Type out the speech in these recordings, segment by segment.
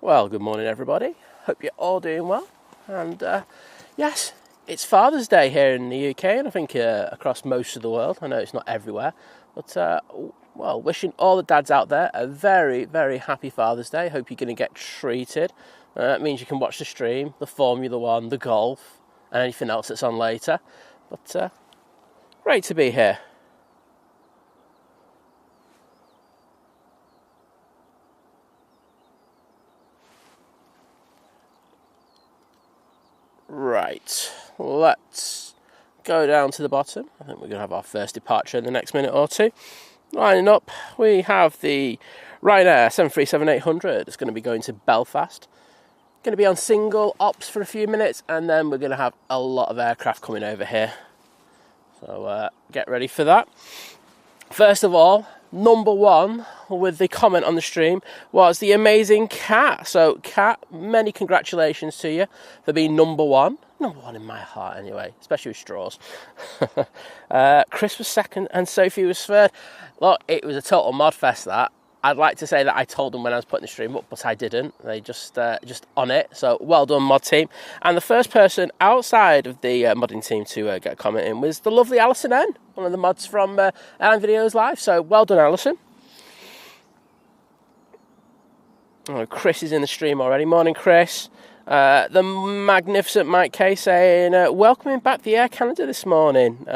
Well, good morning everybody. Hope you're all doing well. And yes, it's Father's Day here in the UK and I think across most of the world. I know it's not everywhere, but well, wishing all the dads out there a very, very happy Father's Day. Hope you're going to get treated. It means you can watch the stream, the Formula One, the golf, and anything else that's on later. But great to be here. Right, let's go down to the bottom. I think we're going to have our first departure in the next minute or two. Lining up, we have the Ryanair 737-800. It's going to be going to Belfast. Going to be on single ops for a few minutes, and then we're going to have a lot of aircraft coming over here. So get ready for that. First of all, number one with the comment on the stream was the amazing Kat. So Kat, many congratulations to you for being number one. Number one in my heart anyway, especially with straws. Chris was second and Sophie was third. Look, it was a total mod fest that. I'd like to say that I told them when I was putting the stream up, but I didn't. They just on it. So well done, mod team. And the first person outside of the modding team to get a comment in was the lovely Alison N, one of the mods from Airline Videos Live. So well done, Alison. Oh, Chris is in the stream already. Morning, Chris. The magnificent Mike K saying, welcoming back the Air Canada this morning.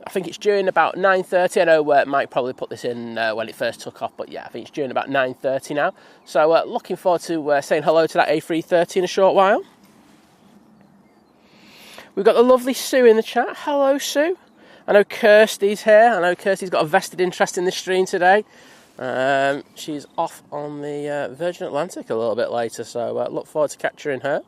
I think it's during about 9:30. I know Mike probably put this in when it first took off, but yeah, I think it's during about 9:30 now. So looking forward to saying hello to that A330 in a short while. We've got the lovely Sue in the chat. Hello, Sue. I know Kirsty's here. I know Kirsty's got a vested interest in this stream today. She's off on the Virgin Atlantic a little bit later, so look forward to capturing her.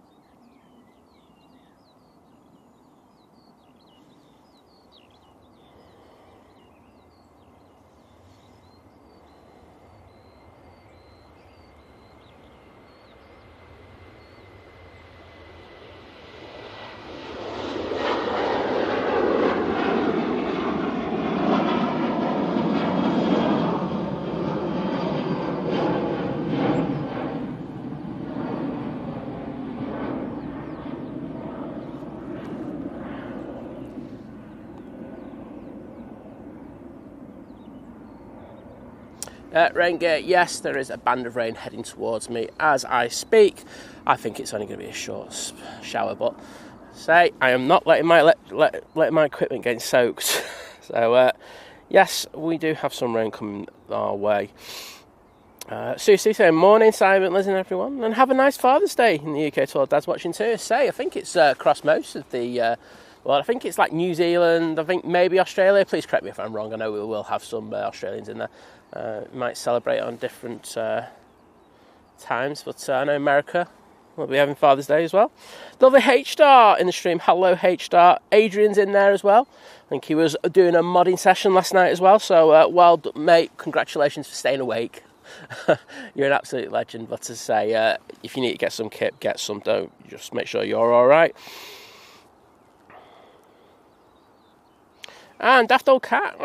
Raingate, yes, there is a band of rain heading towards me as I speak. I think it's only going to be a short shower, but say I am not letting my equipment get soaked. So yes, we do have some rain coming our way. Susie saying, morning, Simon, Liz and everyone, and have a nice Father's Day in the UK to all dads watching too. Say, I think it's across most of the, well, I think it's like New Zealand, I think maybe Australia. Please correct me if I'm wrong. I know we will have some Australians in there. Might celebrate on different times, but I know America will be having Father's Day as well. Lovely H-Star in the stream. Hello, H-Star. Adrian's in there as well. I think he was doing a modding session last night as well. So, well done, mate. Congratulations for staying awake. You're an absolute legend. But to say, if you need to get some kit, get some. Don't just make sure you're all right. And Daft Old Cat,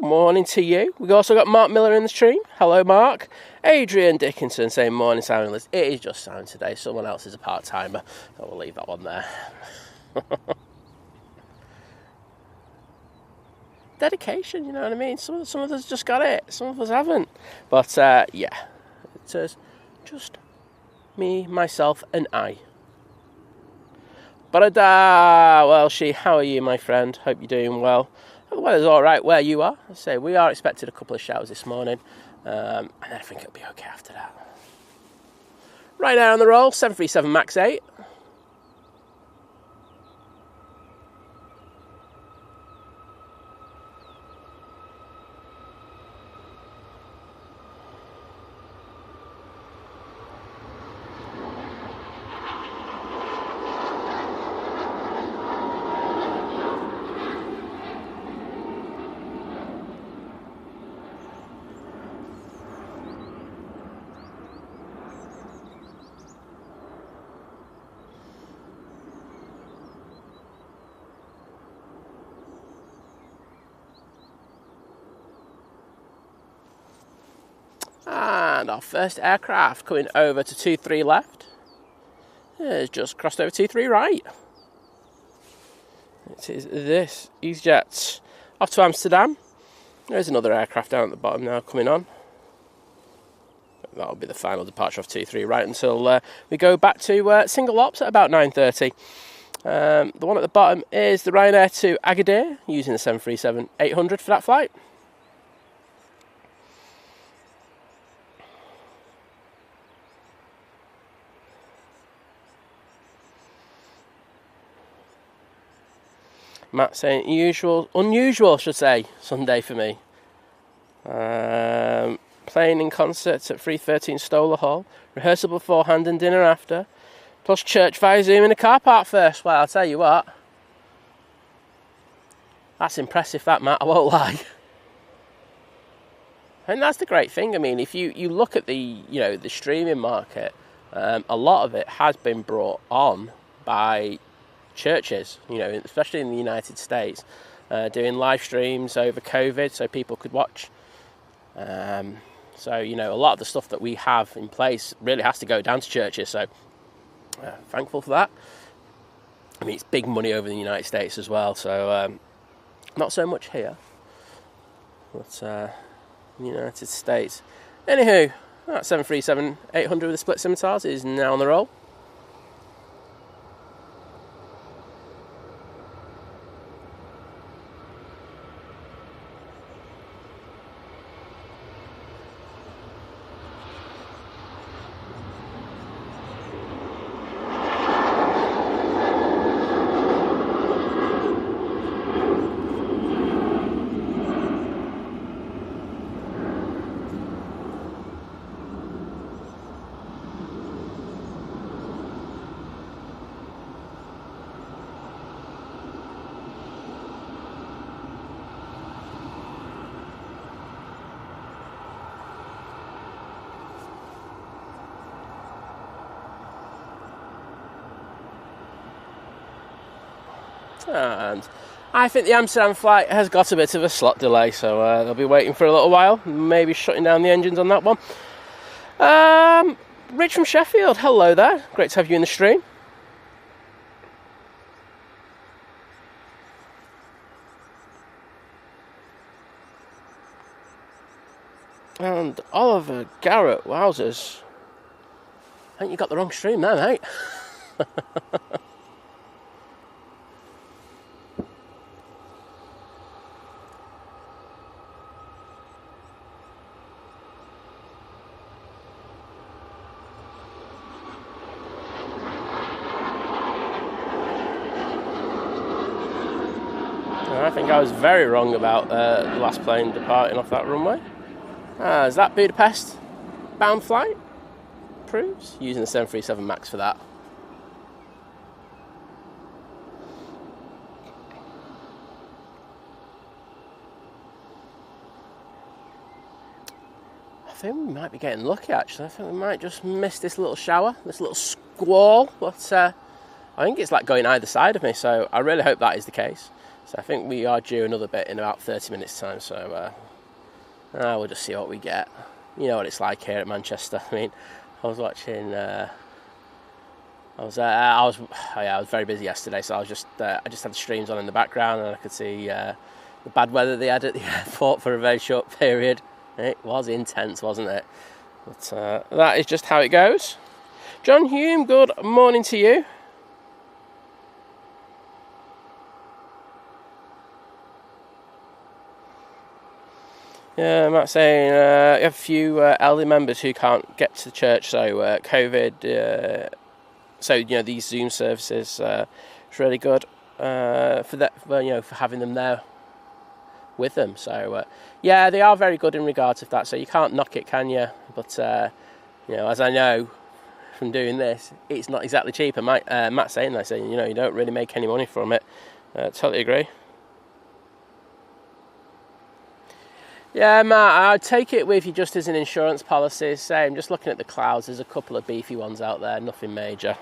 morning to you. We've also got Mark Miller in the stream. Hello, Mark. Adrian Dickinson saying morning, Simon Liz. It is just Simon today. Someone else is a part-timer. So we'll leave that one there. Dedication, you know what I mean? Some of us just got it. Some of us haven't. But, yeah. It is just me, myself, and I. Barada, well, how are you, my friend? Hope you're doing well. The weather's all right where you are. I say we are expected a couple of showers this morning, and I think it'll be okay after that. Right now on the roll, 737 MAX 8. And our first aircraft coming over to 23 left. It's just crossed over 23 right. It is this EasyJet off to Amsterdam. There's another aircraft down at the bottom now coming on. That'll be the final departure of 23 right until we go back to single ops at about 9:30. The one at the bottom is the Ryanair to Agadir using the 737-800 for that flight. Matt saying unusual should say, Sunday for me. Playing in concerts at 313 Stoller Hall, rehearsal beforehand and dinner after, plus church via Zoom in a car park first. Well, I'll tell you what, that's impressive that, Matt, I won't lie. And that's the great thing. I mean, if you look at the streaming market, a lot of it has been brought on by churches, especially in the United States, doing live streams over COVID so people could watch. So, a lot of the stuff that we have in place really has to go down to churches. So, thankful for that. I mean, it's big money over in the United States as well. So, not so much here. But in the United States. Anywho, that 737-800 with the split scimitars is now on the roll. And I think the Amsterdam flight has got a bit of a slot delay, so they'll be waiting for a little while, maybe shutting down the engines on that one. Rich from Sheffield, hello there, great to have you in the stream. And Oliver Garrett, wowzers, I think you got the wrong stream there, mate. I think I was very wrong about the last plane departing off that runway. Is that Budapest bound flight? Proves using the 737 MAX for that. I think we might be getting lucky actually. I think we might just miss this little shower, this little squall, but I think it's like going either side of me, so I really hope that is the case. So I think we are due another bit in about 30 minutes time, so we'll just see what we get. You know what it's like here at Manchester. I mean, I was watching, I was very busy yesterday, so I just had the streams on in the background, and I could see the bad weather they had at the airport for a very short period. It was intense, wasn't it? But that is just how it goes. John Hume, good morning to you. Yeah, Matt's saying you have a few elderly members who can't get to the church, so COVID. So these Zoom services it's really good for that. For having them there with them. So yeah, they are very good in regards of that. So you can't knock it, can you? But as I know from doing this, it's not exactly cheap. And Matt's saying that, saying you don't really make any money from it. Totally agree. Yeah, Matt, I'd take it with you just as an insurance policy. Same, just looking at the clouds, there's a couple of beefy ones out there, nothing major.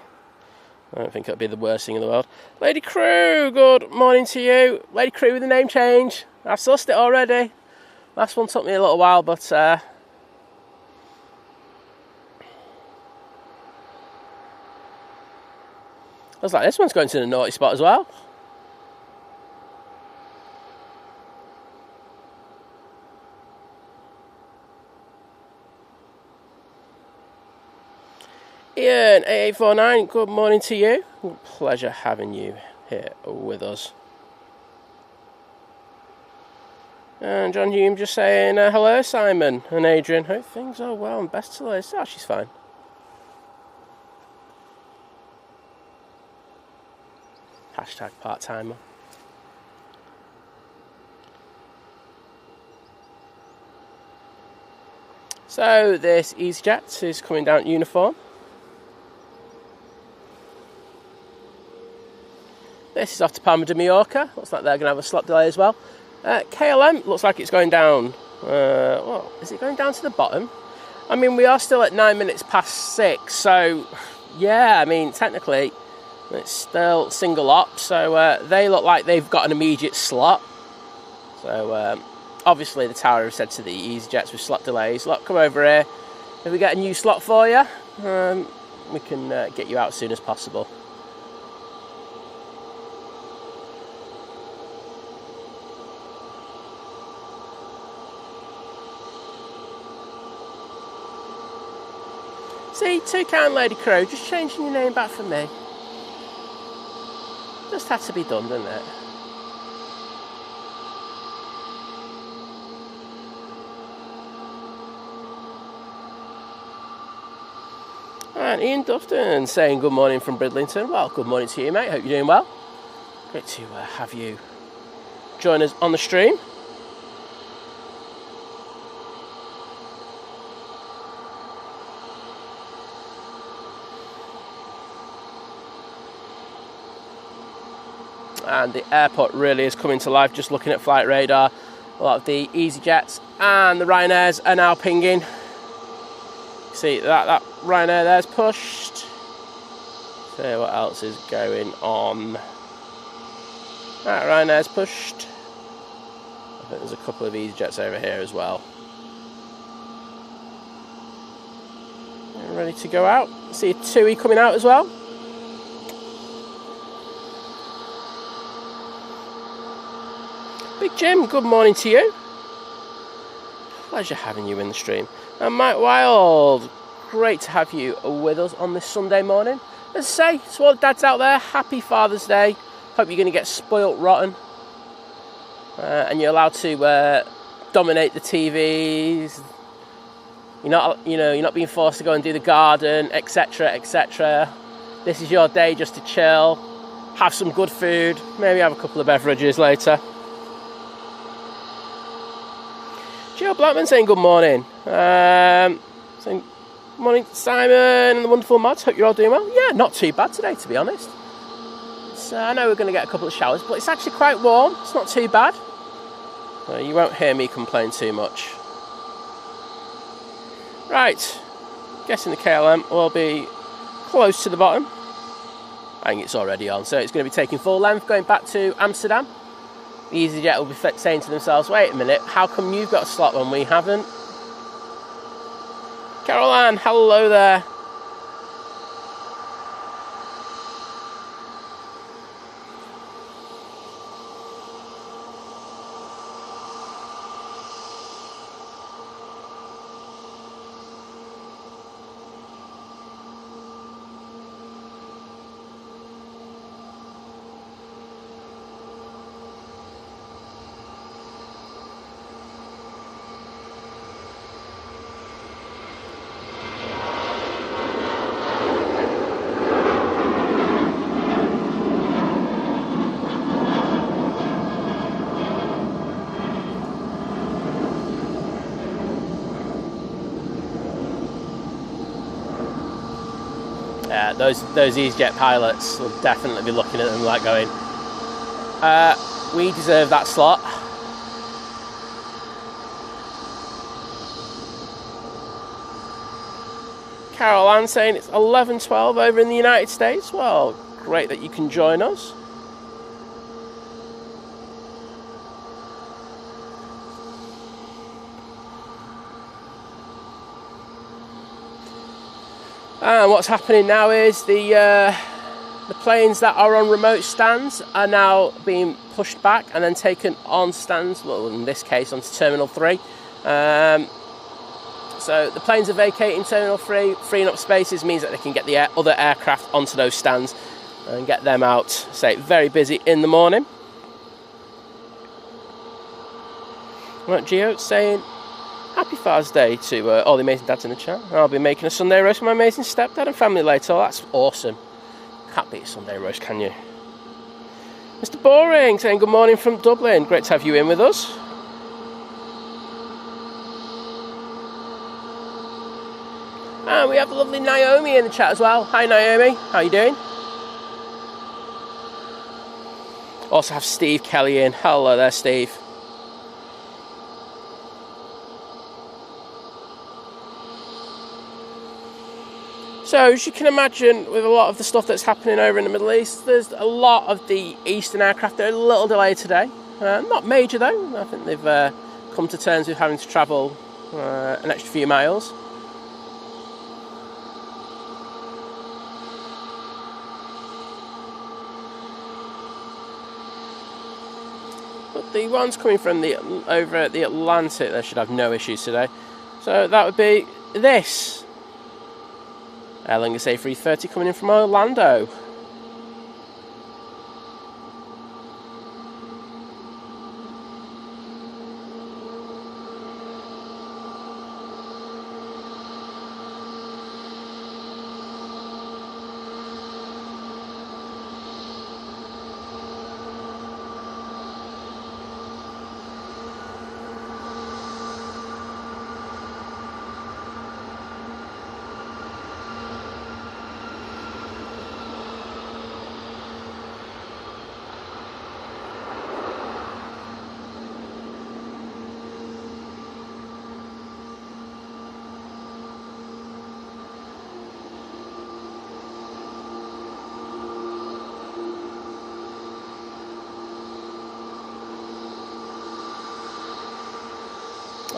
I don't think it'll be the worst thing in the world. Lady Crew, good morning to you. Lady Crew with the name change. I've sussed it already. Last one took me a little while, but Looks like this one's going to the naughty spot as well. Ian, 8849, good morning to you. Pleasure having you here with us. And John Hume just saying, hello Simon and Adrian, hope things are well and best to Liz. Oh, she's fine. Hashtag part-timer. So this EasyJet is coming down uniform. This is off to Palma de Mallorca. Looks like they're going to have a slot delay as well. KLM looks like it's going down. Well, is it going down to the bottom? I mean, we are still at 9 minutes past 6. So, yeah, I mean, technically, it's still single op. So they look like they've got an immediate slot. So, obviously, the tower have said to the EasyJets with slot delays, look, come over here. If we get a new slot for you, we can get you out as soon as possible. See, Toucan Lady Crow, just changing your name back for me. Just had to be done, didn't it? And Ian Dufton saying good morning from Bridlington. Well, good morning to you, mate. Hope you're doing well. Great to have you join us on the stream. And the airport really is coming to life. Just looking at flight radar, a lot of the EasyJets and the Ryanairs are now pinging. See that Ryanair there's pushed. See what else is going on. That Ryanair's pushed. I think there's a couple of EasyJets over here as well. Ready to go out. See a TUI coming out as well. Big Jim, good morning to you. Pleasure having you in the stream. And Mike Wild, great to have you with us on this Sunday morning. As I say, to all the dads out there, happy Father's Day. Hope you're going to get spoilt rotten. And you're allowed to dominate the TVs. You're not being forced to go and do the garden, etc., etc. This is your day just to chill, have some good food, maybe have a couple of beverages later. Joe Blackman saying good morning. Saying good morning Simon and the wonderful mods. Hope you're all doing well. Yeah, not too bad today, to be honest. I know we're going to get a couple of showers, but it's actually quite warm. It's not too bad. You won't hear me complain too much. Right. Guessing the KLM will be close to the bottom. I think it's already on. So it's going to be taking full length going back to Amsterdam. The EasyJet will be saying to themselves, wait a minute, how come you've got a slot when we haven't? Carol Ann, hello there. Those EasyJet pilots will definitely be looking at them like going, we deserve that slot. Carol Ann saying it's 11:12 over in the United States. Well, great that you can join us. And what's happening now is the The planes that are on remote stands are now being pushed back and then taken on stands, well, in this case, onto Terminal 3. So the planes are vacating Terminal 3, freeing up spaces, means that they can get the other aircraft onto those stands and get them out. Say, very busy in the morning. Right, Gio saying, happy Father's Day to all the amazing dads in the chat. I'll be making a Sunday roast for my amazing stepdad and family later. Oh, that's awesome. Can't beat a Sunday roast, can you? Mr. Boring saying good morning from Dublin. Great to have you in with us. And we have the lovely Naomi in the chat as well. Hi Naomi, how are you doing? Also have Steve Kelly in. Hello there, Steve. So, as you can imagine, with a lot of the stuff that's happening over in the Middle East, there's a lot of the Eastern aircraft that are a little delayed today. Not major though. I think they've come to terms with having to travel an extra few miles. But the ones coming from over the Atlantic, they should have no issues today. So that would be this. Aer Lingus A330 coming in from Orlando.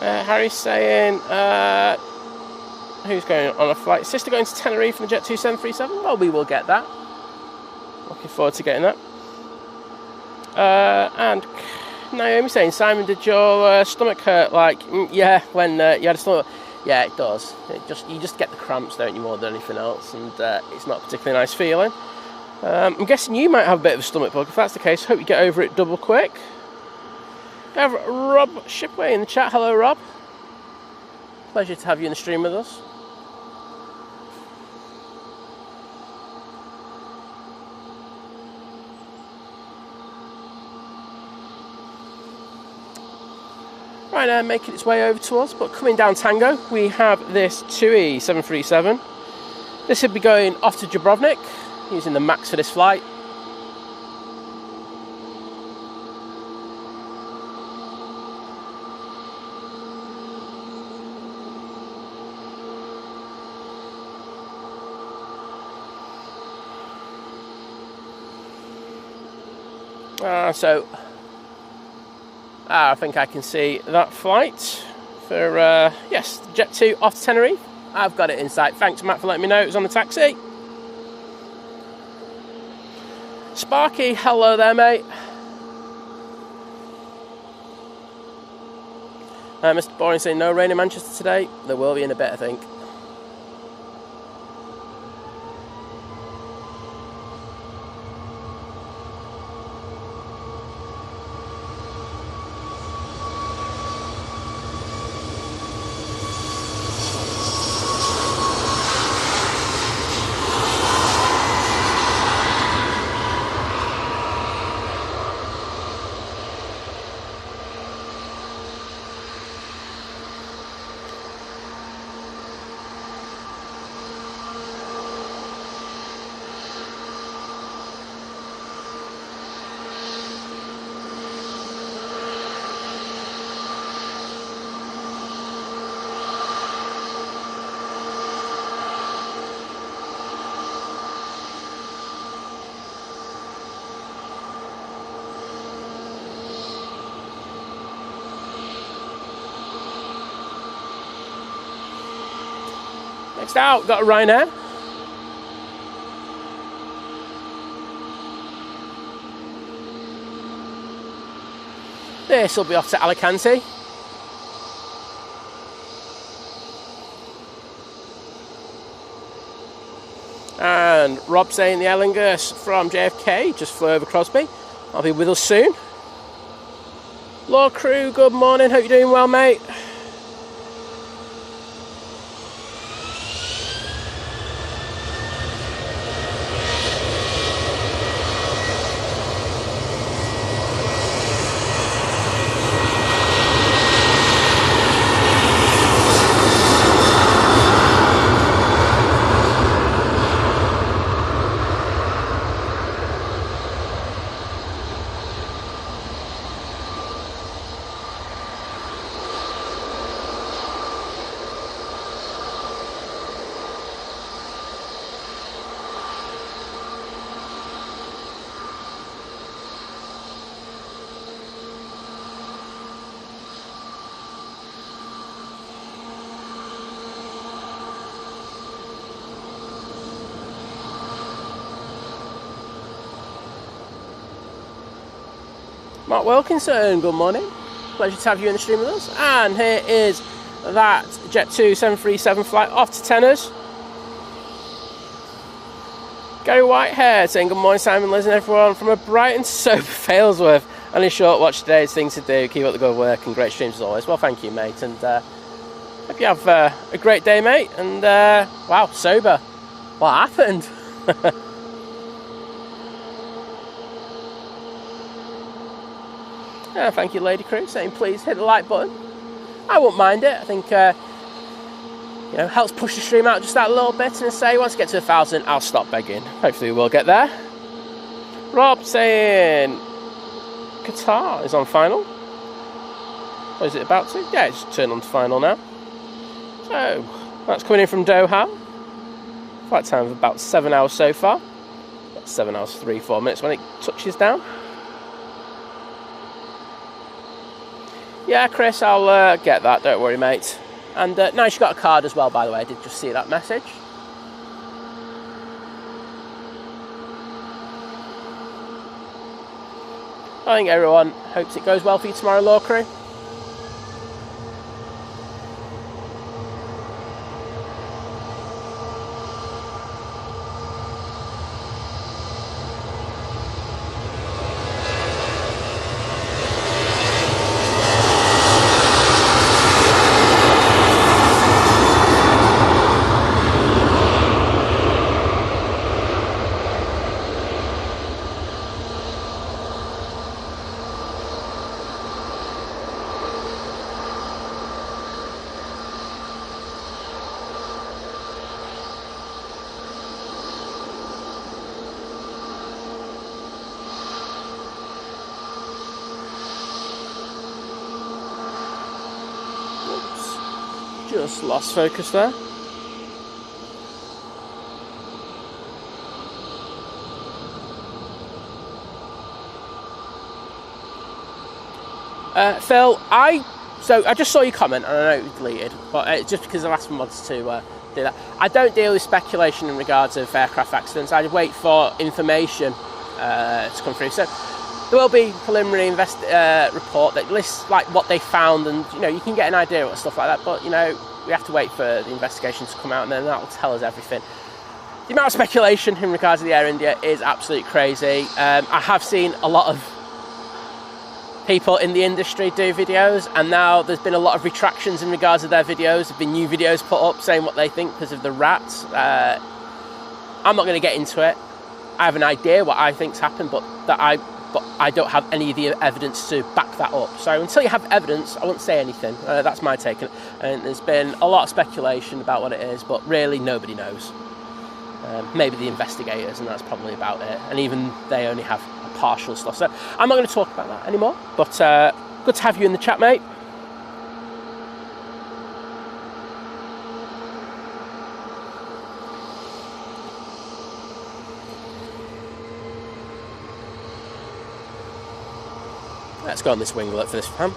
Harry's saying, who's going on a flight? Sister going to Tenerife from the Jet 2737? Well, we will get that. Looking forward to getting that. And Naomi saying, Simon, did your stomach hurt? Like, yeah, when you had a stomach. Yeah, it does. You just get the cramps, don't you, more than anything else, and it's not a particularly nice feeling. I'm guessing you might have a bit of a stomach bug. If that's the case, hope you get over it double quick. We have Rob Shipway in the chat. Hello, Rob. Pleasure to have you in the stream with us. Right now, making its way over to us, but coming down Tango, we have this TUI 737. This would be going off to Dubrovnik, using the MAX for this flight. I think I can see that flight for, yes, Jet 2 off to Tenerife. I've got it in sight. Thanks, Matt, for letting me know it was on the taxi. Sparky, hello there, mate. Mr. Boring saying no rain in Manchester today. There will be in a bit, I think. Next out, got a Ryanair. This will be off to Alicante. And Rob saying the Aer Lingus from JFK just flew over Crosby. I'll be with us soon. Lord Crew, good morning. Hope you're doing well, mate. Mark Wilkinson, good morning. Pleasure to have you in the stream with us. And here is that Jet 2 737 flight off to Tenors. Gary Whitehead saying good morning, Simon, Liz and everyone from a bright and sober Failsworth. Only short watch today, it's things to do. Keep up the good work and great streams as always. Well, thank you, mate. And hope you have a great day, mate. And wow, sober. What happened? Thank you, Lady Crew, saying please hit the like button. I won't mind it. I think you know, helps push the stream out just that little bit. And say once I get to 1,000, I'll stop begging. Hopefully, we will get there. Rob saying Qatar is on final. Or is it about to? Yeah, it's turned on to final now. So that's coming in from Doha. Flight time of about 7 hours so far. About 7 hours 3-4 minutes when it touches down. Yeah, Chris, I'll get that, don't worry, mate. And nice you got a card as well, by the way. I did just see that message. I think everyone hopes it goes well for you tomorrow, Law Crew. Just lost focus there. Phil, I just saw your comment and I know it was deleted, but it's just because I've asked mods to do that. I don't deal with speculation in regards of aircraft accidents. I wait for information to come through. So there will be a preliminary report that lists like what they found, and you know you can get an idea of stuff like that. But you know we have to wait for the investigation to come out, and then that will tell us everything. The amount of speculation in regards to the Air India is absolutely crazy. I have seen a lot of people in the industry do videos, and now there's been a lot of retractions in regards to their videos. There've been new videos put up saying what they think because of the rats. I'm not going to get into it. I have an idea what I think's happened, but I don't have any of the evidence to back that up. So until you have evidence, I won't say anything. That's my take. And there's been a lot of speculation about what it is, but really nobody knows. Maybe the investigators, and that's probably about it. And even they only have partial stuff. So I'm not going to talk about that anymore. But good to have you in the chat, mate. Let's go on this winglet for this time.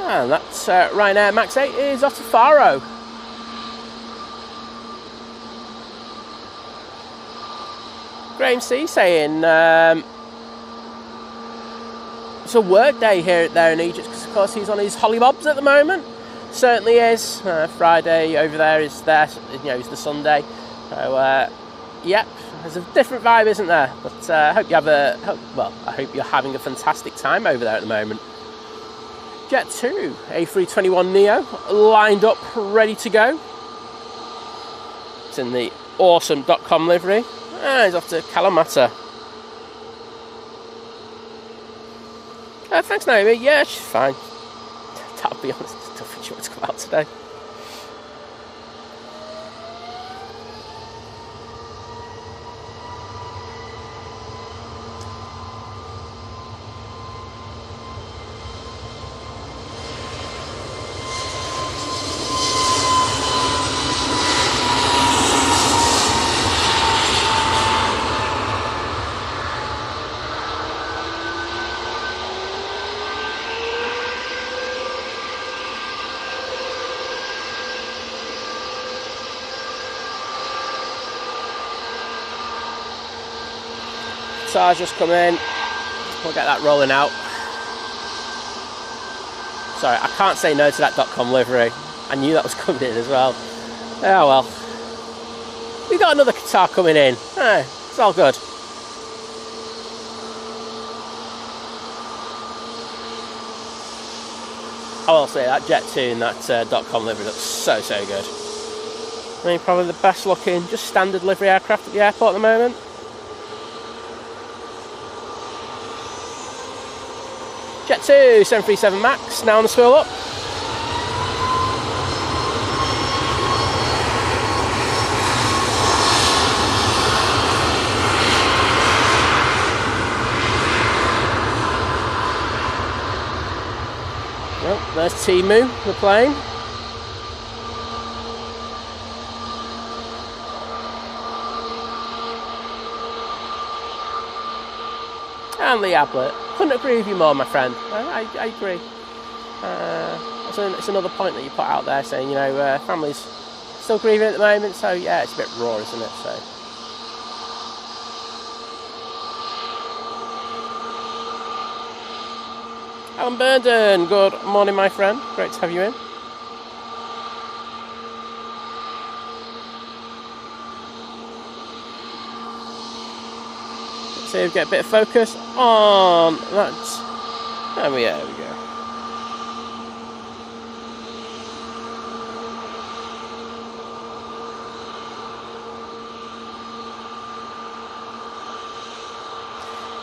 And that's Ryanair Max 8 is off to Faro. Graham C saying it's a work day there in Egypt because of course he's on his hollybobs at the moment. Certainly is. Friday over there is it's the Sunday. So yep, there's a different vibe, isn't there? But I hope you have I hope you're having a fantastic time over there at the moment. Jet 2 A321neo lined up, ready to go. It's in the awesome.com livery. He's off to Kalamata. Thanks, Naomi. Yeah, she's fine. I'll be honest, it's tough for you to come out today. Car's just come in. We'll get that rolling out. Sorry, I can't say no to that .com livery. I knew that was coming in as well. Oh well. We got another Qatar coming in. It's all good. I will say that Jet 2 and that .com livery looks so good. I mean, probably the best looking, just standard livery aircraft at the airport at the moment. Jet 2 737 MAX now on the swivel up. Well, there's Timu, the plane. And Lee Ablett. Couldn't agree with you more, my friend. I agree. It's another point that you put out there saying, families still grieving at the moment, so yeah, it's a bit raw, isn't it? So. Alan Burnden, good morning, my friend. Great to have you in. So we get a bit of focus on that. There we go.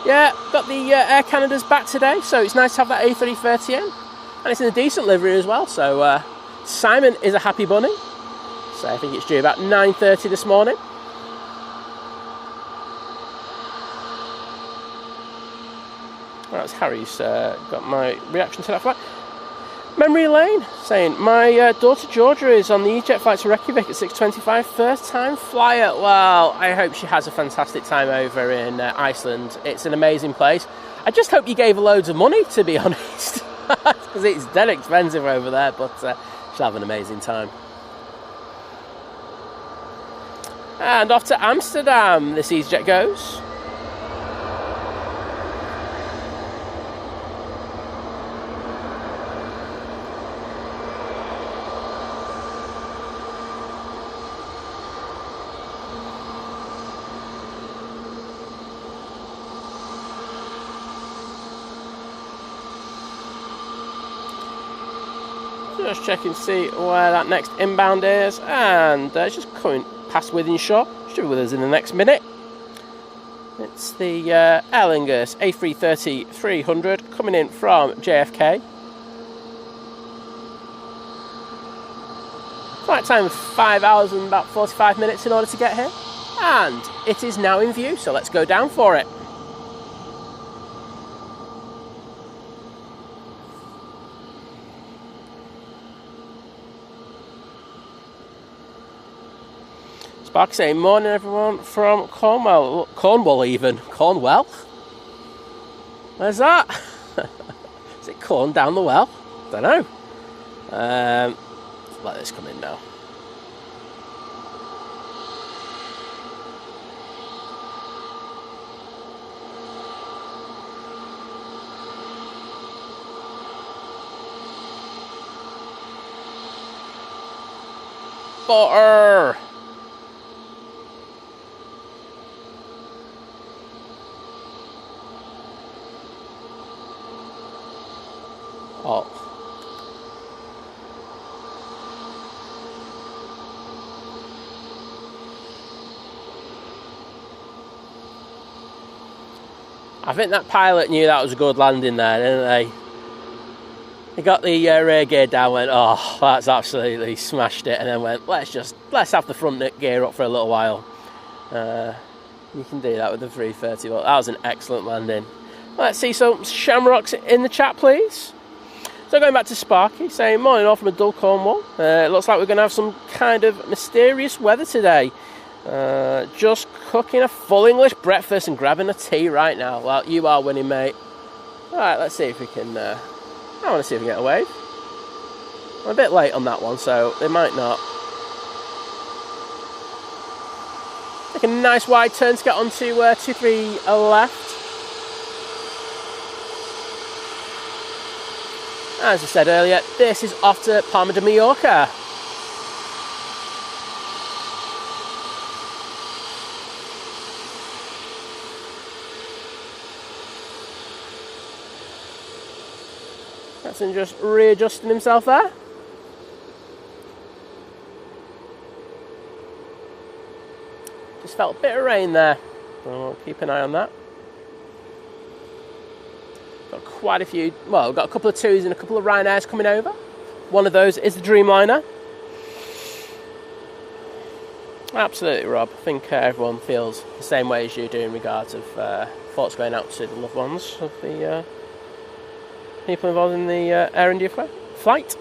Yeah, got the Air Canadas back today, so it's nice to have that A330 in. And it's in a decent livery as well, so Simon is a happy bunny. So I think it's due about 9:30 this morning. That's Harry's got my reaction to that flight. Memory Lane saying, my daughter Georgia is on the EasyJet flight to Reykjavik at 6:25, first time flyer. Well, I hope she has a fantastic time over in Iceland. It's an amazing place. I just hope you gave her loads of money, to be honest, because it's dead expensive over there, but she'll have an amazing time. And off to Amsterdam, this EasyJet goes. Just checking to see where that next inbound is, and it's just coming past Withenshaw. Should be with us in the next minute. It's the Aer Lingus A330-300 coming in from JFK. Flight time of 5 hours and about 45 minutes in order to get here, and it is now in view, so let's go down for it. Spark saying, morning everyone from Cornwall. Cornwall? Where's that? Is it Corn down the well? Don't know. Let this come in now. Butter! Oh. I think that pilot knew that was a good landing there, didn't they? They got the rear gear down, went, oh, that's absolutely smashed it, and then went, let's have the front gear up for a little while. You can do that with the 330, but that was an excellent landing. Let's see some shamrocks in the chat, please. So going back to Sparky, saying, morning all from a dull Cornwall. It looks like we're going to have some kind of mysterious weather today. Just cooking a full English breakfast and grabbing a tea right now. Well, you are winning, mate. Alright, let's see if we can... I want to see if we can get a wave. I'm a bit late on that one, so they might not. Take a nice wide turn to get onto 23 left. As I said earlier, this is off to Palma de Mallorca. And just readjusting himself there. Just felt a bit of rain there. So keep an eye on that. Got quite a few, well, we've got a couple of twos and a couple of Ryanairs coming over. One of those is the Dreamliner. Absolutely, Rob. I think everyone feels the same way as you do in regards of thoughts going out to the loved ones of the people involved in the Air India flight.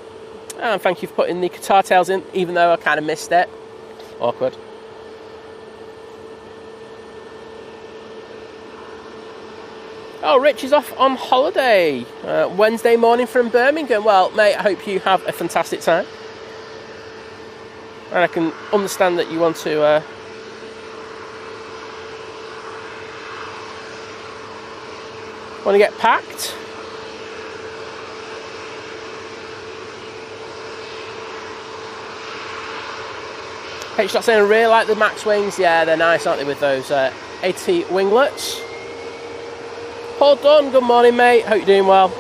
And thank you for putting the Qatar tails in, even though I kind of missed it. Awkward. Oh, Rich is off on holiday. Wednesday morning from Birmingham. Well, mate, I hope you have a fantastic time. And I can understand that you want to... want to get packed. H-Dot saying, I really like the Max wings. Yeah, they're nice, aren't they, with those 80 winglets. Paul Dunn, good morning, mate. Hope you're doing well.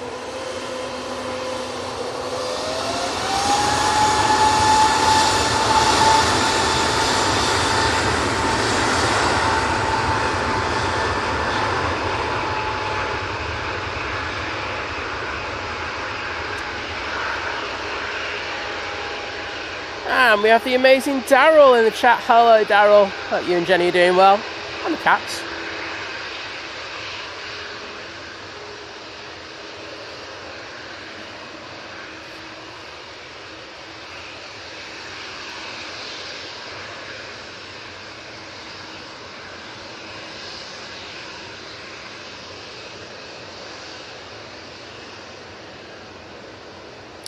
And we have the amazing Daryl in the chat. Hello, Daryl. Hope you and Jenny are doing well. And the cats.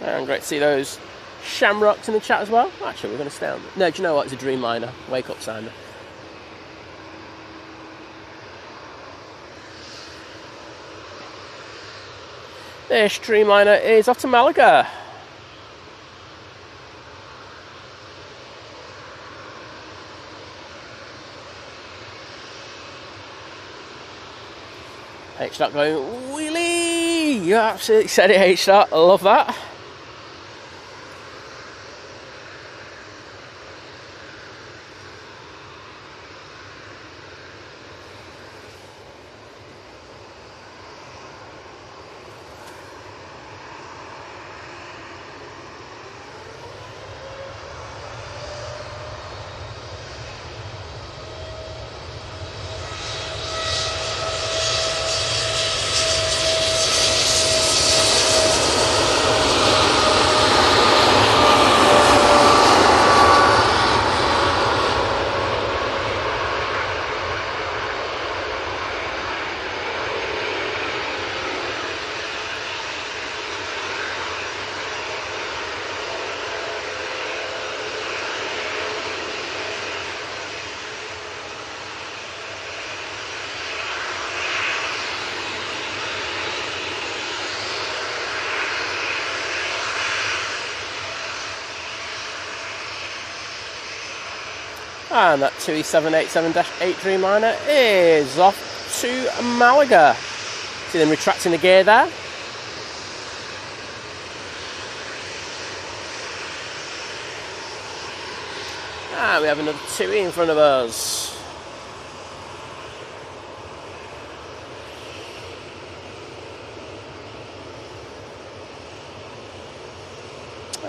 And great to see those shamrocks in the chat as well. Actually, we're going to stay on. No, do you know what? It's a Dreamliner. Wake up, Simon. This Dreamliner is off to Malaga. H-Dot going, wheelie! You absolutely said it, H-Dot. I love that. And that 2E787-8 Dreamliner is off to Malaga. See them retracting the gear there. And we have another 2E in front of us.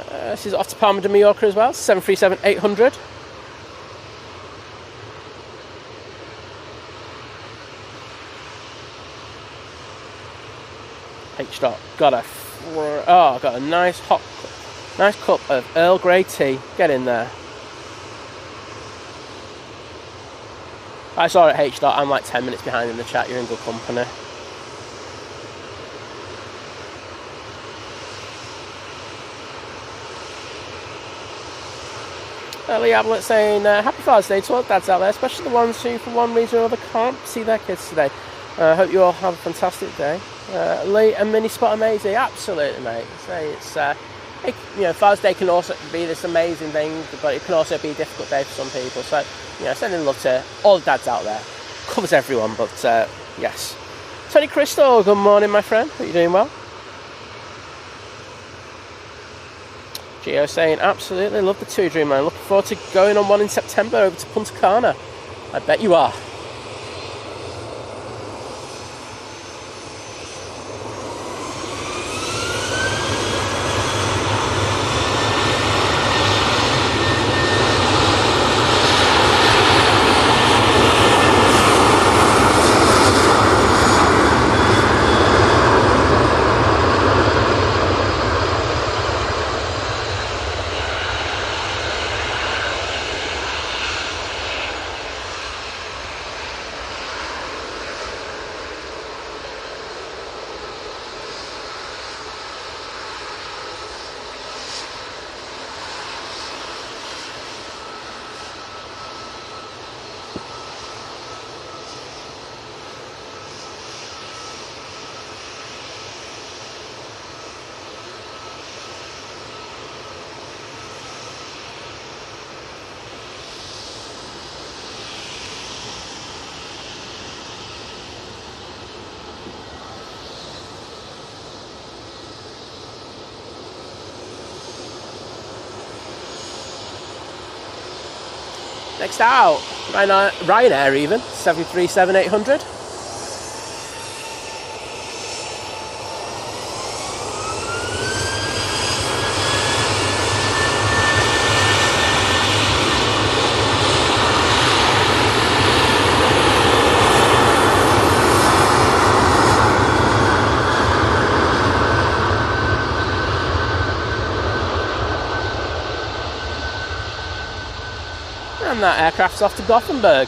This is off to Palma de Mallorca as well, 737-800. H-Dot got a nice cup of Earl Grey tea. Get in there. I saw it at H-Dot. I'm like 10 minutes behind in the chat. You're in good company. Lee Ablett saying, Happy Father's Day to all dads out there, especially the ones who, for one reason or another, can't see their kids today. Hope you all have a fantastic day. Lee, a mini spot amazing. Absolutely, mate. Father's Day can also be this amazing thing, but it can also be a difficult day for some people. So, sending love to all the dads out there. Covers everyone, but yes. Tony Crystal, good morning, my friend. Hope you're doing well. Gio saying, absolutely love the 2 Dreamliner. Looking forward to going on one in September over to Punta Cana. I bet you are. Next out, Ryanair even, 737-800. And that aircraft's off to Gothenburg.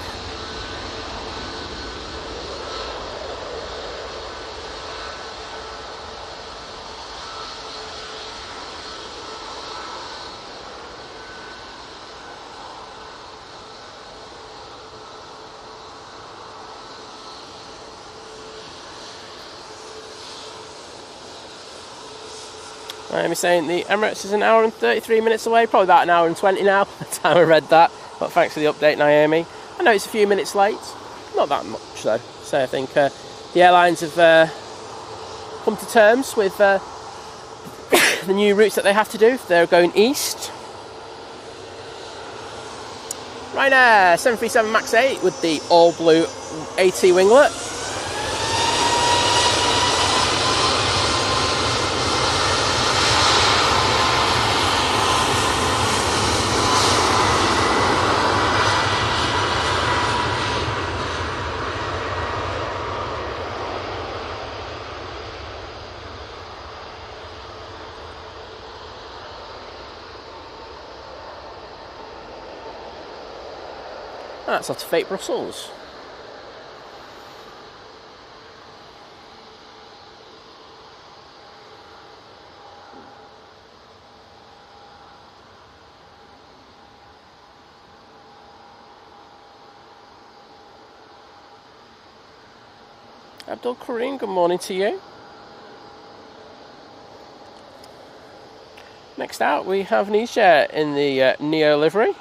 I'm saying the Emirates is an hour and 33 minutes away, probably about an hour and 20 now by the time I read that. But thanks for the update, Naomi. I know it's a few minutes late, not that much though. So I think the airlines have come to terms with the new routes that they have to do if they're going east. Ryanair 737 MAX 8 with the all blue AT winglet. That's off to Fate Brussels. Abdul Kareem, good morning to you. Next out we have an EasyJet in the Neo livery.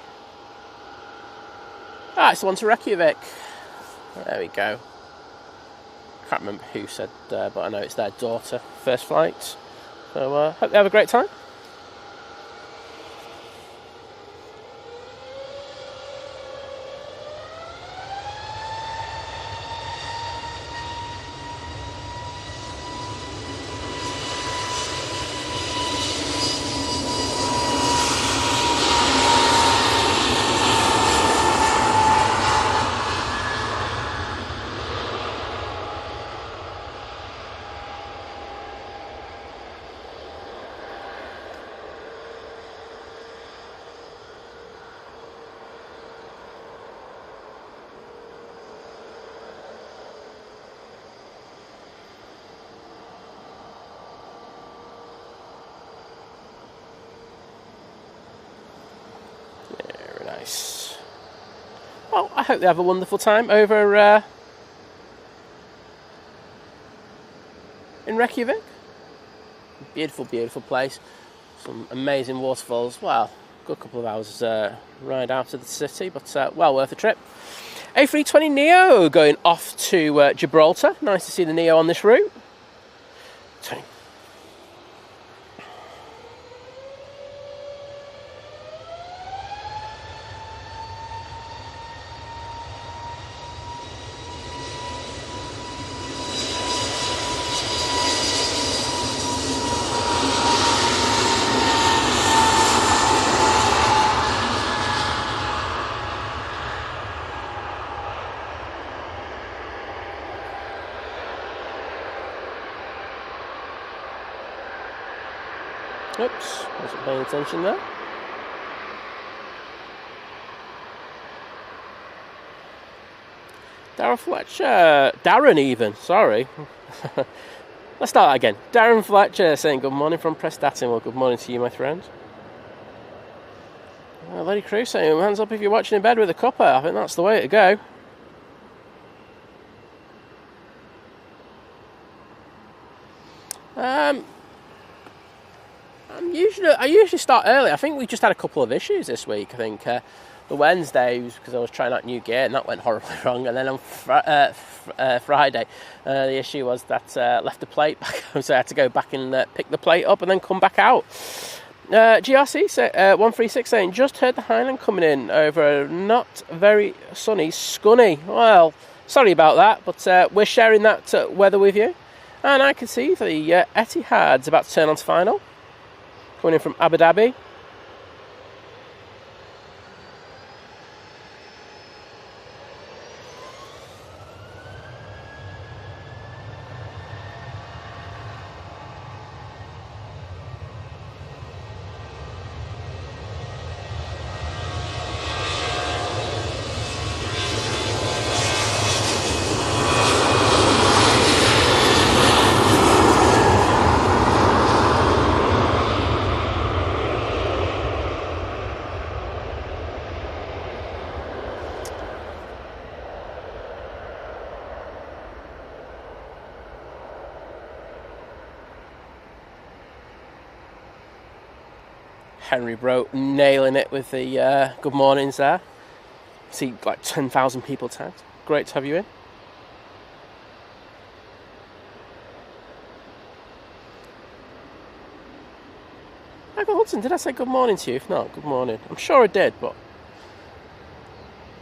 Ah, it's the one to Reykjavik. There we go. Can't remember who said, but I know it's their daughter, first flight. So hope they have a great time. Nice. Well, I hope they have a wonderful time over in Reykjavik. Beautiful, beautiful place. Some amazing waterfalls. Well, good couple of hours ride out of the city, but well worth the trip. A320neo going off to Gibraltar. Nice to see the Neo on this route. Oops, wasn't paying attention there. Darren Fletcher, Darren even, sorry. Let's start that again. Darren Fletcher saying good morning from Prestatyn. Well, good morning to you, my friend. Lady Crew saying, hands up if you're watching in bed with a cuppa. I think that's the way to go. I usually start early. I think we just had a couple of issues this week. I think the Wednesday was because I was trying out new gear and that went horribly wrong. And then on Friday, the issue was that left the plate back home, so I had to go back and pick the plate up and then come back out. GRC 136 saying, just heard the Highland coming in over a not very sunny Scunny. Well, sorry about that, but we're sharing that weather with you. And I can see the Etihad's about to turn on to final. Coming in from Abu Dhabi. Henry Bro nailing it with the good mornings there. See like 10,000 people tagged. Great to have you in. Michael Hudson, did I say good morning to you? If not, good morning. I'm sure I did, but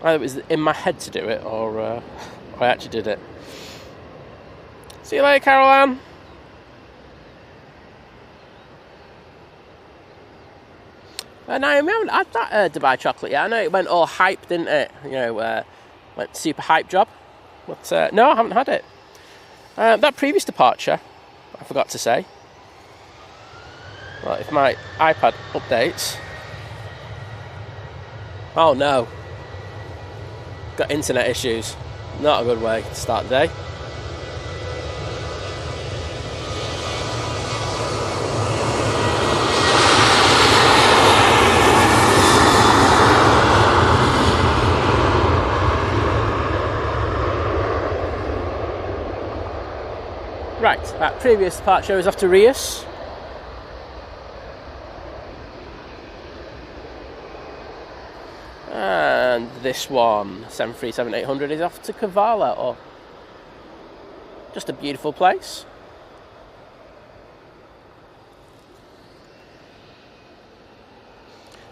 either it was in my head to do it or I actually did it. See you later, Carol Ann. Naomi, I haven't had that Dubai chocolate yet. I know it went all hype, didn't it? You know, went super hype job. But no, I haven't had it. That previous departure, I forgot to say. Well, if my iPad updates. Oh no. Got internet issues. Not a good way to start the day. Right, that previous departure is off to Rias. And this one, 737-800, is off to Kavala, or just a beautiful place.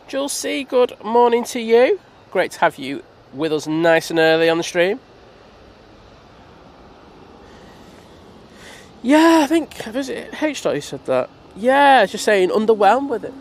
Jules C, good morning to you. Great to have you with us nice and early on the stream. Yeah, I think, was it H. who said that? Yeah, just saying underwhelmed with it.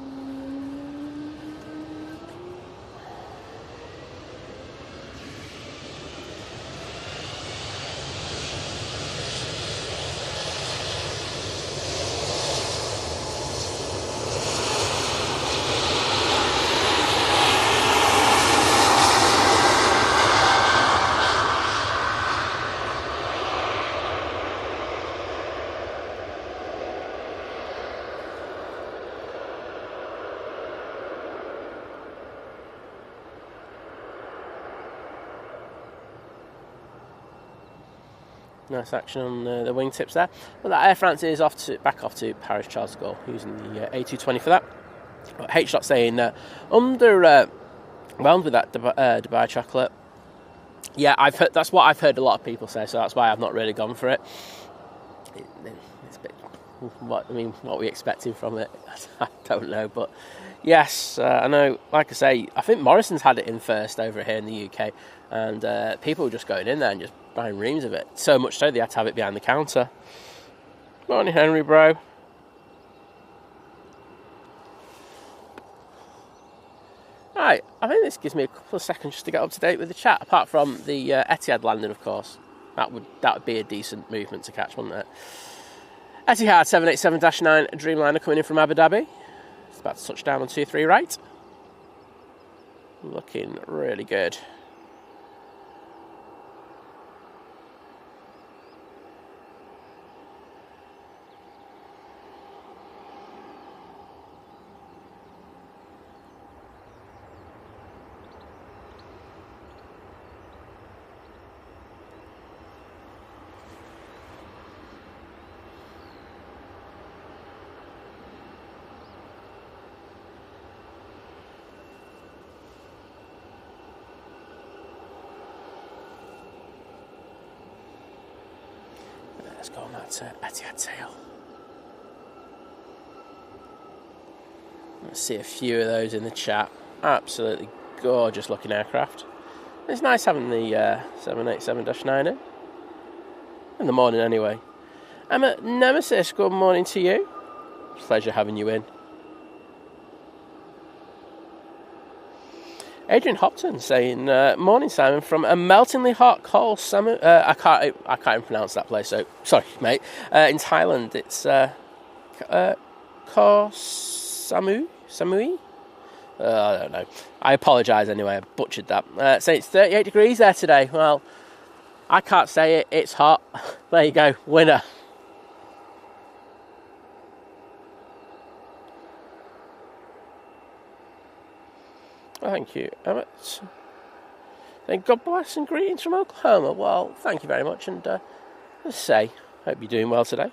Nice action on the wingtips there. Well, that Air France is back off to Paris Charles de Gaulle, using the A220 for that. But H. saying underwhelmed with that Dubai chocolate. Yeah, that's what I've heard a lot of people say, so that's why I've not really gone for it. It's a bit, what are we expecting from it? I don't know, but yes, I know. Like I say, I think Morrison's had it in first over here in the UK, and people were just going in there and just buying reams of it. So much so they had to have it behind the counter. Morning, Henry, bro. Right, I think this gives me a couple of seconds just to get up to date with the chat. Apart from the Etihad landing, of course, that would be a decent movement to catch, wouldn't it? Etihad 787-9 Dreamliner coming in from Abu Dhabi. It's about to touch down on 23 right. Looking really good. Let's go on that Etihad tail. Let's see a few of those in the chat. Absolutely gorgeous looking aircraft. It's nice having the 787-9 in the morning anyway. Emma Nemesis, good morning to you. Pleasure having you in. Adrian Hopton saying, morning Simon, from a meltingly hot Koh Samui. I can't even pronounce that place, so sorry mate. In Thailand, it's Koh Samui? I don't know. I apologise anyway, I butchered that. Saying it's 38 degrees there today. Well, I can't say it, it's hot. There you go, winner. Oh, thank you, Emmett. Then God bless and greetings from Oklahoma. Well, thank you very much, and let's say, hope you're doing well today.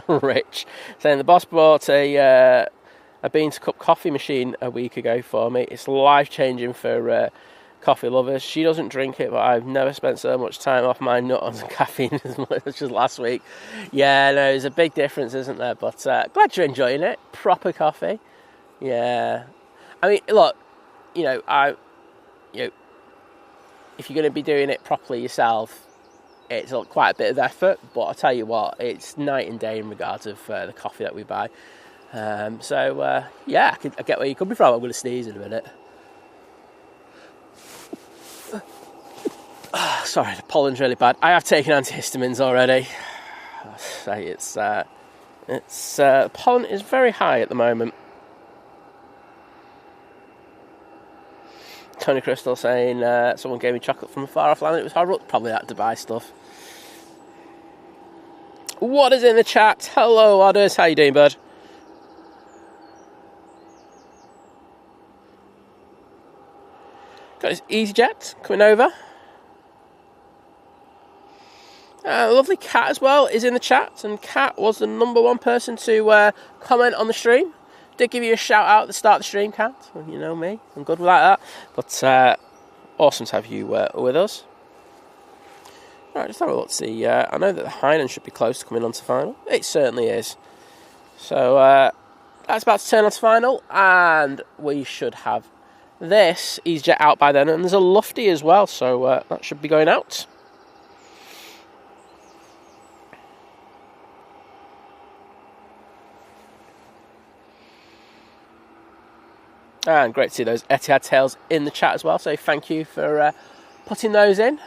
Rich saying the boss bought a bean to cup coffee machine a week ago for me. It's life changing for coffee lovers. She doesn't drink it, but I've never spent so much time off my nut on caffeine as much as last week. Yeah, no, there's a big difference, isn't there? But glad you're enjoying it. Proper coffee. Yeah. I mean, look, if you're going to be doing it properly yourself, it's quite a bit of effort, but I'll tell you what, it's night and day in regards of the coffee that we buy. Yeah, I get where you're coming from. I'm going to sneeze in a minute. Sorry, the pollen's really bad. I have taken antihistamines already. Pollen is very high at the moment. Tony Crystal saying someone gave me chocolate from a far off land. It was horrible. Probably that Dubai stuff. What is in the chat? Hello, Odders. How you doing, bud? Got his EasyJet coming over. Lovely Kat as well is in the chat, and Kat was the #1 person to comment on the stream. Did give you a shout out at the start of the stream, Kat. You know me, I'm good like that. But awesome to have you with us. Right, just have a look to see. I know that the Hainan should be close to coming on to final. It certainly is. So that's about to turn on to final, and we should have this EasyJet out by then. And there's a Lufty as well, so that should be going out. And great to see those Etihad tails in the chat as well, so thank you for putting those in.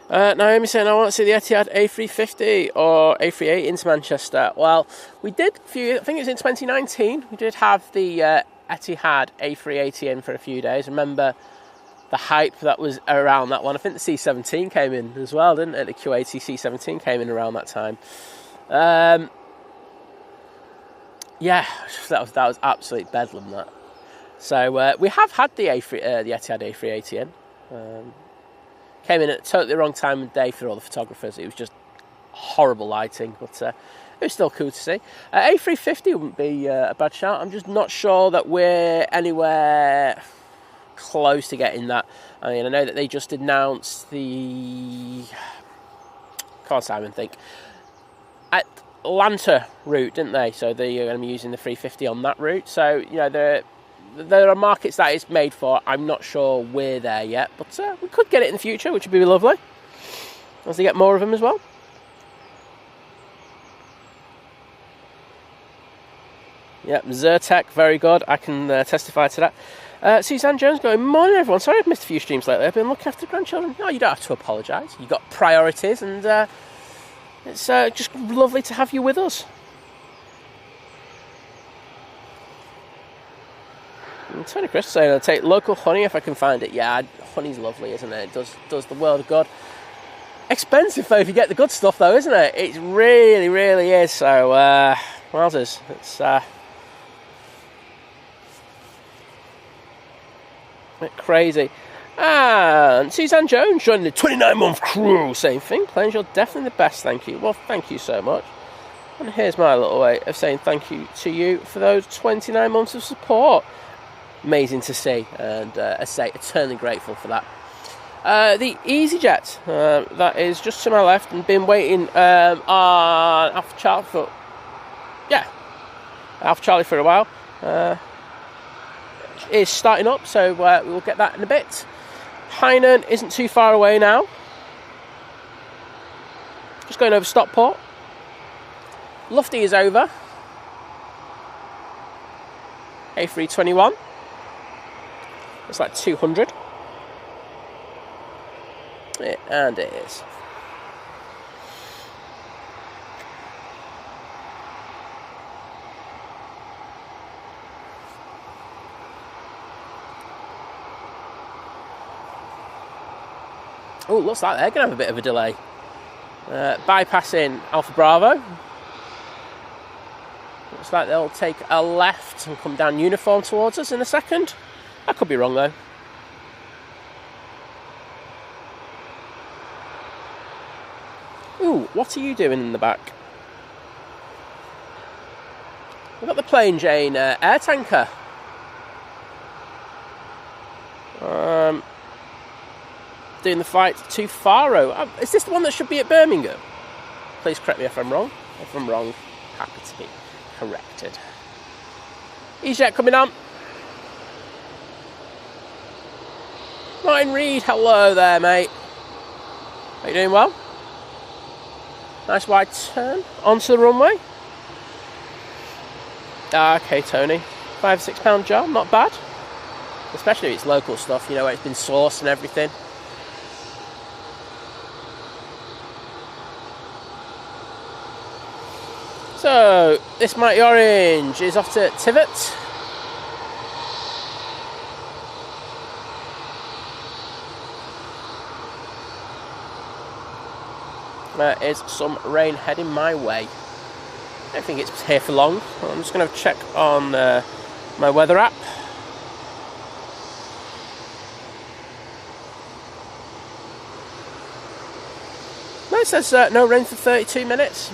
Naomi saying, I want to see the Etihad A350 or A38 into Manchester. Well, we did I think it was in 2019, we did have the Etihad A380 in for a few days. Remember the hype that was around that one? I think the C-17 came in as well, didn't it? The Q80 C-17 came in around that time. Yeah, that was absolute bedlam, that. So we have had the Etihad A380 in. Came in at totally the wrong time of day for all the photographers. It was just horrible lighting, but it was still cool to see. A350 wouldn't be a bad shout. I'm just not sure that we're anywhere close to getting that. I mean, I know that they just announced the Atlanta route, didn't they? So they're going to be using the 350 on that route. So, you know, there are markets that it's made for. I'm not sure we're there yet, but we could get it in the future, which would be lovely, as they get more of them as well. Yep, Zyrtec, very good. I can testify to that. Suzanne Jones going, morning everyone. Sorry I've missed a few streams lately. I've been looking after the grandchildren. No, you don't have to apologise. You've got priorities, and it's just lovely to have you with us. And Tony Chris saying, I'll take local honey if I can find it. Yeah, honey's lovely, isn't it? It does the world of good. Expensive though if you get the good stuff though, isn't it? It really, really is. So, wowzers. It's a bit crazy. And Suzanne Jones joining the 29-month crew. Same thing. Planes, you're definitely the best, thank you. Well, thank you so much. And here's my little way of saying thank you to you for those 29 months of support. Amazing to see, and I say eternally grateful for that. The EasyJet, that is just to my left, and been waiting on Alpha Charlie for, Alpha Charlie for a while. Is starting up, so we'll get that in a bit. Hainan isn't too far away now. Just going over Stockport. Lufty is over. A321. It's like 200. Yeah, and it is. Oh, looks like they're going to have a bit of a delay. Bypassing Alpha Bravo. Looks like they'll take a left and come down uniform towards us in a second. I could be wrong though. Ooh, what are you doing in the back? We've got the plain Jane air tanker. Doing the flight to Faro. Is this the one that should be at Birmingham? Please correct me if I'm wrong. If I'm wrong, happy to be corrected. EasyJet coming on. Martin Reed, hello there, mate. Are you doing well? Nice wide turn onto the runway. Okay, Tony. £5 or £6 job, not bad. Especially if it's local stuff, you know, where it's been sourced and everything. So, this Mighty Orange is off to Tivet. There is some rain heading my way. I don't think it's here for long. I'm just going to check on my weather app. It says no rain for 32 minutes.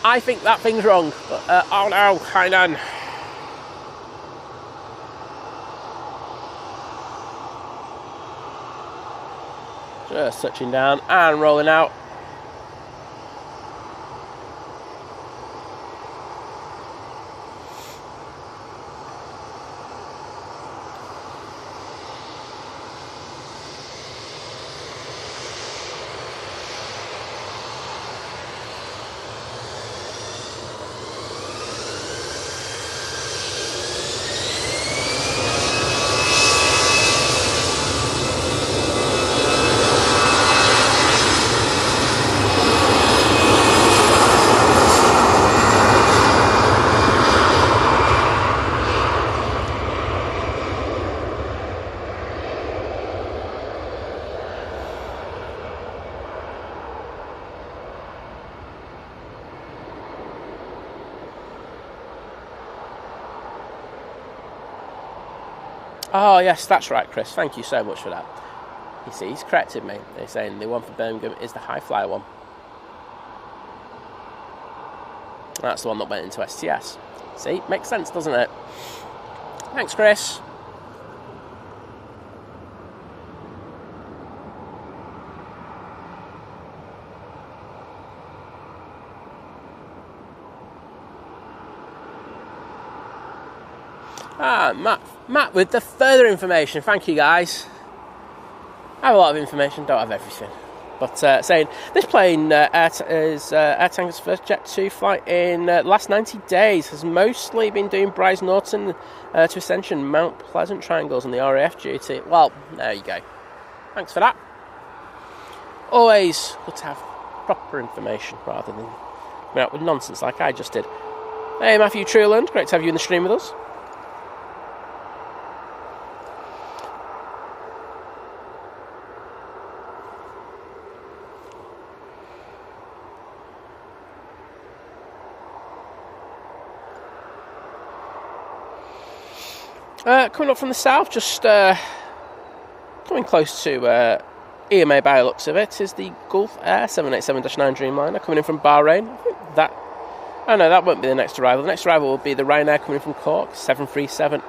I think that thing's wrong. But, oh no, hang on. Just touching down and rolling out. Oh, yes, that's right, Chris. Thank you so much for that. You see, he's corrected me. They're saying the one for Birmingham is the high flyer one. That's the one that went into STS. See, makes sense, doesn't it? Thanks, Chris. Matt with the further information. Thank you, guys. I have a lot of information, don't have everything. But saying this plane is Aer Lingus' first Jet 2 flight in the last 90 days. Has mostly been doing Brize Norton to Ascension, Mount Pleasant triangles on the RAF duty. Well, there you go. Thanks for that. Always good to have proper information rather than coming out with nonsense like I just did. Hey, Matthew Truland, great to have you in the stream with us. Coming up from the south, just coming close to EMA by the looks of it, is the Gulf Air 787-9 Dreamliner coming in from Bahrain. I think that... Oh no, that won't be the next arrival. The next arrival will be the Ryanair coming in from Cork, 737.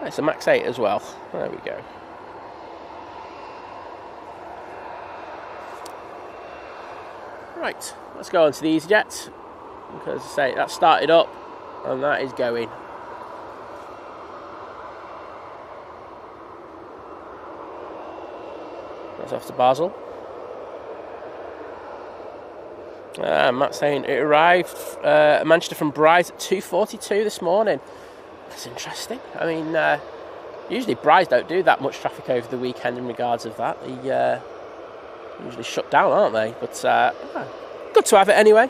Oh, it's a MAX 8 as well. There we go. Right, let's go on to the EasyJet, because I say that started up and that is going. That's off to Basel. Matt saying it arrived Manchester from Brize at 2:42 this morning. That's interesting. I mean, usually Brize don't do that much traffic over the weekend in regards of that. They usually shut down, aren't they? But good to have it anyway.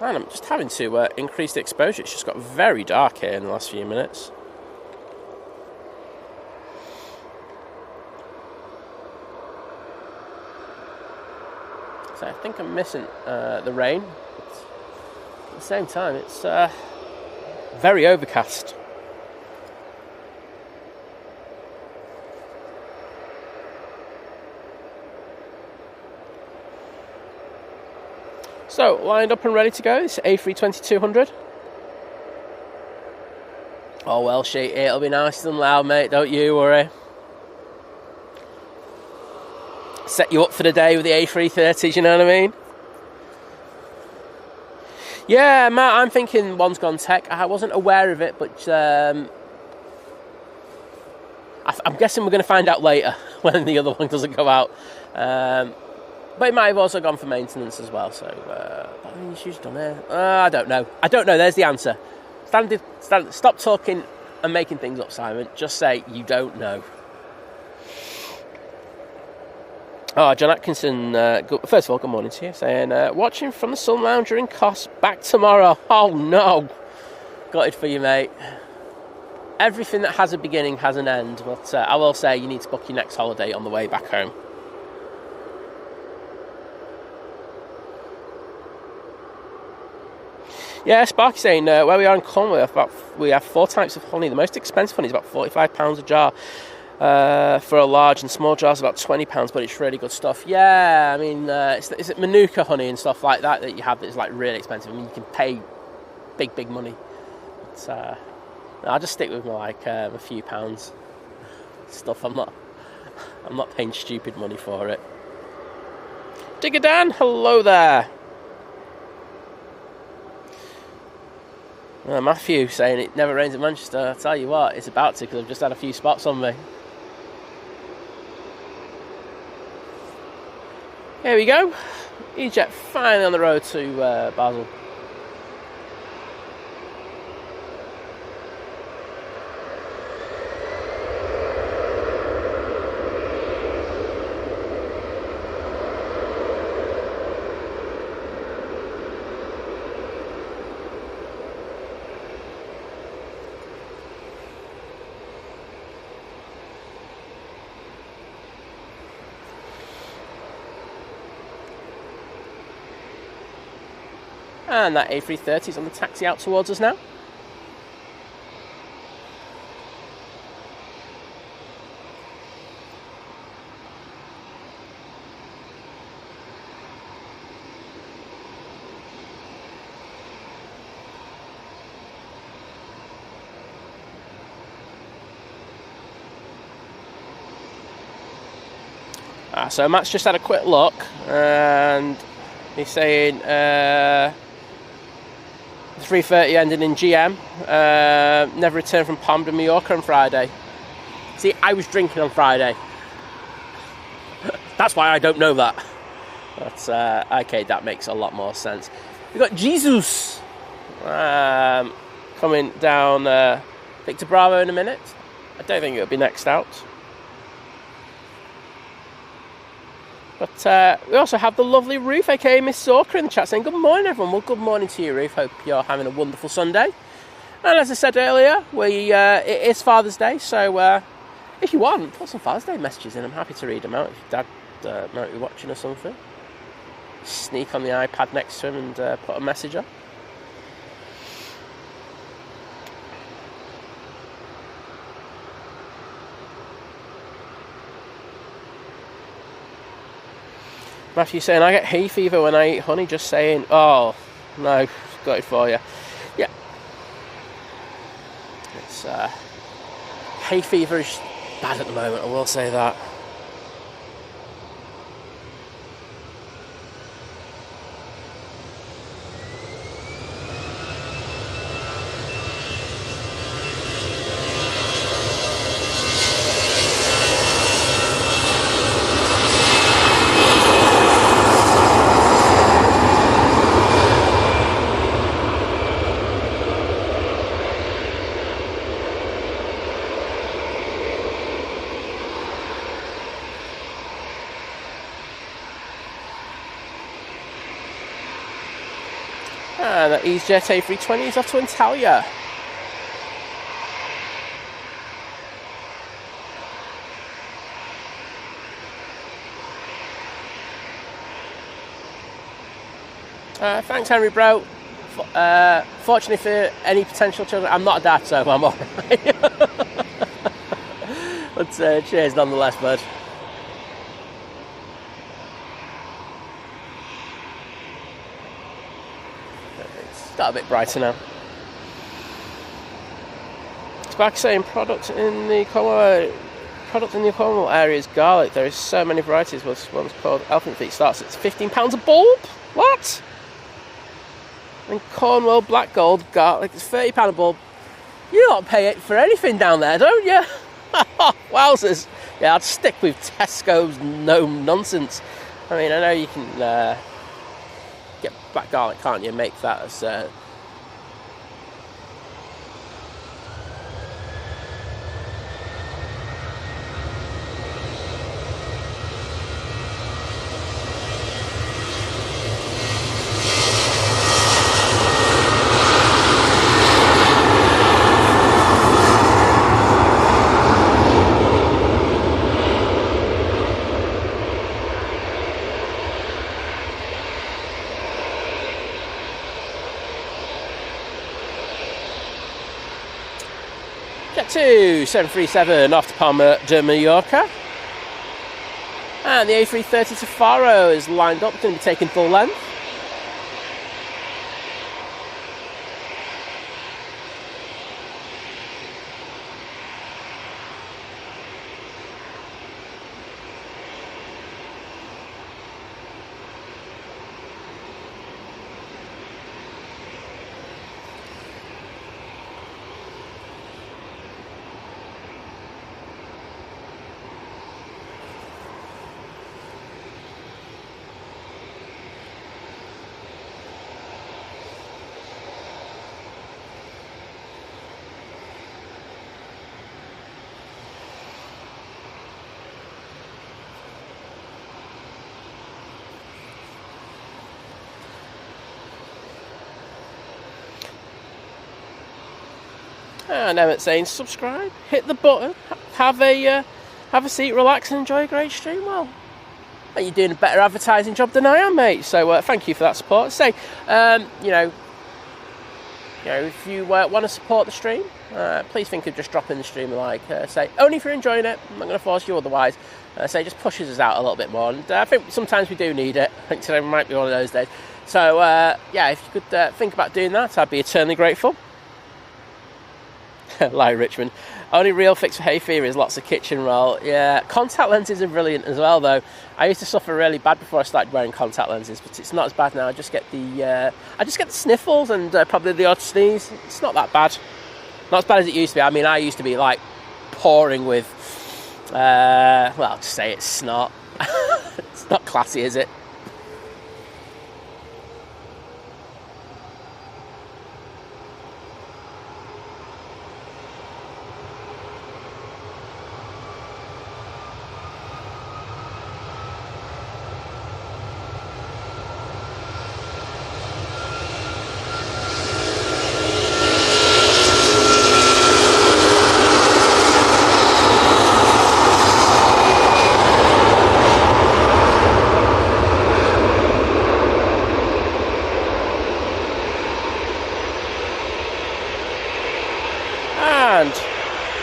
Man, I'm just having to increase the exposure. It's just got very dark here in the last few minutes. So I think I'm missing the rain. But at the same time, it's very overcast. So, lined up and ready to go. It's A320-200. Oh well, shit, it'll be nice and loud, mate. Don't you worry. Set you up for the day with the A330s, you know what I mean? Yeah, Matt, I'm thinking one's gone tech. I wasn't aware of it, but I'm guessing we're going to find out later when the other one doesn't go out. But it might have also gone for maintenance as well. So, what are the issues done there? I don't know. There's the answer. Stop talking and making things up, Simon. Just say you don't know. Oh, John Atkinson, first of all, good morning to you. Saying, watching from the Sun Lounger in Kos, back tomorrow. Oh, no. Got it for you, mate. Everything that has a beginning has an end. But I will say you need to book your next holiday on the way back home. Yeah, Sparky saying, where we are in Conway, we have 4 types of honey. The most expensive honey is about £45 a jar. For a large and small jar, it's about £20, but it's really good stuff. Yeah, I mean, is it Manuka honey and stuff like that you have that's like really expensive? I mean, you can pay big money. But, I'll just stick with a few pounds stuff. I'm not paying stupid money for it. Digger Dan, hello there. Matthew saying it never rains in Manchester. I tell you what, it's about to, because I've just had a few spots on me. Here we go. EasyJet finally on the road to Basel. And that A330 is on the taxi out towards us now. So Matt's just had a quick look and he's saying 3:30 ending in GM. Never returned from Palma de Mallorca on Friday. See, I was drinking on Friday. That's why I don't know that. But okay, that makes a lot more sense. We've got Jesus coming down Victor Bravo in a minute. I don't think it'll be next out. But we also have the lovely Ruth, aka Miss Sorker, in the chat saying, good morning everyone. Well, good morning to you, Ruth. Hope you're having a wonderful Sunday. And as I said earlier, it is Father's Day, so if you want, put some Father's Day messages in. I'm happy to read them out if your dad might be watching or something. Sneak on the iPad next to him and put a message up. Matthew saying, I get hay fever when I eat honey, just saying, oh, no, got it for you. Yeah. It's, hay fever is bad at the moment, I will say that. And that EasyJet A320 is off to Antalya. Thanks, Henry Bro. Fortunately for any potential children, I'm not a dad, so I'm alright. But cheers nonetheless, bud. Got a bit brighter now. Sparky saying product in the Cornwall area is garlic. There is so many varieties. One's called Elephant Feet. Starts at £15 a bulb. What? And Cornwall Black Gold garlic is £30 a bulb. You don't pay it for anything down there, don't you? Wowzers. Yeah, I'd stick with Tesco's no nonsense. I mean, I know you can get black garlic, can't you? Make that as EasyJet 737 off to Palma de Mallorca. And the A330 to Faro is lined up, going to be taking full length. And Emirates saying subscribe, hit the button, have a seat, relax and enjoy a great stream. Well, you're doing a better advertising job than I am, mate, so thank you for that support. Say, you know, if you want to support the stream, please think of just dropping the stream a like. Say, only if you're enjoying it, I'm not going to force you otherwise. Say, just pushes us out a little bit more, and I think sometimes we do need it. I think today might be one of those days. So, yeah, if you could think about doing that, I'd be eternally grateful. Like Richmond, only real fix for hay fever is lots of kitchen roll. Yeah, contact lenses are brilliant as well, though. I used to suffer really bad before I started wearing contact lenses, but it's not as bad now. I just get the sniffles and probably the odd sneeze. It's not that bad. Not as bad as it used to be. I mean, I used to be like pouring with, well, I'll just say it's snot. It's not classy, is it?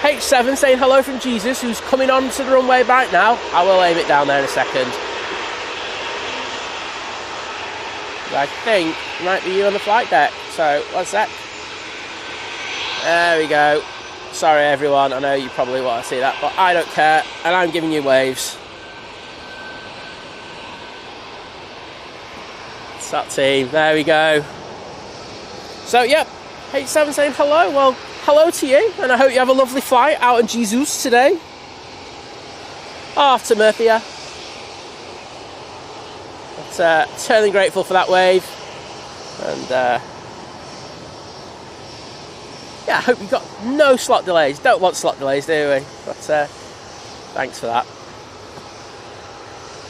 H7 saying hello from Jesus, who's coming on to the runway right now. I will aim it down there in a second. I think it might be you on the flight deck. So, one sec. There we go. Sorry everyone, I know you probably want to see that, but I don't care, and I'm giving you waves. SAT team, there we go. So, yep, H7 saying hello. Well, hello to you, and I hope you have a lovely flight out in Jesus today. Off to Murcia. But eternally grateful for that wave. And yeah, I hope you got no slot delays. Don't want slot delays, do we? But thanks for that.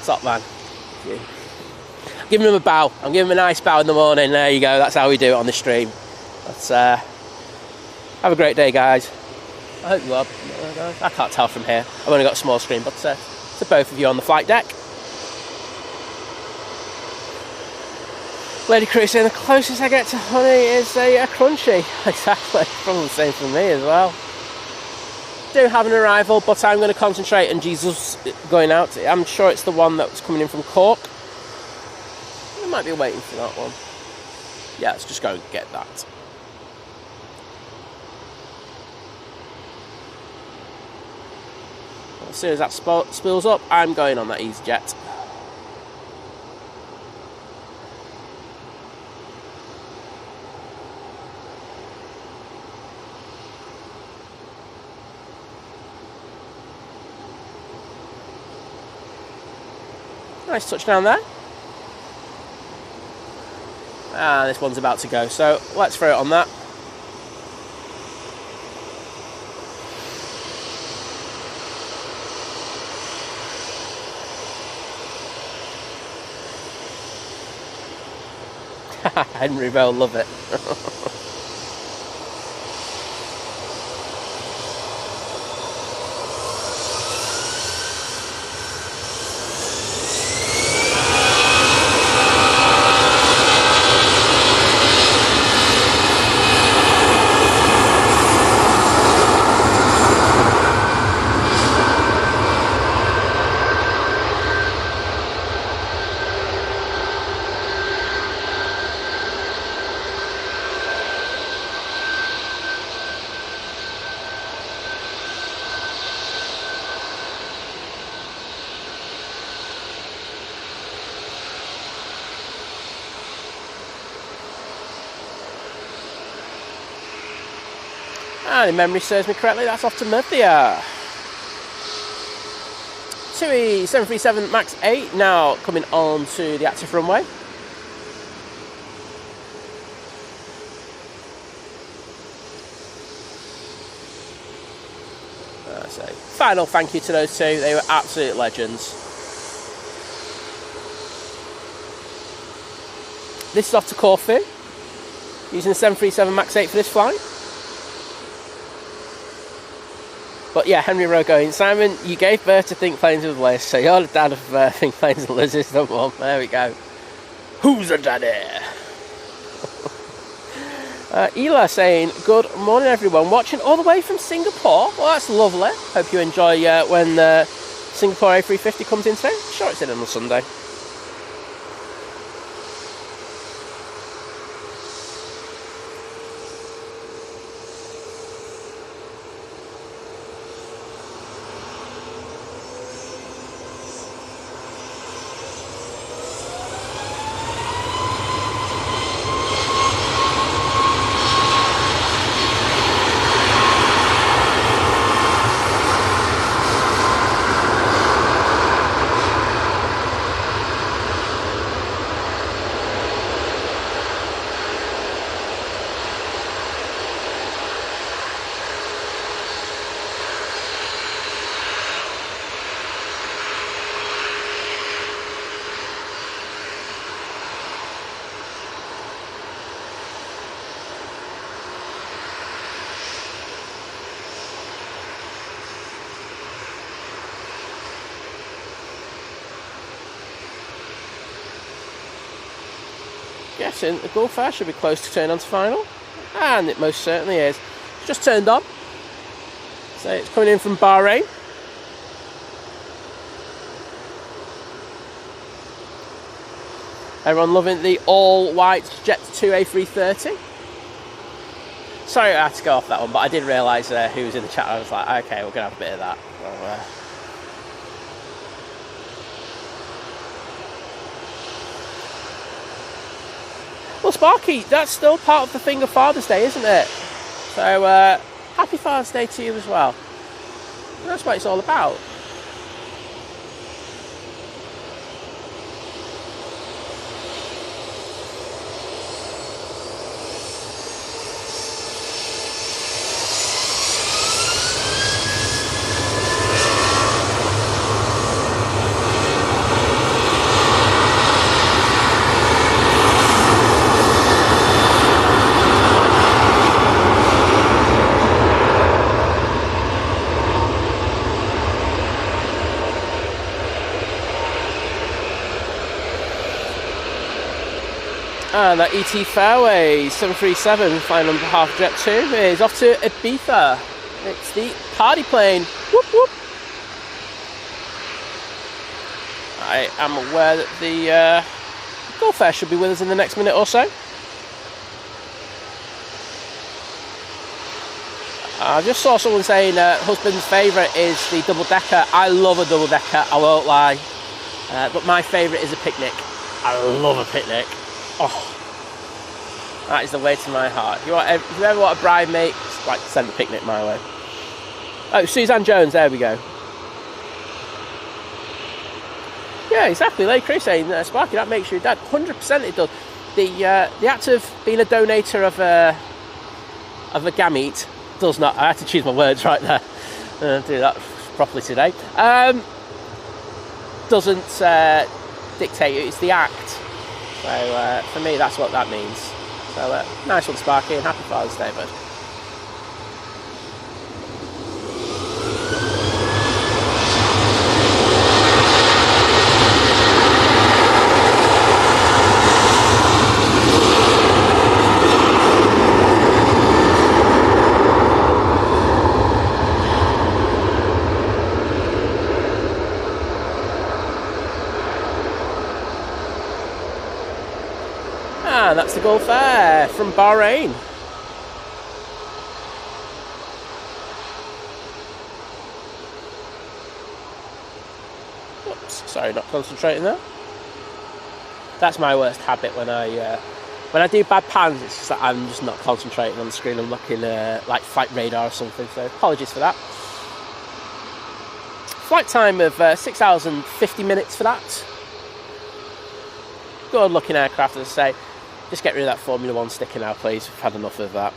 Top man. Thank you. Giving him a bow. I'm giving him a nice bow in the morning. There you go. That's how we do it on the stream. But have a great day, guys. I hope you are. I can't tell from here. I've only got a small screen, but to both of you on the flight deck. Lady Crew saying the closest I get to honey is a crunchy. Exactly. Probably the same for me as well. Do have an arrival, but I'm going to concentrate on Jesus going out. I'm sure it's the one that was coming in from Cork. I might be waiting for that one. Yeah, let's just go and get that. As soon as that spills up, I'm going on that EasyJet. Nice touchdown there. Ah, this one's about to go, so let's throw it on that. Henry Bell, love it. And if memory serves me correctly, that's off to Murcia. TUI 737 MAX 8 now coming on to the active runway. So final thank you to those two, they were absolute legends. This is off to Corfu, using the 737 MAX 8 for this flight. But yeah, Henry Rowe going, Simon, you gave birth to Think Planes with Liz, so you're the dad of Think Planes and Liz is the one. There we go. Who's a daddy? Ela saying, good morning everyone, watching all the way from Singapore. Well, that's lovely. Hope you enjoy when Singapore A350 comes in today. Sure, it's in on a Sunday. Guessing the Gulf Air should be close to turn on to final, and it most certainly is. It's just turned on, so it's coming in from Bahrain. Everyone loving the all-white Jet 2 A330. Sorry I had to go off that one, but I did realise who was in the chat. I was like, okay, we're going to have a bit of that. So, well, Sparky, that's still part of the thing of Father's Day, isn't it? So, happy Father's Day to you as well. And that's what it's all about. And that ET Fairway 737 flying on behalf of Jet 2 is off to Ibiza. It's the party plane. Whoop whoop. I am aware that the Gulf Air should be with us in the next minute or so. I just saw someone saying husband's favourite is the double-decker. I love a double-decker, I won't lie. But my favourite is a picnic. I love a picnic. Oh, that is the way to my heart. If you ever want a bride, mate, like send a picnic my way. Oh, Suzanne Jones, there we go. Yeah, exactly. Lady Chris saying, Sparky, that makes you a dad. 100% it does. The act of being a donator of a gamete does not. I had to choose my words right there. Do that properly today. Doesn't dictate it. It's the act. So for me, that's what that means. So nice one, Sparky, and happy Father's Day, bud. And that's the Gulf Air from Bahrain. Oops, sorry, not concentrating there. That's my worst habit when I When I do bad pans, it's just that I'm just not concentrating on the screen. I'm looking like flight radar or something, so apologies for that. Flight time of 6 hours and 50 minutes for that. Good looking aircraft, as I say. Just get rid of that Formula 1 sticker now, please. We've had enough of that.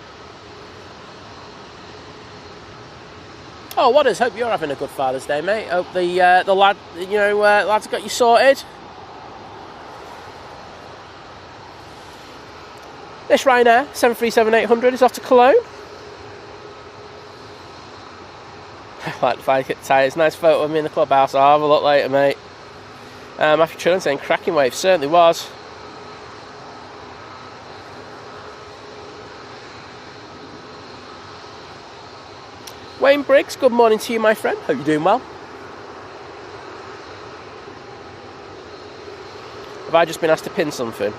Oh, Wadders, hope you're having a good Father's Day, mate. Hope the lad, lads got you sorted. This Ryanair 737-800 is off to Cologne. I like the fire kit tyres. Nice photo of me in the clubhouse. I'll have a look later, mate. Matthew Trillen saying cracking wave. Certainly was. Wayne Briggs, good morning to you, my friend. Hope you're doing well. Have I just been asked to pin something?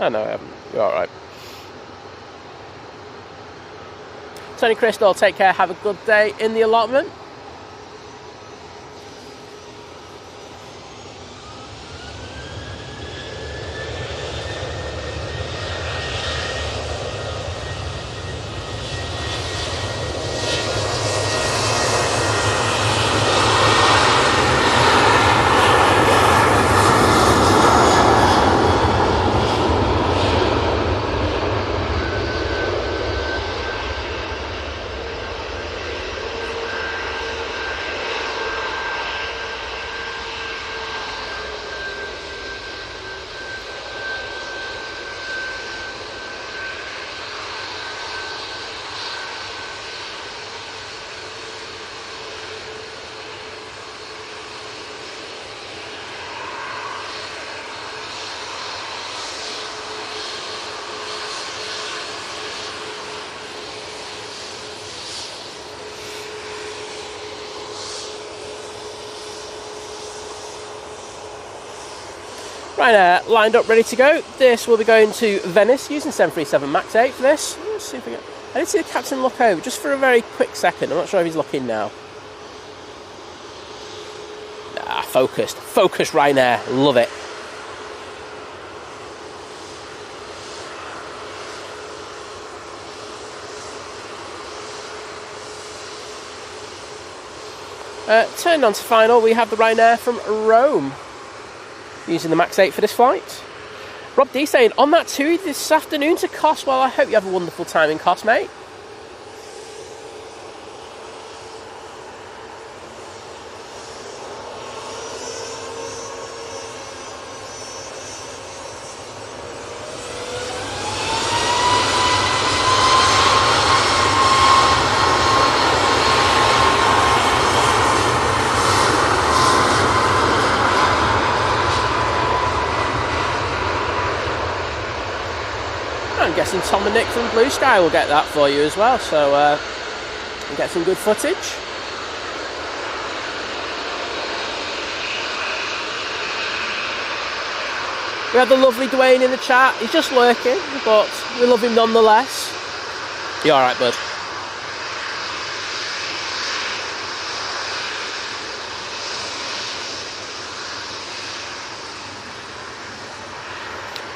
Oh, no, I haven't. You're alright. Tony Crystal, take care. Have a good day in the allotment. Ryanair lined up, ready to go. This will be going to Venice using 737 MAX 8 for this. Let's see if we get... I did see the captain look over just for a very quick second. I'm not sure if he's looking now. Focused. Focused Ryanair. Love it. Turned on to final, we have the Ryanair from Rome, using the MAX 8 for this flight. Rob D saying, on that TUI this afternoon to Kos. Well, I hope you have a wonderful time in Kos, mate. I'm guessing Tom and Nick from Blue Sky will get that for you as well, so we'll get some good footage. We have the lovely Dwayne in the chat. He's just lurking, but we love him nonetheless. You alright, bud?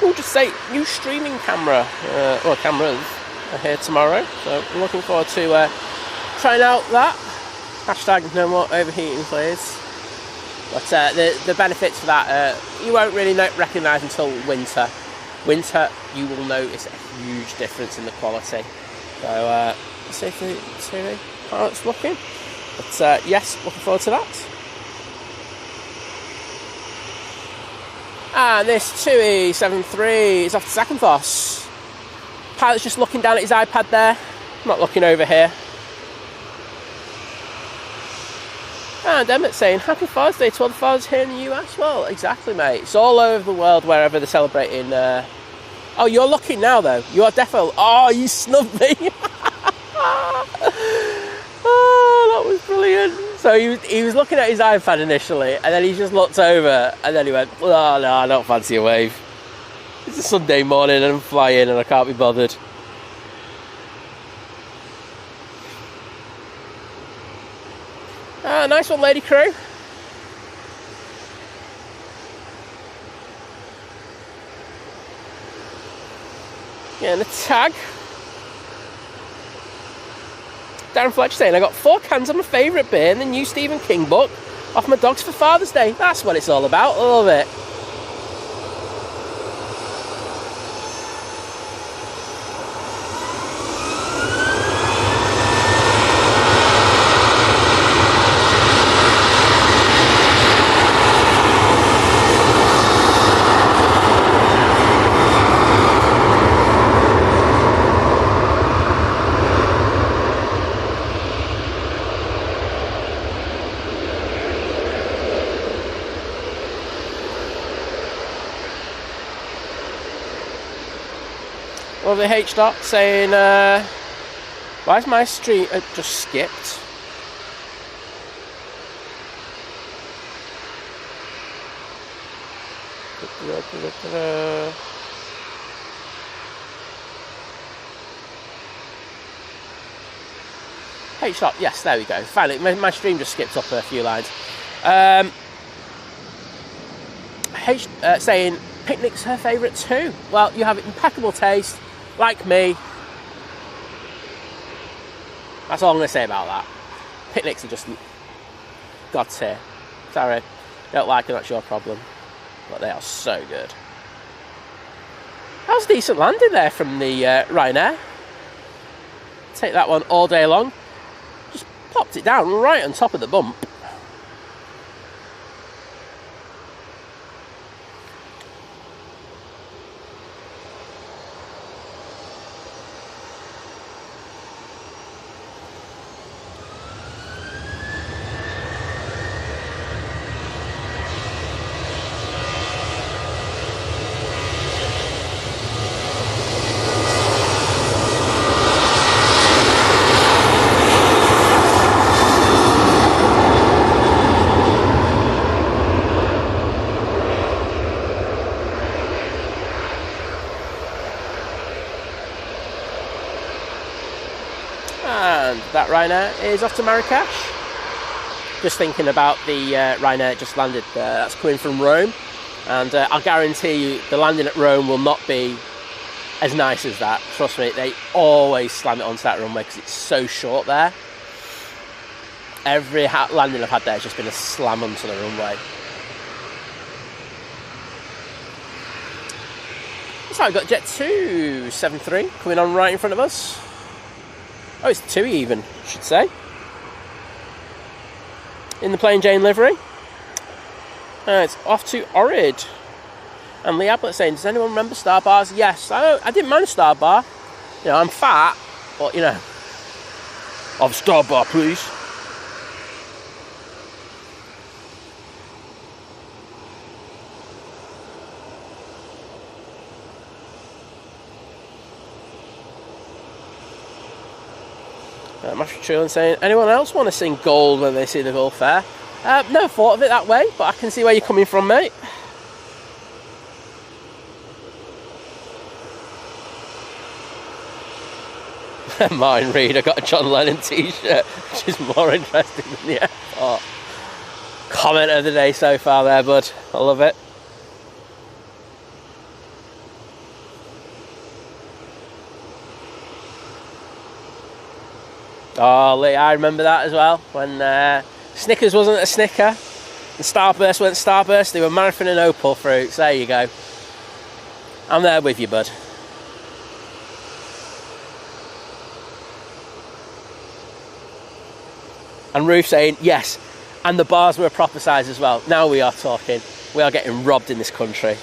We'll just say new streaming camera, or cameras are here tomorrow, so I'm looking forward to trying out that. Hashtag no more overheating, please. But the benefits for that, you won't really recognise until winter. Winter, you will notice a huge difference in the quality. So, let's see how it's looking. But yes, looking forward to that. And this TUI 73 is off to Zakynthos. Pilot's just looking down at his iPad there, not looking over here. And Emmett saying, happy Father's Day to all the fathers here in the US. Well, exactly, mate. It's all over the world, wherever they're celebrating. Oh, you're looking now, though. You are definitely... Oh, you snubbed me. Oh, that was brilliant. So he was looking at his iPad initially, and then he just looked over, and then he went, oh, no, I don't fancy a wave. It's a Sunday morning, and I'm flying, and I can't be bothered. Nice one, Lady Crew. Getting a tag. Darren Fletcher saying, I got 4 cans of my favourite beer in the new Stephen King book off my dogs for Father's Day. That's what it's all about. I love it. Over H dot saying, why is my stream just skipped? H dot, yes, there we go. Finally, my stream just skipped up a few lines. H saying, picnic's her favourite too. Well, you have impeccable taste. Like me. That's all I'm going to say about that. Picnics are just God tier. Sorry. Don't like them, that's your problem. But they are so good. That was a decent landing there from the Ryanair. Take that one all day long. Just popped it down right on top of the bump. And that Ryanair is off to Marrakesh. Just thinking about the Ryanair just landed that's coming from Rome, and I'll guarantee you the landing at Rome will not be as nice as that. Trust me, they always slam it onto that runway because it's so short there. Every landing I've had there has just been a slam onto the runway. So I've got Jet 273 coming on right in front of us. Oh, it's 2 even, I should say. In the plain Jane livery. It's off to Ohrid. And Lee Ablett saying, does anyone remember Star Bars? Yes, I didn't mind Star Bar. You know, I'm fat, but you know, have Star Bar, please. Matthew Trulin saying, anyone else want to sing Gold when they see the Gulf Fair? Never thought of it that way, but I can see where you're coming from, mate. Mine Reed, I got a John Lennon t-shirt, which is more interesting than the airport. Comment of the day so far there, bud. I love it. Oh, Lee, I remember that as well. When Snickers wasn't a Snicker and Starburst went Starburst, they were Marathon and Opal fruits. There you go. I'm there with you, bud. And Ruth saying, yes, and the bars were a proper size as well. Now we are talking. We are getting robbed in this country.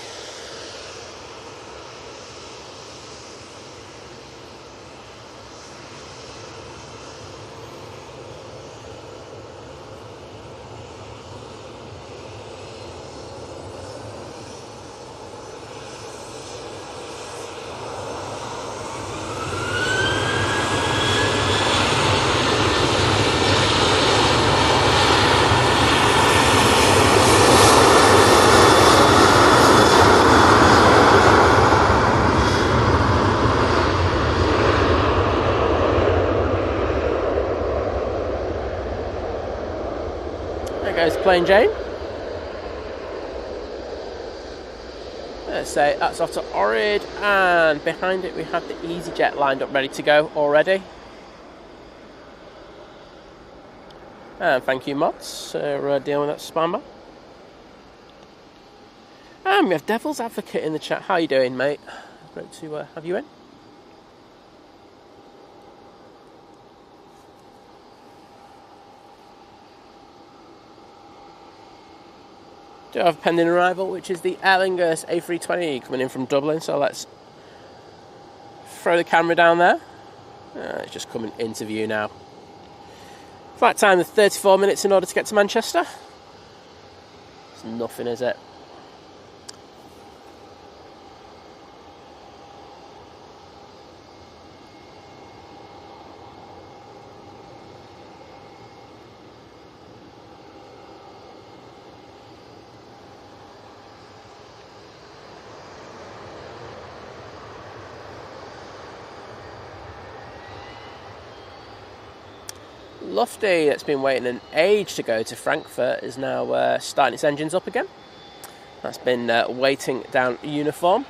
There goes Plain Jane. Let's say that's off to Orid, and behind it we have the EasyJet lined up ready to go already. And thank you, mods, for dealing with that spammer. And we have Devil's Advocate in the chat. How you doing, mate? Great to have you in. Do have a pending arrival, which is the Aer Lingus A320 coming in from Dublin. So let's throw the camera down there. It's just coming into view now. Flight time is 34 minutes in order to get to Manchester. It's nothing, is it? Lufty, that's been waiting an age to go to Frankfurt, is now starting its engines up again. That's been waiting down uniform.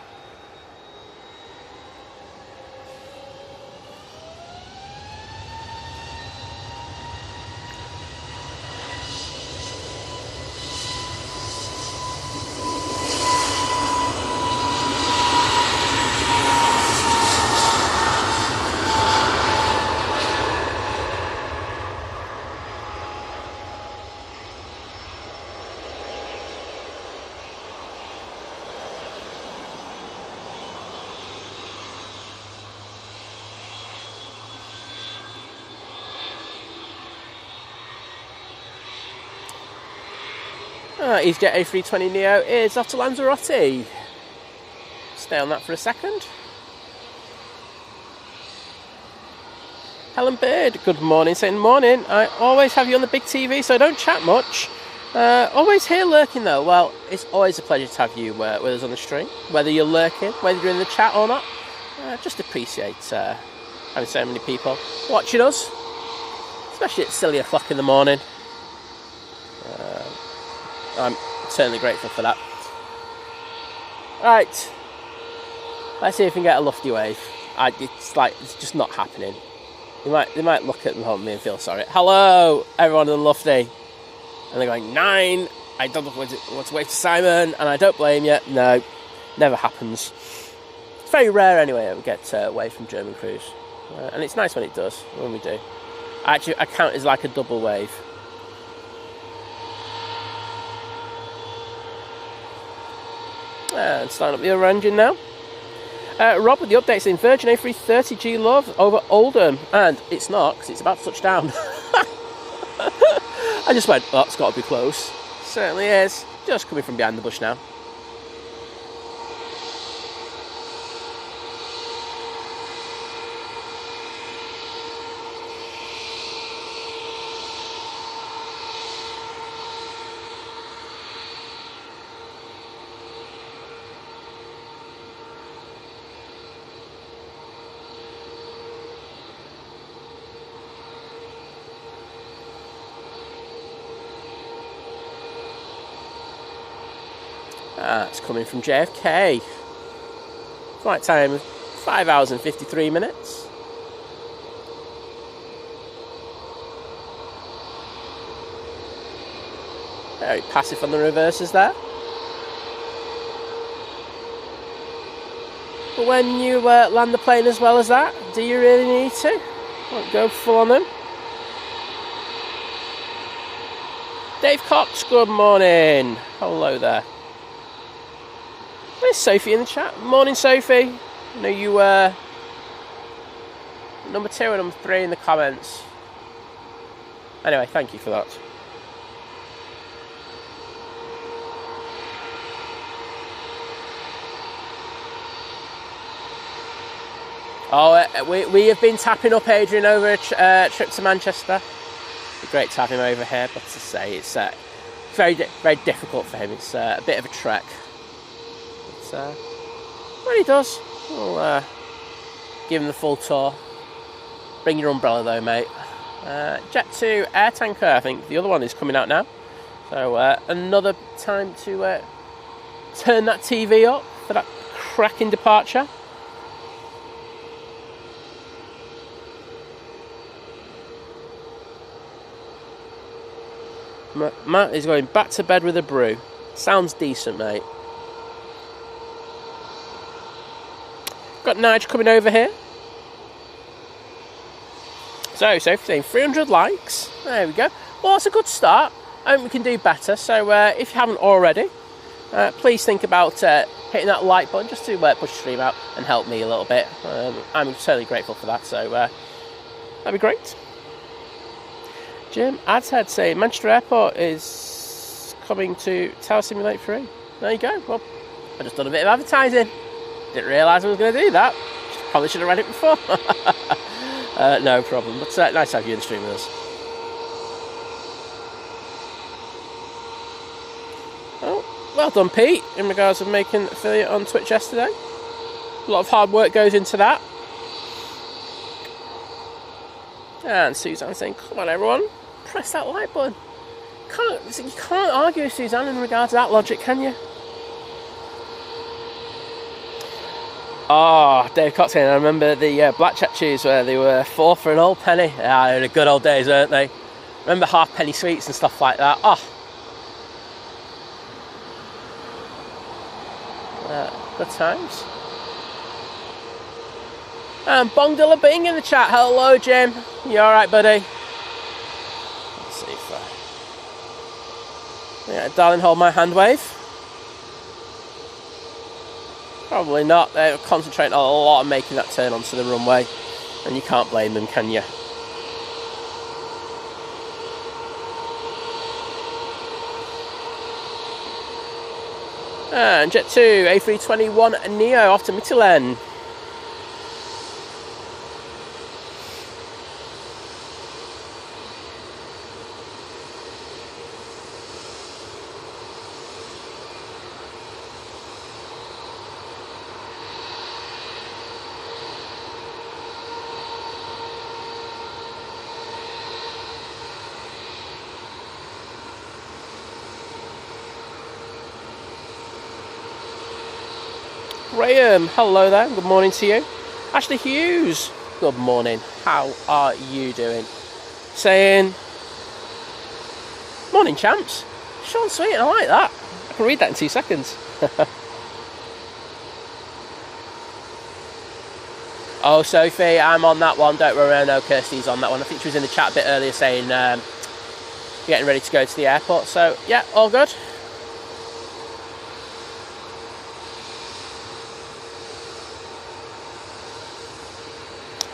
EasyJet A320neo is off to Lanzarote. Stay on that for a second. Helen Bird, good morning, saying morning. I always have you on the big TV, so I don't chat much. Always here lurking though. Well, it's always a pleasure to have you with us on the stream. Whether you're lurking, whether you're in the chat or not, just appreciate having so many people watching us, especially at silly o'clock in the morning. I'm certainly grateful for that. Right, let's see if we can get a lofty wave. It's just not happening. They might look at me and feel sorry. Hello, everyone in the lofty, and they're going 9. I don't know what to wave to Simon, and I don't blame you. No, never happens. It's very rare anyway that we get a wave from German crews, and it's nice when it does. When we do, I count it as like a double wave. And starting up the other engine now. Rob with the updates in Virgin A330G Love over Oldham. And it's not, because it's about to touch down. I just went, oh, it's got to be close. Certainly is. Just coming from behind the bush now. It's coming from JFK. Flight time 5 hours and 53 minutes. Very passive on the reverses there. But when you land the plane as well as that, do you really need to? Won't go full on them. Dave Cox, good morning. Hello there. There's Sophie in the chat. Morning, Sophie. I know you were number 2 and number 3 in the comments. Anyway, thank you for that. Oh, we have been tapping up Adrian over a trip to Manchester. It'd be great to have him over here, but to say it's very difficult for him. It's a bit of a trek. When he does, we'll give him the full tour. Bring your umbrella though, mate. Jet 2 air tanker, I think the other one is coming out now. So another time to turn that TV up for that cracking departure. Matt is going back to bed with a brew. Sounds decent, mate. Got Nigel coming over here. So saying 300 likes. There we go. Well, that's a good start. I think we can do better. So if you haven't already, please think about hitting that like button just to push the stream out and help me a little bit. I'm certainly grateful for that. So that'd be great. Jim Adshead saying Manchester Airport is coming to Tower Simulate 3. There you go. Well, I just done a bit of advertising. Didn't realise I was going to do that. Probably should have read it before. No problem. But nice to have you in the stream with us. Oh, well done, Pete, in regards of making affiliate on Twitch yesterday. A lot of hard work goes into that. And Suzanne saying, come on everyone, press that like button. You can't argue with Suzanne in regards to that logic, can you? Oh, Dave Cox saying, I remember the blackjack chews where they were 4 for an old penny. Yeah, they were the good old days, weren't they? Remember half-penny sweets and stuff like that. Oh. Good times. And Bong Dilla Bing in the chat. Hello, Jim. You alright, buddy? Let's see if yeah, darling, hold my hand wave. Probably not. They're concentrating a lot on making that turn onto the runway. And you can't blame them, can you? And Jet 2, A321 Neo off to Midtjylland. Graham, hello there, good morning to you. Ashley Hughes, good morning, how are you doing? Saying, morning champs, Sean Sweet, I like that. I can read that in 2 seconds. Oh, Sophie, I'm on that one, don't worry, I know Kirsty's on that one. I think she was in the chat a bit earlier saying, getting ready to go to the airport, so yeah, all good.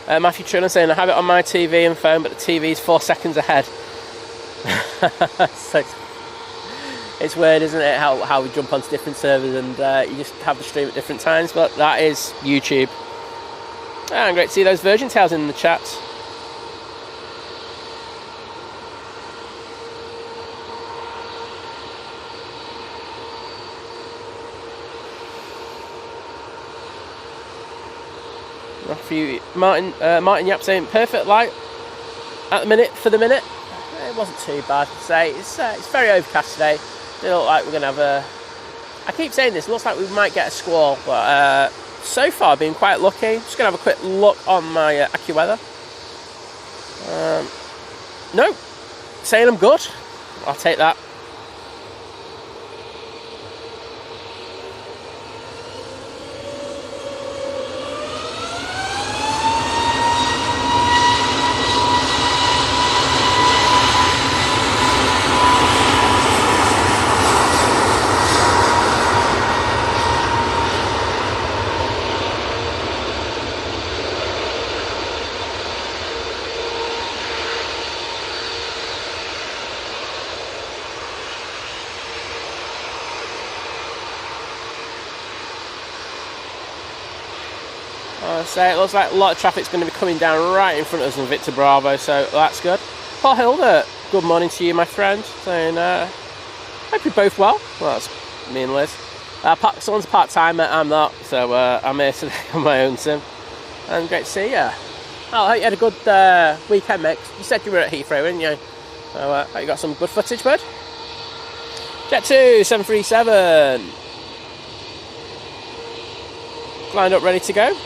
Matthew Trillin saying, I have it on my TV and phone, but the TV is 4 seconds ahead. So it's weird, isn't it, how we jump onto different servers and you just have the stream at different times, but that is YouTube. And great to see those Virgin Tales in the chat. Martin Yap saying perfect light at the minute for the minute. It wasn't too bad to say. It's very overcast today. It looks like we're going to have a... I keep saying this, it looks like we might get a squall, but so far been quite lucky. Just going to have a quick look on my AccuWeather. No, saying I'm good. I'll take that. So it looks like a lot of traffic's going to be coming down right in front of us in Victor Bravo, so that's good. Paul Hilder, good morning to you, my friend. Saying, hope you're both well. Well, that's me and Liz. Someone's part-timer, I'm not, so I'm here today on my own sim. And great to see you. Oh, I hope you had a good weekend, mate. You said you were at Heathrow, didn't you? So I hope you got some good footage, bud. Jet 2, 737. lined up, ready to go.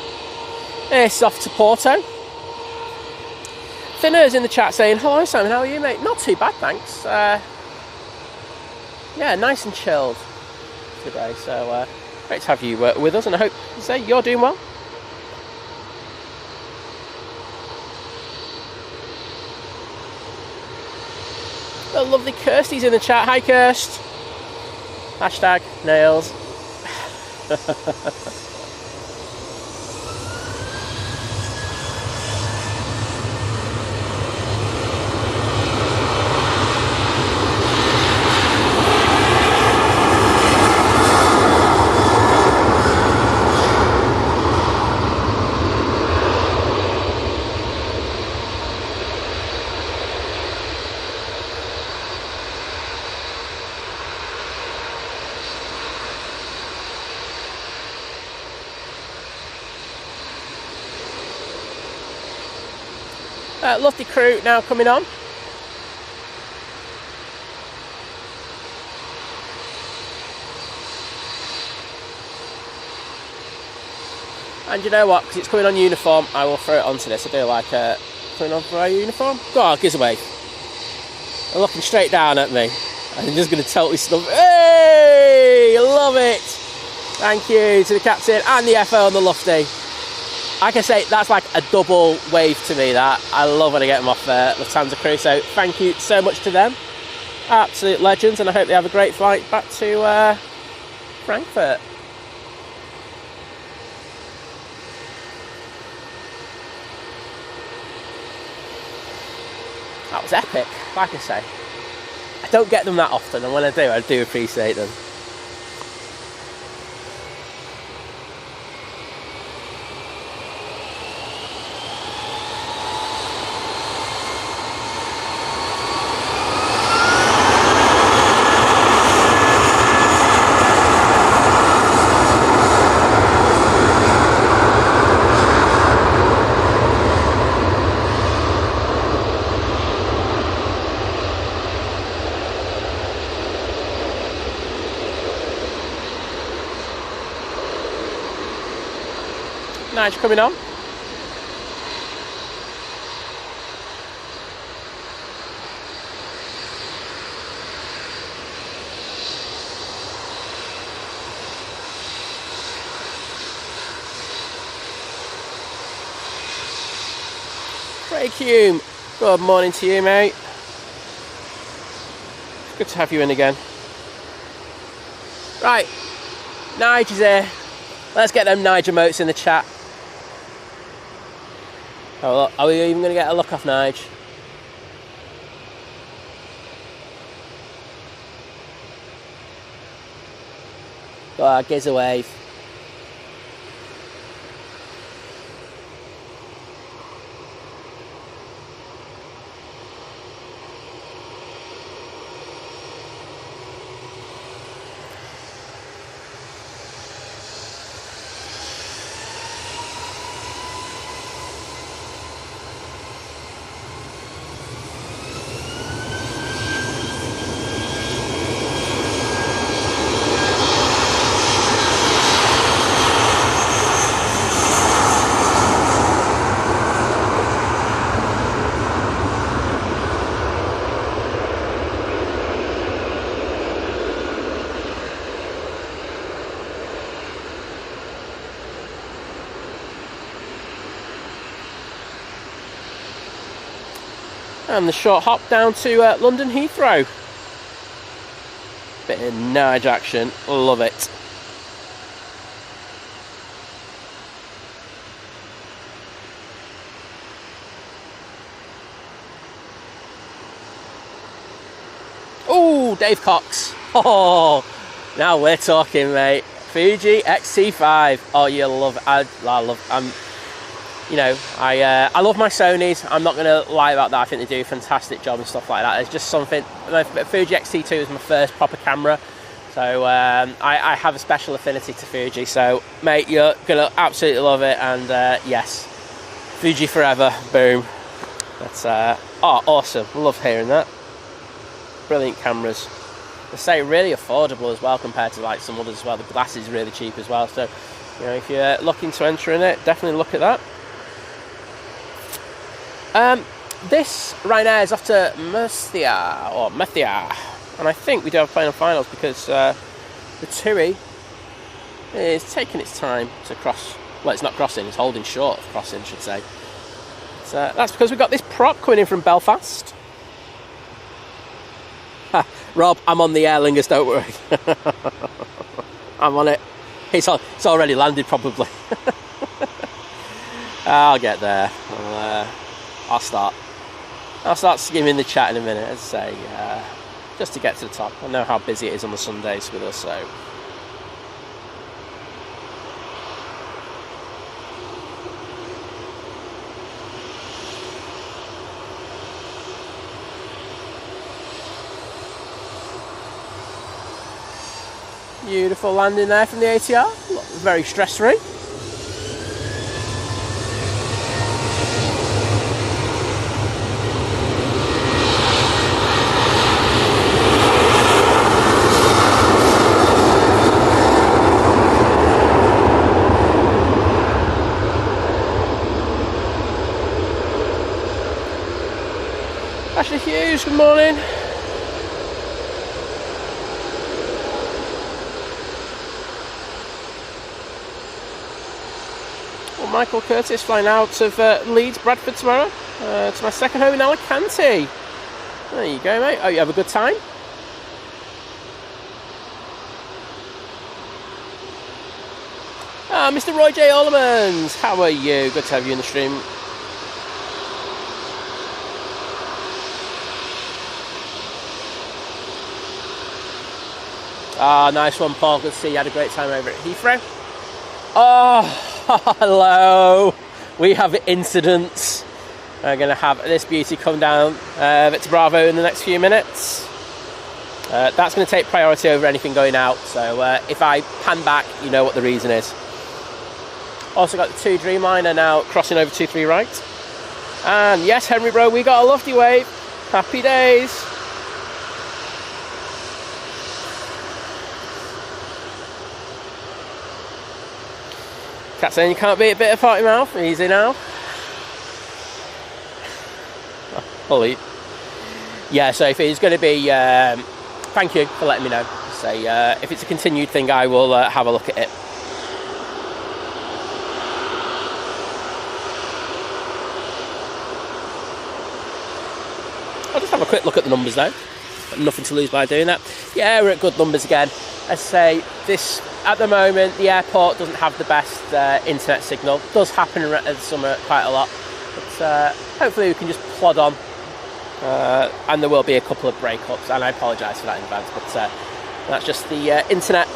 It's off to Porto. Thinner's in the chat saying, hello Simon, how are you, mate? Not too bad, thanks. Yeah, nice and chilled today, so great to have you with us, and I hope you're doing well. The lovely Kirsty's in the chat. Hi Kirst. Hashtag nails. Lovely crew now coming on. And you know what, because it's coming on uniform, I will throw it onto this. I do like coming on for our uniform. Go on, give us away. They're looking straight down at me. I'm just going to totally stuff. Hey! Love it! Thank you to the captain and the FO on the Lufty. Like I say, that's like a double wave to me, that. I love when I get them off Lufthansa crew, so thank you so much to them. Absolute legends, and I hope they have a great flight back to Frankfurt. That was epic, like I say. I don't get them that often, and when I do appreciate them. Nige coming on. Craig Hume, good morning to you, mate. Good to have you in again. Right, Nige is here. Let's get them Nige emotes in the chat. Oh, are we even going to get a look off Nige? Oh, gives a wave. And the short hop down to London Heathrow. Bit of Nige action, love it. Oh, Dave Cox. Oh, now we're talking, mate. Fuji X-T5. Oh, you love it. I love. You know, I love my Sonys. I'm not going to lie about that. I think they do a fantastic job and stuff like that. It's just something. Fuji X-T2 is my first proper camera, so I have a special affinity to Fuji. So, mate, you're going to absolutely love it. And yes, Fuji forever. Boom. That's awesome. Love hearing that. Brilliant cameras. I say really affordable as well compared to like some others as well. The glass is really cheap as well, so you know, if you're looking to enter in it, definitely look at that. This Ryanair is off to Murcia, and I think we do have plane on finals because the TUI is taking its time to cross. Well, it's not crossing; it's holding short of crossing, I should say. So that's because we've got this prop coming in from Belfast. Rob, I'm on the Aer Lingus, don't worry. I'm on it. It's already landed, probably. I'll get there. I'll start skimming the chat in a minute, as I say, just to get to the top. I know how busy it is on the Sundays with us, so. Beautiful landing there from the Etihad, very stress-free. Ashley Hughes, good morning. Michael Curtis flying out of Leeds, Bradford tomorrow to my second home in Alicante. There you go, mate. Oh, you have a good time? Ah, Mr. Roy J. Ollemans, how are you? Good to have you in the stream. Ah, nice one, Paul. Good to see you. Had a great time over at Heathrow. Oh, hello. We have incidents. We're going to have this beauty come down to Bravo in the next few minutes. That's going to take priority over anything going out. So if I pan back, you know what the reason is. Also got the 2 Dreamliner now crossing over 23 right. And yes, Henry bro, we got a lofty wave. Happy days. Cat saying you can't beat a bit of party mouth. Easy now. Holy. Yeah, so if it's going to be, thank you for letting me know. Say if it's a continued thing, I will have a look at it. I'll just have a quick look at the numbers though. Got nothing to lose by doing that. Yeah, we're at good numbers again. I say this at the moment, the airport doesn't have the best internet signal. It does happen in the summer quite a lot, but hopefully we can just plod on. And there will be a couple of breakups, and I apologise for that in advance, but that's just the internet.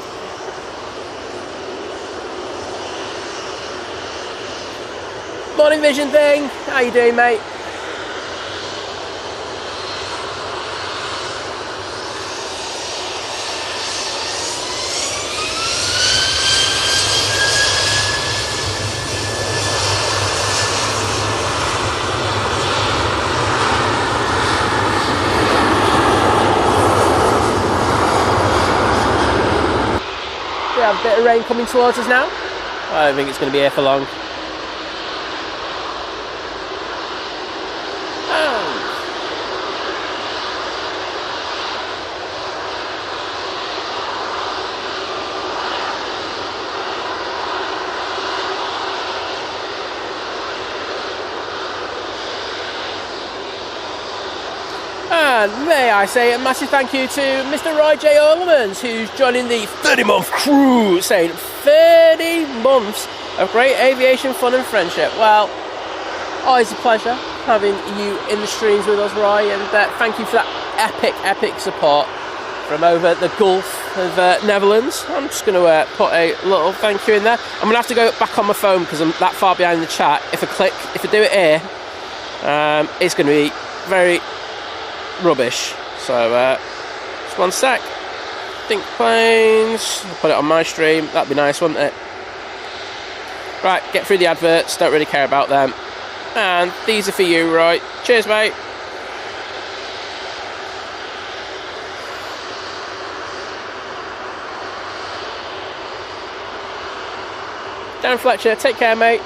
Morning Vision thing, how you doing, mate? A bit of rain coming towards us now. I don't think it's going to be here for long. And may I say a massive thank you to Mr. Roy J. Ollemans, who's joining the 30-month crew, saying 30 months of great aviation fun and friendship. Well, always a pleasure having you in the streams with us, Roy, and thank you for that epic support from over the Gulf of Netherlands. I'm just going to put a little thank you in there. I'm going to have to go back on my phone because I'm that far behind the chat. If I do it here, it's going to be very rubbish. So just one sec. Think planes. I'll put it on my stream. That'd be nice, wouldn't it? Right, get through the adverts. Don't really care about them. And these are for you, Roy. Cheers, mate. Darren Fletcher, take care, mate.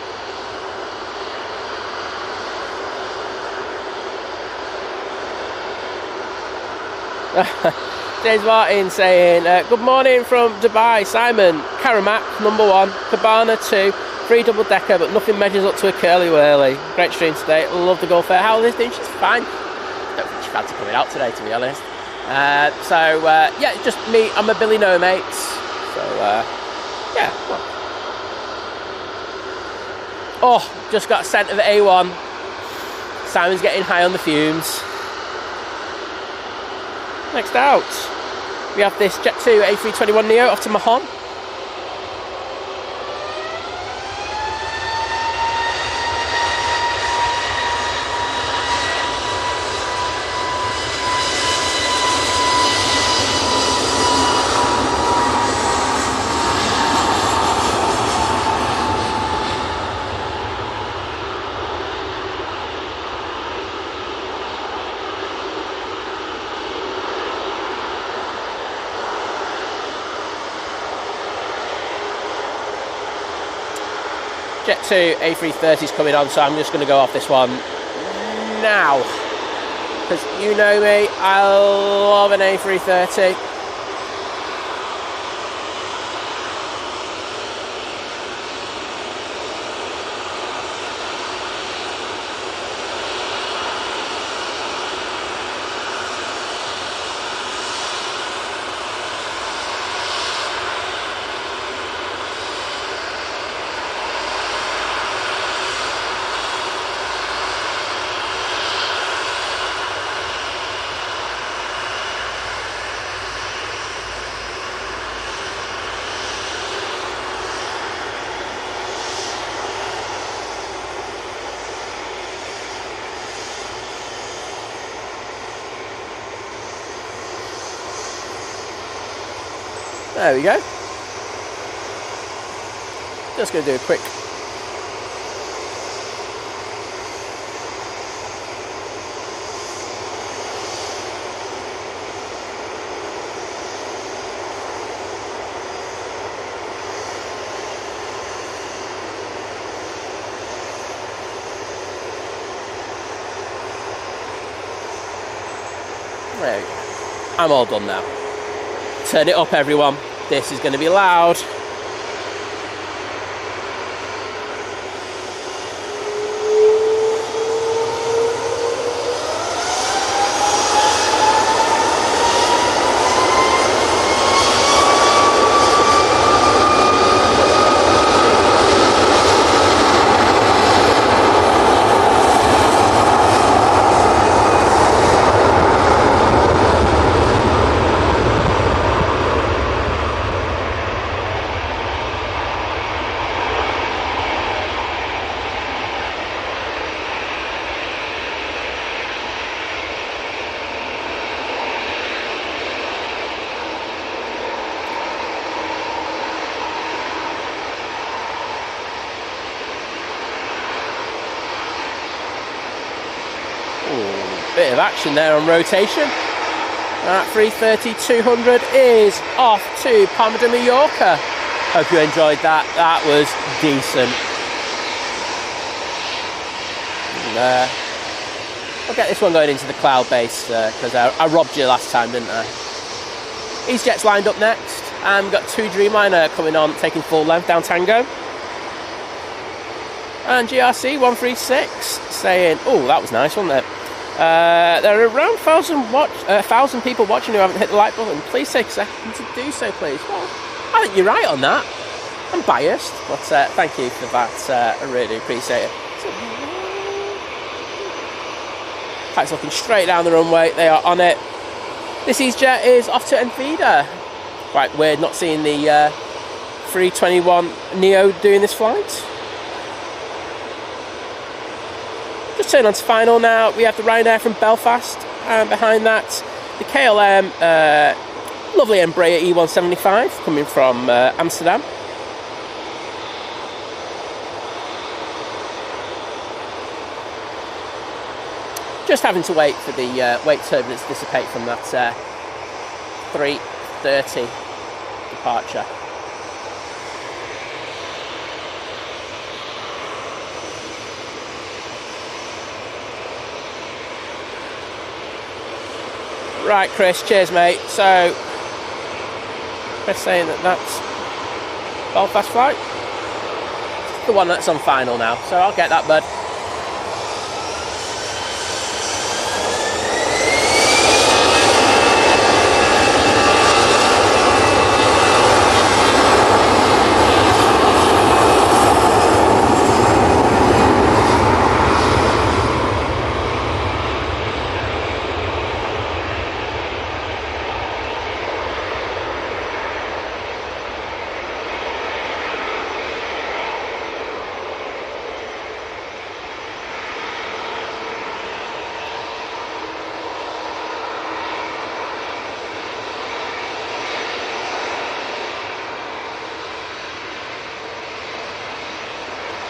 James Martin saying, good morning from Dubai, Simon. Karamak, number 1, Cabana 2, 3 double-decker, but nothing measures up to a curly whirly. Great stream today, love the Gulf Air. How is this doing? She's fine. I don't think she fancy coming out today, to be honest. Yeah, just me and my Billy No mates. So, yeah. Well. Oh, just got a scent of A1. Simon's getting high on the fumes. Next out, we have this Jet 2 A321neo off to Mahon. Jet 2 A330 is coming on, so I'm just going to go off this one now. Because you know me, I love an A330. There we go. Just going to do a quick there we go. I'm all done now. Turn it up, everyone. This is going to be loud. Bit of action there on rotation. That 330-200 is off to Palma de Mallorca. Hope you enjoyed that. That was decent. And, I'll get this one going into the cloud base because I robbed you last time, didn't I? EasyJet's lined up next, and we've got 2 Dreamliner coming on, taking full length down Tango. And GRC 136 saying, oh, that was nice, wasn't it? There are around 1,000 people watching who haven't hit the like button. Please take a second to do so, please. Well, I think you're right on that. I'm biased, but thank you for that. I really appreciate it. Flight's looking straight down the runway. They are on it. This EasyJet is off to Enfida. Quite weird not seeing the 321neo doing this flight. Just turn on to final now. We have the Ryanair from Belfast, and behind that the KLM lovely Embraer E175 coming from Amsterdam. Just having to wait for the wake turbulence to dissipate from that 3:30 departure. Right, Chris, cheers, mate. So, Chris saying that that's Belfast flight. It's the one that's on final now, so I'll get that, bud.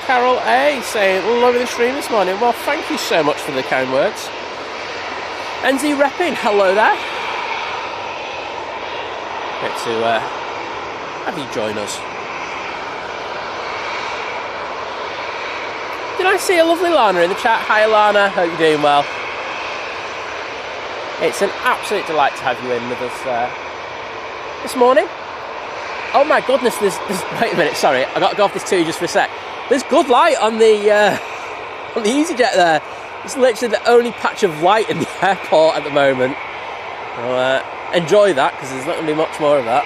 Carol A saying, loving the stream this morning. Well, thank you so much for the kind words. NZ Repping, hello there. Great to have you join us. Did I see a lovely Lana in the chat? Hi Lana, hope you're doing well. It's an absolute delight to have you in with us this morning. Oh my goodness, there's wait a minute, sorry, I got to go off this too just for a sec. There's good light on the EasyJet there. It's literally the only patch of light in the airport at the moment. So, enjoy that, because there's not going to be much more of that.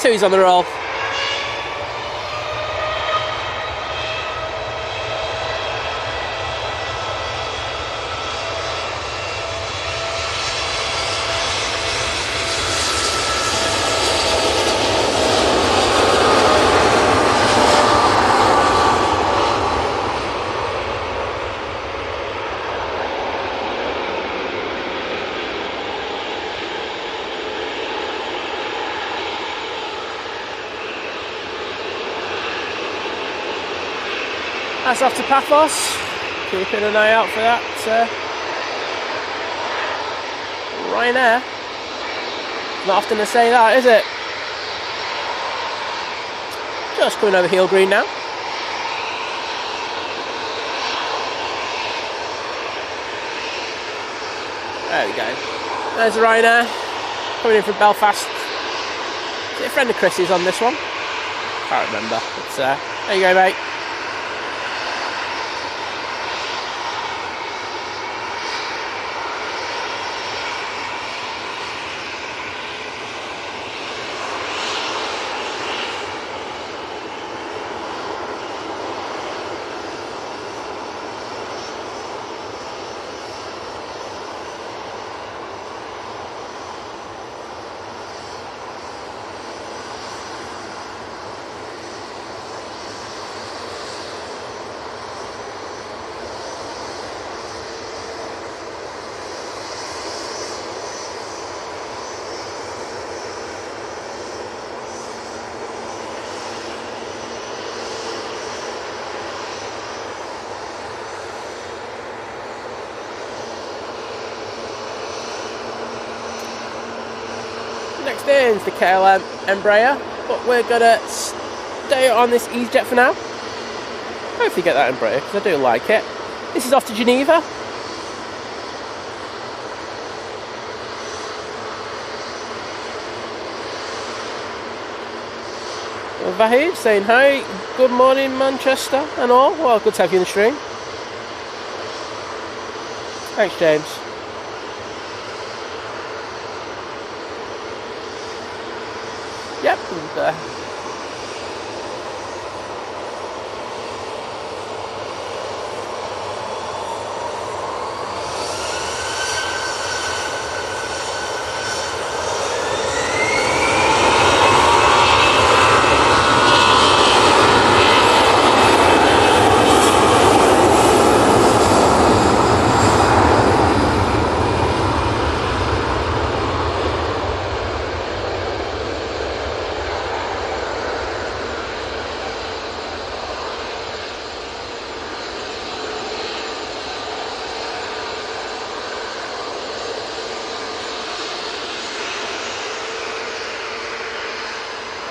Two's on the roll. That's off to Paphos. Keeping an eye out for that. Ryanair. Not often to say that, is it? Just coming over heel green now. There we go. There's the Ryanair. Coming in from Belfast. Is it a friend of Chris's on this one? Can't remember. But there you go, mate. Next in is the KLM Embraer, but we're going to stay on this EasyJet for now. Hopefully get that Embraer, because I do like it. This is off to Geneva. Vahid saying hi, good morning Manchester and all. Well, good to have you in the stream. Thanks, James. Yep, and,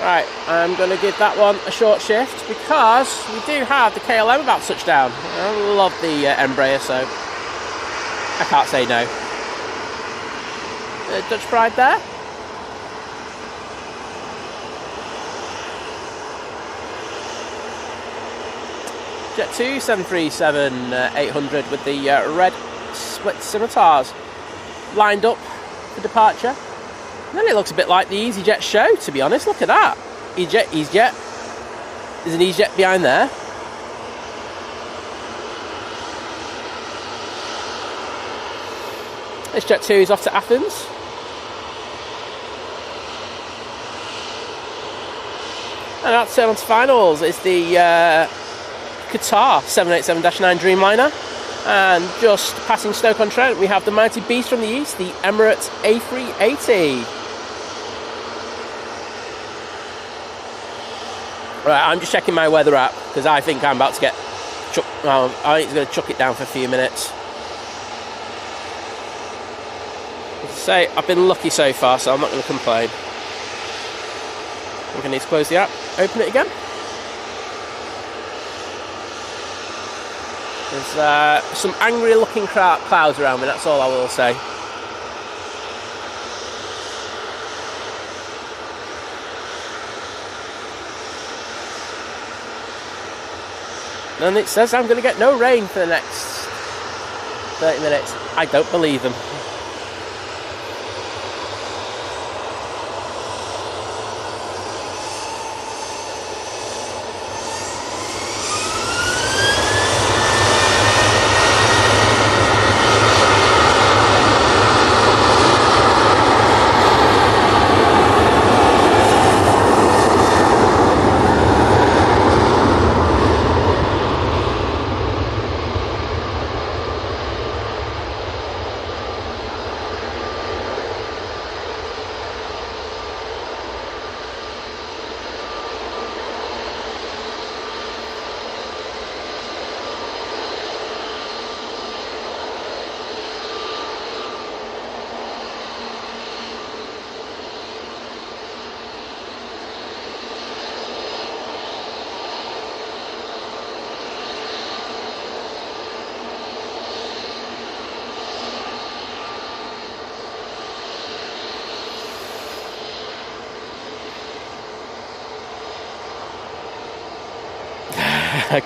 right, I'm going to give that one a short shift because we do have the KLM about to touch down. I love the Embraer, so I can't say no. Dutch pride there. Jet 2, 737-800 with the red split scimitars lined up for departure. And then it looks a bit like the EasyJet show, to be honest. Look at that. EasyJet. There's an EasyJet behind there. This Jet 2 is off to Athens. And that's turn on to finals. It's the Qatar 787-9 Dreamliner. And just passing Stoke-on-Trent, we have the mighty beast from the east, the Emirates A380. Right, I'm just checking my weather app because I think I'm about to get chucked. Well, I think it's going to chuck it down for a few minutes. As I say, I've been lucky so far, so I'm not going to complain. I'm going to need to close the app, open it again. There's some angry looking clouds around me, that's all I will say. And it says I'm going to get no rain for the next 30 minutes. I don't believe them.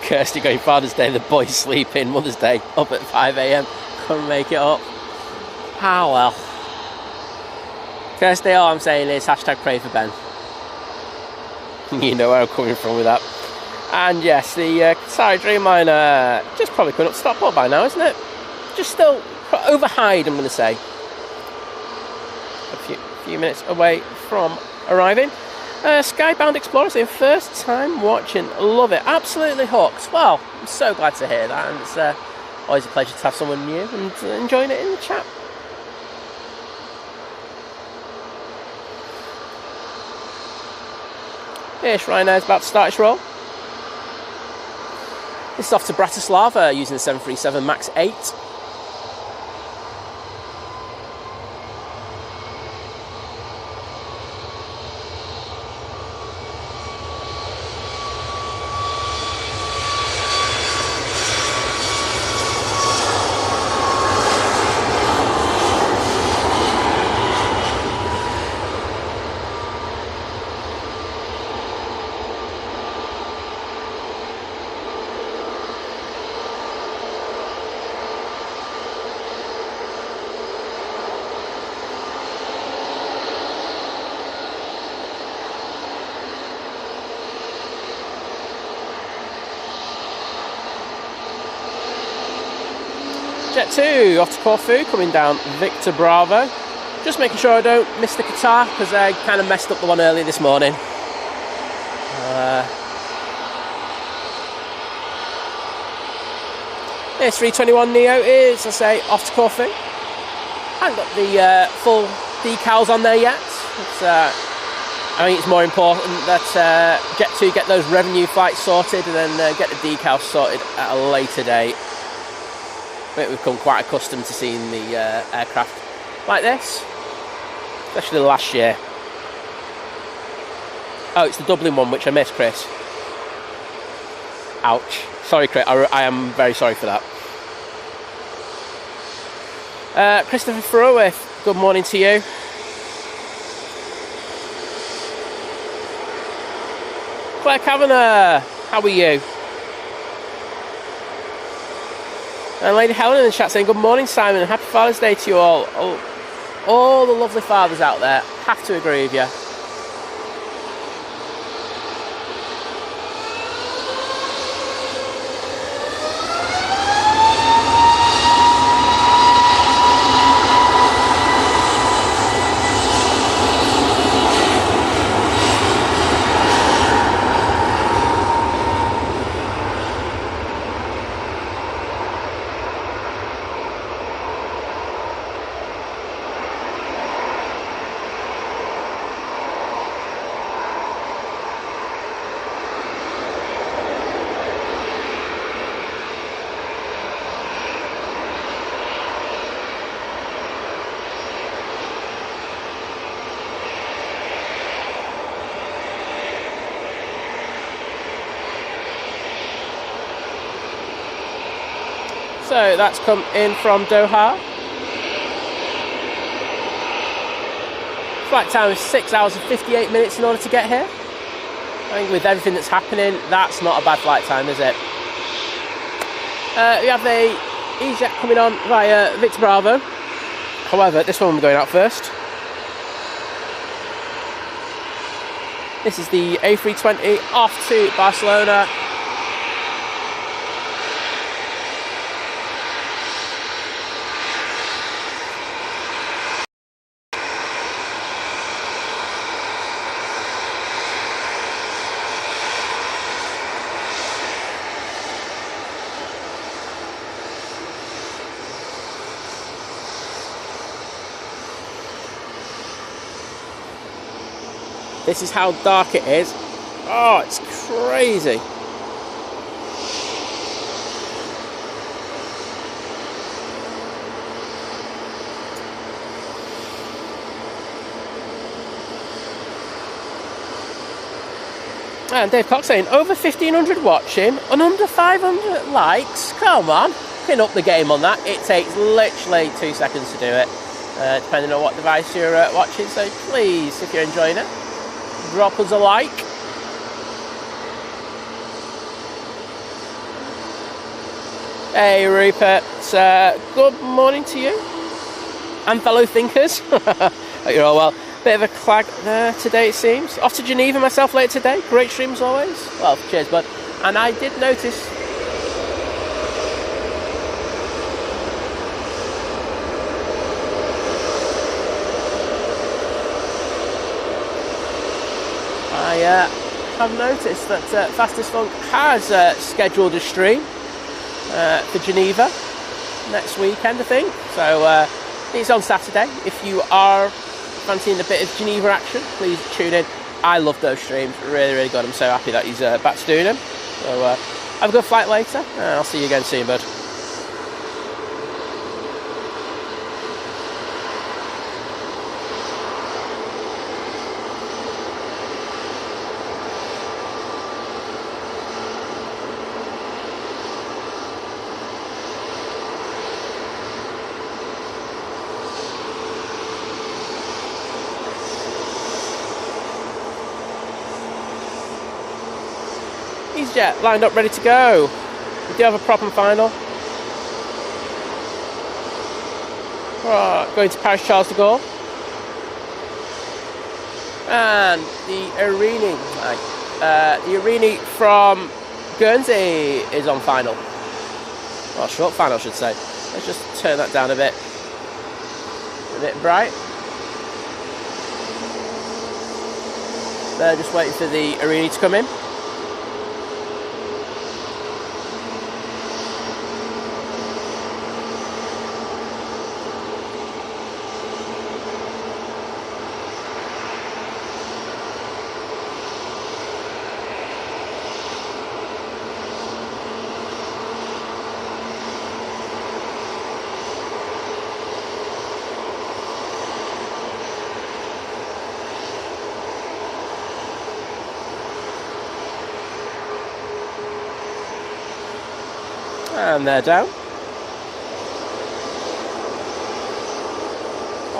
Kirsty going Father's Day, the boys sleeping, Mother's Day up at 5 AM, couldn't make it up. Ah well. Kirsty, all I'm saying is hashtag pray for Ben. You know where I'm coming from with that. And yes, the Cathay Dreamliner just probably coming up to Stockport by now, isn't it? Just still over Hyde, I'm going to say. A few minutes away from arriving. Skybound Explorer, so first time watching, love it, absolutely hooked. Well, I'm so glad to hear that, and it's always a pleasure to have someone new and enjoying it in the chat. Ish Ryanair is about to start its roll. This is off to Bratislava using the 737 MAX 8. Jet 2 off to Corfu, coming down Victor Bravo. Just making sure I don't miss the Qatar, because I kind of messed up the one earlier this morning. This 321 Neo is, I say, off to Corfu. I haven't got the full decals on there yet. I think it's more important that Jet 2 get those revenue flights sorted and then get the decals sorted at a later date. I think we've become quite accustomed to seeing the aircraft like this, especially last year. Oh, it's the Dublin one which I missed, Chris. Ouch. Sorry, Chris, I am very sorry for that. Christopher Furowith good morning to you. Claire Kavanagh, how are you? And Lady Helen in the chat saying, good morning, Simon, and happy Father's Day to you all. All the lovely fathers out there, have to agree with you. So that's come in from Doha. Flight time is 6 hours and 58 minutes in order to get here. I think with everything that's happening, that's not a bad flight time, is it? We have the EasyJet coming on via Victor Bravo. However, this one will be going out first. This is the A320 off to Barcelona. This is how dark it is. Oh, it's crazy. And Dave Cox saying, over 1,500 watching and under 500 likes. Come on, pin up the game on that. It takes literally 2 seconds to do it, depending on what device you're watching. So please, if you're enjoying it, drop us a like. Hey Rupert, good morning to you and fellow thinkers. Hope you're all well. Bit of a clag there today it seems. Off to Geneva myself later today. Great stream as always. Well, cheers bud. And I did notice have noticed that Fastest Funk has scheduled a stream for Geneva next weekend, I think. So it's on Saturday. If you are fancying a bit of Geneva action, please tune in. I love those streams, really, really good. I'm so happy that he's back to doing them. So have a good flight later, and I'll see you again soon, bud. EasyJet lined up, ready to go. We do have a prop and final. Going to Paris Charles de Gaulle. And the Arini from Guernsey is on final. Well, short final, I should say. Let's just turn that down a bit. A bit bright. They're just waiting for the Arini to come in. And they're down.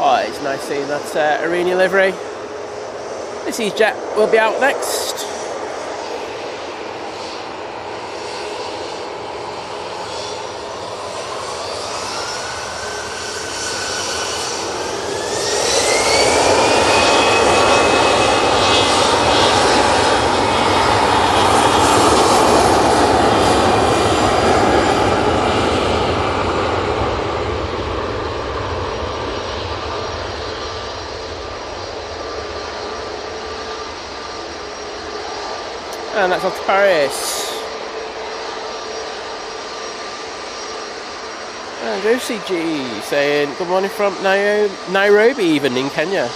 Oh, it's nice seeing that Arena livery. This EasyJet will be out next. And that's off to Paris. And OCG saying good morning from Nairobi, even in Kenya.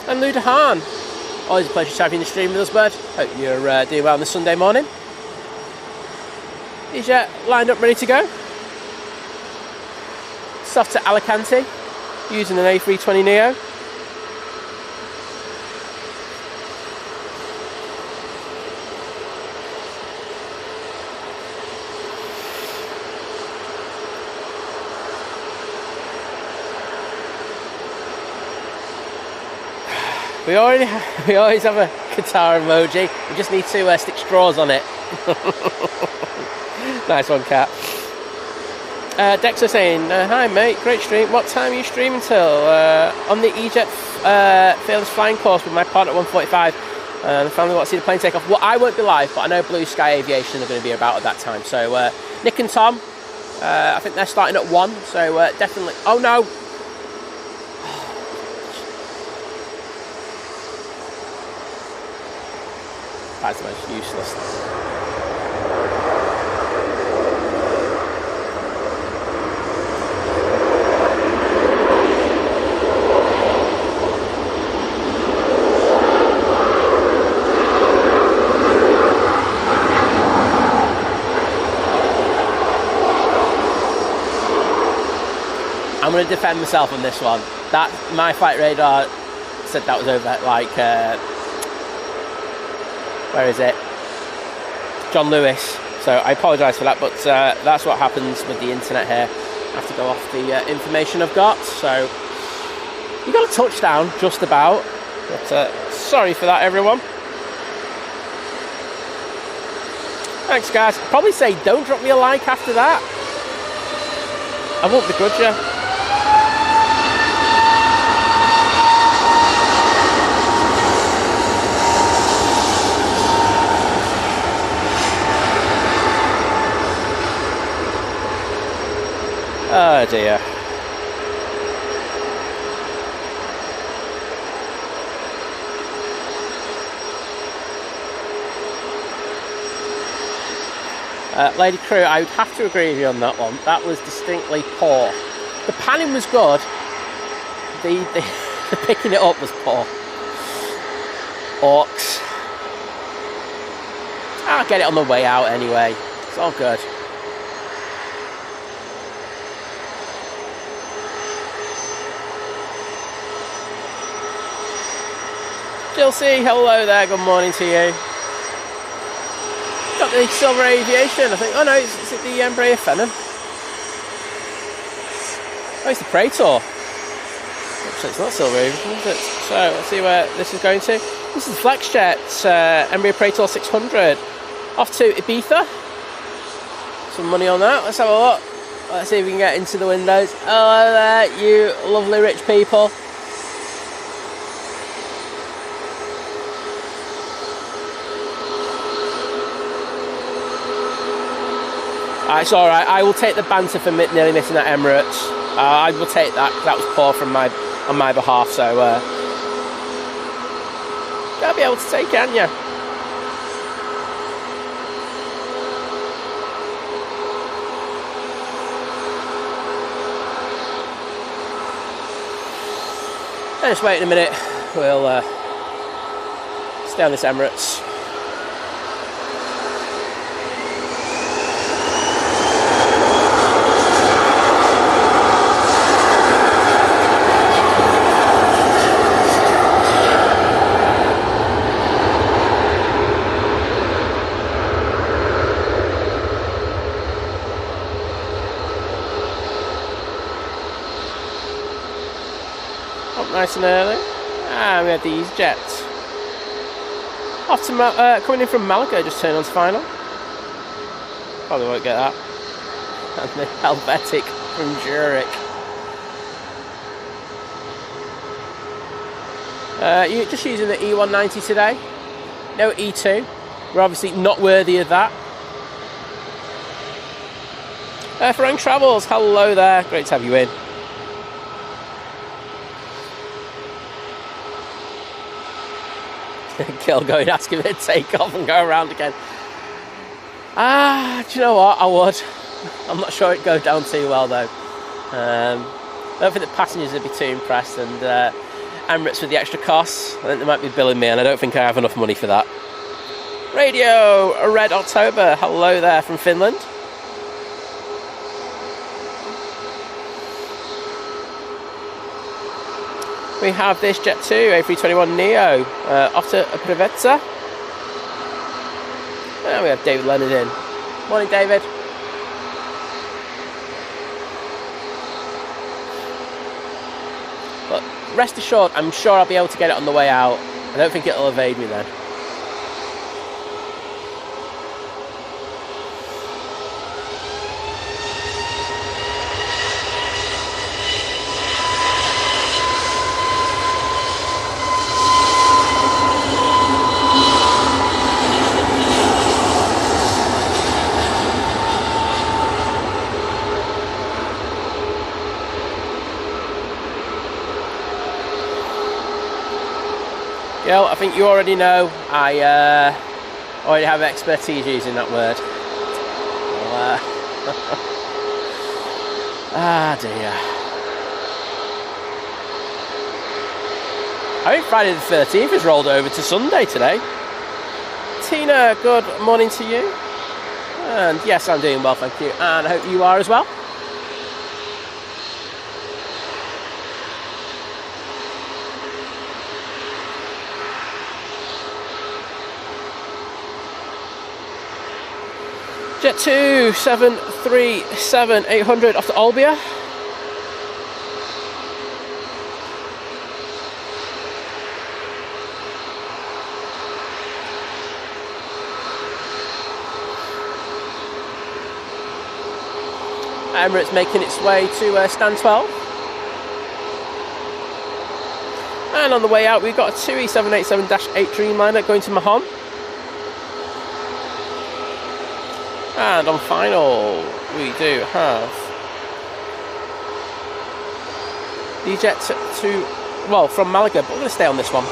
And Ludahan, always a pleasure to have you in the stream with us, bud. Hope you're doing well on this Sunday morning. EasyJet lined up, ready to go. Off to Alicante using an A320neo. We always have a Qatar emoji. We just need to stick straws on it. Nice one, Kat. Dexter saying, hi mate, great stream. What time are you streaming till? On the EasyJet Fearless Flying course with my partner at 1:45. The family want to see the plane take off. Well, I won't be live, but I know Blue Sky Aviation are going to be about at that time. So Nick and Tom, I think they're starting at 1. So definitely. Oh no! That's the most useless. I'm going to defend myself on this one. That my flight radar said that was over like where is it? John Lewis. So I apologise for that, but that's what happens with the internet here. I have to go off the information I've got. So you got a touchdown just about. But sorry for that, everyone. Thanks, guys. I'd probably say don't drop me a like after that. I won't begrudge you. Oh dear. Lady Crew, I would have to agree with you on that one. That was distinctly poor. The panning was good. The picking it up was poor. Orcs. I'll get it on the way out anyway. It's all good. Jill C, hello there, good morning to you. Got the Silver Aviation, I think. Oh no, is it the Embraer Phenom? Oh, it's the Praetor. Actually, it's not Silver Aviation, is it? So, let's see where this is going to. This is FlexJet, Embraer Praetor 600. Off to Ibiza. Some money on that, let's have a look. Let's see if we can get into the windows. Hello there, you lovely rich people. It's alright, I will take the banter for nearly missing that Emirates. I will take that, that was poor from on my behalf, so gotta be able to take it, can you? Just wait a minute, we'll stay on this Emirates. up nice and early. And we had the EasyJet. Off to coming in from Malaga, just turned on to final. Probably won't get that. And the Helvetic from Zurich. You're just using the E190 today. No E2. We're obviously not worthy of that. Frank Travels, hello there. Great to have you in. Kill going, ask him to take off and go around again. Do you know what? I would. I'm not sure it'd go down too well though. I don't think the passengers would be too impressed, and Emirates with the extra costs, I think they might be billing me, and I don't think I have enough money for that. Radio Red October, hello there from Finland. We have this Jet 2 A321neo off to Preveza. And we have David Leonard in. Morning, David. But rest assured, I'm sure I'll be able to get it on the way out. I don't think it'll evade me then. Gil, I think you already know I already have expertise using that word. Well, dear. I think Friday the 13th has rolled over to Sunday today. Tina, good morning to you. And yes, I'm doing well, thank you. And I hope you are as well. Jet 2, 737, 800 off to Olbia. Emirates making its way to stand 12. And on the way out, we've got a TUI 787-8 Dreamliner going to Mahon. And on final, we do have the Jet to, well, from Malaga, but we're going to stay on this one.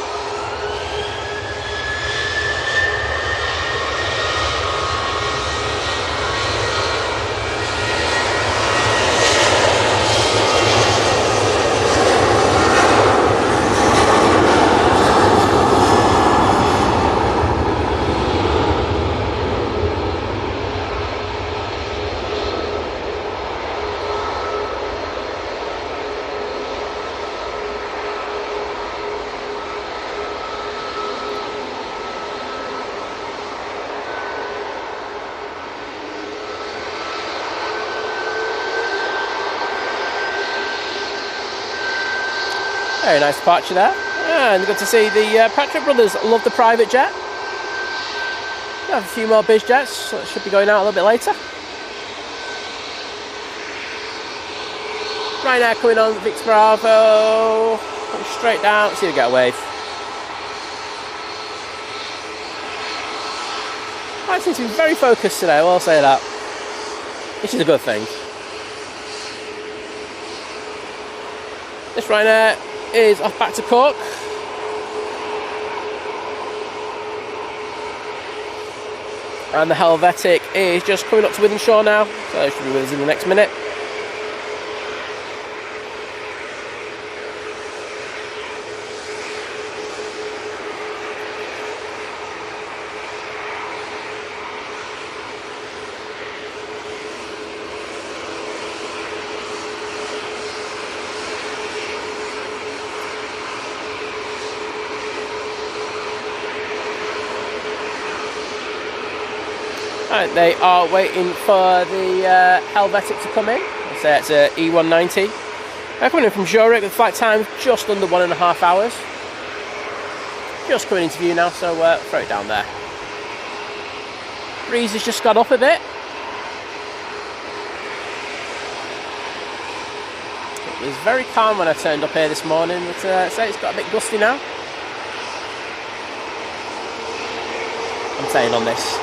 Very nice departure there, and good to see the Patrick brothers love the private jet. We have a few more biz jets, so it should be going out a little bit later. Ryanair coming on, Victor Bravo, coming straight down, see if we get a wave. I seem to be very focused today, I will say that, which is a good thing. This Ryanair is off back to Cork. And the Helvetic is just coming up to Wythenshawe now, so it should be with us in the next minute. Right, they are waiting for the Helvetic to come in. So it's a E190. Coming in from Zurich, the flight time just under 1.5 hours. Just coming into view now, so throw it down there. Breeze has just got up a bit. It was very calm when I turned up here this morning, but say it's got a bit gusty now. I'm staying on this.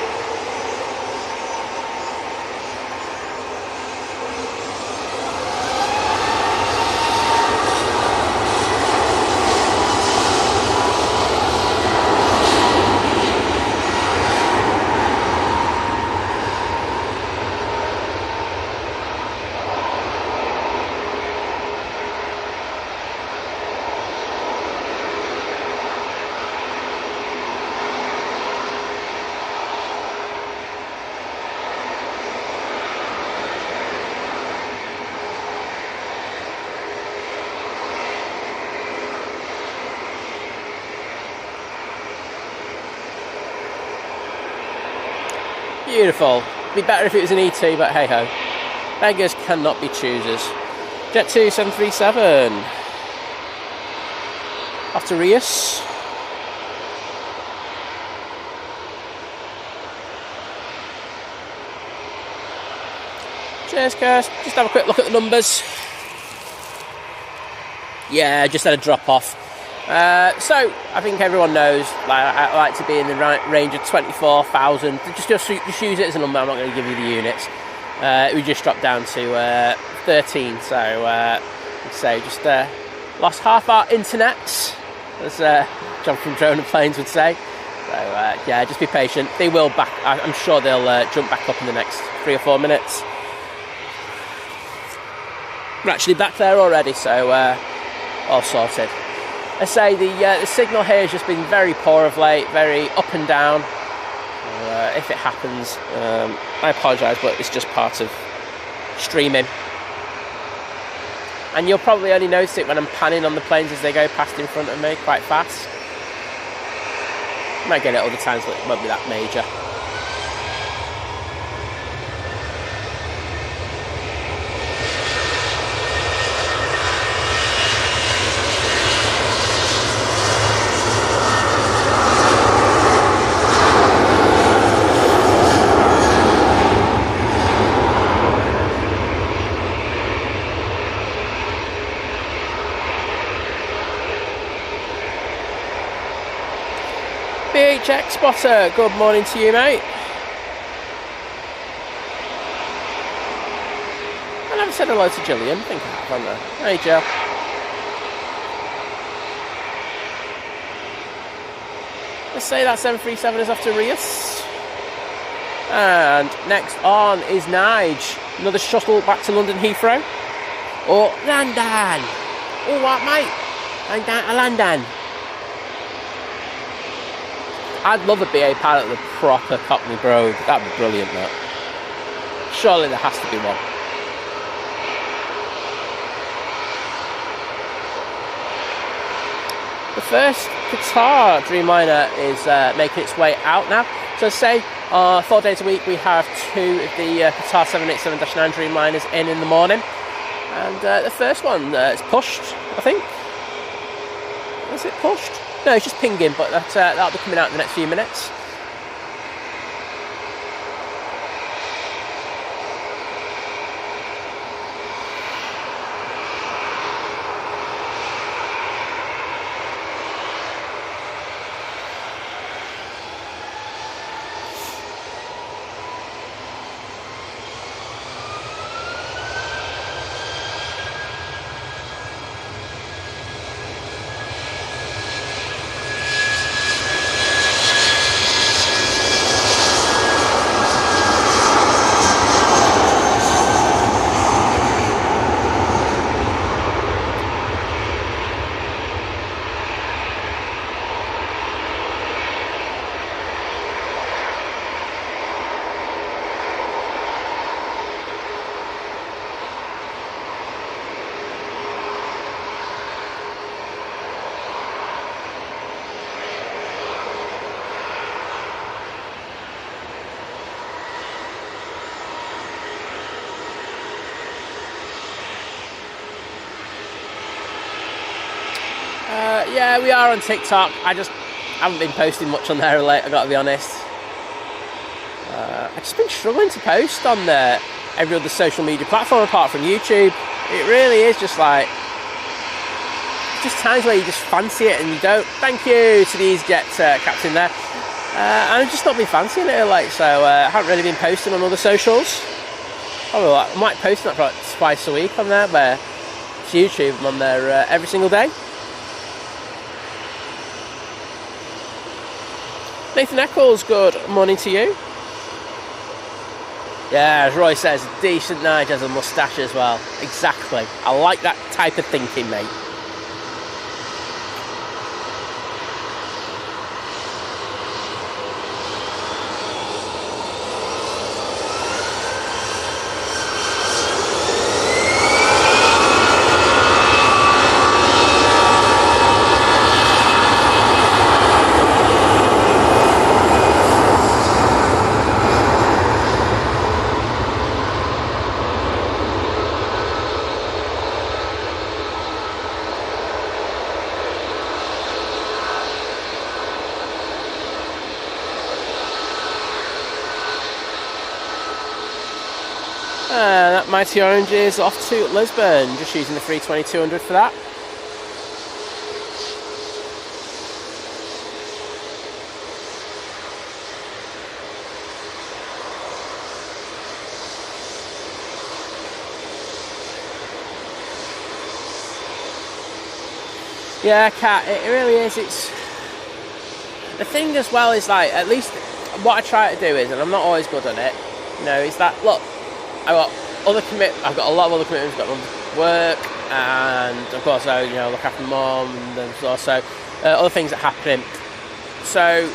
Beautiful. Be better if it was an E2, but hey ho. Beggars cannot be choosers. Jet 2 737. Off to Rius. Cheers, Kirst. Just have a quick look at the numbers. Yeah, just had a drop off. So I think everyone knows I like to be in the range of 24,000. Just use it as a number. I'm not going to give you the units. We just dropped down to 13. So just lost half our internets, as John from Drone and Planes would say. So yeah, just be patient. They will back. I'm sure they'll jump back up in the next 3 or 4 minutes. We're actually back there already, so all sorted. I say the signal here has just been very poor of late, very up and down. If it happens, I apologise, but it's just part of streaming. And you'll probably only notice it when I'm panning on the planes as they go past in front of me quite fast. Might get it other times, but it won't be that major. BHX Spotter, good morning to you, mate. I never said hello to Gillian. I think I have, haven't I? Hey, Jill. Let's say that 737 is off to Rius. And next on is Nige. Another shuttle back to London Heathrow. Or London. Oh, what, mate? I'm down to London. I'd love a BA pilot with a proper Cockney brogue. That'd be brilliant, that. Surely there has to be one. The first Qatar Dreamliner is making its way out now. So say 4 days a week we have 2 of the Qatar 787-9 Dreamliners in the morning. And the first one is pushed, I think. Is it pushed? No, it's just pinging, but that'll be coming out in the next few minutes. Yeah, we are on TikTok. I just haven't been posting much on there lately, I gotta be honest. I've just been struggling to post on every other social media platform apart from YouTube. It really is just like, just times where you just fancy it and you don't. Thank you to the EasyJet captain there. And I've just not been fancying it like, so I haven't really been posting on other socials. I might post that for like twice a week on there, but it's YouTube. I'm on there every single day. Nathan Eccles, good morning to you. Yeah, as Roy says, a decent Nige has a moustache as well. Exactly. I like that type of thinking, mate. That Mighty Orange is off to Lisbon, just using the 320-200 for that. Yeah, Kat, it really is. It's the thing as well is like, at least what I try to do is, and I'm not always good at it, you know, is that look, I've got a lot of other commitments. I've got my work, and of course I look after mum, and there's also other things that happen. So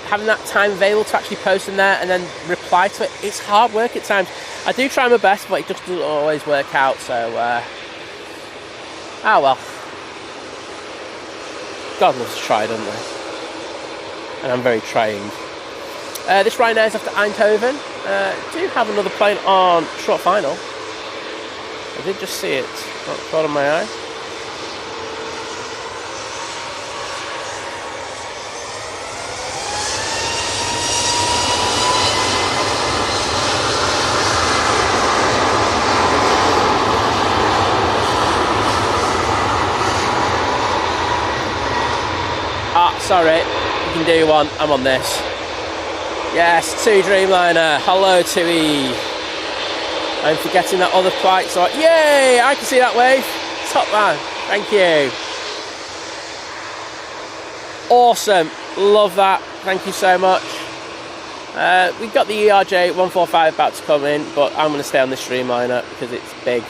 having that time available to actually post in there and then reply to it, it's hard work at times. I do try my best, but it just doesn't always work out. So well, God loves to try, doesn't they? And I'm very trying. This Ryanair is off to Eindhoven. Do have another plane on short final. I did just see it. Not caught on my eye. Sorry, you can do one. I'm on this. Yes, to Dreamliner. Hello to E. I'm forgetting that other flight. So, yay! I can see that wave. Top man. Thank you. Awesome. Love that. Thank you so much. We've got the ERJ 145 about to come in, but I'm going to stay on this Dreamliner because it's big.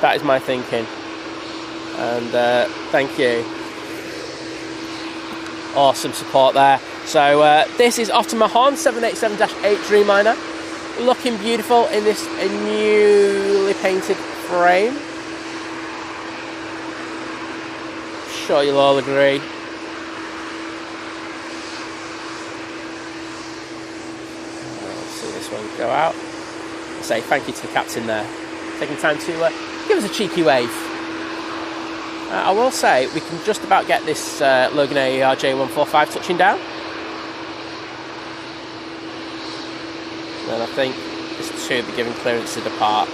That is my thinking. And thank you. Awesome support there. So this is off to Mahon 787-8 Dreamliner, looking beautiful in this newly painted frame. Sure you'll all agree. Let's see this one go out. I'll say thank you to the captain there, taking time to give us a cheeky wave. I will say we can just about get this Logan Air ERJ145 touching down. And I think this two will be giving clearance to depart.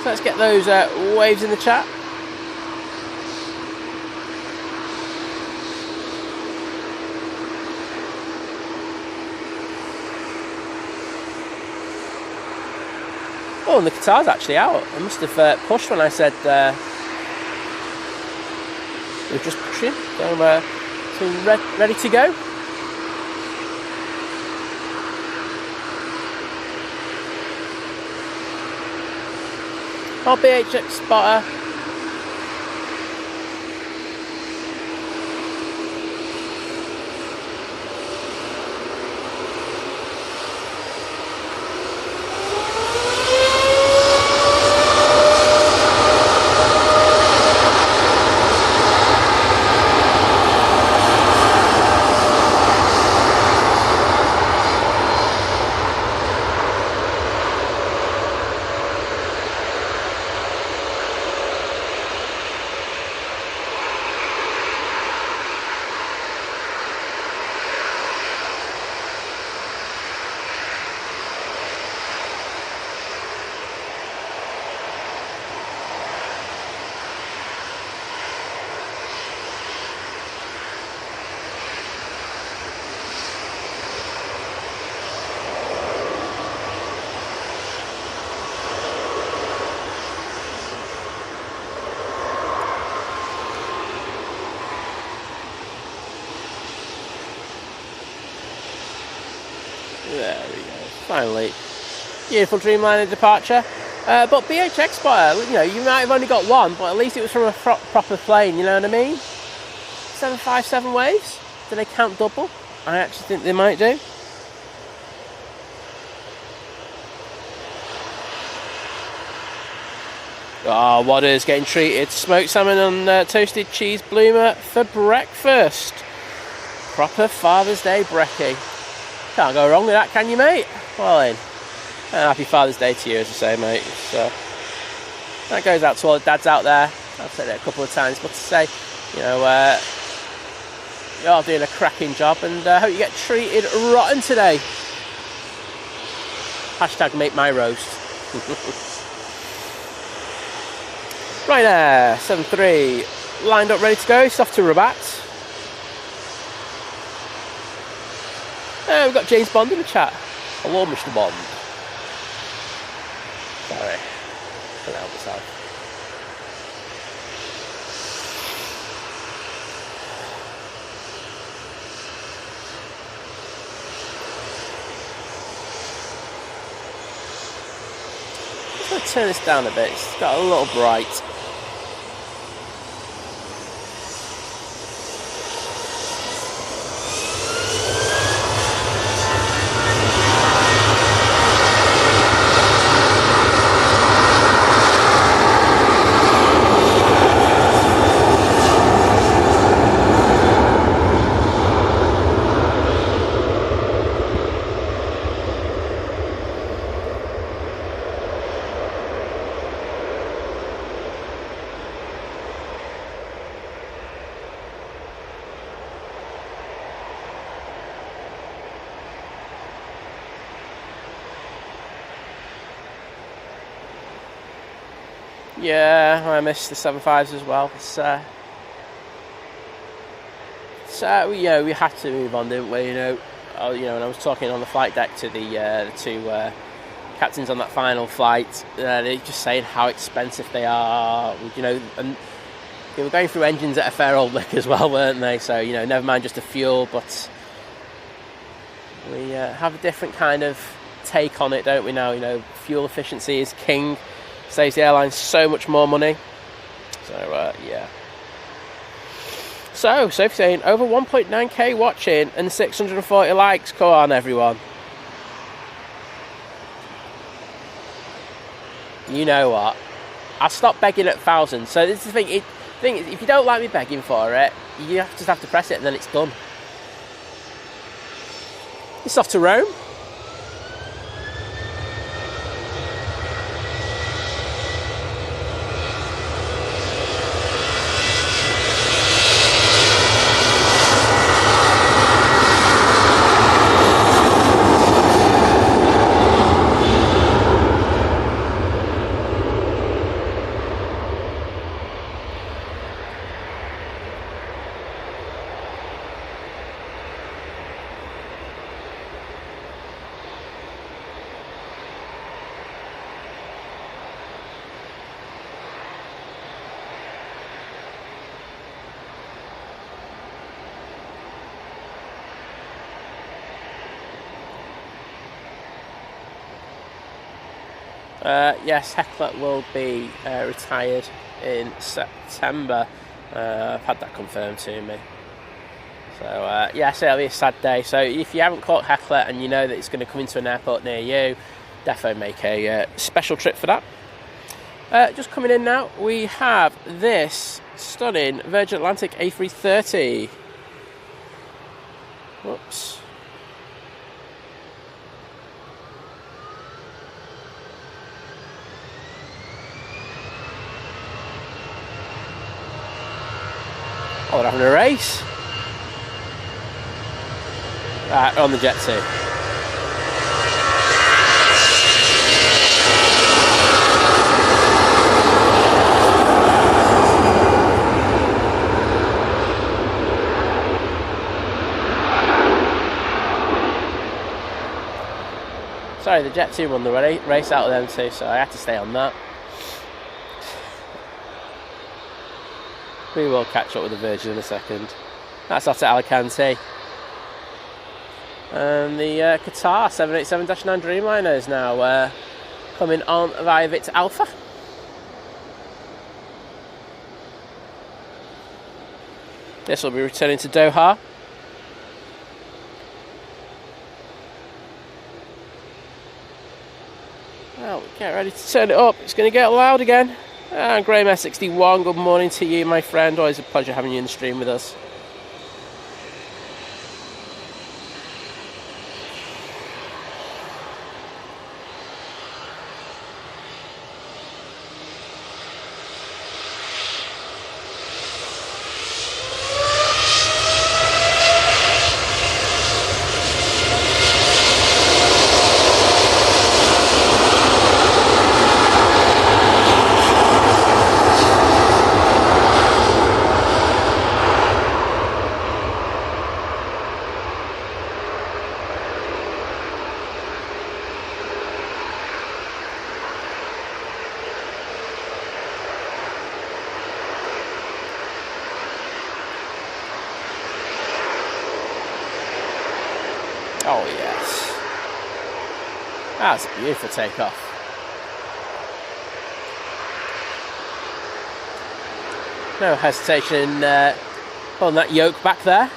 So let's get those waves in the chat. Oh, and the Qatar's actually out. I must have pushed when I said we were just pushing. So ready to go. Oh, BHX spotter. There we go. Finally, beautiful Dreamliner departure. But BH Exporter, you know, you might have only got one, but at least it was from a proper plane, you know what I mean? 757 waves? Do they count double? I actually think they might do. Oh, Wadder's getting treated. Smoked salmon and toasted cheese bloomer for breakfast. Proper Father's Day brekkie. Can't go wrong with that, can you, mate? Well then, happy Father's Day to you, as I say, mate. So that goes out to all the dads out there. I've said it a couple of times, but to say, you know, you're doing a cracking job, and hope you get treated rotten today. Hashtag make my roast. Right there, 7-3, lined up, ready to go. It's off to Rabat. We've got James Bond in the chat. Hello, Mr. Bond. Sorry, couldn't help myself. I'm just going to turn this down a bit. It's got a little bright. Yeah, I missed the 7.5s as well. So we had to move on, didn't we? You know, when I was talking on the flight deck to the two captains on that final flight, they're just saying how expensive they are. You know, and they were going through engines at a fair old lick as well, weren't they? So, you know, never mind just the fuel, but we have a different kind of take on it, don't we now? You know, fuel efficiency is king. Saves the airline so much more money. So, yeah. So, Sophie saying, over 1.9k watching and 640 likes. Come on, everyone. You know what? I'll stop begging at 1,000. So, this is the thing. If you don't like me begging for it, you just have to press it and then it's done. It's off to Rome. Yes, Heckler will be retired in September. I've had that confirmed to me. So, yes, it'll be a sad day. So, if you haven't caught Heckler and you know that it's going to come into an airport near you, defo make a special trip for that. Just coming in now, we have this stunning Virgin Atlantic A330. Whoops. Oh, we're having a race. Right, on the Jet 2. Sorry, the Jet 2 won the race out of them too, so I had to stay on that. We will catch up with the Virgin in a second. That's off to Alicante. And the Qatar 787-9 Dreamliner is now coming on via Victor Alpha. This will be returning to Doha. Well, get ready to turn it up. It's going to get loud again. And Graham S61, good morning to you, my friend. Always a pleasure having you in the stream with us. Oh yes, that's a beautiful takeoff. No hesitation pulling that yoke back there.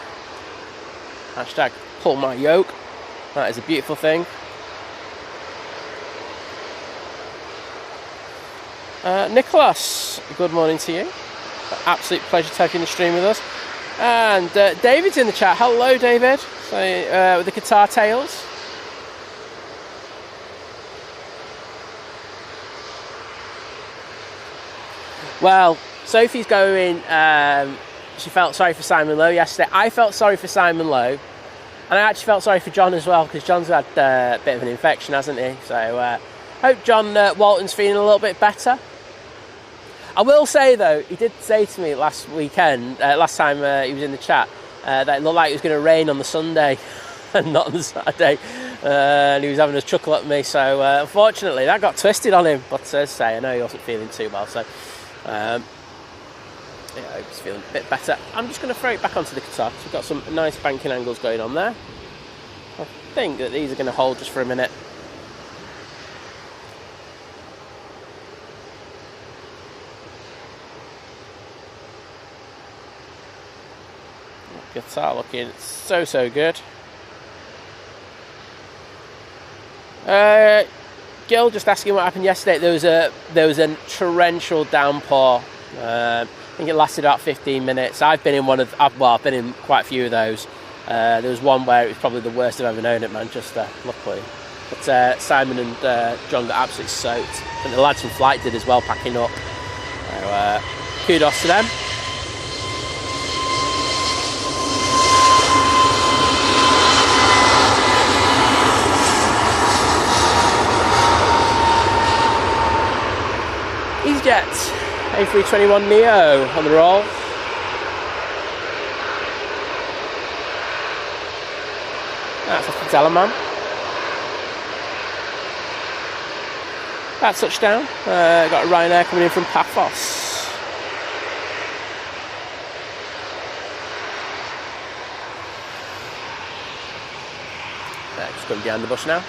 Hashtag pull my yoke. That is a beautiful thing. Nicholas, good morning to you. Absolute pleasure to have you in the stream with us. And David's in the chat. Hello, David. So, with the Qatar Tales. Well, Sophie's going. She felt sorry for Simon Lowe yesterday. I felt sorry for Simon Lowe, and I actually felt sorry for John as well, because John's had a bit of an infection, hasn't he? So, hope John Walton's feeling a little bit better. I will say though, he did say to me last weekend, last time he was in the chat, that it looked like it was going to rain on the Sunday and not on the Saturday, and he was having a chuckle at me. So unfortunately, that got twisted on him. But as I say, I know he wasn't feeling too well, so yeah, I hope he's feeling a bit better. I'm just going to throw it back onto the Qatar. So we've got some nice banking angles going on there. I think that these are going to hold just for a minute. Qatar looking so good. Gil just asking what happened yesterday. There was a torrential downpour. I think it lasted about 15 minutes. I've been in I've been in quite a few of those. There was one where it was probably the worst I've ever known at Manchester, luckily. But Simon and John got absolutely soaked, and the lads from flight did as well, packing up. So kudos to them. EasyJet A321neo on the roll. That's off the Telemann. That touchdown. Got a Ryanair coming in from Paphos. Just going behind the bush now.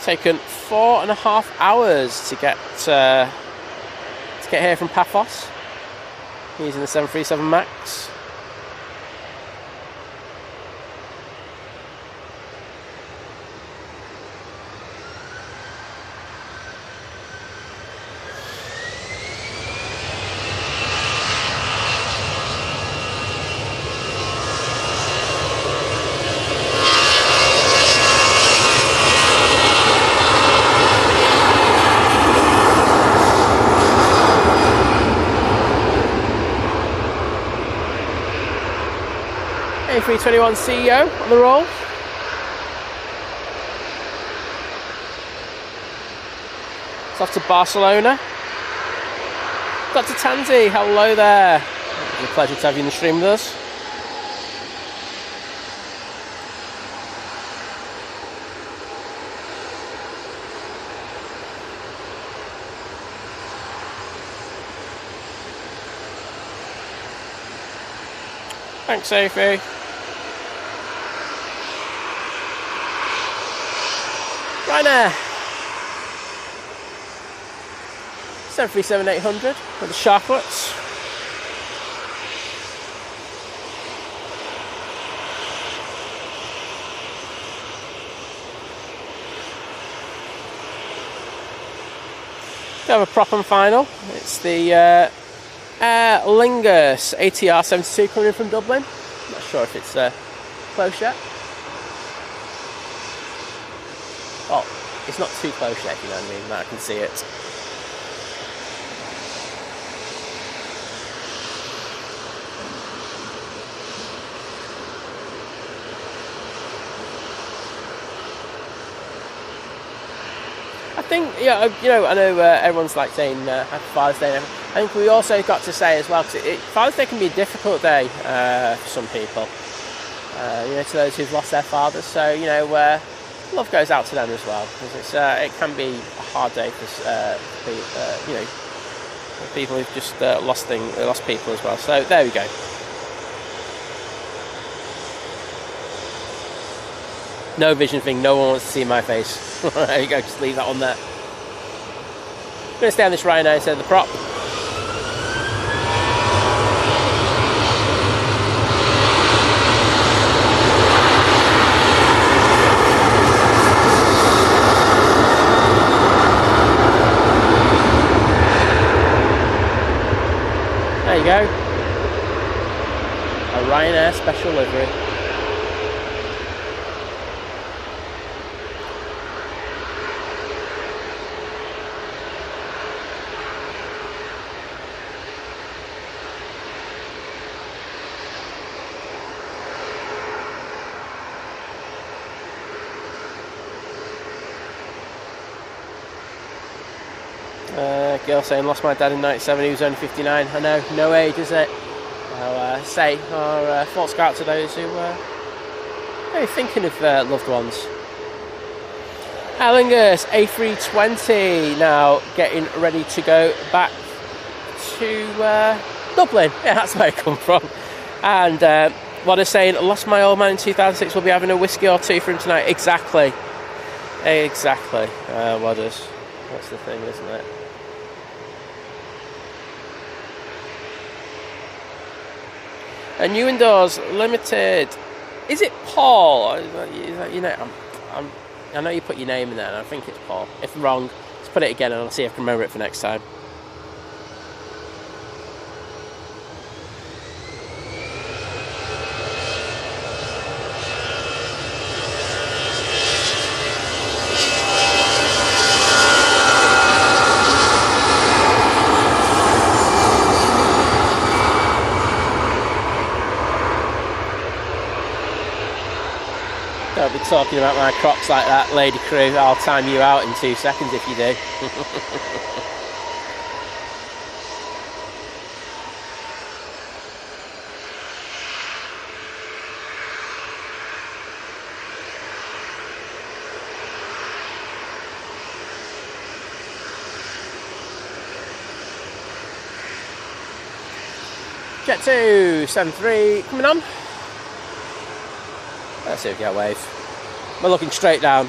Taken 4.5 hours to get here from Paphos using the 737 MAX. A321 CEO on the roll. It's off to Barcelona. Dr. Tansy, hello there. It's a pleasure to have you in the stream with us. Thanks, Sophie. Ryanair 737-800 with the Sharklets. We have a prop and final. It's the Aer Lingus ATR 72 coming in from Dublin. I'm not sure if it's close yet. Well, it's not too close yet, if you know what I mean. I can see it. I think, yeah, you know, I know everyone's like saying Happy Father's Day. I think we also got to say as well, because Father's Day can be a difficult day for some people. You know, to those who've lost their fathers. So, you know, love goes out to them as well, because it can be a hard day for you know, for people who've just lost people as well. So there we go. No vision thing, no one wants to see my face. There you go, just leave that on there. I'm going to stay on this Ryanair instead of the prop. There you go. A Ryanair special livery. Girl saying lost my dad in '97, he was only 59. I know, no age, is it? I'll say our thoughts go out to those who are maybe thinking of loved ones. Aer Lingus A320 now getting ready to go back to Dublin. Yeah, that's where I come from. And what they're saying, lost my old man in 2006, we'll be having a whiskey or two for him tonight. Exactly. That's the thing, isn't it? A New Indoors Limited. Is it Paul? Is that, you know, I know you put your name in there, and I think it's Paul. If wrong, let's put it again, and I'll see if I can remember it for next time. Don't be talking about my crocs like that, lady crew. I'll time you out in 2 seconds if you do. Jet 273 coming on. Let's see if we get a wave. We're looking straight down.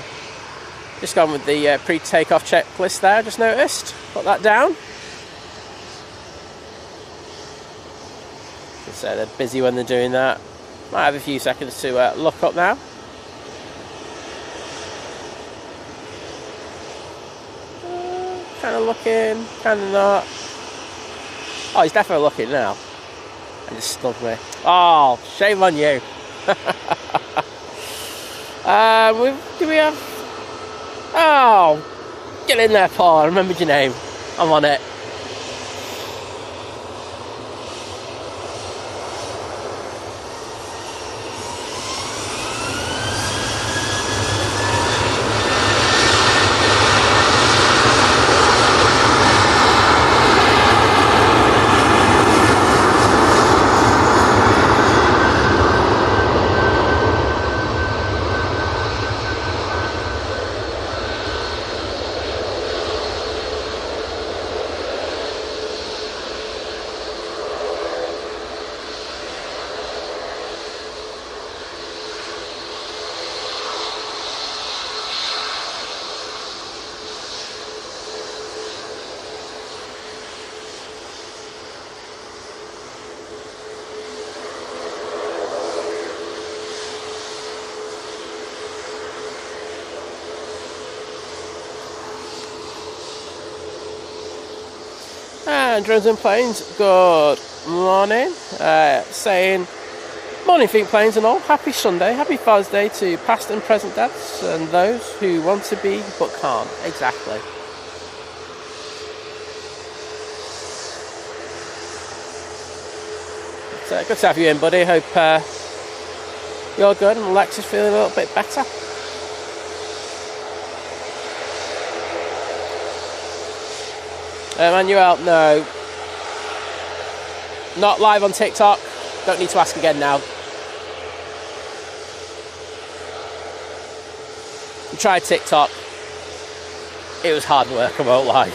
Just gone with the pre-takeoff checklist there, just noticed. Put that down. So they're busy when they're doing that. Might have a few seconds to look up now. Kind of looking, kind of not. Oh, he's definitely looking now. And just stunned me. Oh, shame on you. Do we have... Oh, get in there, Paul. I remembered your name. I'm on it. And drones and planes, good morning. Saying, morning Think Planes and all, happy Sunday, happy Father's Day to past and present dads and those who want to be but can't. Exactly. But, good to have you in, buddy. Hope you're good and Lex is feeling a little bit better. Manuel, no. Not live on TikTok. Don't need to ask again now. We tried TikTok. It was hard work, I won't lie.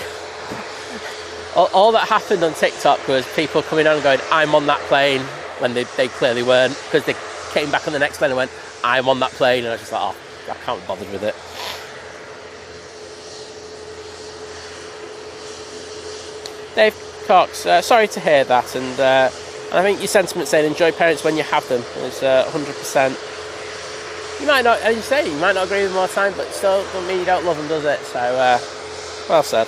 All that happened on TikTok was people coming on and going, I'm on that plane, when they clearly weren't, because they came back on the next plane and went, I'm on that plane, and I was just like, oh, I can't be bothered with it. Dave Cox, sorry to hear that, and I think your sentiment saying enjoy parents when you have them is 100%. You might not, as you say, you might not agree with them all the time, but still doesn't mean you don't love them, does it? So, well said.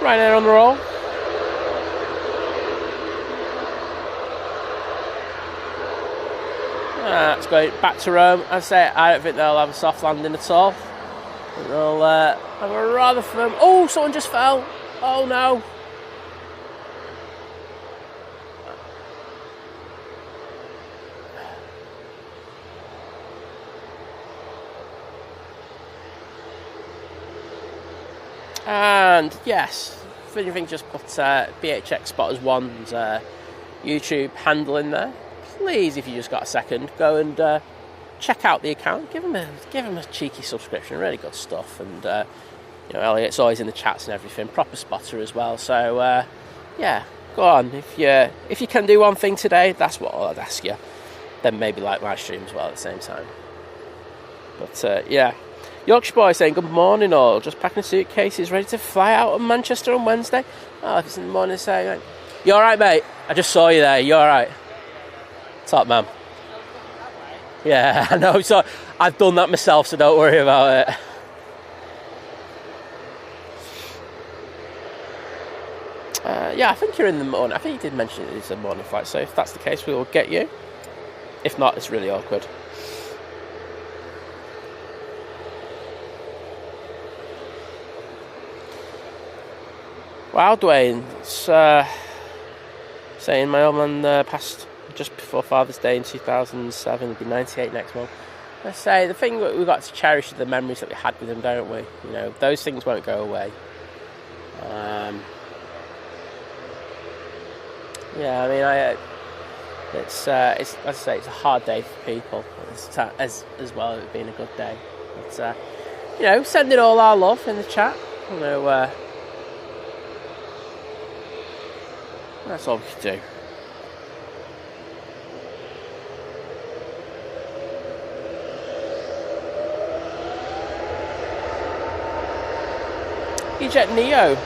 Ryanair on the roll. That's going back to Rome. I say I don't think they'll have a soft landing at all. They'll have a rather firm. Oh, someone just fell. Oh no. And yes, if anything, just put BHX Spotters 1's YouTube handle in there. Please, if you just got a second, go and check out the account. Give them a cheeky subscription. Really good stuff. And you know, Elliot's always in the chats and everything. Proper spotter as well. So yeah, go on. If you can do one thing today, that's what I'd ask you. Then maybe like my stream as well at the same time. But yeah. Yorkshire boy saying, good morning all, just packing suitcases, ready to fly out of Manchester on Wednesday. Oh, if it's in the morning saying, you alright mate? I just saw you there, you alright? Top man. Yeah, I know, so I've done that myself, so don't worry about it. Yeah, I think you're in the morning. I think you did mention it's a morning flight, so if that's the case, we will get you. If not, it's really awkward. Wow, Dwayne, it's saying my old man passed just before Father's Day in 2007, he'll be 98 next month. I say, the thing that we've got to cherish are the memories that we had with him, don't we? You know, those things won't go away. Yeah, I mean, it's as I say, it's a hard day for people, as well as it being a good day. But, you know, sending all our love in the chat, you know, that's all we can do. EasyJet Neo.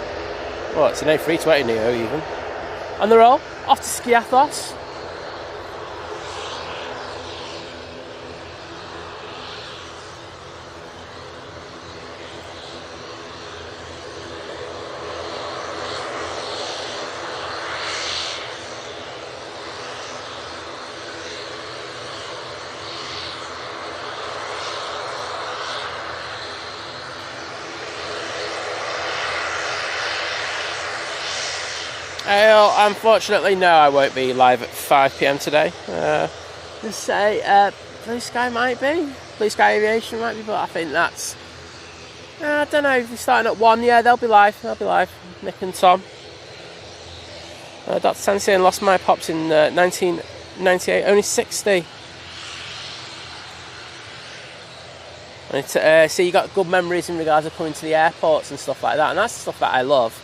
Well, it's an A320 Neo even. And they're all off to Skiathos. Unfortunately, no, I won't be live at 5 PM today. Let's say Blue Sky might be. Blue Sky Aviation might be, but I think that's... I don't know, if we're starting at 1, yeah, they'll be live. Nick and Tom. Dr. Sansian lost my pops in 1998, only 60. And so you got good memories in regards of coming to the airports and stuff like that, and that's the stuff that I love.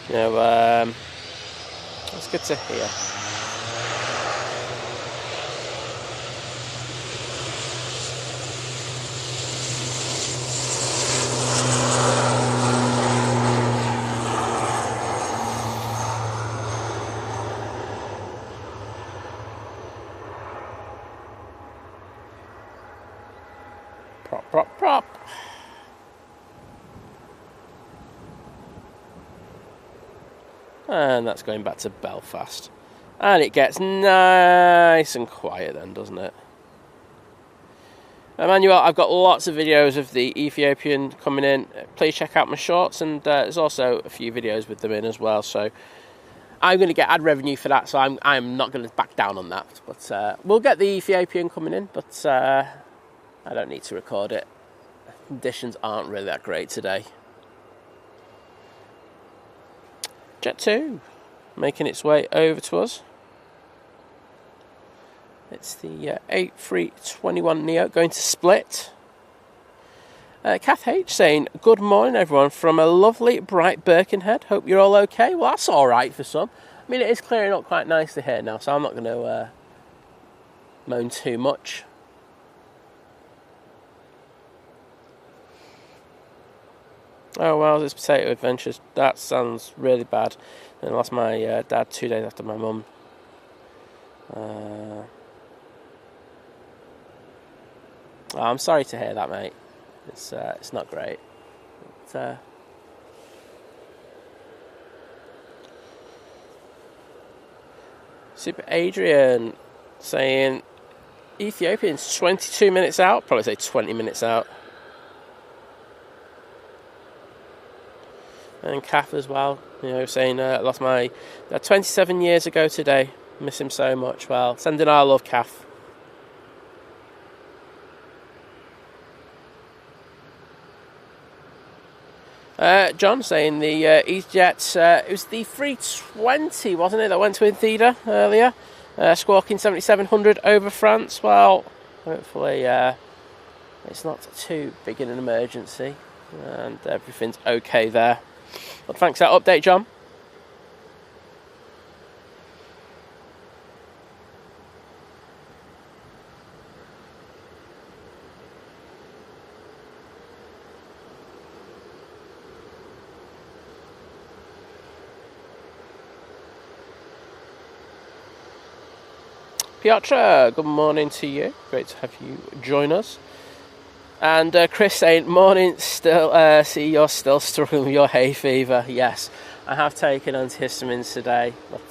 You know, it's good to hear. Prop, prop, prop. And that's going back to Belfast. And it gets nice and quiet then, doesn't it? Emmanuel, I've got lots of videos of the Ethiopian coming in. Please check out my shorts, and there's also a few videos with them in as well. So I'm going to get ad revenue for that, so I'm not going to back down on that. But we'll get the Ethiopian coming in, but I don't need to record it. Conditions aren't really that great today. Jet 2 making its way over to us. It's the A321neo going to Split. Kath H saying, good morning everyone from a lovely bright Birkenhead. Hope you're all okay. Well, that's alright for some. I mean, it is clearing up quite nicely here now, so I'm not going to moan too much. Oh well, this potato adventures, that sounds really bad. I lost my dad 2 days after my mum. I'm sorry to hear that, mate. It's not great. But, Super Adrian saying Ethiopians 22 minutes out, probably say 20 minutes out. And Kath as well, you know, saying lost my 27 years ago today. Miss him so much. Well, sending our love, Kath. John saying the EasyJet, it was the 320, wasn't it, that went to Etihad earlier, squawking 7700 over France. Well, hopefully it's not too big in an emergency and everything's okay there. But thanks for that update, John. Piotr, good morning to you. Great to have you join us. And Chris saying, morning, still, see you're still struggling with your hay fever. Yes, I have taken antihistamines today, but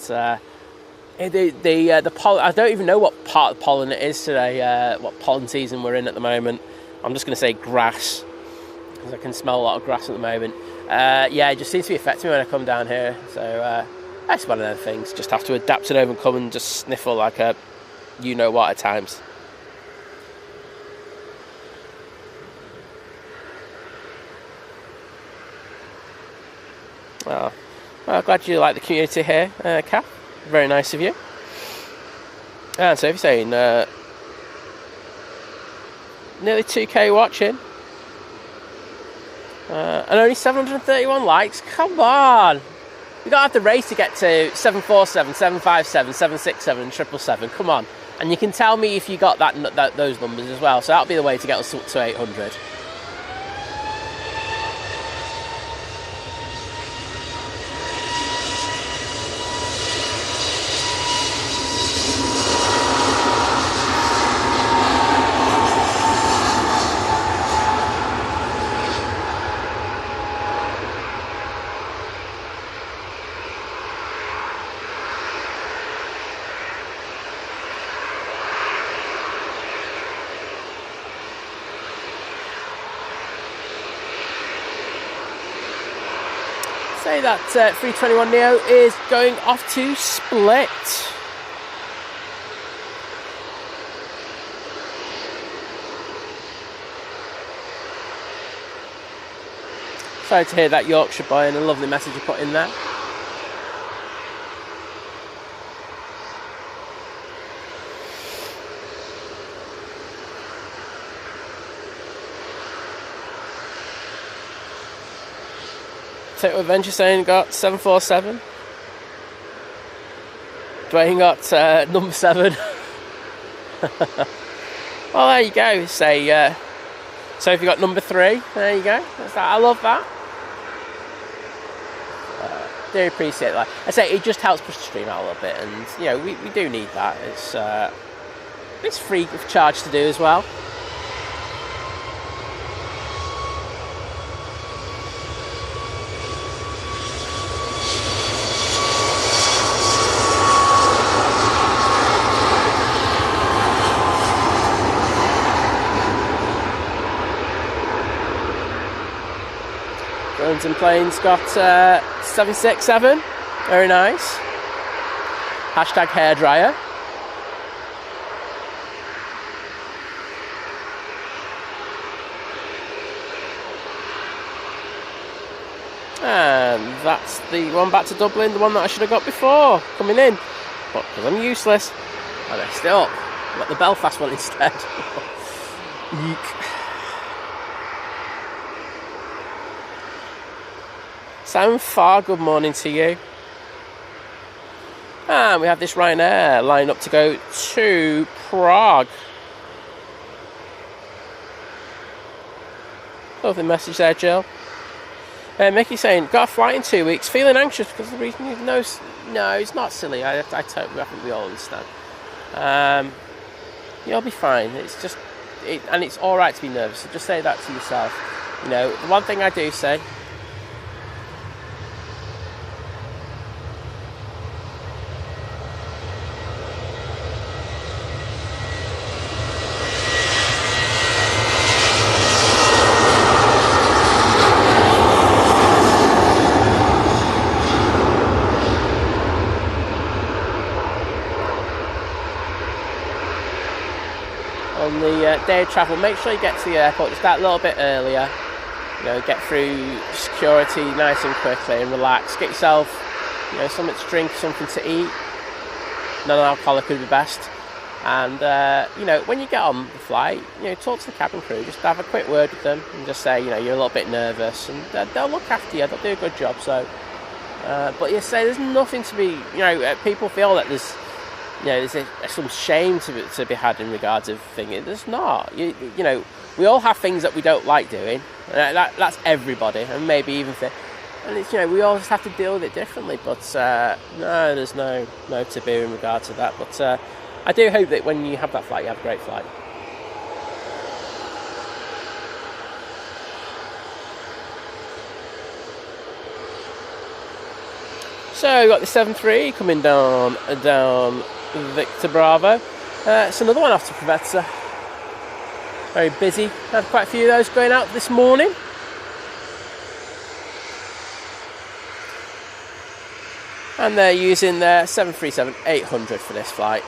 the pollen, I don't even know what part of pollen it is today, what pollen season we're in at the moment. I'm just going to say grass, because I can smell a lot of grass at the moment. Yeah, it just seems to be affecting me when I come down here, so that's one of those things. Just have to adapt and overcome and just sniffle like a you-know-what at times. Well, glad you like the community here, Kath. Very nice of you. And so if you're saying nearly 2k watching and only 731 likes, come on! We don't have to race to get to 747, 757, 767 and 777, come on. And you can tell me if you got those numbers as well, so that'll be the way to get us up to 800. Say that 321neo is going off to Split. Sorry to hear that, Yorkshire boy, and a lovely message you put in there. Total Adventure saying got 747. Dwayne got number 7. Well, there you go. Say, so if you got number 3, there you go. That's that. I love that. Do appreciate that. I say it just helps push the stream out a little bit, and you know we do need that. It's free of charge to do as well. Drones and Planes got 767. Very nice. Hashtag hairdryer. And that's the one back to Dublin, the one that I should have got before, coming in. But because I'm useless, I messed it up. I got the Belfast one instead. Yeek. Sam Farr, good morning to you. And we have this Ryanair lined up to go to Prague. Lovely message there, Jill. Mickey saying, got a flight in 2 weeks, feeling anxious because of the reason you know. No, it's not silly. I totally, I think we all understand. You'll be fine. It's just, and it's all right to be nervous. So just say that to yourself. You know, the one thing I do say. On the day of travel, make sure you get to the airport just that little bit earlier. You know, get through security nice and quickly and relax. Get yourself, you know, something to drink, something to eat. Non-alcoholic would be best. And you know, when you get on the flight, you know, talk to the cabin crew. Just have a quick word with them and just say, you know, you're a little bit nervous, and they'll look after you. They'll do a good job. So, but you say there's nothing to be. You know, people feel that there's. You know, there's some shame to be had in regards of thinking. There's not. You know, we all have things that we don't like doing. That's everybody, and maybe even and it's, you know, we all just have to deal with it differently. But no, there's no taboo in regard to that. But I do hope that when you have that flight, you have a great flight. So we've got the 7-3 coming down Victor Bravo. It's another one off to Preveza. Very busy. Had quite a few of those going out this morning. And they're using their 737-800 for this flight.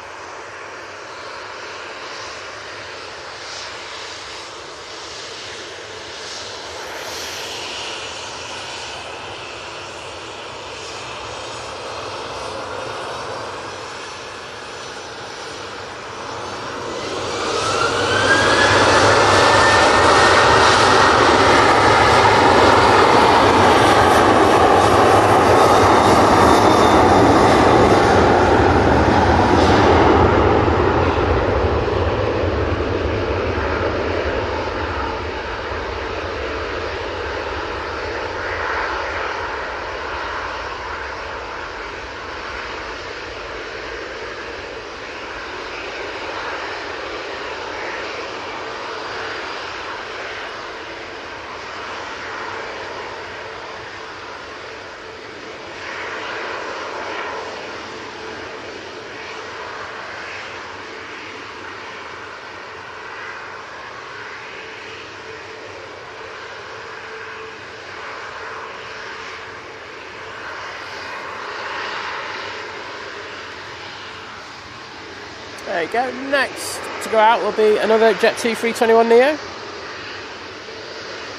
There you go. Next to go out will be another Jet2 321neo.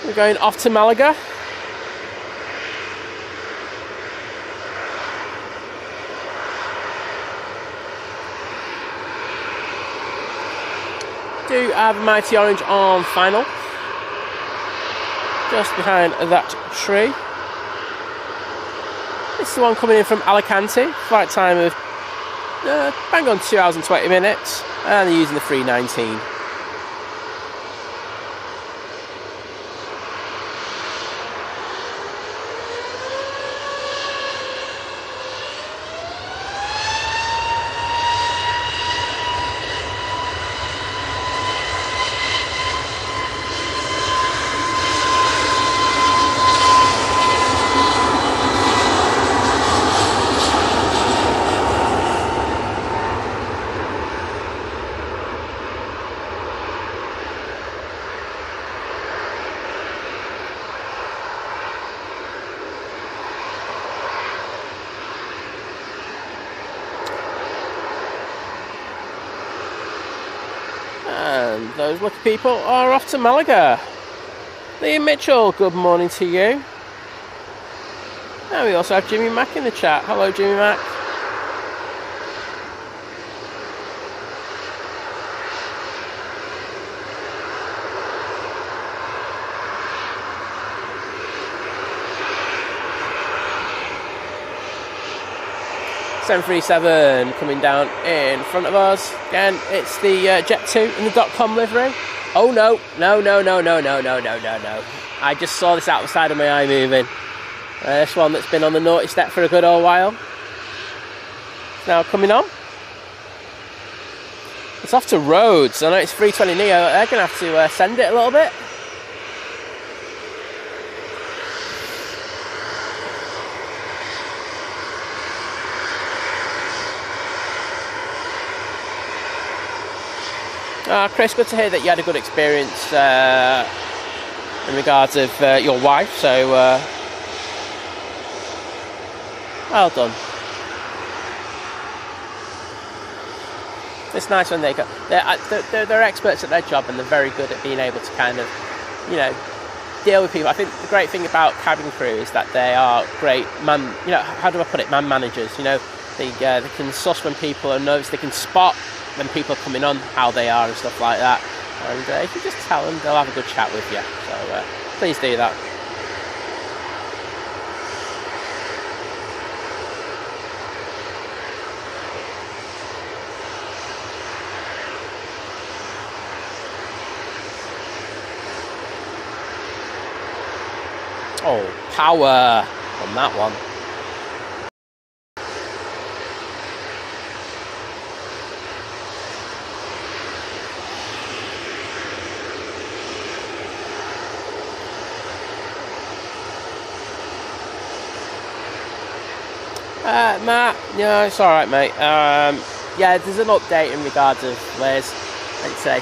We're going off to Malaga. Do have Mighty Orange on final. Just behind that tree. This is the one coming in from Alicante. Flight time of bang on 2 hours and 20 minutes. And they're using the 319. And those lucky people are off to Malaga. Liam Mitchell, good morning to you. And we also have Jimmy Mack in the chat. Hello, Jimmy Mack. .737 coming down in front of us. Again, it's the Jet 2 in the .com livery. Oh no, no. I just saw this out the side of my eye moving. This one that's been on the naughty step for a good old while. It's now coming on. It's off to Rhodes. I know it's 320 Neo. They're going to have to send it a little bit. Chris, good to hear that you had a good experience in regards of your wife, so well done. It's nice when they go. They're experts at their job, and they're very good at being able to kind of, you know, deal with people. I think the great thing about cabin crew is that they are great man. You know, how do I put it? Man managers. You know, they can suss when people are nervous. They can spot when people are coming on, how they are and stuff like that. And if you just tell them, they'll have a good chat with you. So please do that. Oh, power on that one. Matt, yeah, it's alright, mate. Yeah, there's an update in regards of Liz. I'd say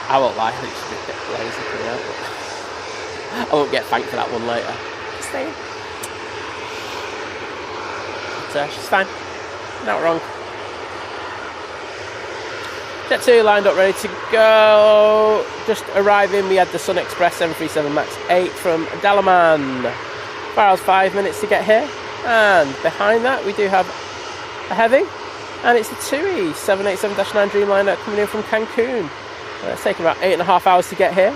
I won't lie, I think she's a bit lazy coming out, but I won't get thanked for that one later. Just saying. But she's fine. Not wrong. Jet 2 lined up, ready to go. Just arriving, we had the Sun Express 737 MAX 8 from Dalaman. 4 hours 5 minutes to get here. And behind that we do have a heavy, and it's the TUI 787-9 Dreamliner coming in from Cancun. It's taken about 8.5 hours to get here.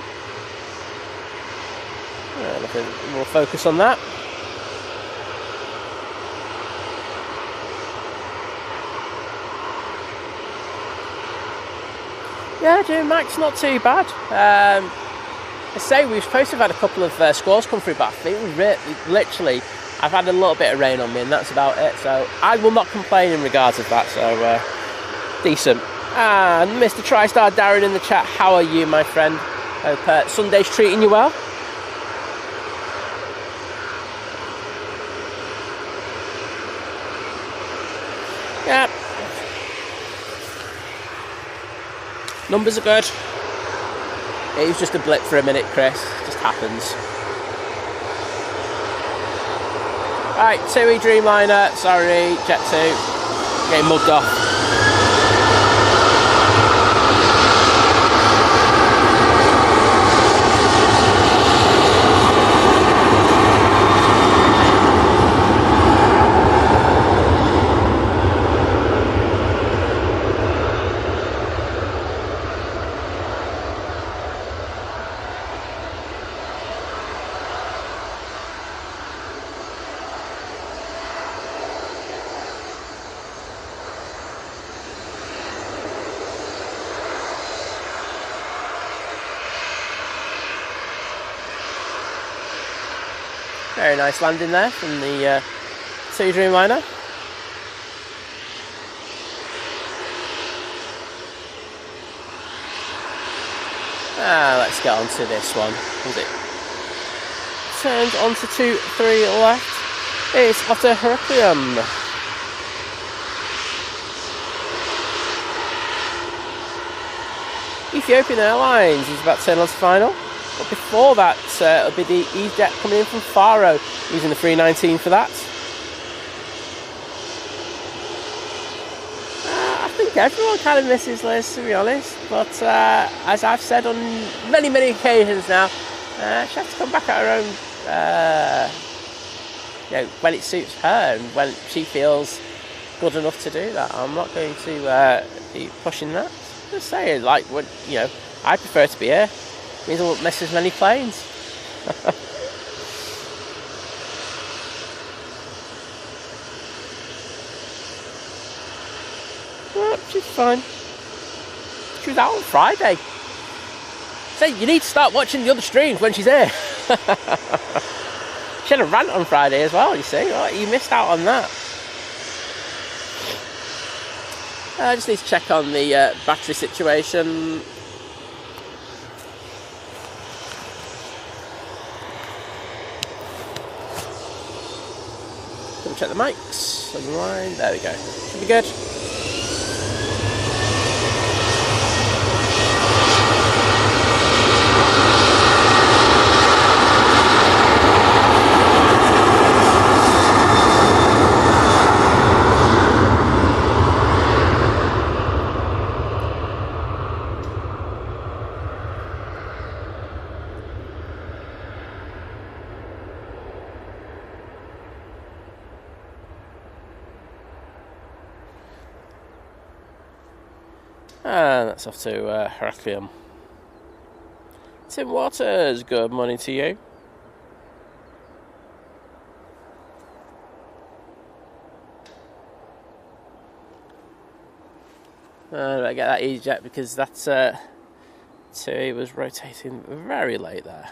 Nothing more focus on that. Yeah, Jim Max, not too bad. I say we're supposed to have had a couple of scores come through, but I think we literally, I've had a little bit of rain on me, and that's about it. So I will not complain in regards of that. So decent. And Mr. TriStar Darren in the chat, how are you, my friend? Hope Sunday's treating you well. Yeah. Numbers are good. It was just a blip for a minute, Chris. It just happens. Right, TUI Dreamliner, sorry, Jet 2, getting mugged off. Very nice landing there from the 2 Dreamliner. Let's get on to this one. Is it turns onto 2-3 left? It's after Heraclium. Ethiopian Airlines is about to turn on to final. But before that, it'll be the EasyJet coming in from Faro, using the 319 for that. I think everyone kind of misses Liz, to be honest. But as I've said on many, many occasions now, she has to come back at her own, when it suits her and when she feels good enough to do that. I'm not going to be pushing that. Just saying, like, when, I prefer to be here. It means I won't miss as many planes. Well, she's fine. She was out on Friday. Say, you need to start watching the other streams when she's here. She had a rant on Friday as well, you see. Oh, you missed out on that. I just need to check on the battery situation. Double check the mics on the line. There we go. Should be good. And that's off to Heraclium. Tim Waters, good morning to you. I get that EasyJet because that's he was rotating very late there.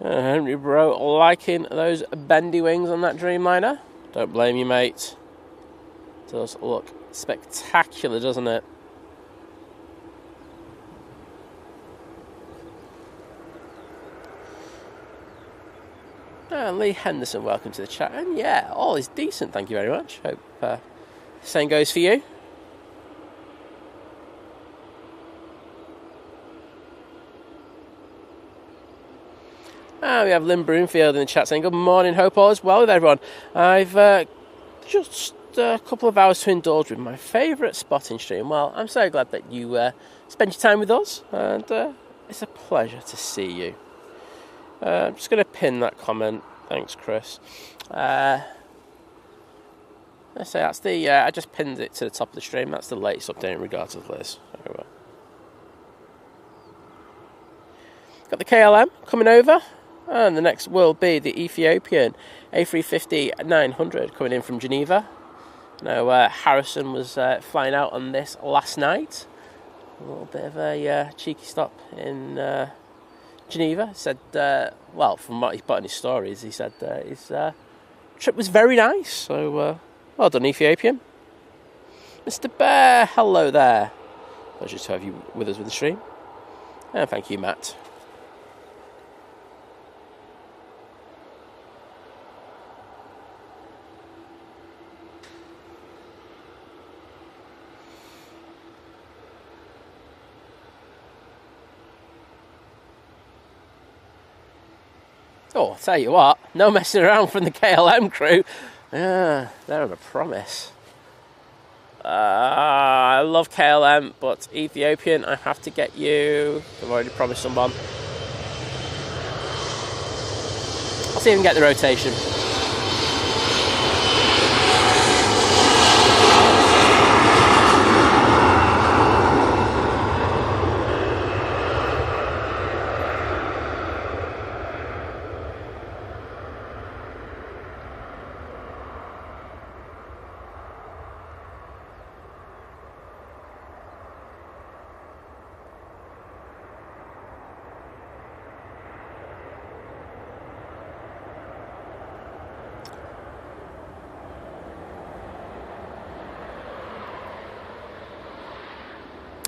Henry Bro liking those bendy wings on that Dreamliner. Don't blame you, mate. It does look spectacular, doesn't it? And Lee Henderson, welcome to the chat. And yeah, all is decent, thank you very much. Hope the same goes for you. We have Lynn Broomfield in the chat saying, good morning, hope all is well with everyone. I've just a couple of hours to indulge with my favourite spotting stream. Well, I'm so glad that you spent your time with us, and it's a pleasure to see you. I'm just going to pin that comment. Thanks, Chris. Let's say that's the, I just pinned it to the top of the stream. That's the latest update in regards to Liz. Got the KLM coming over. And the next will be the Ethiopian A350-900 coming in from Geneva. Now, Harrison was flying out on this last night. A little bit of a cheeky stop in Geneva. He said, well, from what he put in his stories, he said his trip was very nice. So, well done, Ethiopian. Mr. Bear, hello there. Pleasure to have you with us with the stream. And thank you, Matt. Oh, I'll tell you what, no messing around from the KLM crew. They're on a promise. I love KLM, but Ethiopian, I have to get you. I've already promised someone. I'll see if I can get the rotation.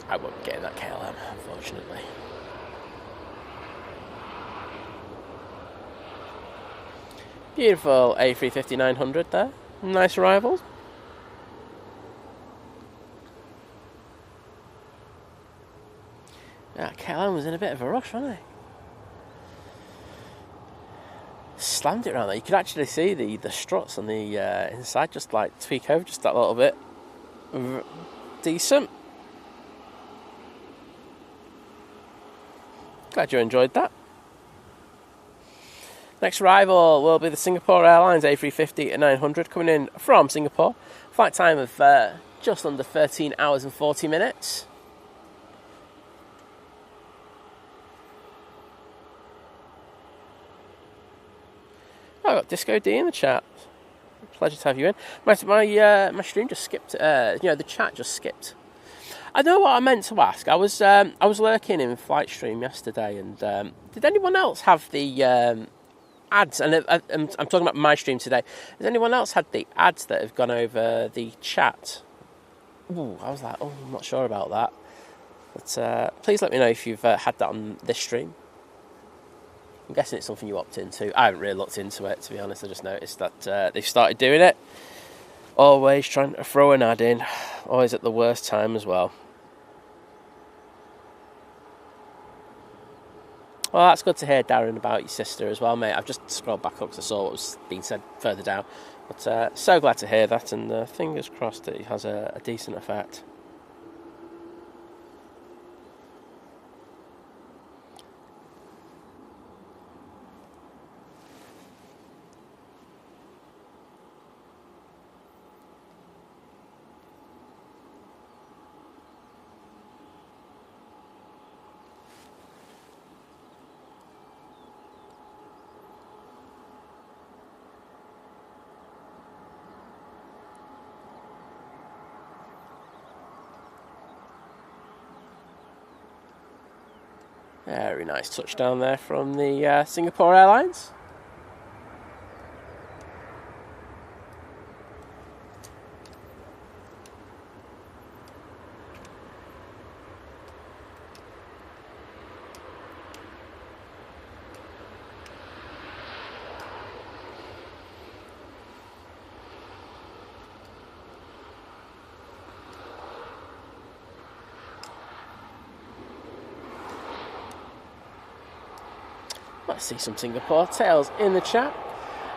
I won't be getting that KLM, unfortunately. Beautiful A350-900 there. Nice arrival. Yeah, KLM was in a bit of a rush, wasn't he? Slammed it around there. You could actually see the struts on the inside just like tweak over just that little bit. Decent. Glad you enjoyed that. Next arrival will be the Singapore Airlines A350-900 coming in from Singapore. Flight time of just under 13 hours and 40 minutes. Oh, I got Disco D in the chat. Pleasure to have you in. My stream just skipped. The chat just skipped. I know what I meant to ask. I was lurking in Flight Stream yesterday, and did anyone else have the ads? And I'm talking about my stream today. Has anyone else had the ads that have gone over the chat? Ooh, I was like, I'm not sure about that. But please let me know if you've had that on this stream. I'm guessing it's something you opt into. I haven't really looked into it, to be honest. I just noticed that they've started doing it. Always trying to throw an ad in. Always at the worst time as well. Well, that's good to hear, Darren, about your sister as well, mate. I've just scrolled back up because I saw what was being said further down. But so glad to hear that, and fingers crossed that it has a decent effect. Very nice touchdown there from the Singapore Airlines. Let's see some Singapore tales in the chat.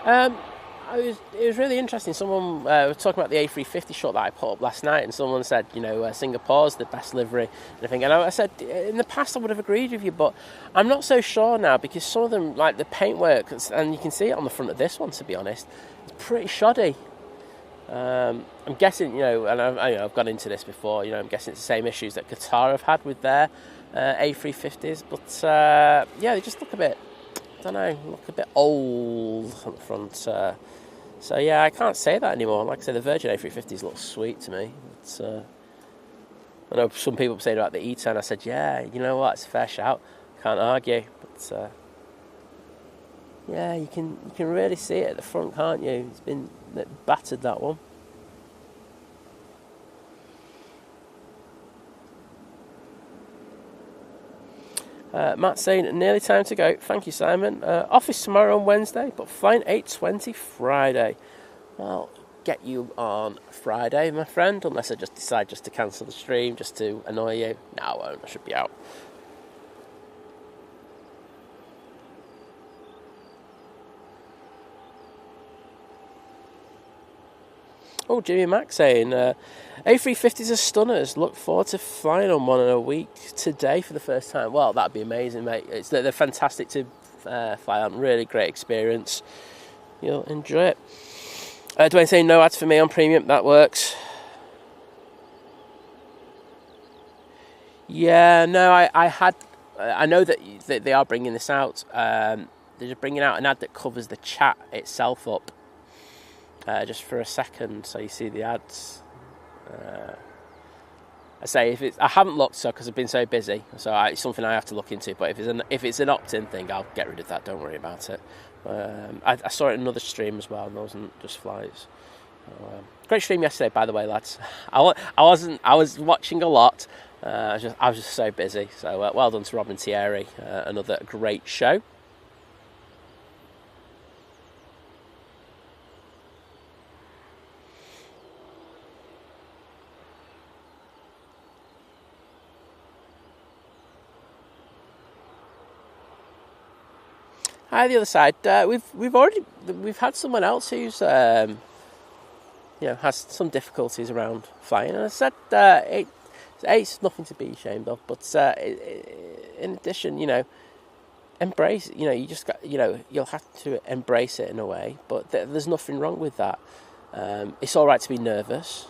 It was really interesting. Someone was talking about the A350 shot that I put up last night, and someone said, Singapore's the best livery and everything. And I said, in the past I would have agreed with you, but I'm not so sure now, because some of them, like the paintwork, and you can see it on the front of this one, to be honest, it's pretty shoddy. I'm guessing, and I've gone into this before, I'm guessing it's the same issues that Qatar have had with their A350s, but they just look a bit, look a bit old on the front. So yeah, I can't say that anymore. Like I say, the Virgin A350s look sweet to me. I know some people say about the E10. I said, yeah, you know what, it's a fair shout. Can't argue. But yeah, you can really see it at the front, can't you? It's been battered, that one. Matt saying, nearly time to go. Thank you, Simon. Office tomorrow on Wednesday, but flying 8:20 Friday. Well, get you on Friday, my friend, unless I just decide just to cancel the stream, just to annoy you. No, I won't. I should be out. Oh, Jimmy Mack saying, A350s are stunners. Look forward to flying on one in a week today for the first time. Well, that'd be amazing, mate. They're fantastic to fly on. Really great experience. You'll enjoy it. Dwayne saying, no ads for me on premium. That works. Yeah, no, I know that they are bringing this out. They're just bringing out an ad that covers the chat itself up. Just for a second, so you see the ads. I say I haven't looked, because I've been so busy, so it's something I have to look into. But if it's an opt-in thing, I'll get rid of that. Don't worry about it. I saw it in another stream as well, and it wasn't just flights. Great stream yesterday, by the way, lads. I was watching a lot, I was just so busy. So well done to Rob and Thierry. Another great show. Hi, the other side. We've had someone else who's has some difficulties around flying, and I said it's nothing to be ashamed of. But in addition, embrace. You just got. You'll have to embrace it in a way. But there's nothing wrong with that. It's all right to be nervous.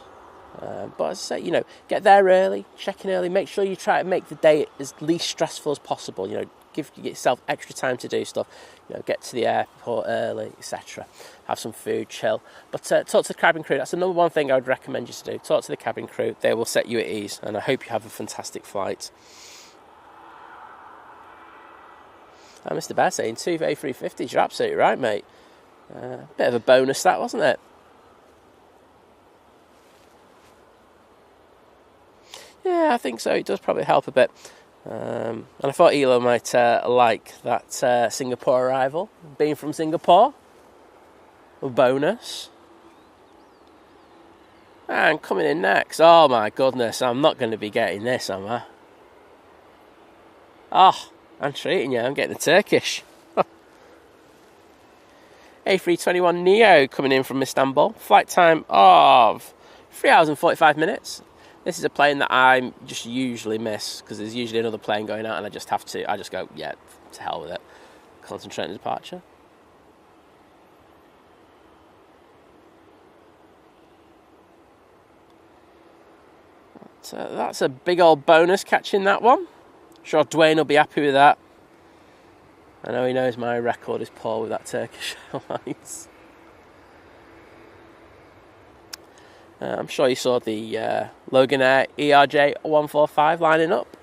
But as I say, get there early, check in early. Make sure you try to make the day as least stressful as possible. Give yourself extra time to do stuff. Get to the airport early, etc. Have some food, chill. But talk to the cabin crew. That's the number one thing I would recommend you to do. Talk to the cabin crew. They will set you at ease. And I hope you have a fantastic flight. Mr. Bear saying 2 A350s. You're absolutely right, mate. Bit of a bonus that, wasn't it? Yeah, I think so. It does probably help a bit. And I thought Elo might like that Singapore arrival. Being from Singapore. A bonus. And coming in next. Oh my goodness, I'm not going to be getting this, am I? Oh, I'm treating you. I'm getting the Turkish. A321neo coming in from Istanbul. Flight time of 3 hours and 45 minutes. This is a plane that I just usually miss because there's usually another plane going out and I just go, yeah, to hell with it. Concentrate on departure. So that's a big old bonus catching that one. Sure Dwayne will be happy with that. I know he knows my record is poor with that Turkish Airlines. I'm sure you saw the Logan Air ERJ 145 lining up.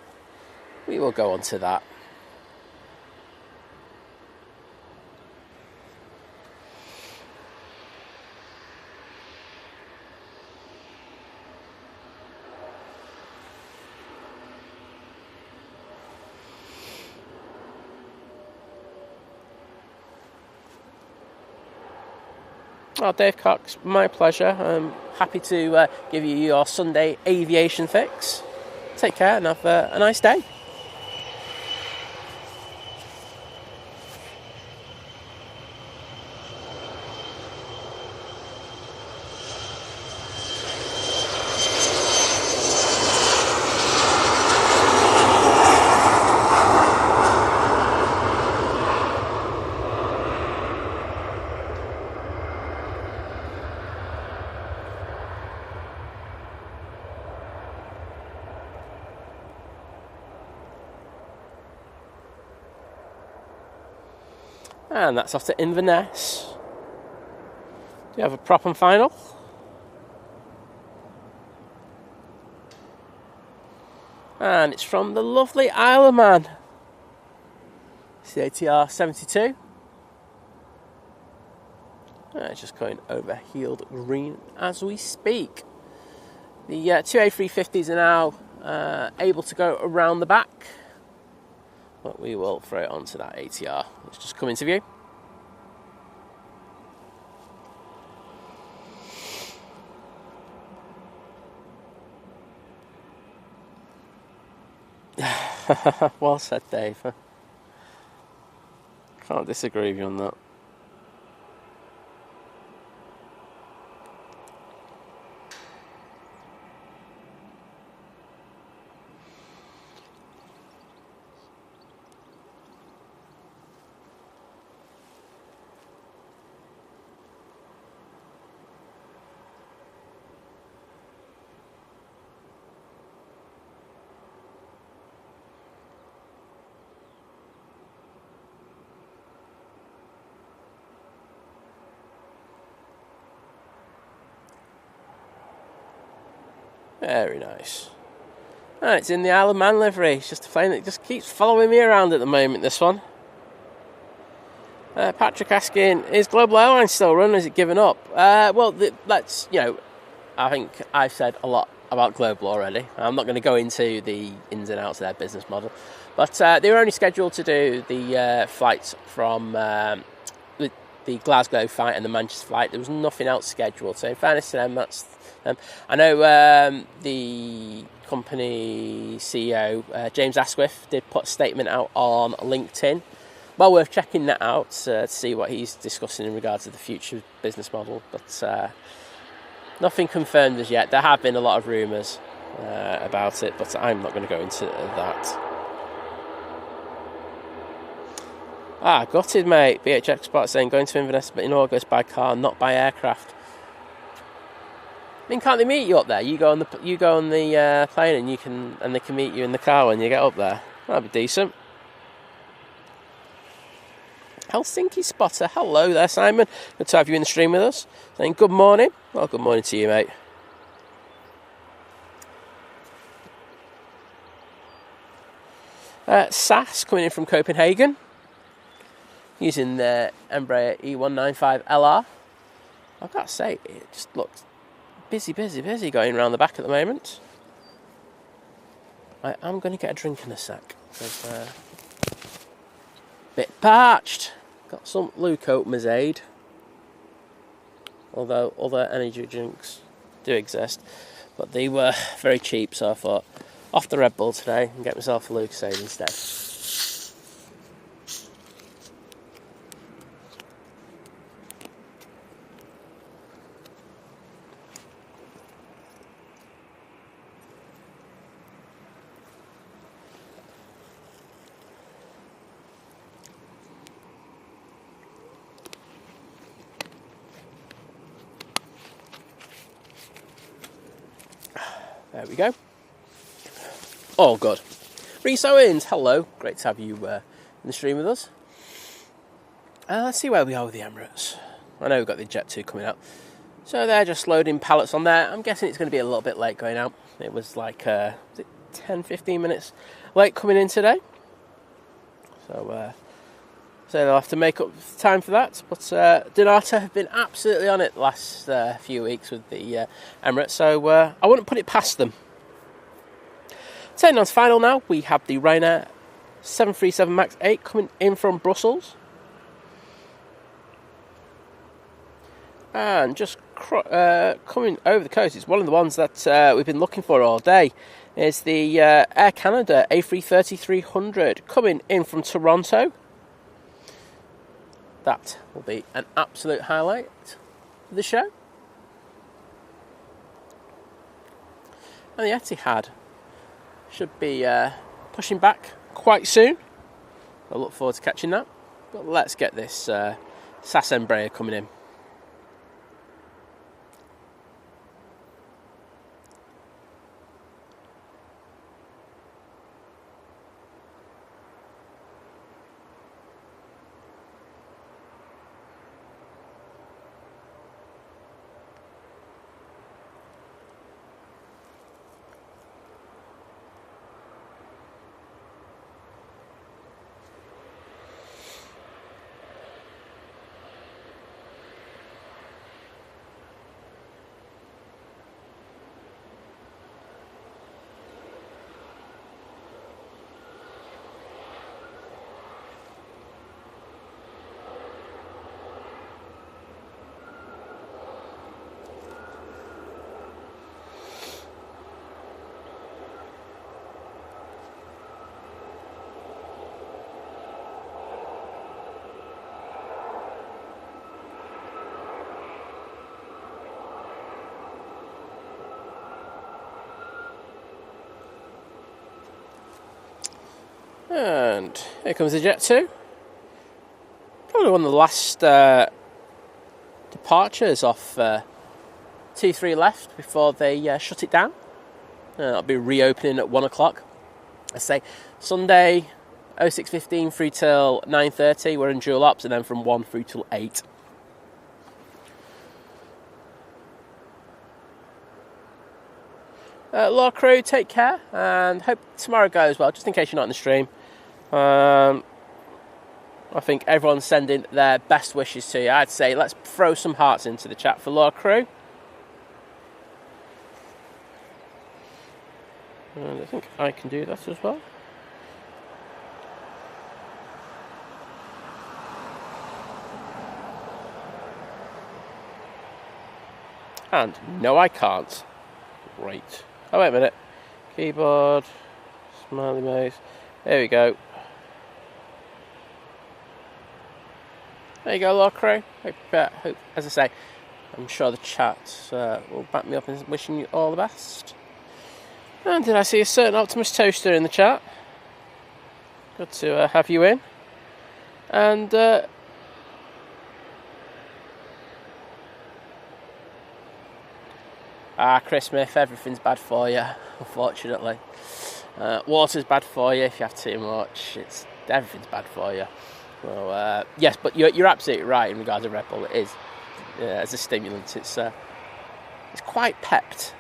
We will go on to that. Oh, Dave Cox, my pleasure. I'm happy to give you your Sunday aviation fix. Take care and have a nice day. And that's off to Inverness. Do you have a prop and final? And it's from the lovely Isle of Man. It's the ATR 72. It's just going over heeled green as we speak. The two A350s are now able to go around the back. But we will throw it onto that ATR. Let's just come into view. Well said, Dave. Can't disagree with you on that. Very nice. And it's in the Isle of Man livery. It's just a plane that just keeps following me around at the moment, this one. Patrick asking, is Global Airlines still run? Is it given up? I think I've said a lot about Global already. I'm not going to go into the ins and outs of their business model, but they were only scheduled to do the flights from the Glasgow flight and the Manchester flight. There was nothing else scheduled. So in fairness to them, that's them. I know the company CEO, James Asquith, did put a statement out on LinkedIn. Well worth checking that out to see what he's discussing in regards to the future business model. But nothing confirmed as yet. There have been a lot of rumours about it, but I'm not going to go into that. Gutted, mate. BH Expert saying going to Inverness but in August by car, not by aircraft. I mean, can't they meet you up there? You go on the plane and they can meet you in the car when you get up there. That'd be decent. Helsinki spotter, hello there, Simon. Good to have you in the stream with us. Saying good morning. Well, good morning to you, mate. SAS coming in from Copenhagen, using the Embraer E195LR. I've got to say, it just looks busy going around the back at the moment. I am going to get a drink in a sec. Bit parched. Got some Blue Coat Mazade. Although other energy drinks do exist, but they were very cheap, so I thought off the Red Bull today and get myself a Lucasade instead. There we go. All good. Reese Owens, hello. Great to have you in the stream with us. Let's see where we are with the Emirates. I know we've got the Jet 2 coming out. So they're just loading pallets on there. I'm guessing it's going to be a little bit late going out. It was like 10-15 minutes late coming in today. So they'll have to make up time for that. But Donata have been absolutely on it the last few weeks with the Emirates. So I wouldn't put it past them. Turning on to final now, we have the Ryanair 737 MAX 8 coming in from Brussels. And just coming over the coast, it's one of the ones that we've been looking for all day. It's the Air Canada A330-300 coming in from Toronto. That will be an absolute highlight of the show. And the Etihad should be pushing back quite soon. I look forward to catching that. But let's get this SAS Embraer coming in. And here comes the Jet 2. Probably one of the last departures off T3 left before they shut it down. That'll be reopening at 1 o'clock. I say Sunday 06:15 through till 9:30. We're in dual ops, and then from 1 through till 8. Law crew, take care, and hope tomorrow goes well, just in case you're not in the stream. I think everyone's sending their best wishes to you. I'd say let's throw some hearts into the chat for Law crew. And I think I can do that as well. And no, I can't. Great. Oh, wait a minute. Keyboard. Smiley mouse. There we go. There you go, Lord Crew. Hope, as I say, I'm sure the chat will back me up in wishing you all the best. And did I see a certain Optimus Toaster in the chat? Good to have you in. And Chris Smith, everything's bad for you, unfortunately. Water's bad for you if you have too much. Everything's bad for you. Well, yes, but you're absolutely right in regards to Red Bull. It is, as a stimulant, it's quite pepped.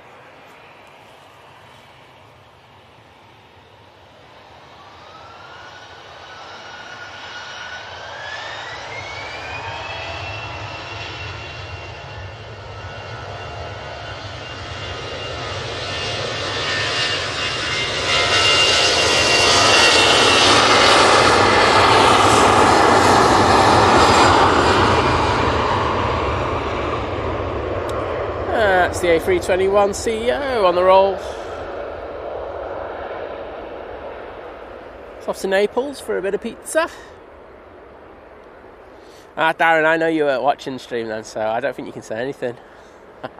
That's the A321 CEO on the roll. It's off to Naples for a bit of pizza. Darren, I know you weren't watching the stream then, so I don't think you can say anything. But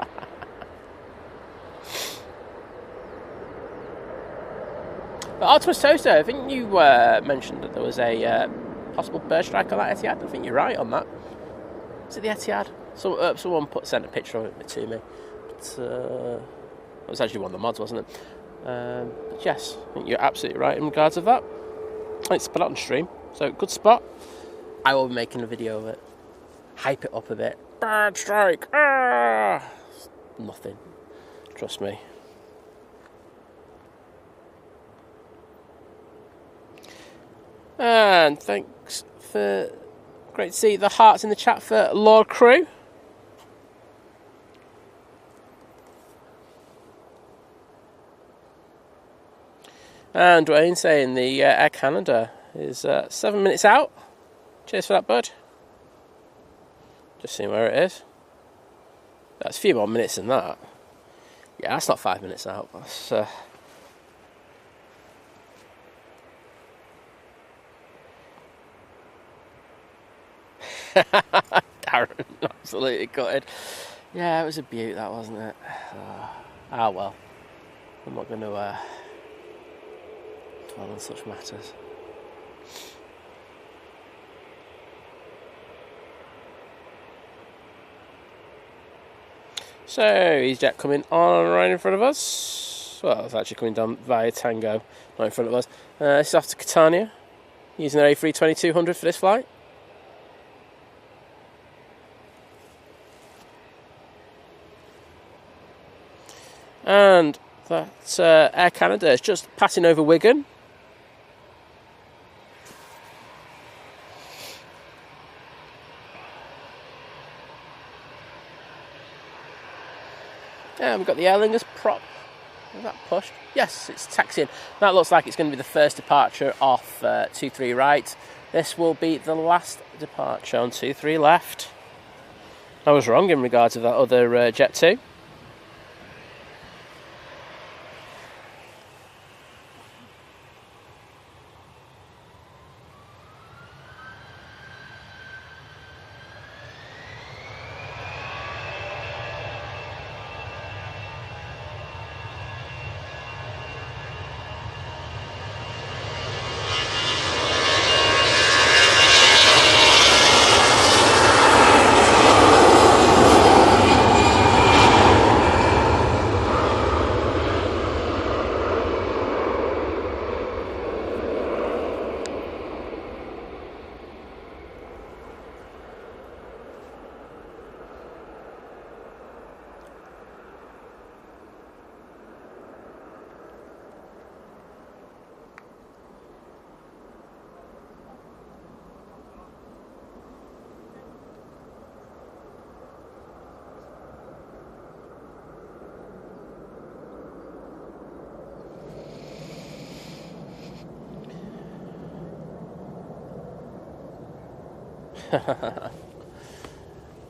Optimus Toaster, I think you mentioned that there was a possible bird strike on that Etihad. I think you're right on that. Is it the Etihad? Someone sent a picture of it to me. But, it was actually one of the mods, wasn't it? But yes, I think you're absolutely right in regards of that. It's put it on stream, so good spot. I will be making a video of it. Hype it up a bit. Bird strike! Ah! Nothing. Trust me. And thanks for... Great to see the hearts in the chat for Lord Crew. And Dwayne saying the Air Canada is 7 minutes out. Cheers for that, bud. Just seeing where it is. That's a few more minutes than that. Yeah, that's not 5 minutes out. That's... Darren, absolutely gutted. Yeah, it was a beaut, that, wasn't it? Well. I'm not going to dwell on such matters. So, EasyJet coming on right in front of us. Well, it's actually coming down via Tango, not in front of us. This is off to Catania, using their A320-200 for this flight. And that Air Canada is just passing over Wigan. And we've got the Aer Lingus prop. Is that pushed? Yes, it's taxiing. That looks like it's going to be the first departure off 23 right. This will be the last departure on 23 left. I was wrong in regards to that other Jet 2.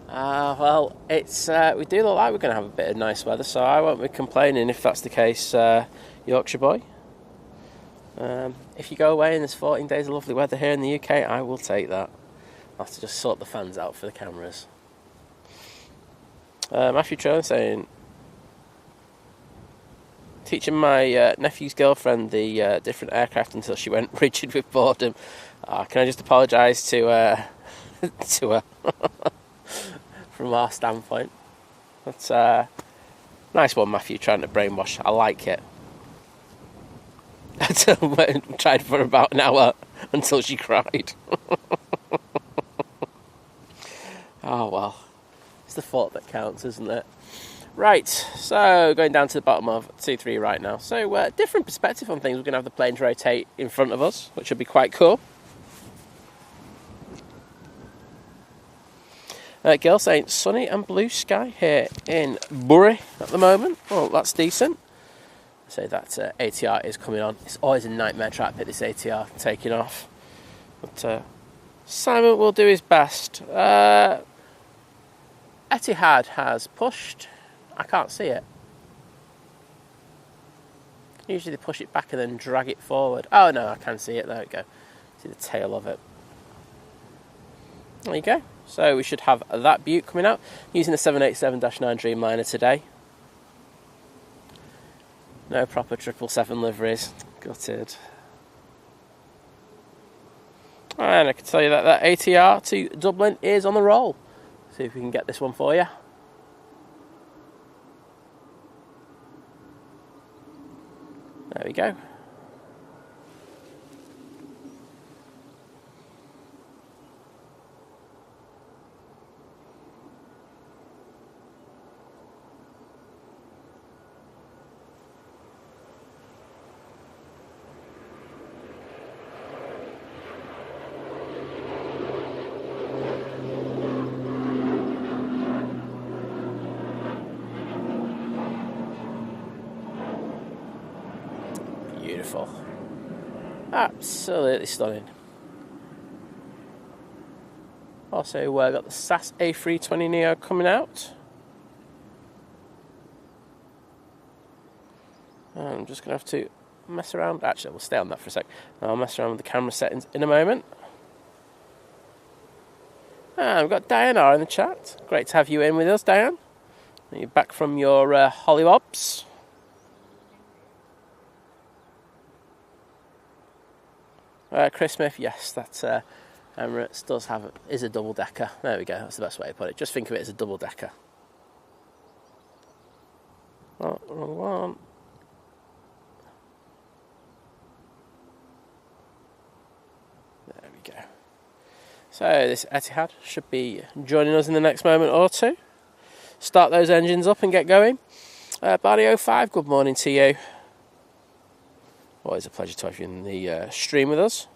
Well, it's we do look like we're going to have a bit of nice weather, so I won't be complaining if that's the case, Yorkshire boy. If you go away and there's 14 days of lovely weather here in the UK, I will take that. I'll have to just sort the fans out for the cameras. Matthew Trone saying, teaching my nephew's girlfriend the different aircraft until she went rigid with boredom. Can I just apologise to her from our standpoint? That's nice one, Matthew, trying to brainwash. I like it. I tried for about an hour until she cried. Oh well, it's the thought that counts, isn't it? Right, so going down to the bottom of 2-3 right now. So different perspective on things. We're going to have the planes rotate in front of us, which will be quite cool. Girl saying sunny and blue sky here in Bury at the moment. Well, that's decent. So that ATR is coming on. It's always a nightmare trying to pick this ATR taking off. But Simon will do his best. Etihad has pushed. I can't see it. Usually they push it back and then drag it forward. Oh no, I can see it. There we go. See the tail of it. There you go. So we should have that beaut coming out. Using the 787-9 Dreamliner today. No proper 777 liveries. Gutted. And I can tell you that ATR to Dublin is on the roll. See if we can get this one for you. There we go. Beautiful. Absolutely stunning. Also, got the SAS A320neo coming out. I'm just going to have to mess around. Actually, we'll stay on that for a sec. I'll mess around with the camera settings in a moment. We've got Diana in the chat. Great to have you in with us, Diane. Are you back from your hollywobs? Chris Smith, yes, that's Emirates is a double decker. There we go. That's the best way to put it. Just think of it as a double decker. Oh, wrong one. There we go. So this Etihad should be joining us in the next moment or two. Start those engines up and get going. Barney05, good morning to you. Always a pleasure to have you in the stream with us.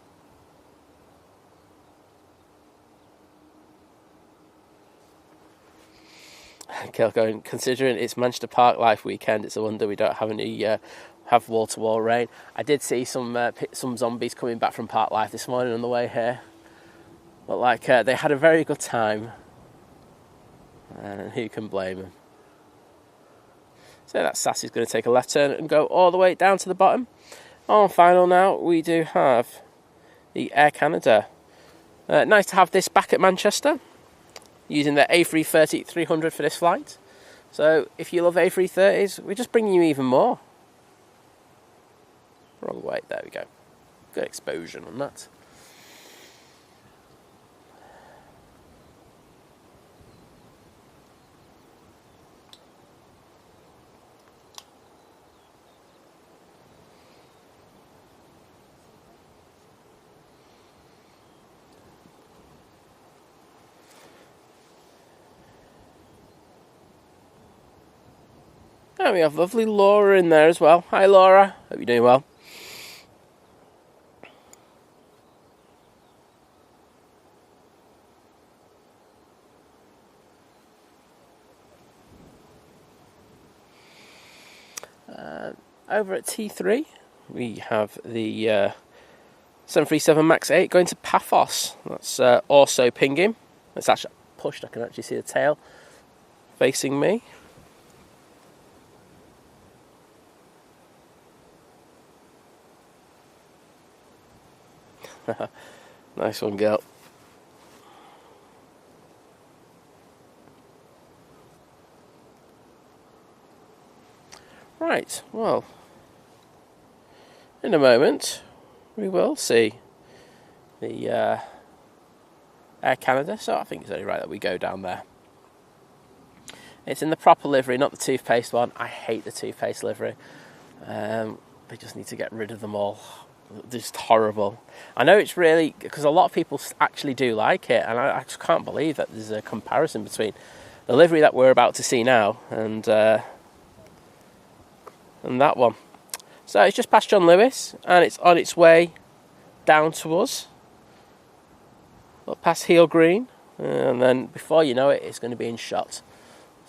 Kel going, considering it's Manchester Park Life weekend, it's a wonder we don't have any have wall-to-wall rain. I did see some zombies coming back from Park Life this morning on the way here. But like they had a very good time, and who can blame them? So that SAS is going to take a left turn and go all the way down to the bottom. On final now, we do have the Air Canada. Nice to have this back at Manchester, using the A330-300 for this flight. So if you love A330s, we're just bringing you even more. Wrong way, there we go. Good exposure on that. And we have lovely Laura in there as well. Hi Laura, hope you're doing well. Over at T3 we have the 737 MAX 8 going to Paphos. That's also pinging. It's actually pushed. I can actually see the tail facing me. Nice one, girl. Right, well, in a moment we will see the Air Canada, so I think it's only right that we go down there. It's in the proper livery, not the toothpaste one. I hate the toothpaste livery. They just need to get rid of them all. They're just horrible. I know it's really, because a lot of people actually do like it, and I just can't believe that there's a comparison between the livery that we're about to see now and that one. So it's just past John Lewis, and it's on its way down to us. Up past Heel Green, and then before you know it, it's going to be in shot.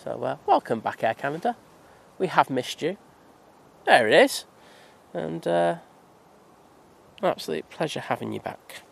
So welcome back, Air Canada. We have missed you. There it is. And absolute pleasure having you back.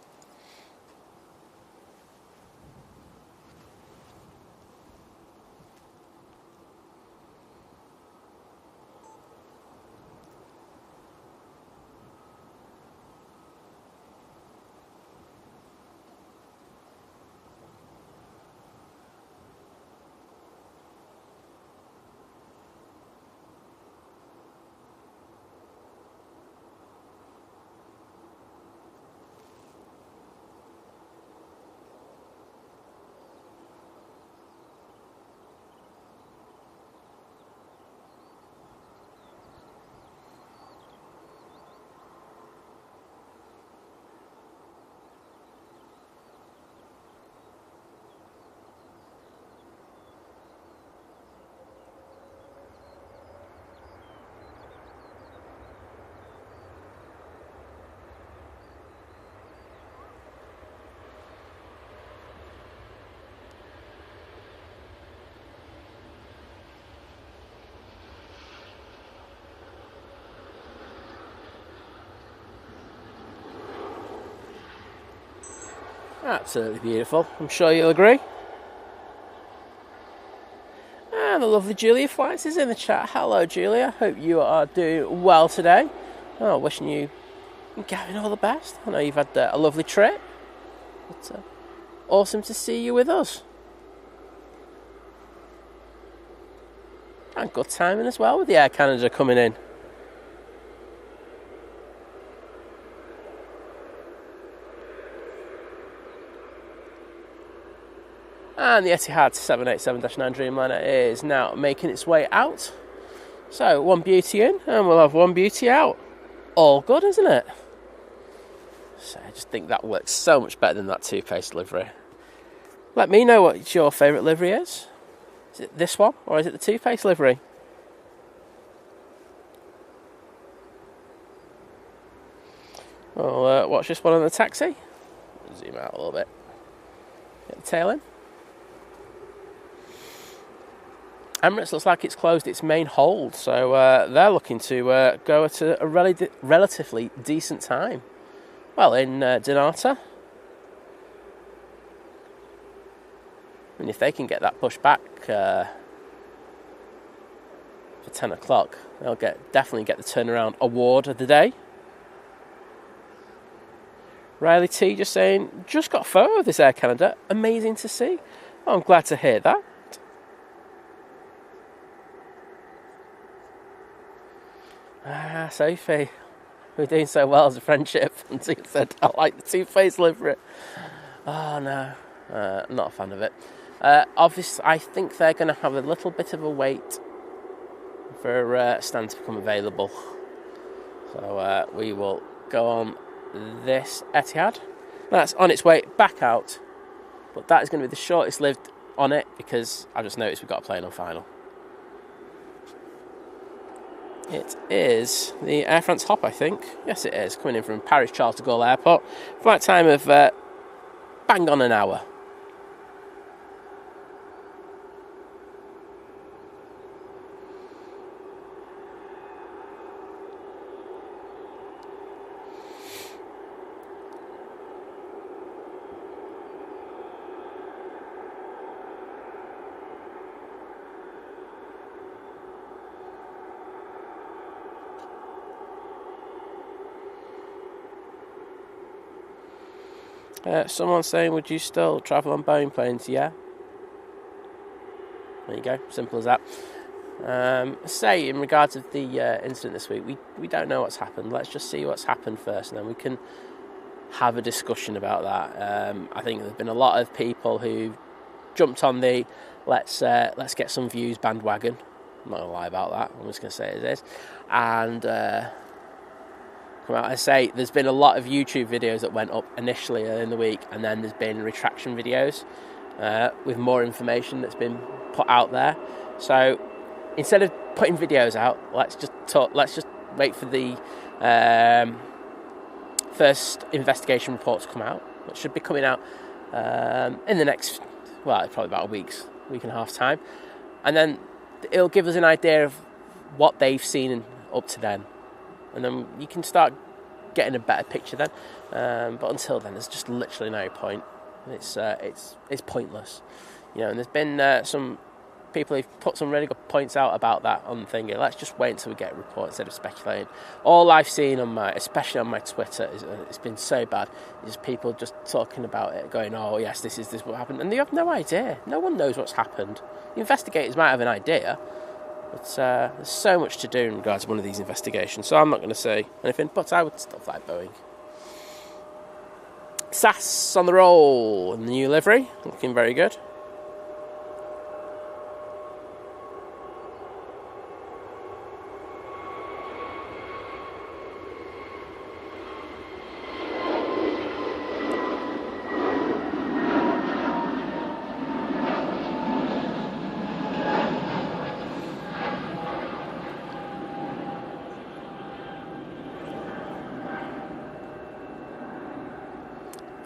Absolutely beautiful. I'm sure you'll agree. And the lovely Julia Flights is in the chat. Hello, Julia. Hope you are doing well today. Oh, wishing you and Gavin all the best. I know you've had a lovely trip. It's awesome to see you with us. And good timing as well with the Air Canada coming in. And the Etihad 787-9 Dreamliner is now making its way out. So, one beauty in, and we'll have one beauty out. All good, isn't it? So, I just think that works so much better than that toothpaste livery. Let me know what your favourite livery is. Is it this one, or is it the toothpaste livery? We'll watch this one on the taxi. Zoom out a little bit. Get the tail in. Emirates looks like it's closed its main hold, so they're looking to go at a relatively decent time. Well, in Dinata. And if they can get that pushed back for 10 o'clock, they'll definitely get the turnaround award of the day. Riley T just saying, just got a photo of this Air Canada. Amazing to see. Oh, I'm glad to hear that. Ah, Sophie, we're doing so well as a friendship. And she said, I like the toothpaste livery. Oh, no, not a fan of it. Obviously, I think they're going to have a little bit of a wait for stand to become available. So we will go on this Etihad. That's on its way back out. But that is going to be the shortest lived on it because I just noticed we've got a plane on final. It is the Air France Hop, I think. Yes, it is. Coming in from Paris Charles de Gaulle Airport. Flight time of bang on an hour. Someone saying, would you still travel on Boeing planes? Yeah. There you go, simple as that. Say, in regards to the incident this week, we don't know what's happened. Let's just see what's happened first, and then we can have a discussion about that. I think there's been a lot of people who jumped on the let's get some views bandwagon. I'm not going to lie about that. I'm just going to say it is. And come out and say there's been a lot of YouTube videos that went up initially in the week, and then there's been retraction videos with more information that's been put out there. So instead of putting videos out, let's just wait for the first investigation report to come out, which should be coming out in the next, probably about a week and a half time, and then it'll give us an idea of what they've seen up to then, and then you can start getting a better picture then. But until then, there's just literally no point. It's pointless, and there's been some people who've put some really good points out about that on the thing. Let's just wait until we get a report instead of speculating. All I've seen especially on my Twitter, it's been so bad, is people just talking about it, going, oh yes, this is what happened, and they have no idea. No one knows what's happened. The investigators might have an idea, but there's so much to do in regards to one of these investigations, so I'm not going to say anything, but I would still fly Boeing. SAS on the roll in the new livery, looking very good.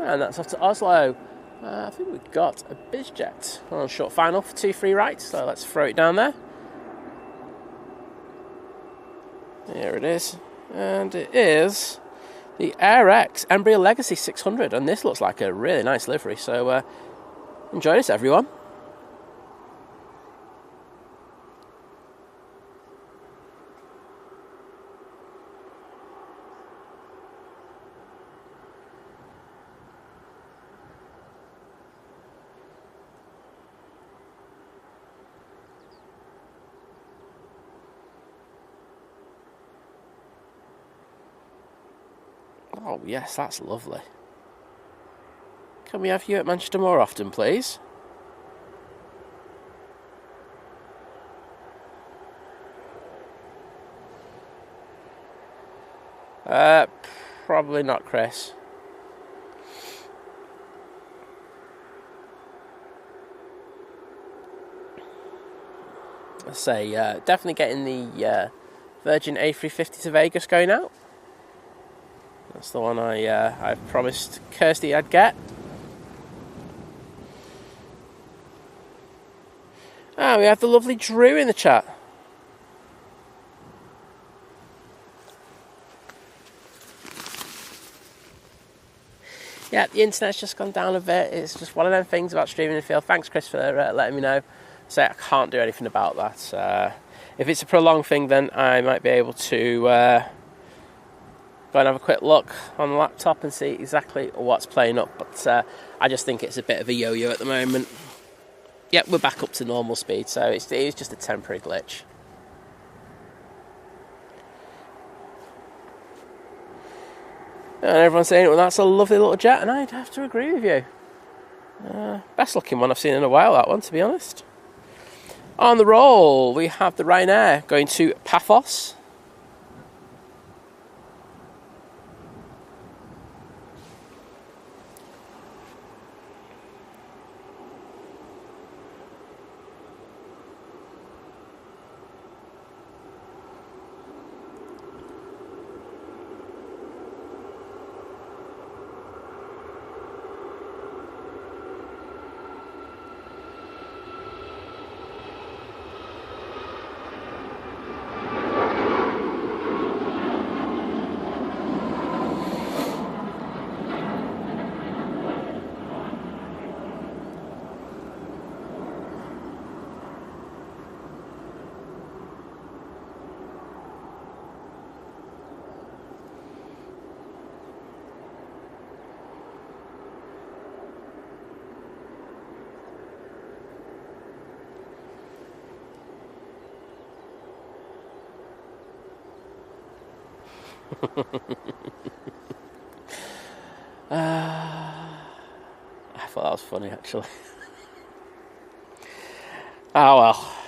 And that's off to Oslo. I think we've got a BizJet on short final for 2 free rights, so let's throw it down there. Here it is. And it is the Aer Embraer Legacy 600, and this looks like a really nice livery, so enjoy this, everyone. Oh yes, that's lovely. Can we have you at Manchester more often, please? Probably not, Chris. Let's say, definitely getting the Virgin A350 to Vegas going out. That's the one I promised Kirsty I'd get. Ah, we have the lovely Drew in the chat. Yeah, the internet's just gone down a bit. It's just one of them things about streaming the field. Thanks, Chris, for letting me know. So I can't do anything about that. If it's a prolonged thing, then I might be able to go and have a quick look on the laptop and see exactly what's playing up. But I just think it's a bit of a yo-yo at the moment. Yep, we're back up to normal speed, so it's just a temporary glitch. And everyone's saying, well, that's a lovely little jet, and I'd have to agree with you. Best looking one I've seen in a while, that one, to be honest. On the roll, we have the Ryanair going to Paphos. I thought that was funny, actually. Oh well.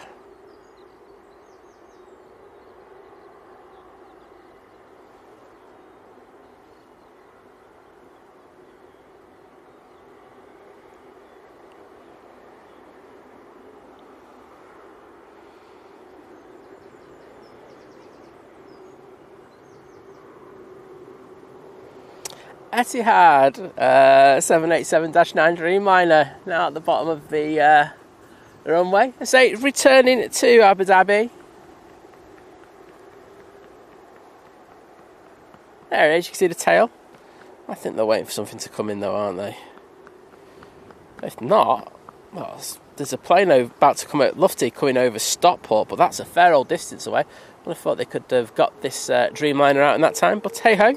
Etihad 787-9 Dreamliner now at the bottom of the runway. I say returning to Abu Dhabi. There it is, you can see the tail. I think they're waiting for something to come in though, aren't they? If not, well, there's a plane about to come out, Lufthansa coming over Stockport, but that's a fair old distance away. I would have thought they could have got this Dreamliner out in that time, but hey ho.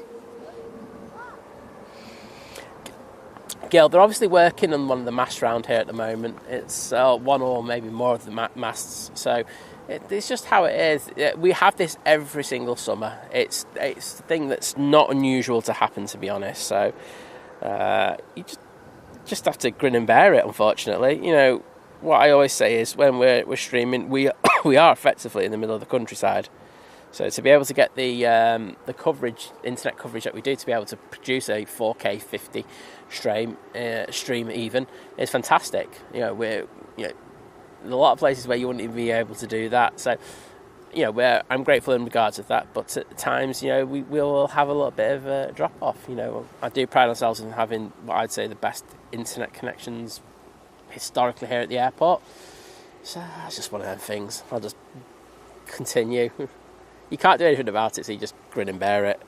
Gil, they're obviously working on one of the masts around here at the moment. It's one or maybe more of the masts. So it's just how it is. We have this every single summer. It's a thing that's not unusual to happen, to be honest. So you just have to grin and bear it, unfortunately. You know, what I always say is when we're streaming, we are effectively in the middle of the countryside. So to be able to get the coverage, internet coverage that we do, to be able to produce a 4K 50 stream even, is fantastic. You know, there's a lot of places where you wouldn't even be able to do that. So, you know, I'm grateful in regards to that. But at times, you know, we will have a little bit of a drop off. You know, I do pride ourselves in having what I'd say the best internet connections historically here at the airport. So it's just one of them things. I'll just continue. You can't do anything about it, so you just grin and bear it.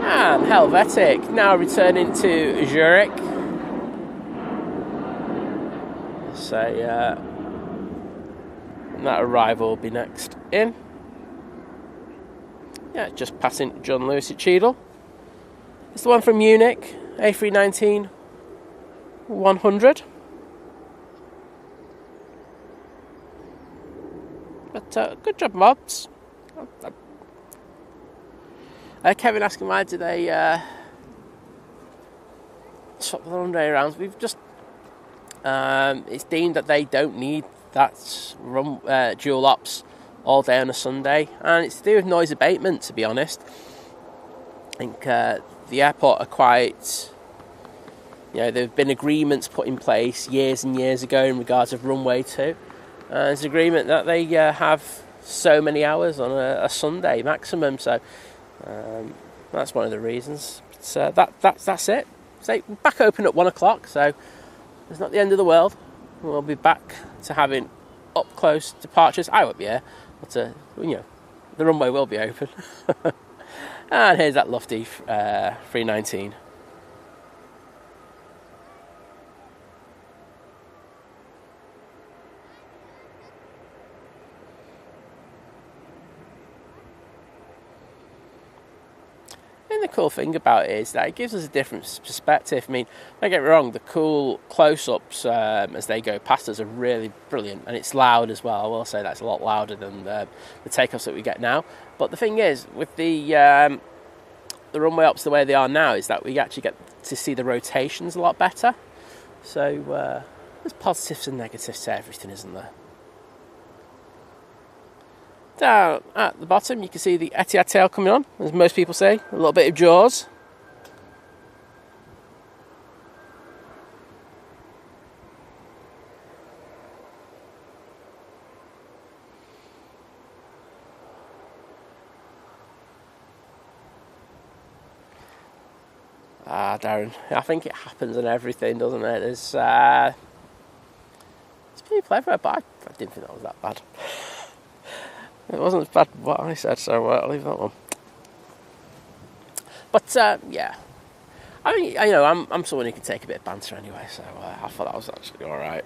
And Helvetic now returning to Zurich. So, that arrival will be next in. Yeah, just passing John Lewis at Cheadle. It's the one from Munich, A319-100. But good job, mods. Kevin asking why do they swap the runway around. We've just it's deemed that they don't need that dual ops all day on a Sunday, and it's to do with noise abatement, to be honest. I think the airport are quite, you know, there have been agreements put in place years and years ago in regards of Runway 2. It's an agreement that they have so many hours on a Sunday maximum, so that's one of the reasons. So that's it. So back open at 1 o'clock, so it's not the end of the world. We'll be back to having up close departures. I won't be here, but you know, the runway will be open. And here's that lofty 319. And the cool thing about it is that it gives us a different perspective. I mean, don't get me wrong, the cool close-ups as they go past us are really brilliant, and it's loud as well. I will say that's a lot louder than the takeoffs that we get now. But the thing is, with the runway ops the way they are now, is that we actually get to see the rotations a lot better. So there's positives and negatives to everything, isn't there? Down at the bottom, you can see the Etihad tail coming on, as most people say, a little bit of Jaws. Darren, I think it happens on everything, doesn't it? There's people everywhere, but I didn't think that was that bad. It wasn't as bad what I said, so I'll leave that one. But yeah, I mean, you know, I'm someone who can take a bit of banter anyway, so I thought that was actually all right.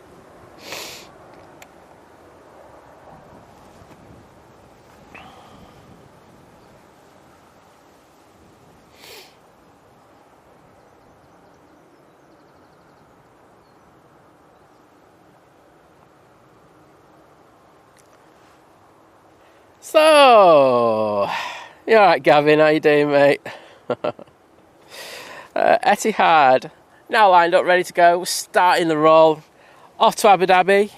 So, you alright, Gavin? How you doing, mate? Etihad now lined up, ready to go. We're starting the roll. Off to Abu Dhabi.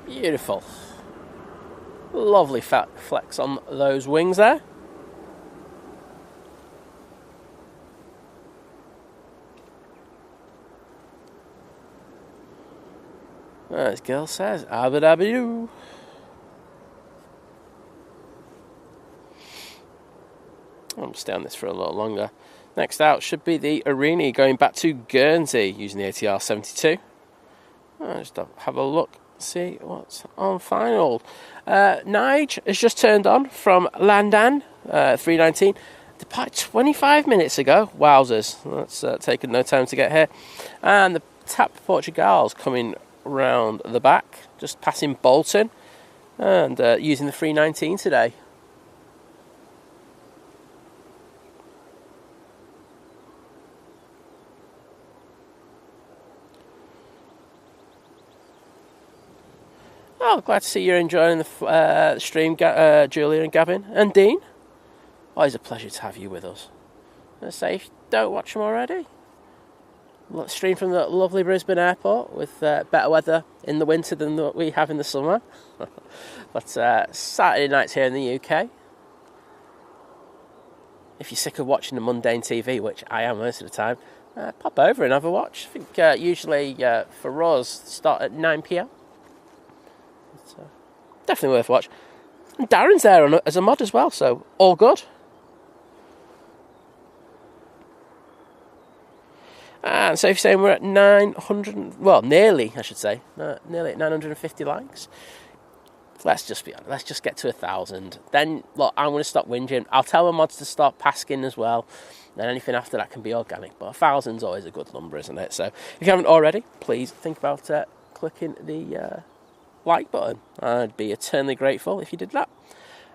Beautiful. Lovely fat flex on those wings there. As Gil says, Abu Dhabi. I'll stay on this for a little longer. Next out should be the Arini going back to Guernsey using the ATR 72. I'll just have a look, see what's on final. Nige has just turned on from Landan, 319. Departed 25 minutes ago. Wowzers, that's taken no time to get here. And the TAP Portugal's coming round the back, just passing Bolton, and using the 319 today. Oh, glad to see you're enjoying the stream, Julia and Gavin and Dean. Always a pleasure to have you with us. Let's say, if you don't watch them already, let's stream from the lovely Brisbane airport with better weather in the winter than what we have in the summer. But Saturday nights here in the UK. If you're sick of watching the mundane TV, which I am most of the time, pop over and have a watch. I think usually for us, start at 9 p.m. Definitely worth a watch. And Darren's there as a mod as well, so all good. And so if you're saying we're at 900, well, nearly, I should say, nearly at 950 likes. Let's just be honest, let's just get to 1,000. Then, look, I'm going to stop whinging. I'll tell the mods to start pasking as well. Then anything after that can be organic. But 1,000's always a good number, isn't it? So if you haven't already, please think about clicking the like button. I'd be eternally grateful if you did that.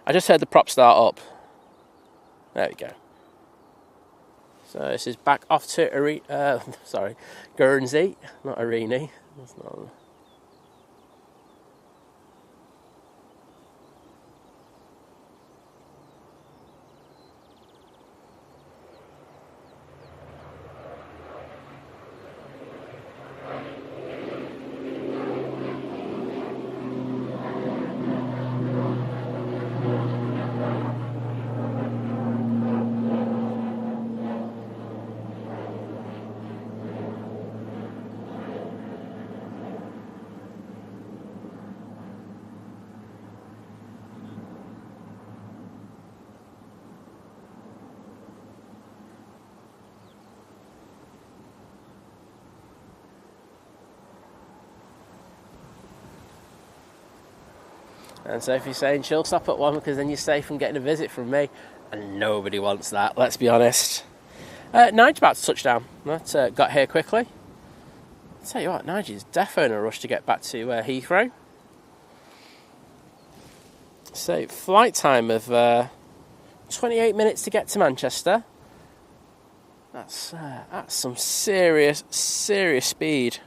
I just heard the prop start up. There we go. So this is back off to Guernsey, not Arini. That's not. And so if you're saying she'll stop at 1 because then you're safe from getting a visit from me, and nobody wants that, let's be honest. Nigel's about to touch down. That got here quickly. I'll tell you what, Nigel's defo in a rush to get back to Heathrow. So flight time of 28 minutes to get to Manchester. That's some serious speed.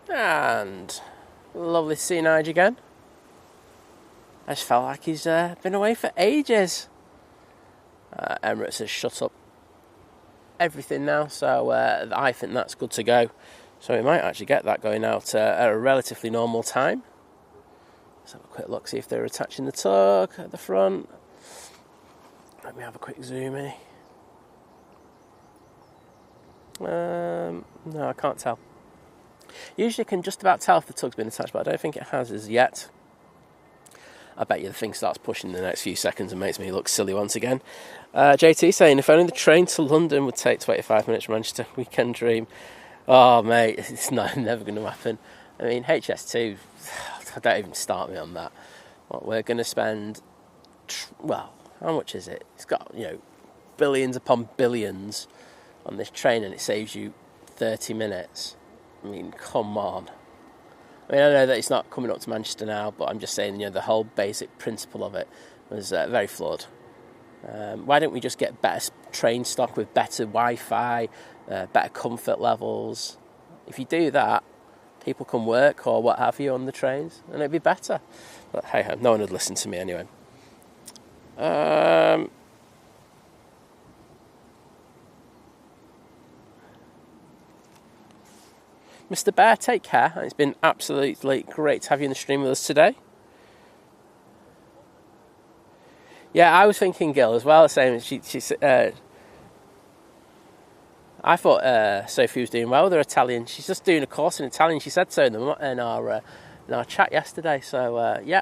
And lovely to see Nige again. I just felt like he's been away for ages. Emirates has shut up everything now, so I think that's good to go. So we might actually get that going out at a relatively normal time. Let's have a quick look, see if they're attaching the tug at the front. Let me have a quick zoomie. No, I can't tell. Usually I can just about tell if the tug's been attached, but I don't think it has as yet. I bet you the thing starts pushing in the next few seconds and makes me look silly once again. JT saying, if only the train to London would take 25 minutes from Manchester, weekend dream. Oh, mate, it's never going to happen. I mean, HS2, don't even start me on that. What, we're going to spend, well, how much is it? It's got, billions upon billions on this train, and it saves you 30 minutes. I mean, come on. I mean, I know that it's not coming up to Manchester now, but I'm just saying, the whole basic principle of it was very flawed. Why don't we just get better train stock with better Wi-Fi, better comfort levels? If you do that, people can work or what have you on the trains, and it'd be better. But hey, no one would listen to me anyway. Mr. Bear, take care. It's been absolutely great to have you in the stream with us today. Yeah, I was thinking Gil as well. Saying I thought Sophie was doing well with her Italian. She's just doing a course in Italian. She said so in our chat yesterday. So yeah,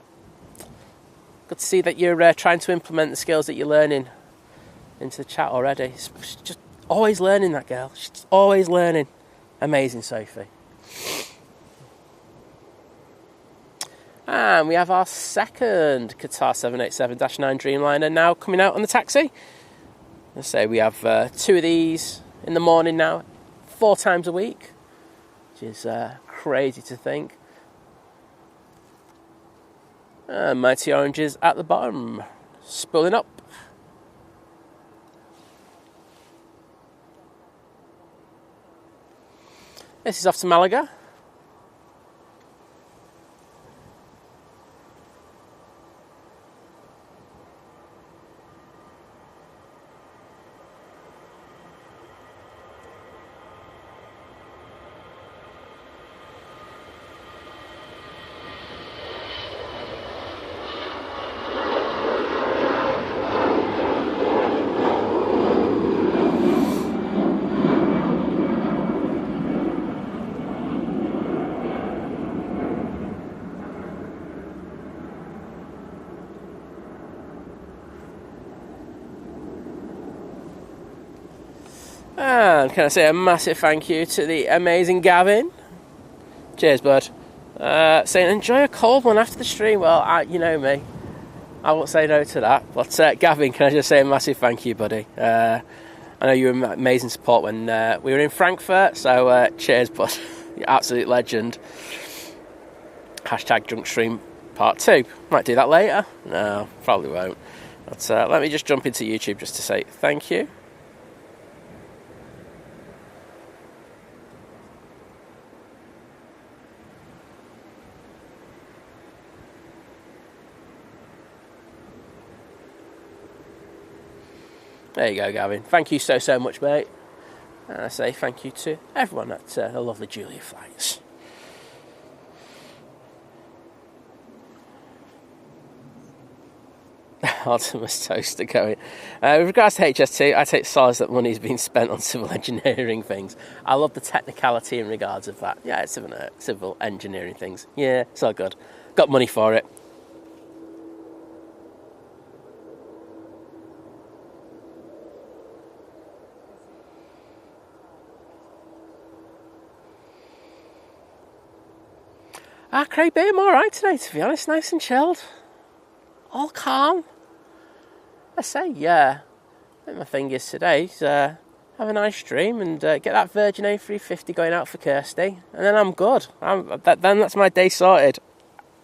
good to see that you're trying to implement the skills that you're learning into the chat already. She's just always learning, that girl. She's always learning. Amazing, Sophie. And we have our second Qatar 787-9 Dreamliner now coming out on the taxi. Let's say we have 2 of these in the morning now, 4 times a week, which is crazy to think. Mighty Oranges at the bottom, spooling up. This is off to Malaga. And can I say a massive thank you to the amazing Gavin. Cheers, bud. Saying enjoy a cold one after the stream. Well, you know me, I won't say no to that. But Gavin, can I just say a massive thank you, buddy. I know you were amazing support when we were in Frankfurt. So cheers, bud. You're absolute legend. Hashtag drunk stream part 2. Might do that later. No, probably won't. But let me just jump into YouTube just to say thank you. There you go, Gavin. Thank you so much, mate. And I say thank you to everyone at the lovely Julia Flights. Artemis Toaster going. With regards to HS2, I take solace that money's been spent on civil engineering things. I love the technicality in regards of that. Yeah, it's civil engineering things. Yeah, it's all good. Got money for it. Craig B, I'm alright today, to be honest. Nice and chilled. All calm. I say, yeah. I think my thing is today is have a nice stream and get that Virgin A350 going out for Kirsty, and then I'm good. Then that's my day sorted.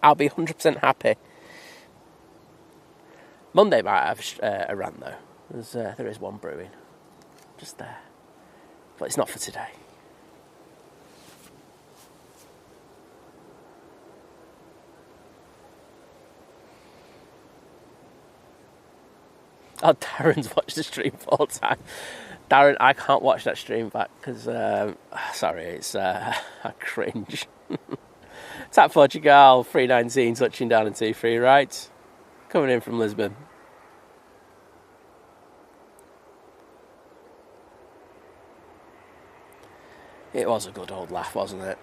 I'll be 100% happy. Monday might have a rant though. There is one brewing. Just there. But it's not for today. Oh, Darren's watched the stream 4 times. Darren, I can't watch that stream back because, sorry, it's I cringe. Tap Portugal, 319, touching down in 23 right. Coming in from Lisbon. It was a good old laugh, wasn't it?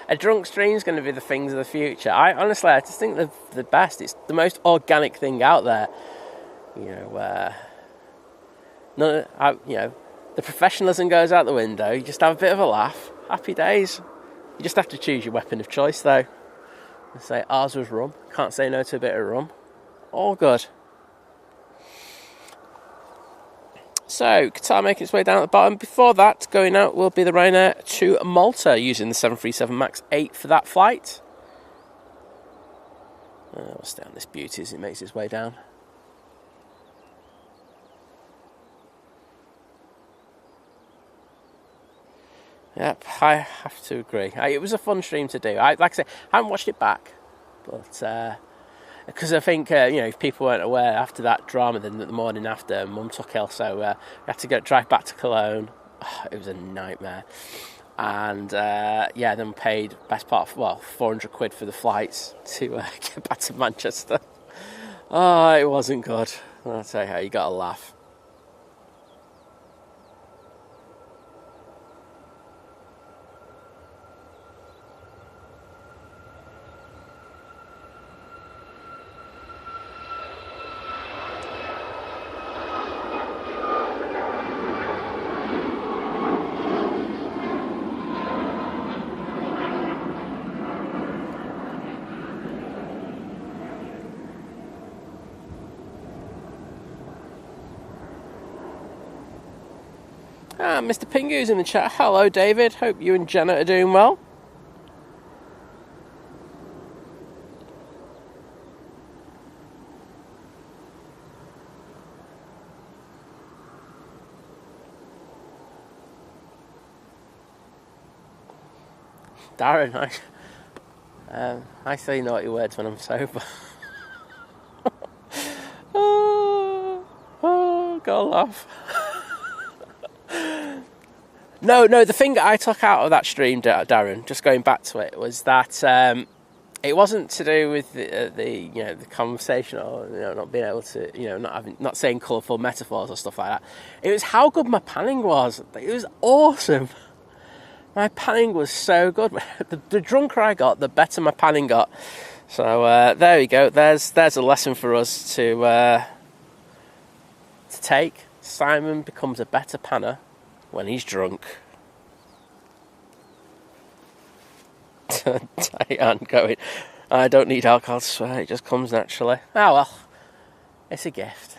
A drunk stream's going to be the things of the future. I just think the best. It's the most organic thing out there. The professionalism goes out the window. You just have a bit of a laugh. Happy days. You just have to choose your weapon of choice, though. I say ours was rum. Can't say no to a bit of rum. All good. So, Qatar making its way down at the bottom. Before that, going out will be the Ryanair to Malta, using the 737 MAX 8 for that flight. We'll stay on this beauty as it makes its way down. Yep, I have to agree. It was a fun stream to do. Like I say, I haven't watched it back, but because I think if people weren't aware, after that drama, then the morning after, Mum took ill, so we had to drive back to Cologne. It was a nightmare, and then paid best part of 400 quid for the flights to get back to Manchester. Oh, it wasn't good. I'll tell you how, you got to laugh. Mr. Pingu's in the chat. Hello, David. Hope you and Jenna are doing well. Darren, I say naughty words when I'm sober. Gotta laugh. No, the thing that I took out of that stream, Darren, just going back to it, was that it wasn't to do with the conversation or not being able to not saying colourful metaphors or stuff like that. It was how good my panning was. It was awesome. My panning was so good. The drunker I got, the better my panning got. So there we go. There's a lesson for us to take. Simon becomes a better panner when he's drunk. Diane going, I don't need alcohol to swear, it just comes naturally. Oh well, it's a gift.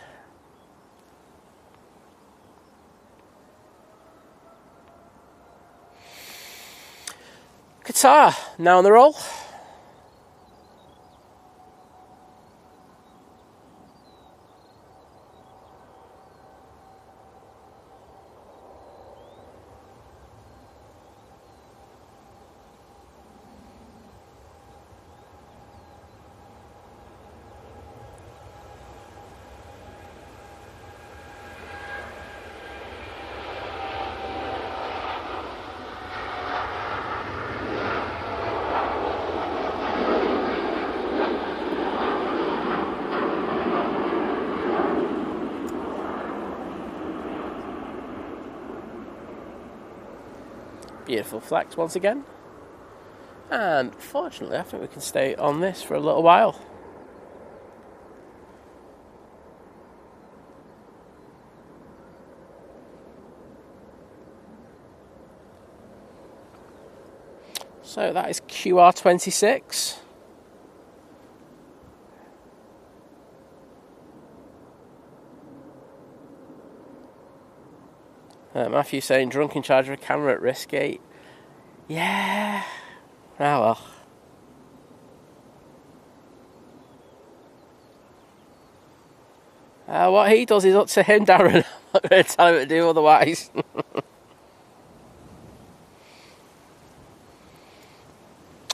Qatar, now on the roll. Beautiful flex once again. And fortunately, I think we can stay on this for a little while. So that is QR26. Matthew saying drunk in charge of a camera at risky. Yeah. Oh well. What he does is up to him, Darren. I'm not going to tell him to do otherwise.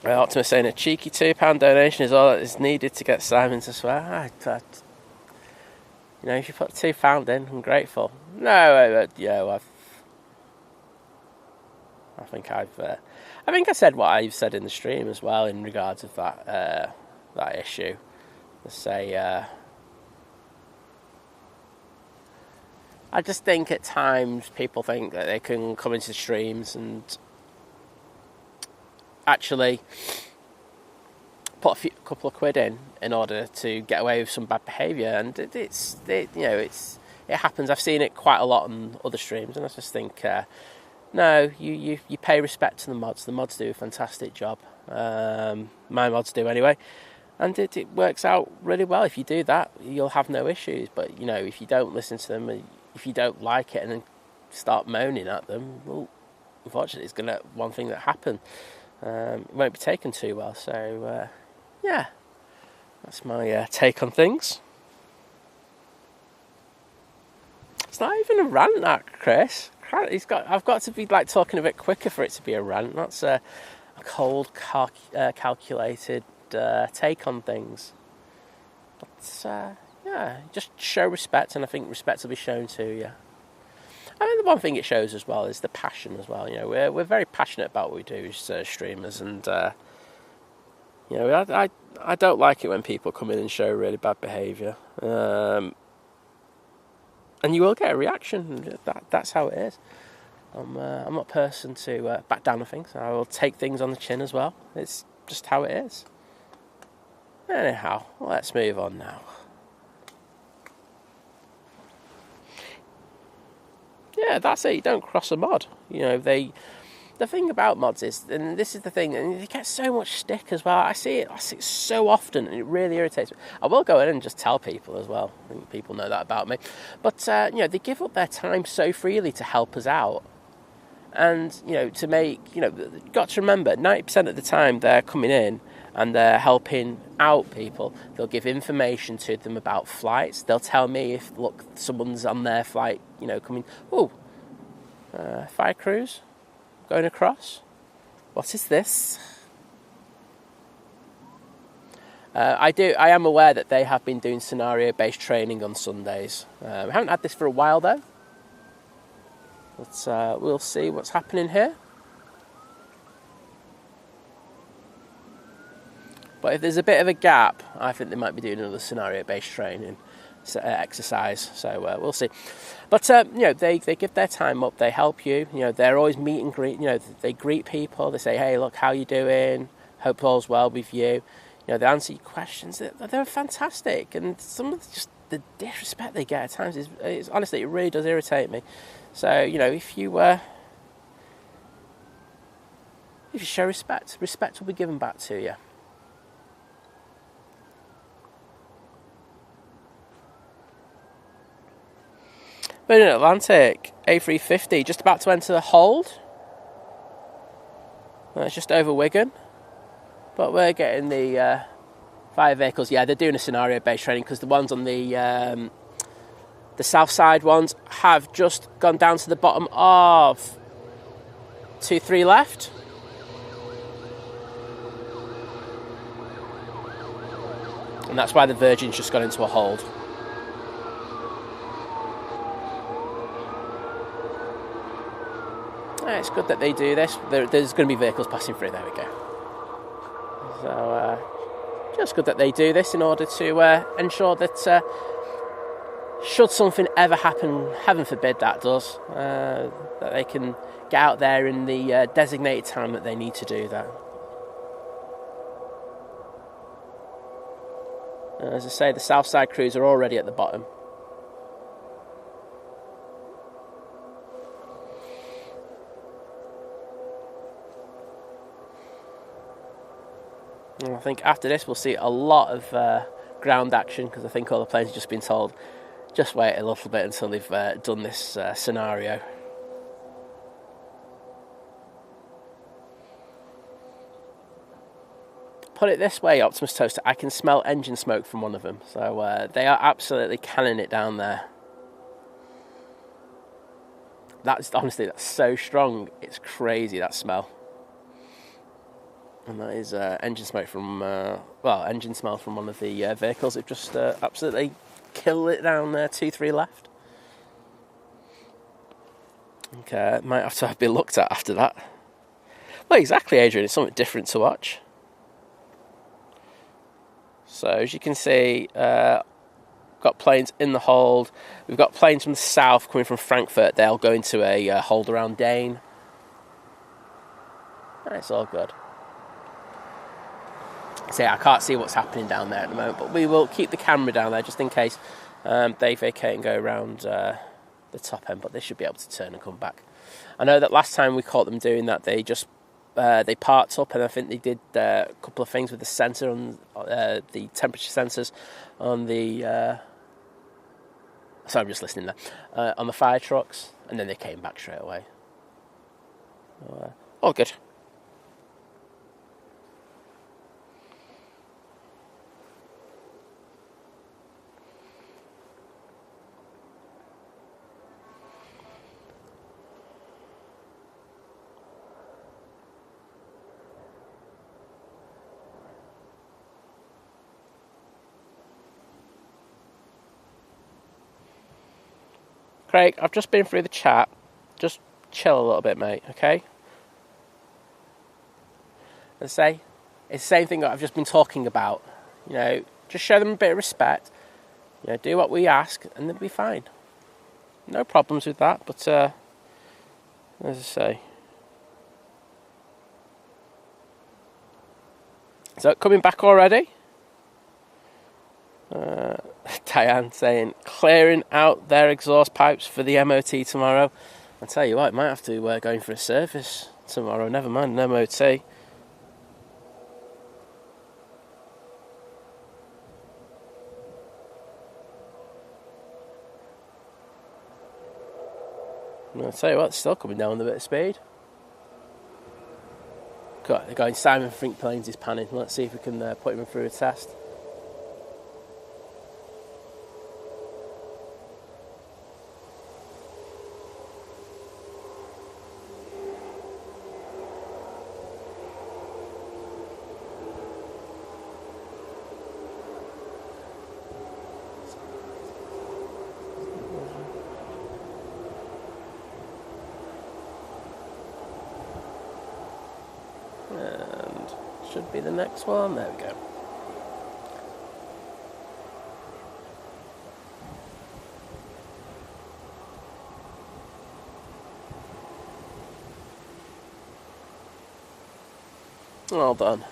Optimus saying a cheeky £2 donation is all that is needed to get Simon to swear. If you put £2 in, I'm grateful. No, I think I said what I've said in the stream as well in regards of that issue. Let's say, I just think at times people think that they can come into streams and actually put a couple of quid in order to get away with some bad behaviour, and it happens. I've seen it quite a lot on other streams, and I just think no, you pay respect to the mods. The mods do a fantastic job. My mods do anyway, and it works out really well. If you do that, you'll have no issues. But if you don't listen to them, if you don't like it, and then start moaning at them, well, unfortunately, it's gonna one thing that happen. It won't be taken too well. So yeah, that's my take on things. It's not even a rant, that, Chris. I've got to be talking a bit quicker for it to be a rant. That's a cold, calculated take on things. But yeah, just show respect, and I think respect will be shown to you. I mean, the one thing it shows as well is the passion as well. We're very passionate about what we do as streamers, and I don't like it when people come in and show really bad behaviour. And you will get a reaction. That's how it is. I'm not a person to back down on things. I will take things on the chin as well. It's just how it is. Anyhow, let's move on now. Yeah, that's it. You don't cross a mod. The thing about mods is, and this is the thing, and they get so much stick as well. I see it so often, and it really irritates me. I will go in and just tell people as well. I think people know that about me. But they give up their time so freely to help us out, and to make you've got to remember, 90% of the time they're coming in and they're helping out people. They'll give information to them about flights. They'll tell me if someone's on their flight, coming. Fire crews. Going across. What is this? I am aware that they have been doing scenario-based training on Sundays. We haven't had this for a while though. But we'll see what's happening here. But if there's a bit of a gap, I think they might be doing another scenario-based training exercise. So we'll see. But they give their time up. They help you. They're always meet and greet. They greet people. They say, "Hey, look, how you doing? Hope all's well with you." They answer your questions. They're fantastic. And some of the disrespect they get at times is honestly, it really does irritate me. So if you show respect will be given back to you. Virgin Atlantic, A350, just about to enter the hold. It's just over Wigan. But we're getting the 5 vehicles. Yeah, they're doing a scenario-based training because the ones on the south side ones have just gone down to the bottom of 2-3 left. And that's why the Virgin's just gone into a hold. It's good that they do this. There's going to be vehicles passing through. There we go. So, just good that they do this in order to ensure that should something ever happen, heaven forbid that does, that they can get out there in the designated time that they need to do that. As I say, the south side crews are already at the bottom. And I think after this we'll see a lot of ground action because I think all the planes have just been told just wait a little bit until they've done this scenario. put it this way, Optimus Toaster, I can smell engine smoke from one of them. So they are absolutely canning it down there. That's so strong. It's crazy, that smell. And that is engine smoke from, engine smell from one of the vehicles. It just absolutely killed it down there, 2-3 left. Okay, might have to be looked at after that. Well, exactly, Adrian. It's something different to watch. So, as you can see, got planes in the hold. We've got planes from the south coming from Frankfurt. They'll go into a hold around Dane. It's all good. So yeah, I can't see what's happening down there at the moment, but we will keep the camera down there just in case they vacate and go around the top end, but they should be able to turn and come back. I know that last time we caught them doing that, they just they parked up, and I think they did a couple of things with the sensor on the temperature sensors on the sorry, I'm just listening there on the fire trucks, and then they came back straight away. All good. Craig, I've just been through the chat. Just chill a little bit, mate, okay? As I say, it's the same thing that I've just been talking about. You know, just show them a bit of respect. You know, do what we ask, and they'll be fine. No problems with that, but as I say. So, coming back already? Diane saying, clearing out their exhaust pipes for the MOT tomorrow. I tell you what, might have to go in for a service tomorrow. Never mind an MOT. I'll tell you what, it's still coming down with a bit of speed. They're going Simon Frink Planes is panning. Let's see if we can put him through a test. And should be the next one. There we go. Well done.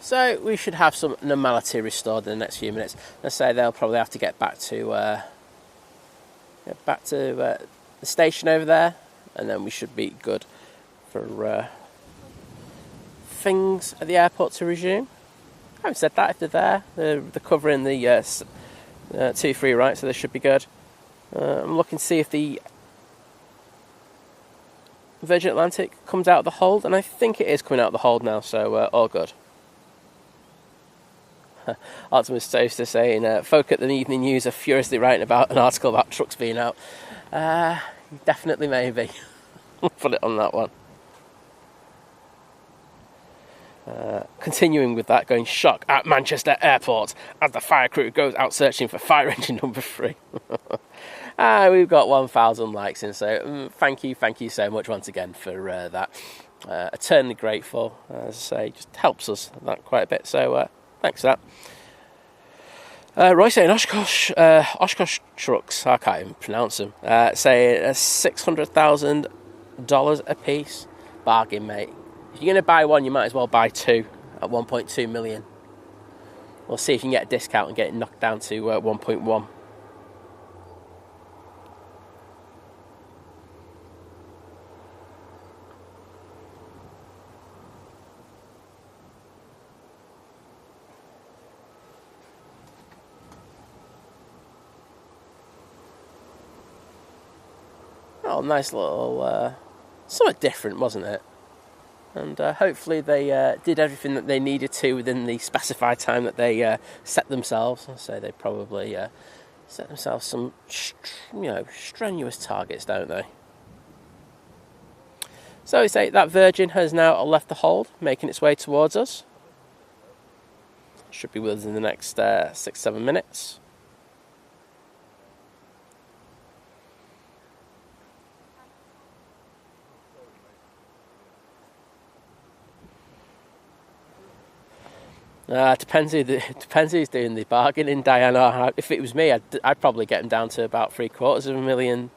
So we should have some normality restored in the next few minutes. Let's say they'll probably have to get back to the station over there, and then we should be good for things at the airport to resume. Having said that, if they're there, they're covering the 2-3 right, so they should be good. I'm looking to see if the Virgin Atlantic comes out of the hold, and I think it is coming out of the hold now, so all good. Optimus Toaster saying, folk at the evening news are furiously writing about an article about trucks being out. Definitely, maybe. Put it on that one. Continuing with that, going shock at Manchester Airport as the fire crew goes out searching for fire engine number 3. We've got 1,000 likes in, so thank you so much once again for that. Eternally grateful, as I say, just helps us that quite a bit, so thanks for that. Roy saying Oshkosh trucks, I can't even pronounce them, saying $600,000 a piece. Bargain, mate. If you're going to buy one, you might as well buy two at 1.2 million. We'll see if you can get a discount and get it knocked down to 1.1. Oh, nice little... somewhat different, wasn't it? and hopefully they did everything that they needed to within the specified time that they set themselves. So they probably set themselves some strenuous targets, don't they? So we say that Virgin has now left the hold, making its way towards us. Should be with us in the next 6-7 minutes. Depends who's doing the bargaining, Diana. If it was me, I'd probably get them down to about $750,000.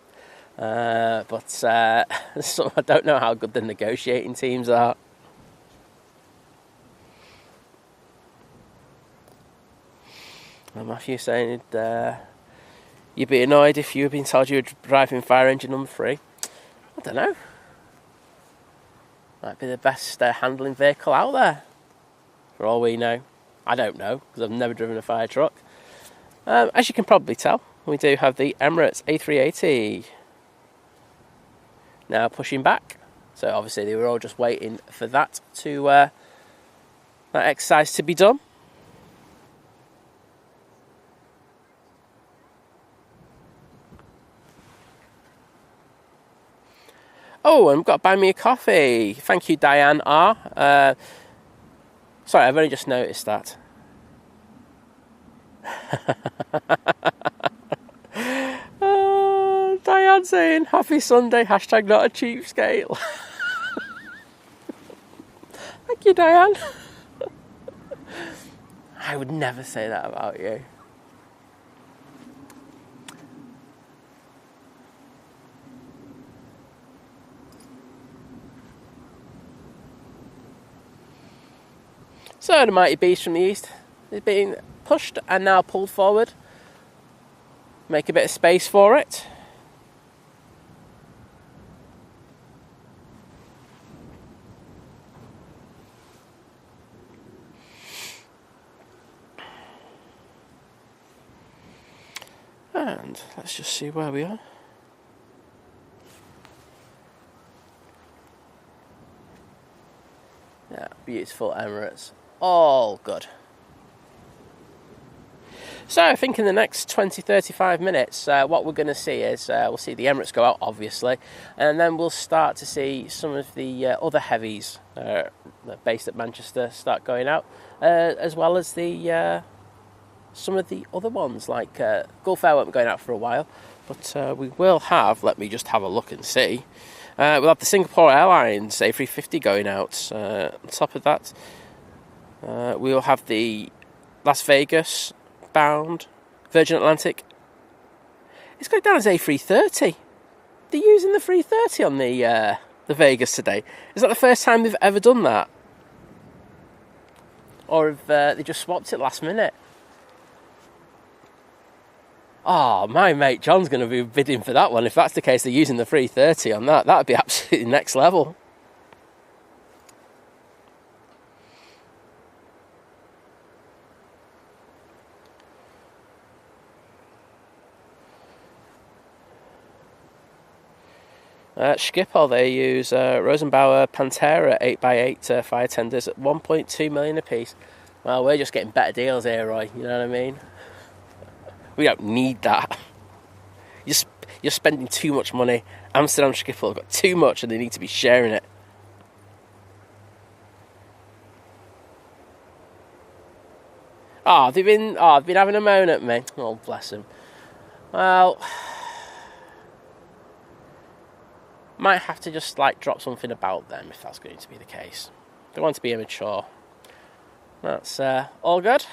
But so I don't know how good the negotiating teams are. Matthew saying you'd be annoyed if you were being told you were driving fire engine number 3. I don't know. Might be the best handling vehicle out there. For all we know. I don't know, because I've never driven a fire truck. As you can probably tell, we do have the Emirates A380 now pushing back. So obviously they were all just waiting for that exercise to be done. Oh, and we've got to buy me a coffee. Thank you, Diane R. Sorry, I've only just noticed that. Diane saying, happy Sunday, hashtag not a cheapskate. Thank you, Diane. I would never say that about you. So the mighty beast from the east is being pushed and now pulled forward. Make a bit of space for it. And let's just see where we are. Yeah, beautiful Emirates. All good. So I think in the next 20-35 minutes, what we're going to see is we'll see the Emirates go out, obviously, and then we'll start to see some of the other heavies based at Manchester start going out, as well as the some of the other ones, like Gulf Air won't be going out for a while, but we will have, let me just have a look and see, we'll have the Singapore Airlines A350 going out. On top of that, we'll have the Las Vegas bound Virgin Atlantic. It's going down as A330. They're using the 330 on the Vegas today. Is that the first time they've ever done that? Or have they just swapped it last minute? Oh, my mate John's going to be bidding for that one. If that's the case, they're using the 330 on that. That would be absolutely next level. Schiphol, they use Rosenbauer Pantera 8x8 fire tenders at 1.2 million apiece. Well, we're just getting better deals here, Roy. You know what I mean? We don't need that. You're spending too much money. Amsterdam Schiphol have got too much and they need to be sharing it. They've been having a moan at me. Oh, bless them. Well, might have to just drop something about them if that's going to be the case. They want to be immature. That's all good.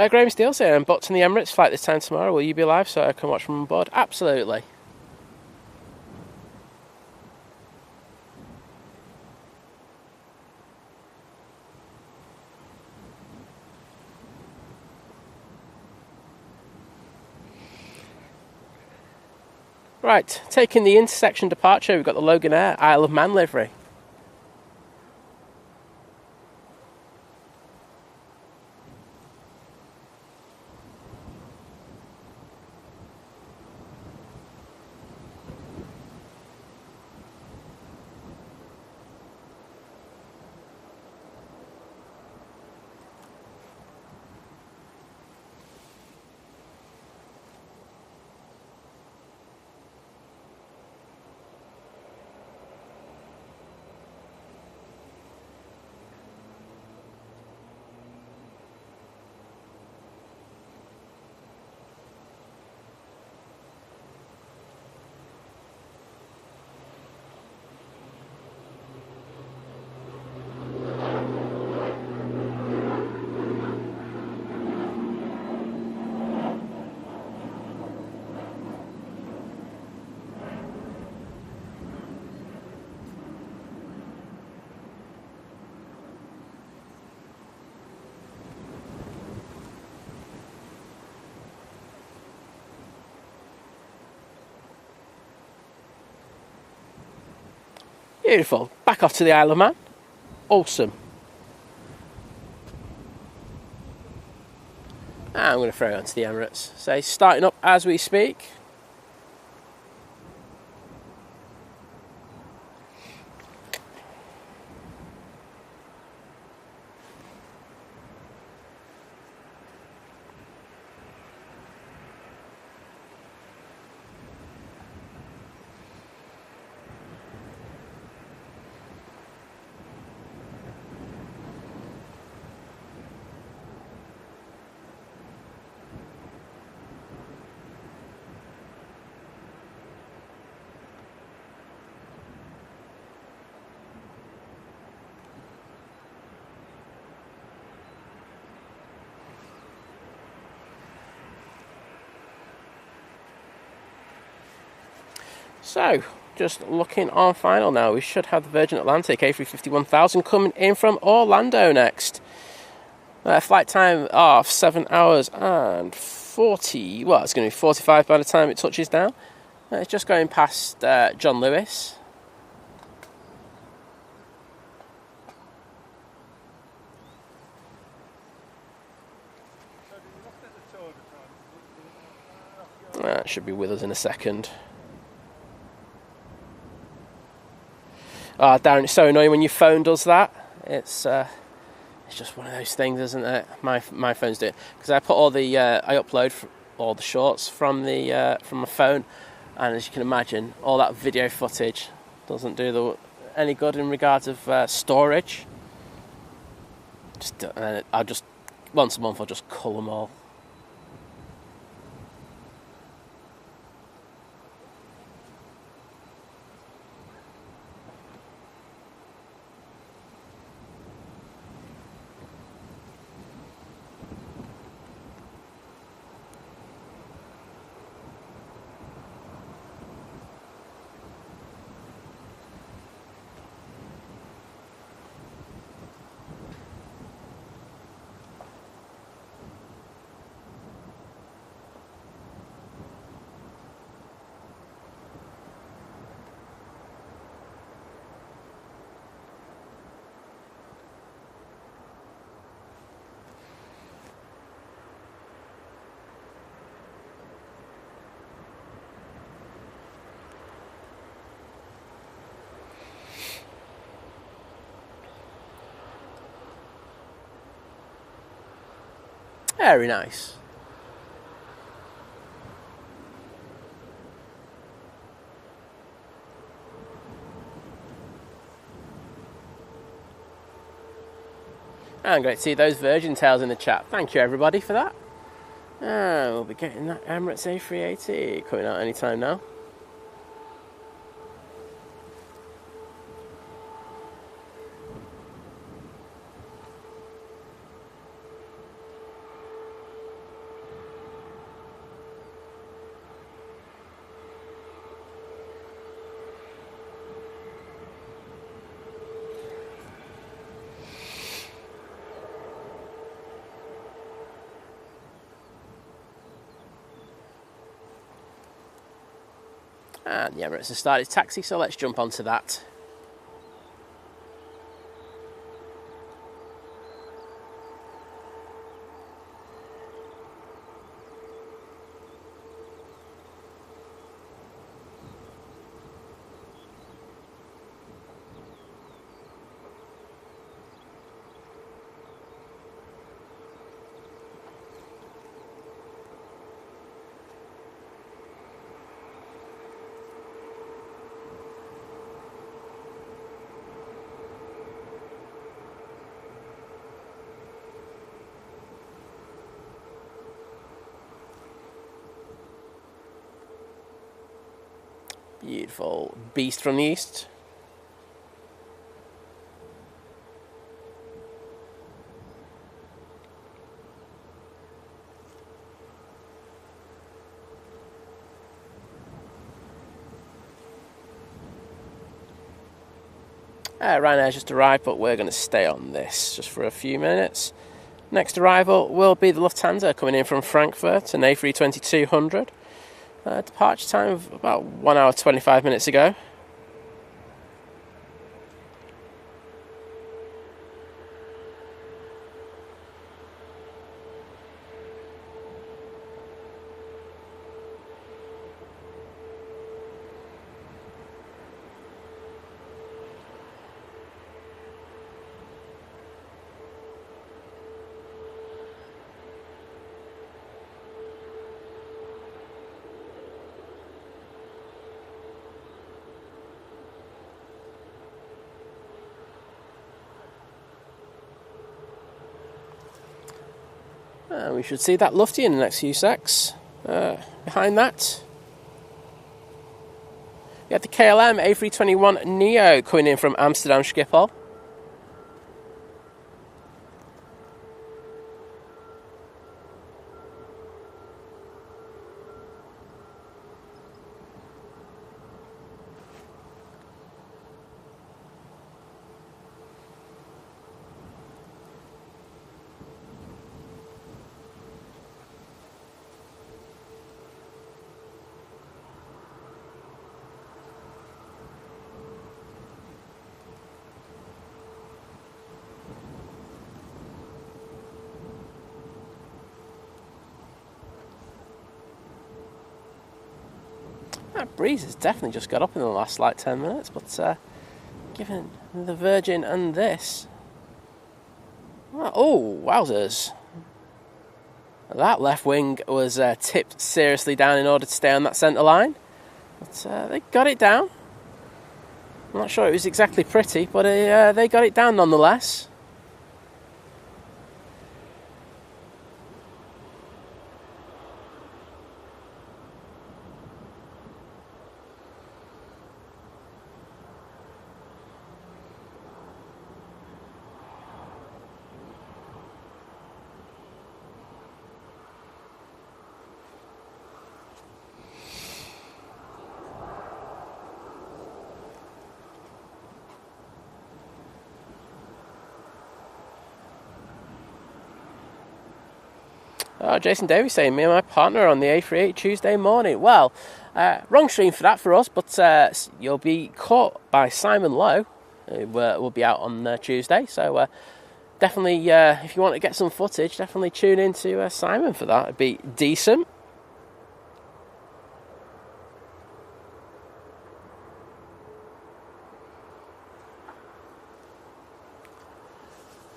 Graham Steele saying, I'm booked on the Emirates flight this time tomorrow. Will you be live so I can watch from on board? Absolutely. Right, taking the intersection departure, we've got the Logan Air Isle of Man livery. Beautiful. Back off to the Isle of Man. Awesome. And I'm going to throw it onto the Emirates. So starting up as we speak. So, just looking on final now, we should have the Virgin Atlantic A350-1000 coming in from Orlando next. Flight time of 7 hours and 40, well, it's going to be 45 by the time it touches down. It's just going past John Lewis. That should be with us in a second. Darren, it's so annoying when your phone does that. It's just one of those things, isn't it? My phone's do it because I put all the I upload all the shorts from my phone, and as you can imagine, all that video footage doesn't do any good in regards of storage. I'll just once a month I'll just cull them all. Very nice. And great to see those Virgin tails in the chat. Thank you everybody for that. We'll be getting that Emirates A380 coming out anytime now. And the Emirates has started taxi, so let's jump onto that. Beautiful beast from the east. Ryanair's just arrived, but we're going to stay on this just for a few minutes. Next arrival will be the Lufthansa coming in from Frankfurt, an A320-200. Departure time of about 1 hour 25 minutes ago. We should see that Lufty in the next few secs. Behind that, we have the KLM A321neo coming in from Amsterdam Schiphol. That breeze has definitely just got up in the last 10 minutes, but given the Virgin and this, oh wowzers! That left wing was tipped seriously down in order to stay on that centre line, but they got it down. I'm not sure it was exactly pretty, but they got it down nonetheless. Jason Davies saying, me and my partner are on the A38 Tuesday morning. Well, wrong stream for that for us, but you'll be caught by Simon Lowe, who will be out on Tuesday. So definitely, if you want to get some footage, definitely tune in to Simon for that. It'd be decent.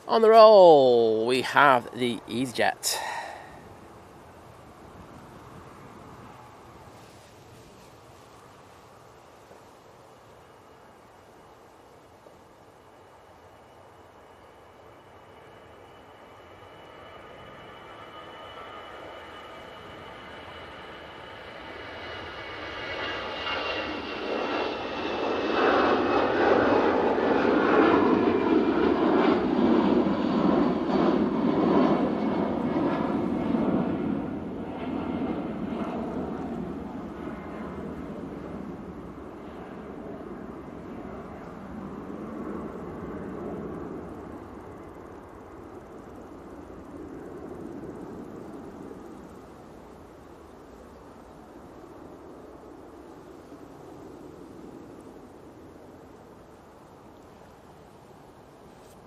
On the roll, we have the EasyJet.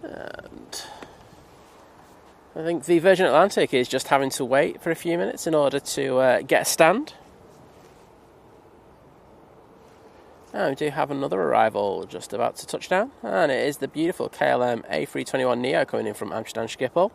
And I think the Virgin Atlantic is just having to wait for a few minutes in order to get a stand. And we do have another arrival just about to touch down, and it is the beautiful KLM A321neo coming in from Amsterdam Schiphol.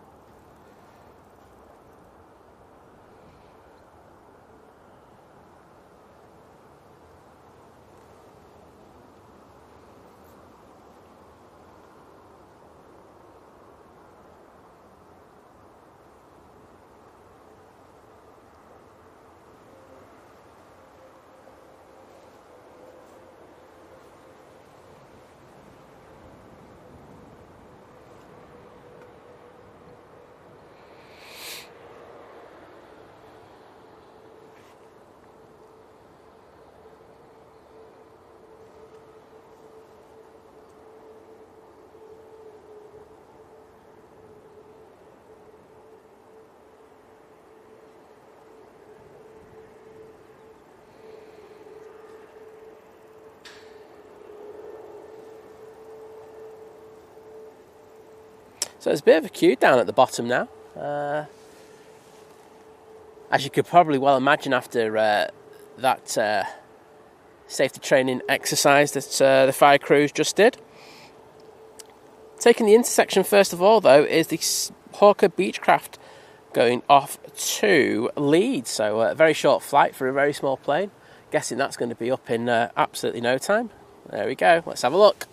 So there's a bit of a queue down at the bottom now. As you could probably well imagine after that safety training exercise that the fire crews just did. Taking the intersection first of all, though, is the Hawker Beechcraft going off to Leeds. So a very short flight for a very small plane. Guessing that's going to be up in absolutely no time. There we go. Let's have a look.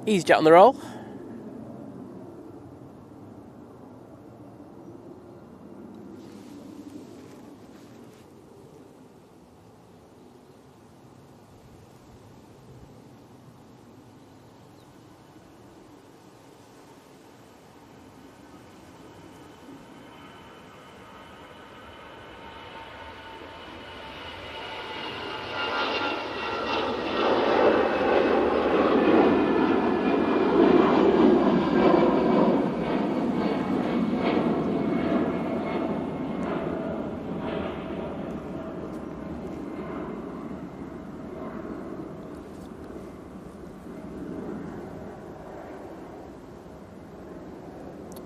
EasyJet on the roll.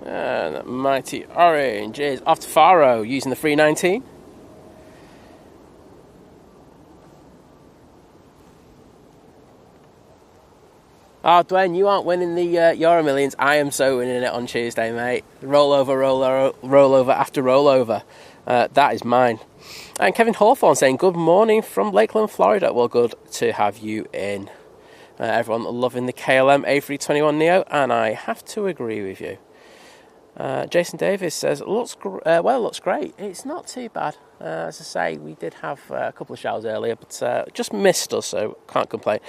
And that mighty orange is off to Faro using the 319. Oh, Dwayne, you aren't winning the Euro Millions. I am so winning it on Tuesday, mate. Rollover after rollover. That is mine. And Kevin Hawthorne saying, good morning from Lakeland, Florida. Well, good to have you in. Everyone loving the KLM A321neo, and I have to agree with you. Jason Davis says, looks great. It's not too bad. As I say, we did have a couple of showers earlier, but just missed us, so can't complain.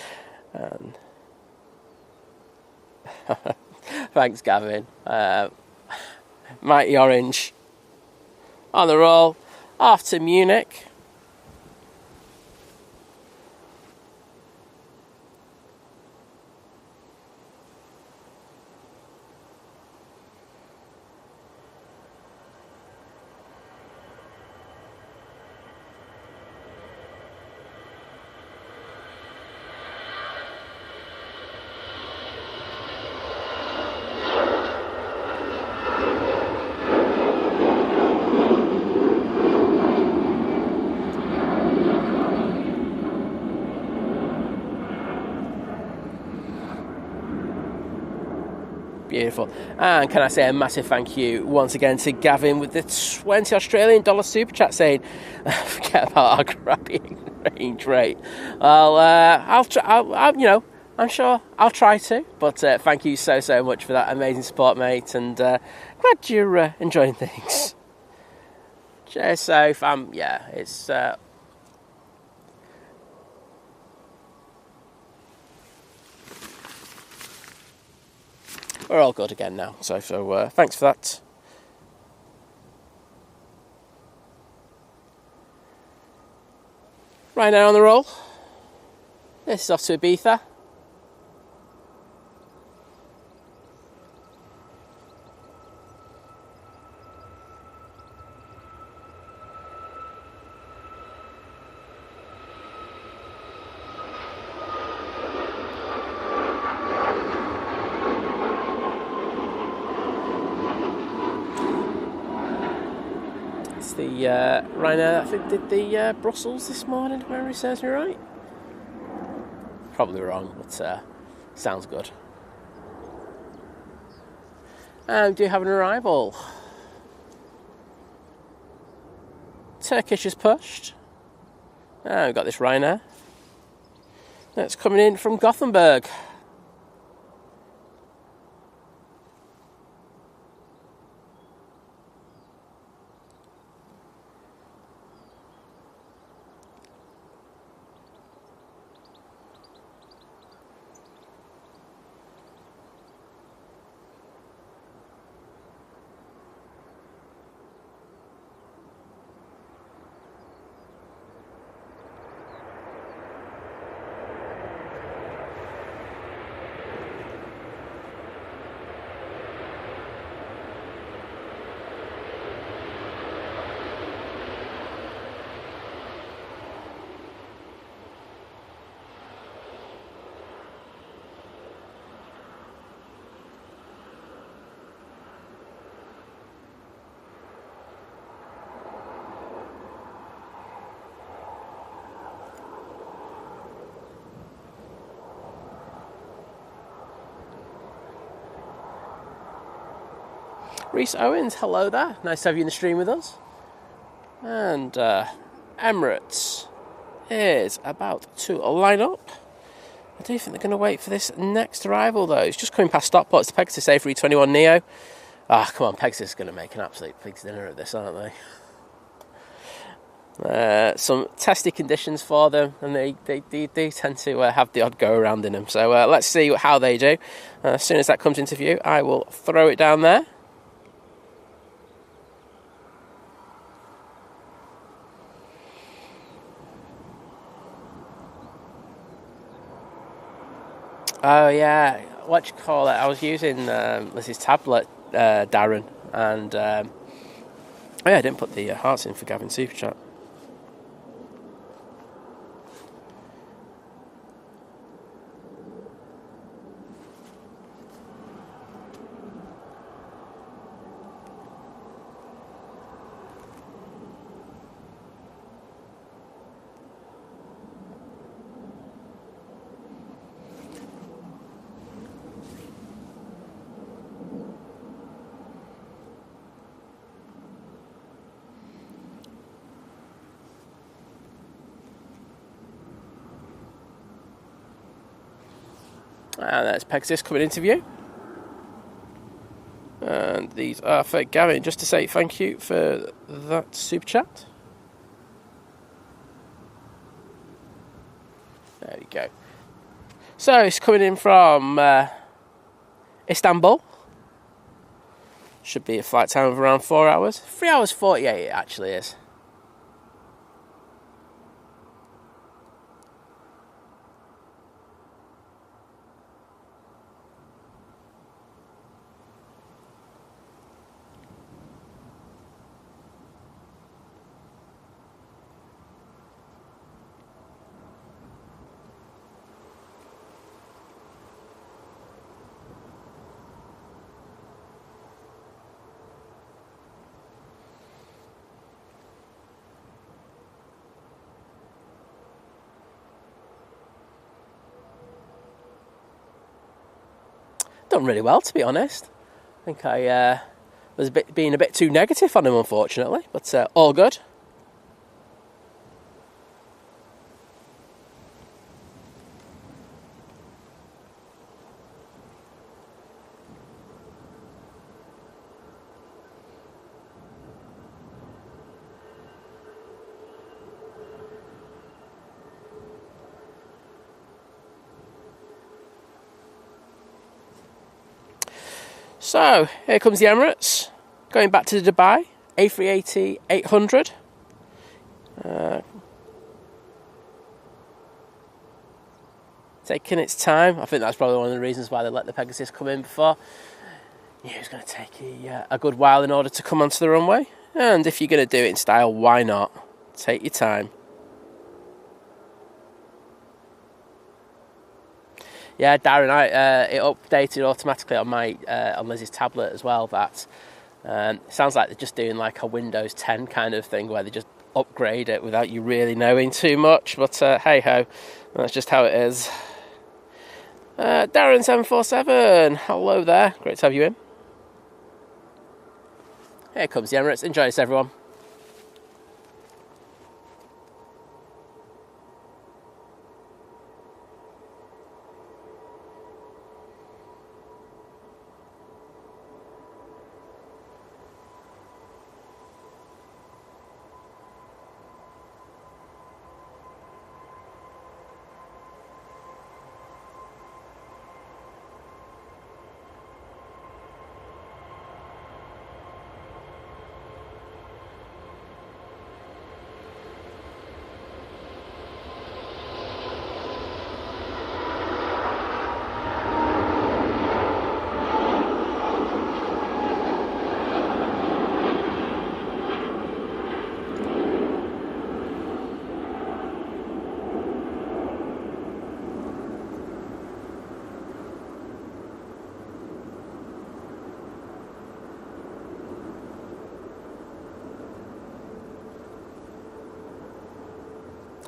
Thanks, Gavin. Mighty Orange on the roll, off to Munich. Beautiful. And can I say a massive thank you once again to Gavin with the 20 Australian dollar super chat saying, forget about our crappy range rate. I'll try, you know, I'm sure I'll try to, but thank you so much for that amazing support, mate, and glad you're enjoying things. Cheers, so yeah, it's we're all good again now, so thanks for that. Right now on the roll, this is off to Ibiza. The Ryanair, I think, did the Brussels this morning, if memory serves me right. Probably wrong, but sounds good. And do you have an arrival? Turkish is pushed. We've got this Ryanair. That's coming in from Gothenburg. Reese Owens, hello there. Nice to have you in the stream with us. And Emirates is about to line up. I do think they're going to wait for this next arrival, though. It's just coming past Stockport. It's the Pegasus A321neo. Come on, Pegasus is going to make an absolute pig's dinner of this, aren't they? Some testy conditions for them, and they tend to have the odd go around in them. So let's see how they do. As soon as that comes into view, I will throw it down there. Oh yeah, what you call it? I was using Liz's tablet, Darren, and I didn't put the hearts in for Gavin Super Chat. And that's Pegasus coming into view. And these are for Gavin, just to say thank you for that super chat. There we go. So it's coming in from Istanbul. Should be a flight time of around 4 hours. 3 hours 48 it actually is. done really well, to be honest. I think I was being a bit too negative on him, unfortunately, but all good. So, here comes the Emirates, going back to Dubai, A380-800. Taking its time. I think that's probably one of the reasons why they let the Pegasus come in before. Yeah, it's going to take a good while in order to come onto the runway. And if you're going to do it in style, why not? Take your time. Yeah, Darren, it updated automatically on my on Liz's tablet as well. That sounds like they're just doing like a Windows 10 kind of thing where they just upgrade it without you really knowing too much. But hey ho, that's just how it is. Darren747, hello there. Great to have you in. Here comes the Emirates. Enjoy this, everyone.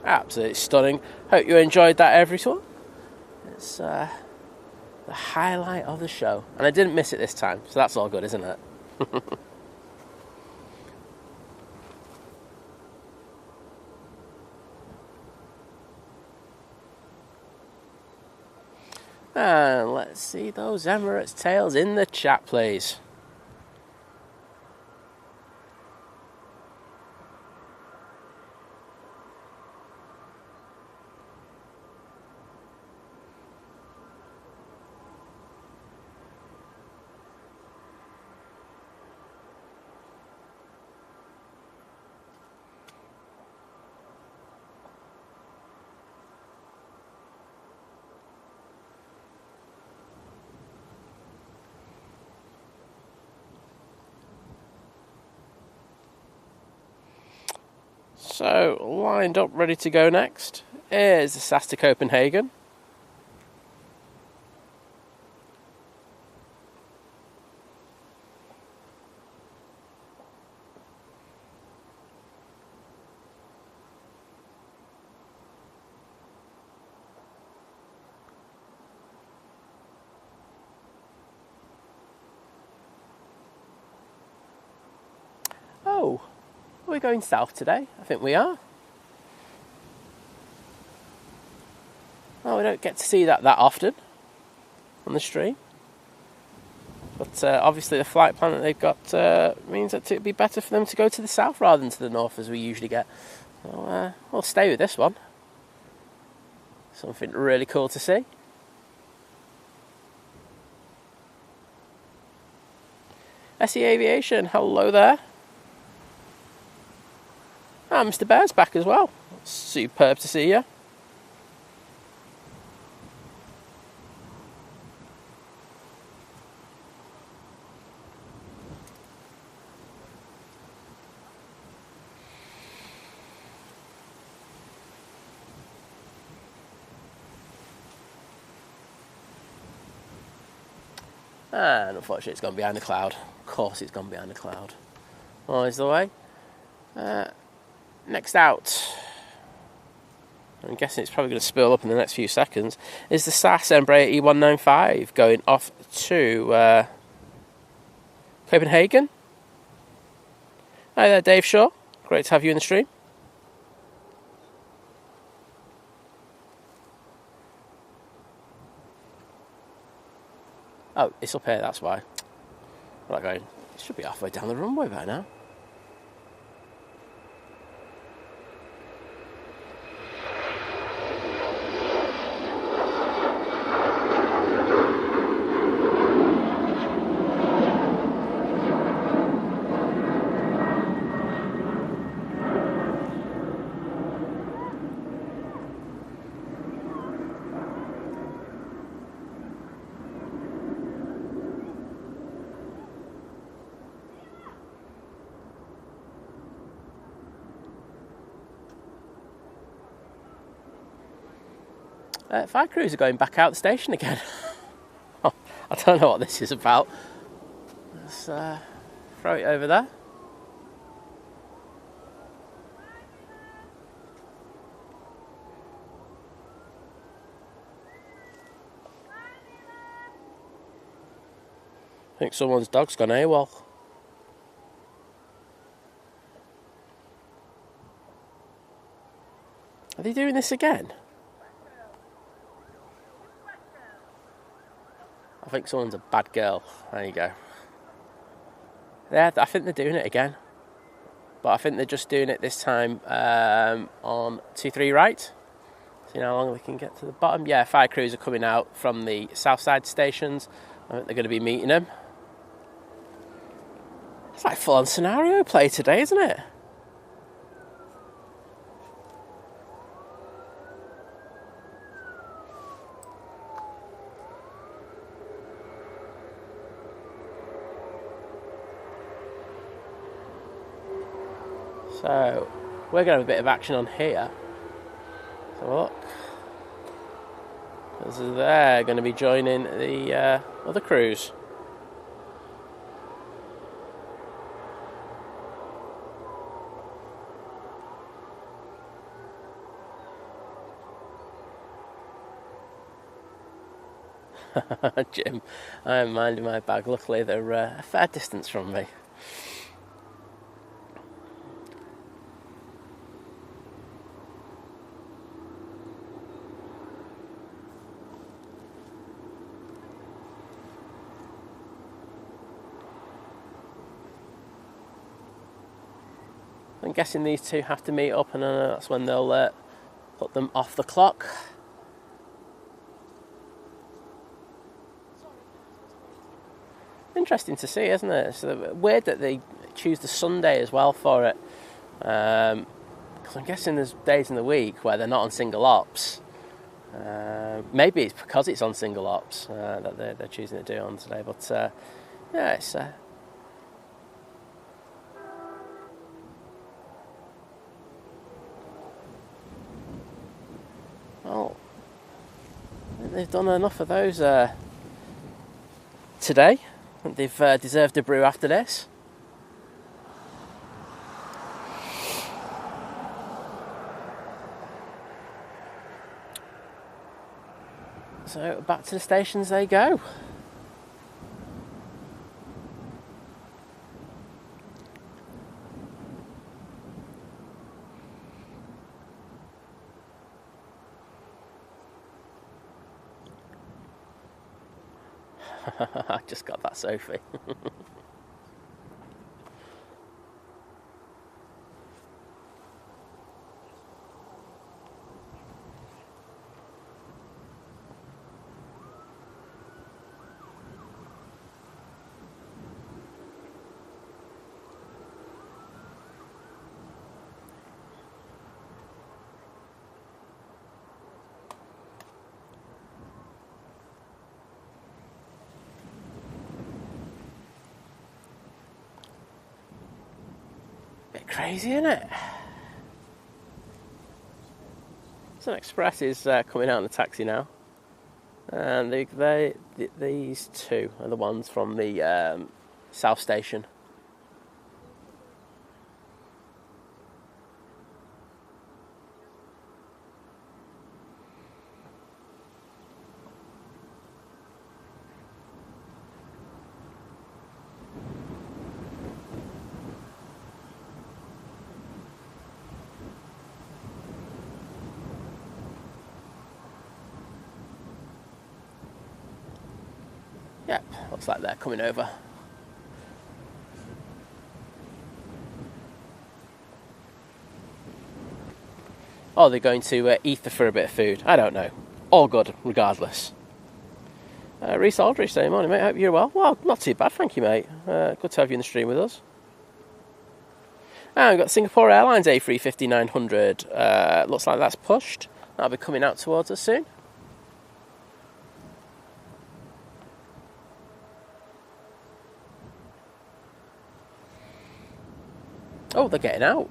Absolutely stunning. Hope you enjoyed that, everyone. It's the highlight of the show. And I didn't miss it this time, so that's all good, isn't it? And let's see those Emirates tails in the chat, please. So, lined up, ready to go next is the SAS to Copenhagen. Oh, are we going south today? I think we are. Oh, we don't get to see that often on the stream. But obviously the flight plan that they've got means that it would be better for them to go to the south rather than to the north as we usually get. So we'll stay with this one. Something really cool to see. SE Aviation, hello there. Ah, Mr. Bear's back as well. Superb to see you. And unfortunately it's gone behind the cloud. Of course it's gone behind the cloud. Always the way. Next out I'm guessing it's probably going to spill up in the next few seconds, is the SAS Embraer E195 going off to Copenhagen. Hi there, Dave Shaw. Great to have you in the stream. Oh, it's up here, that's why. Right, going. It should be halfway down the runway by now. Fire crews are going back out the station again. I don't know what this is about. Let's throw it over there. I think someone's dog's gone AWOL. Are they doing this again? I think someone's a bad girl. There you go. Yeah, I think they're doing it again. But I think they're just doing it this time on 2-3 right. See how long they can get to the bottom. Yeah, fire crews are coming out from the south side stations. I think they're going to be meeting them. It's like full-on scenario play today, isn't it? So, we're going to have a bit of action on here. So look. Because they're going to be joining the other crews. Jim, I am minding my bag. Luckily, they're a fair distance from me. I'm guessing these two have to meet up, and that's when they'll put them off the clock. Interesting to see, isn't it? It's weird that they choose the Sunday as well for it. Because I'm guessing there's days in the week where they're not on single ops. Maybe it's because it's on single ops that they're choosing to do it on today. But yeah, it's... well, I think they've done enough of those today. I think they've deserved a brew after this. So back to the stations they go. I just got that, Sophie. Bit crazy, isn't it? Sun Express is coming out in the taxi now, and these two are the ones from the South Station. Yeah, looks like they're coming over. Oh, they're going to Ether for a bit of food. I don't know. All good, regardless. Reese Aldridge saying, morning, mate. Hope you're well. Well, not too bad, thank you, mate. Good to have you in the stream with us. And we've got Singapore Airlines A350-900. Looks like that's pushed. That'll be coming out towards us soon. Oh, they're getting out.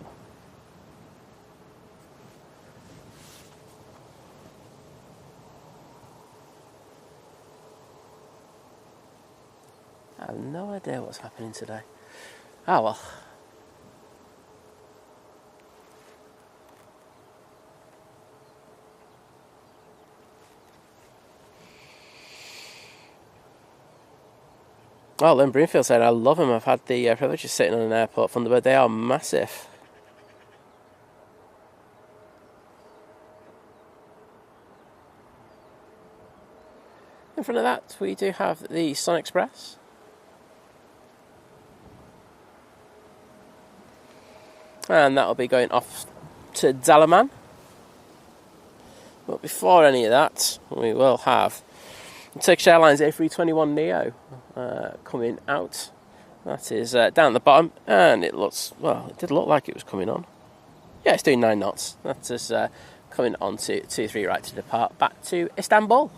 I have no idea what's happening today. Oh well. Oh, Lynn Broomfield said, I love them. I've had the privilege of sitting on an airport Thunderbird. They are massive. In front of that, we do have the Sun Express. And that'll be going off to Dalaman. But before any of that, we will have Turkish Airlines A321neo coming out. That is down at the bottom, and it looks, well, it did look like it was coming on. Yeah, it's doing 9 knots. That is coming on to 23 right to depart back to Istanbul.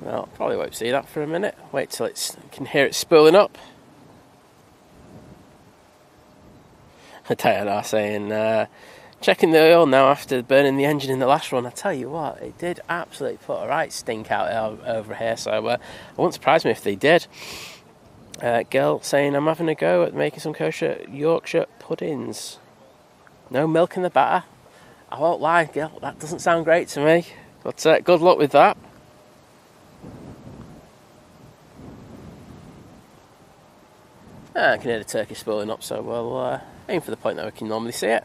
Well, probably won't see that for a minute. Wait till you can hear it spooling up. Etihad are saying, checking the oil now after burning the engine in the last run. I tell you what, it did absolutely put a right stink out over here, so it wouldn't surprise me if they did. Girl saying, I'm having a go at making some kosher Yorkshire puddings. No milk in the batter. I won't lie, girl, that doesn't sound great to me. But good luck with that. I can hear the turkey spooling up, so we'll aim for the point that we can normally see it.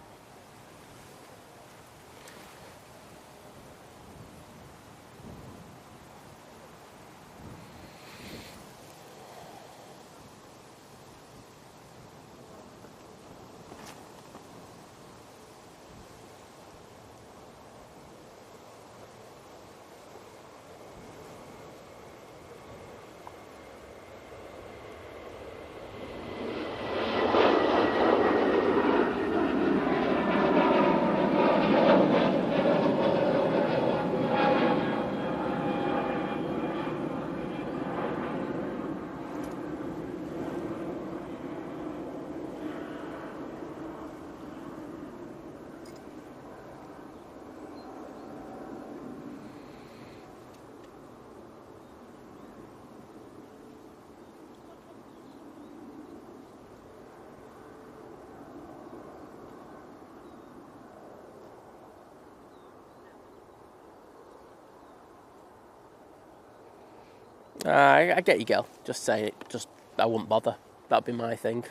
I get you, girl. Just say it. I wouldn't bother. That'd be my thing.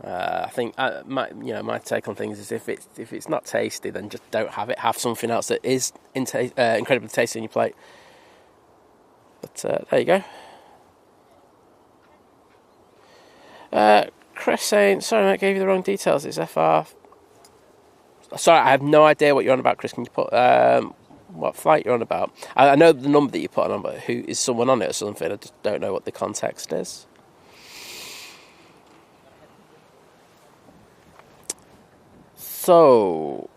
I think my take on things is if it's not tasty, then just don't have it. Have something else that is incredibly tasty on your plate. But there you go. Chris saying, sorry, mate, gave you the wrong details. It's FR. Sorry, I have no idea what you're on about, Chris. Can you put what flight you're on about? I know the number that you put on, but who is someone on it or something? I just don't know what the context is. So,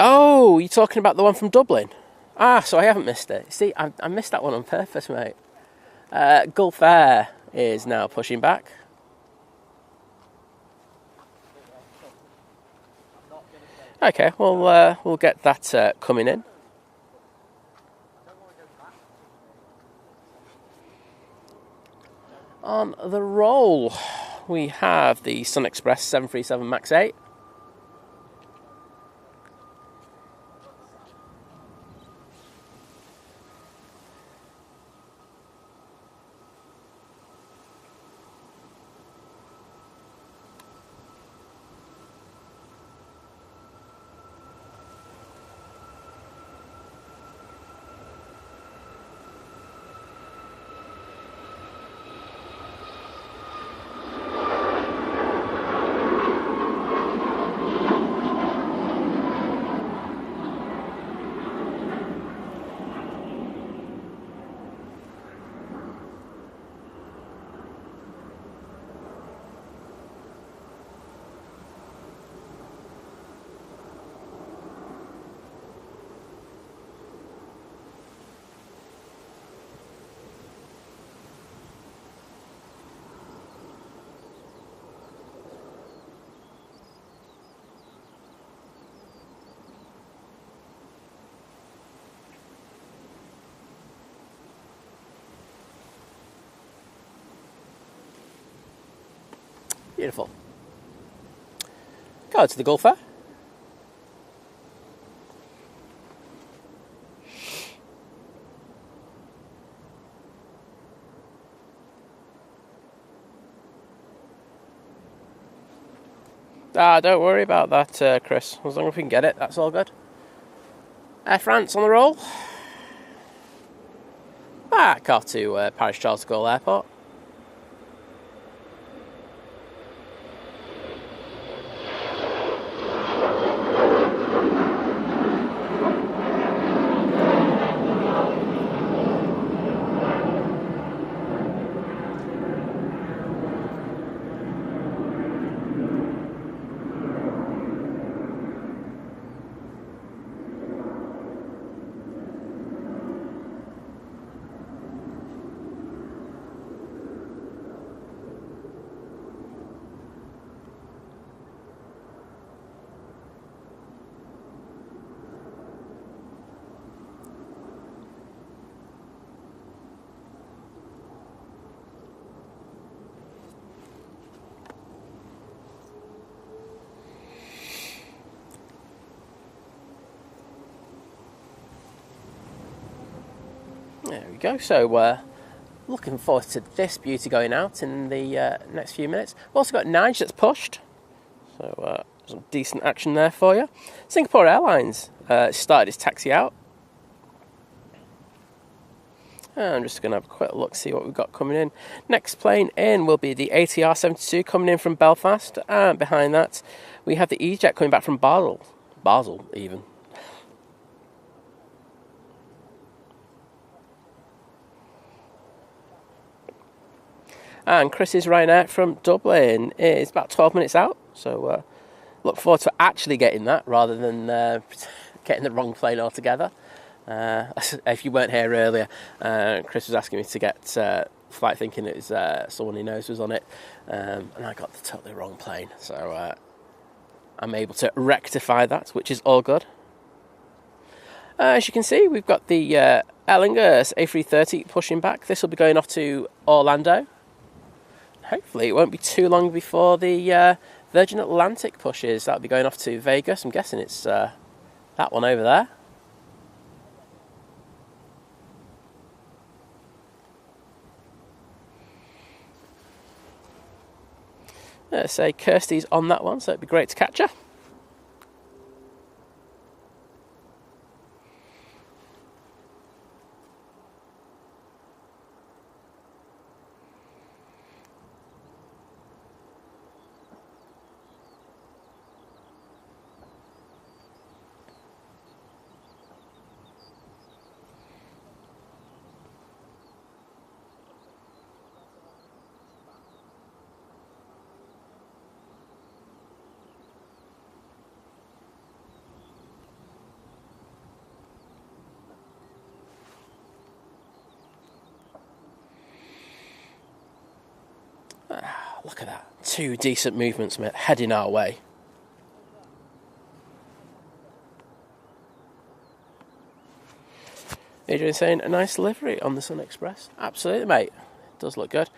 oh, you're talking about the one from Dublin? So I haven't missed it. See, I missed that one on purpose, mate. Gulf Air is now pushing back. Okay, well, we'll get that coming in. On the roll, we have the Sun Express 737 MAX 8. Beautiful. Go to the Gulf Air. Don't worry about that, Chris. As long as we can get it, that's all good. Air France on the roll. Back off to Paris Charles de Gaulle Airport. There we go. So looking forward to this beauty going out in the next few minutes. We've also got Nige that's pushed. So some decent action there for you. Singapore Airlines started its taxi out. I'm just going to have a quick look, see what we've got coming in. Next plane in will be the ATR 72 coming in from Belfast. And behind that, we have the EasyJet coming back from Basel. Basel, even. And Chris's Ryanair from Dublin is about 12 minutes out. So look forward to actually getting that rather than getting the wrong plane altogether. If you weren't here earlier, Chris was asking me to get flight thinking it was someone he knows was on it. And I got the totally wrong plane. So I'm able to rectify that, which is all good. As you can see, we've got the Aer Lingus A330 pushing back. This will be going off to Orlando. Hopefully it won't be too long before the Virgin Atlantic pushes. That'll be going off to Vegas. I'm guessing it's that one over there. Let's say Kirsty's on that one, so it'd be great to catch her. Look at that. Two decent movements heading our way. Adrian saying a nice livery on the Sun Express. Absolutely, mate. It does look good.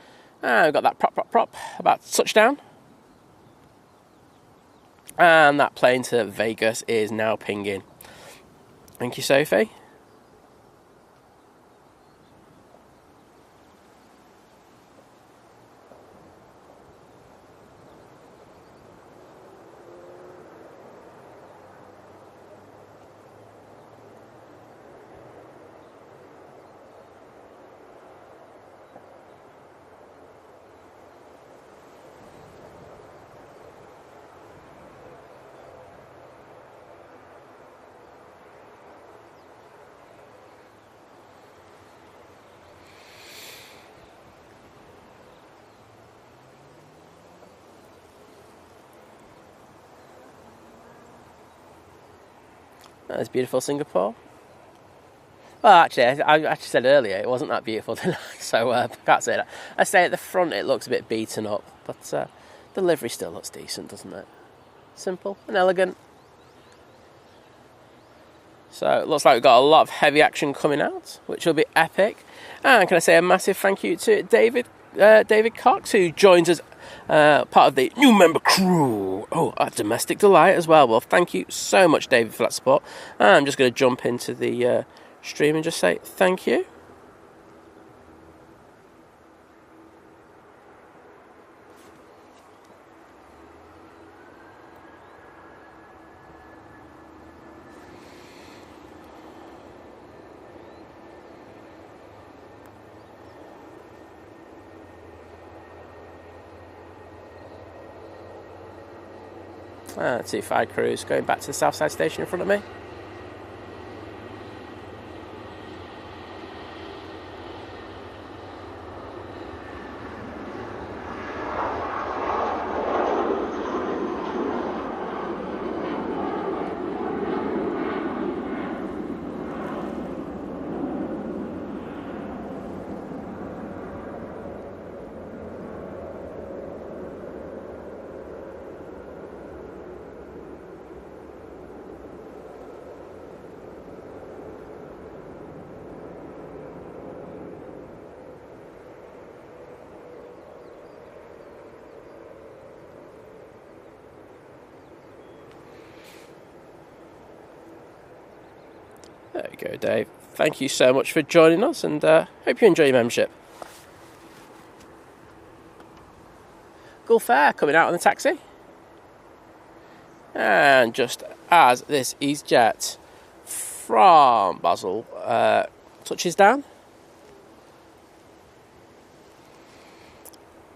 And we've got that prop about to touch down. And that plane to Vegas is now pinging. Thank you, Sophie. That's beautiful, Singapore. Well, actually, I actually said earlier it wasn't that beautiful, didn't I? So I can't say that. I say at the front it looks a bit beaten up, but the livery still looks decent, doesn't it? Simple and elegant. So it looks like we've got a lot of heavy action coming out, which will be epic. And can I say a massive thank you to David Cox, who joins us, part of the new member crew. Oh, a domestic delight as well. Well, thank you so much, David, for that support. I'm just going to jump into the stream and just say thank you. Etihad crews going back to the Southside station in front of me. There we go, Dave. Thank you so much for joining us, and hope you enjoy your membership. Gulf Air coming out on the taxi. And just as this EasyJet from Basel touches down.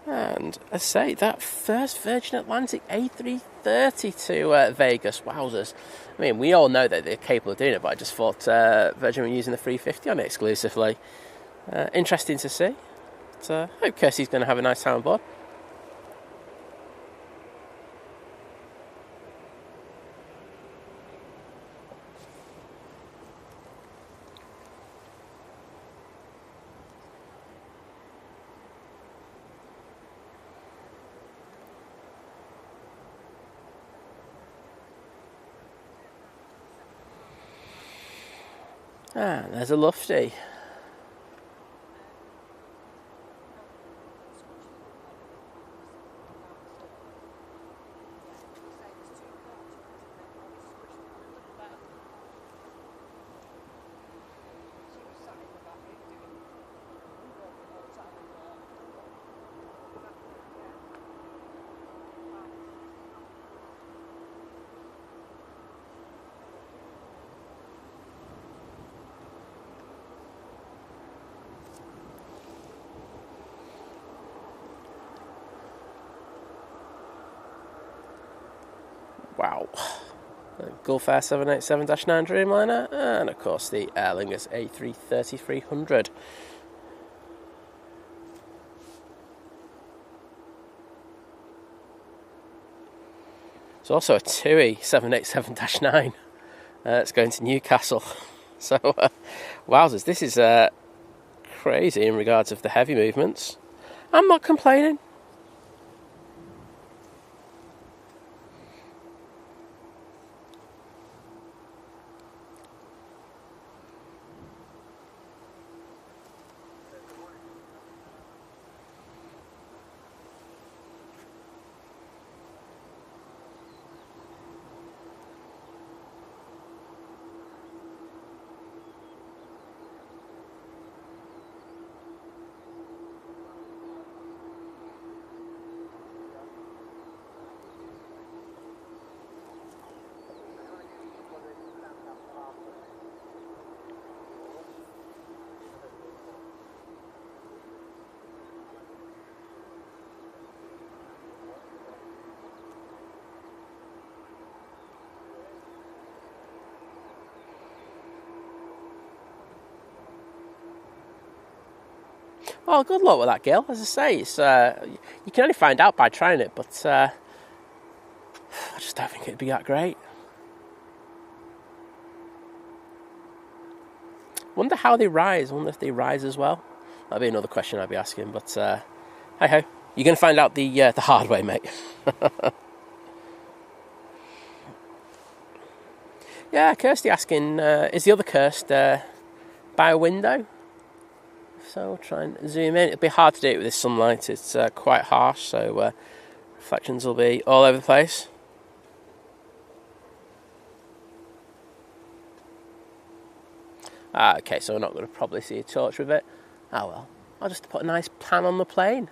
And I say, that first Virgin Atlantic A330 to Vegas, wowzers. I mean, we all know that they're capable of doing it, but I just thought Virgin were using the 350 on it exclusively. Interesting to see. But, I hope Kirsty's going to have a nice time on board. Ah, there's a Lufty. Wow. The Gulf Air 787-9 Dreamliner, and of course the Aer Lingus A330-300. There's also a TUI 787-9 it's going to Newcastle. So, wowzers, this is crazy in regards of the heavy movements. I'm not complaining. Well, good luck with that, Gil. As I say, it's you can only find out by trying it, but I just don't think it'd be that great. Wonder how they rise. Wonder if they rise as well. That'd be another question I'd be asking. But hey ho, you're going to find out the hard way, mate. Yeah, Kirsty asking, is the other Kirst by a window? So we'll try and zoom in. It'll be hard to do it with this sunlight. It's quite harsh, so reflections will be all over the place. Okay, so we're not going to probably see a torch with it. Oh well, I'll just put a nice pan on the plane.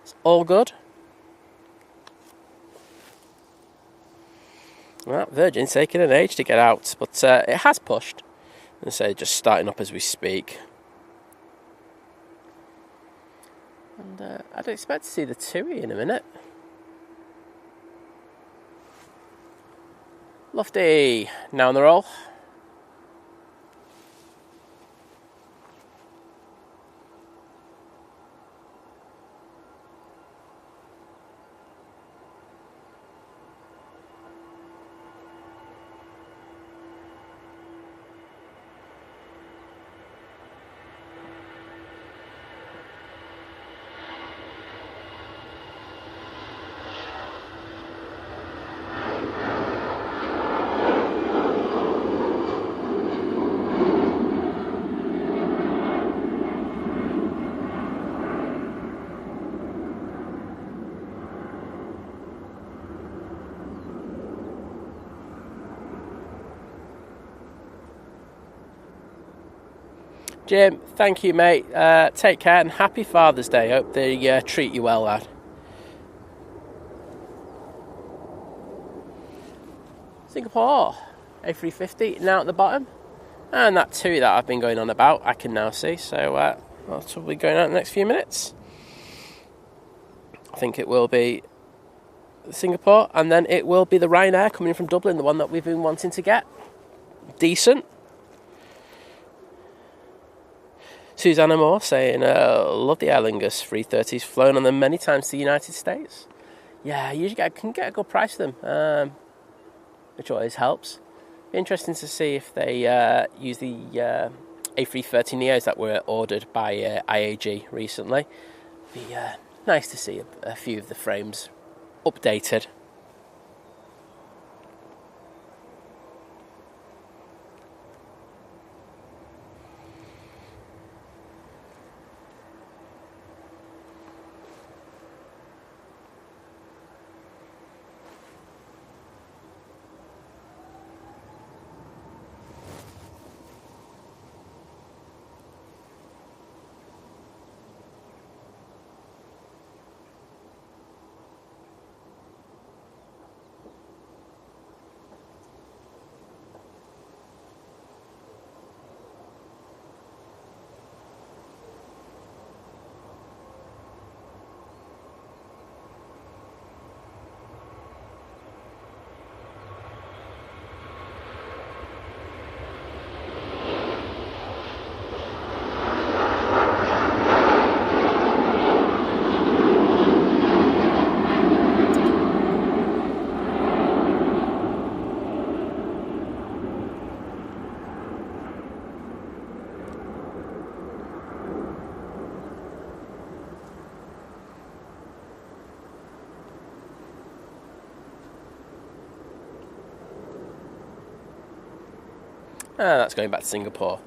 It's all good. Well, Virgin's taking an age to get out, but it has pushed. And so just starting up as we speak. And I'd expect to see the TUI in a minute. Lofty, now on the roll. Jim, thank you, mate. Take care and happy Father's Day. Hope they treat you well, lad. Singapore, A350 now at the bottom. And that TUI that I've been going on about, I can now see. So that's will be going out in the next few minutes. I think it will be Singapore, and then it will be the Ryanair coming from Dublin, the one that we've been wanting to get. Decent. Susanna Moore saying, love the Aer Lingus 330s, flown on them many times to the United States. Yeah, you usually can get a good price for them, which always helps. Be interesting to see if they use the A330 Neos that were ordered by IAG recently. Be nice to see a few of the frames updated. That's going back to Singapore.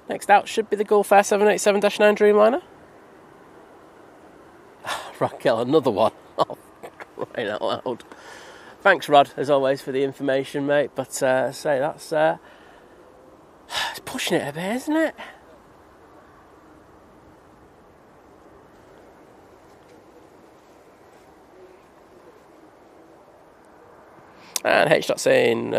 Next out should be the Gulf Air 787-9 Dreamliner. Raquel, another one. Oh, crying out loud. Thanks, Rod, as always, for the information, mate. But say that's it's pushing it a bit, isn't it? And H. saying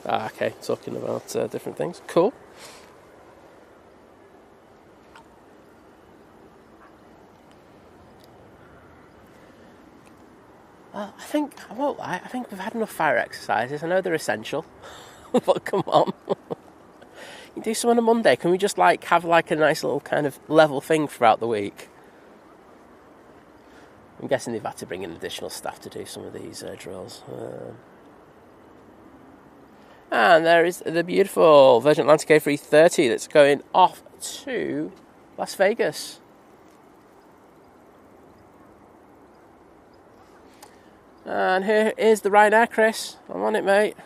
Ah, okay, talking about different things. Cool. Well, I won't lie, I think we've had enough fire exercises. I know they're essential, but come on. You do some on a Monday, can we just like have like a nice little kind of level thing throughout the week? I'm guessing they've had to bring in additional staff to do some of these drills. And there is the beautiful Virgin Atlantic A330 that's going off to Las Vegas. And here is the Ryanair, Chris. I'm on it, mate.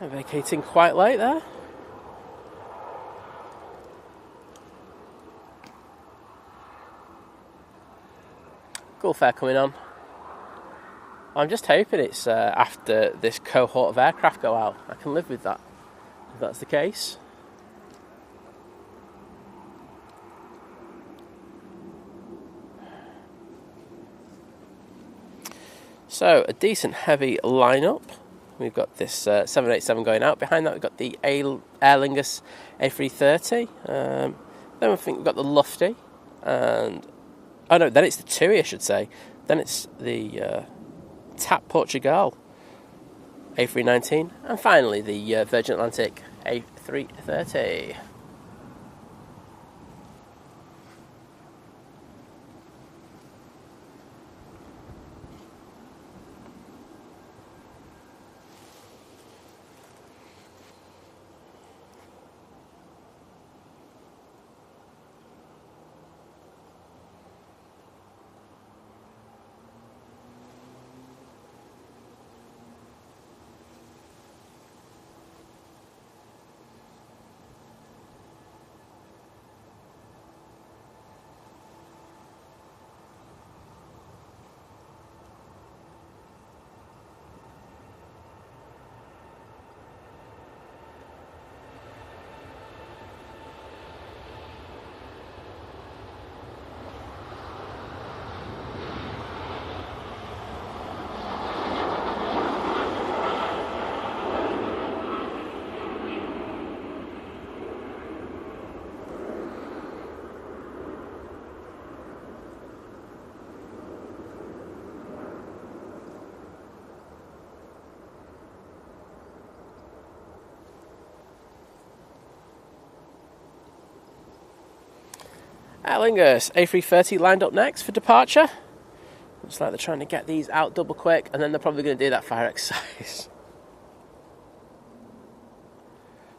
I'm vacating quite late there. Gulf Air coming on. I'm just hoping it's after this cohort of aircraft go out. I can live with that, if that's the case. So, a decent heavy lineup. We've got this 787 going out. Behind that, we've got the Aer Lingus A330. Then I think we've got the Lufty. And oh no, then it's the TUI, I should say. Then it's the TAP Portugal A319. And finally, the Virgin Atlantic A330. Aer Lingus A330 lined up next for departure. Looks like they're trying to get these out double quick, and then they're probably going to do that fire exercise.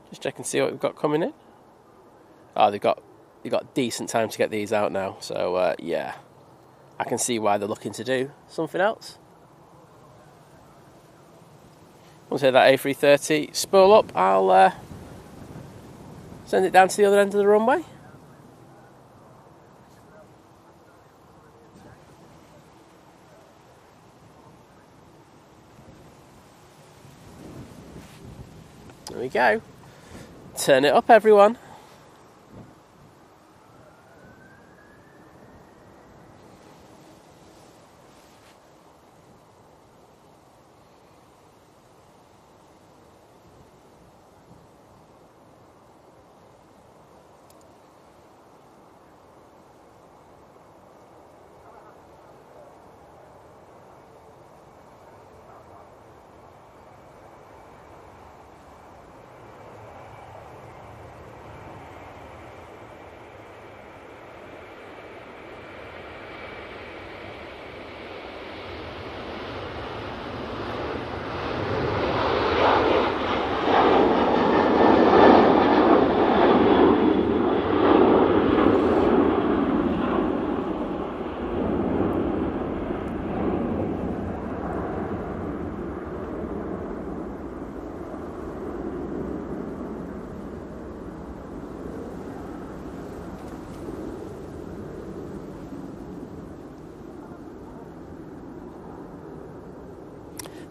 Just check and see what we've got coming in. Oh, they've got decent time to get these out now. So yeah, I can see why they're looking to do something else. Once I that A330 spool up, I'll send it down to the other end of the runway. There we go. Turn it up, everyone.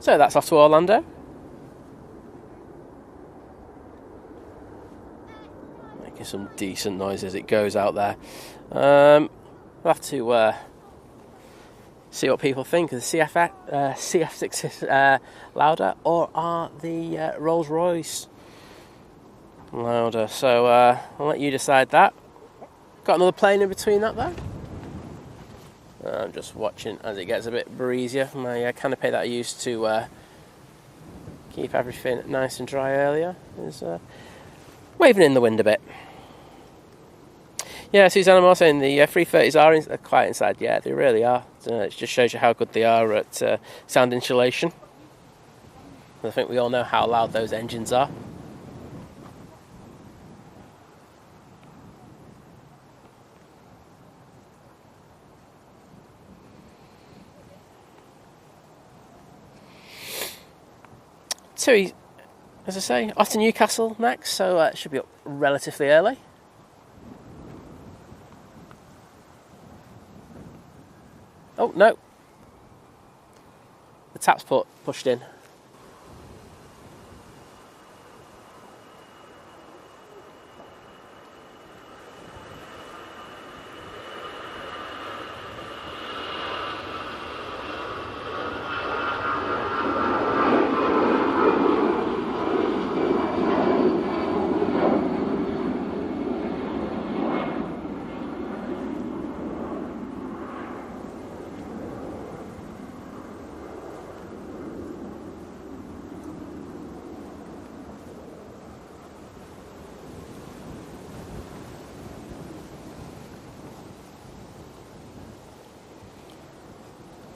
So that's off to Orlando. Making some decent noise as it goes out there. We'll have to see what people think. Are the CF6s louder, or are the Rolls Royce louder? So I'll let you decide that. Got another plane in between that though. I'm just watching as it gets a bit breezier. My canopy that I used to keep everything nice and dry earlier is waving in the wind a bit. Yeah, Suzanne, I'm also saying the 330s are quiet inside. Yeah, they really are. It just shows you how good they are at sound insulation. I think we all know how loud those engines are. TUI, as I say, off to Newcastle next, so it should be up relatively early. Oh, no. The tap's pushed in.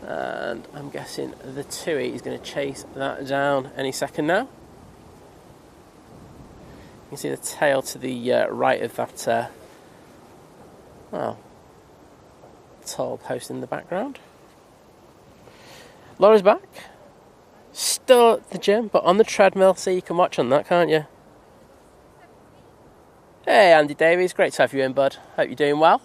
And I'm guessing the TUI is going to chase that down any second now. You can see the tail to the right of that tall post in the background. Laura's back. Still at the gym, but on the treadmill, so you can watch on that, can't you? Hey, Andy Davies, great to have you in, bud. Hope you're doing well.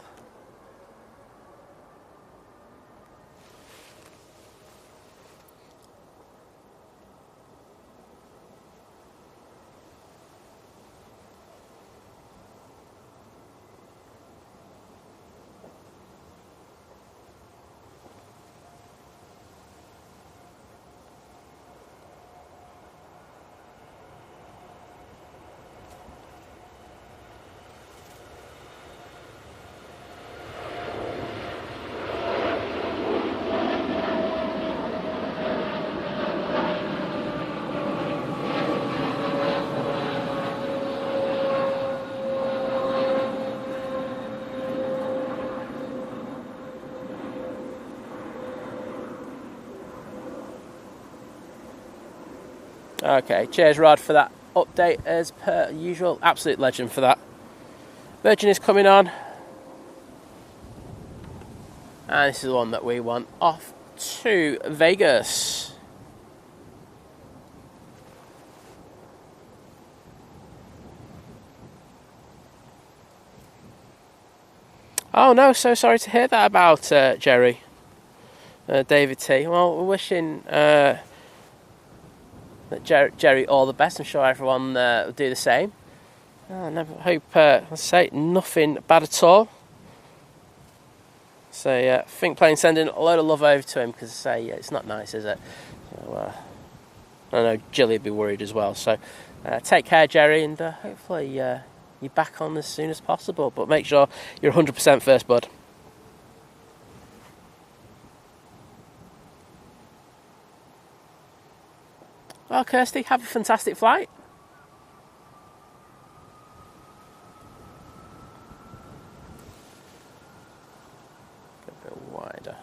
Okay, cheers Rod for that update as per usual. Absolute legend for that. Virgin is coming on. And this is the one that we want off to Vegas. Oh no, so sorry to hear that about Jerry. David T. Well, we're wishing Jerry all the best. I'm sure everyone will do the same. I hope, let's say, nothing bad at all. So I think playing sending a load of love over to him, because it's not nice, is it? So, I know Jilly would be worried as well. So take care, Jerry, and hopefully you're back on as soon as possible. But make sure you're 100% first, bud. Well, Kirsty, have a fantastic flight. Get a bit wider.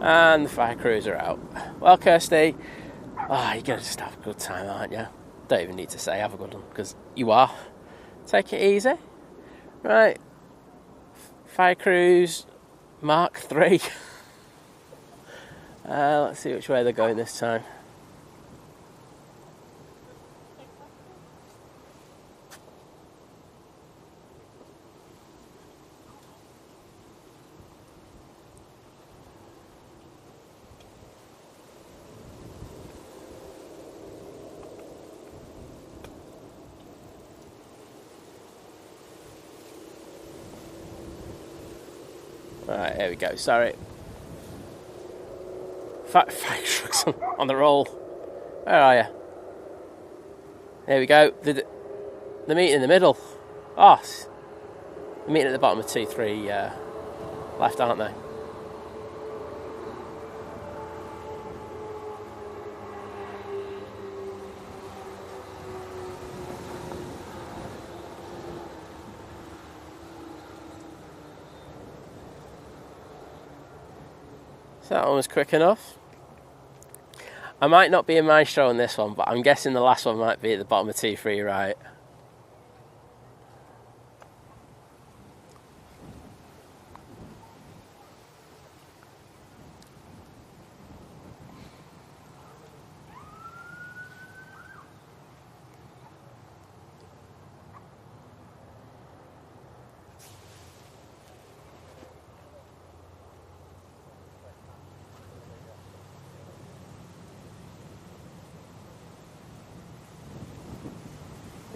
And the fire crews are out. Well, Kirsty, you're going to just have a good time, aren't you? Don't even need to say have a good one, because you are. Take it easy. Right. Fire crews Mark 3. Let's see which way they're going this time. Right, here we go, sorry. Fire trucks on the roll. Where are you? There we go. The meeting in the middle. Oh, the meeting at the bottom of 2-3 left, aren't they? So that one was quick enough. I might not be a maestro on this one, but I'm guessing the last one might be at the bottom of T3, right?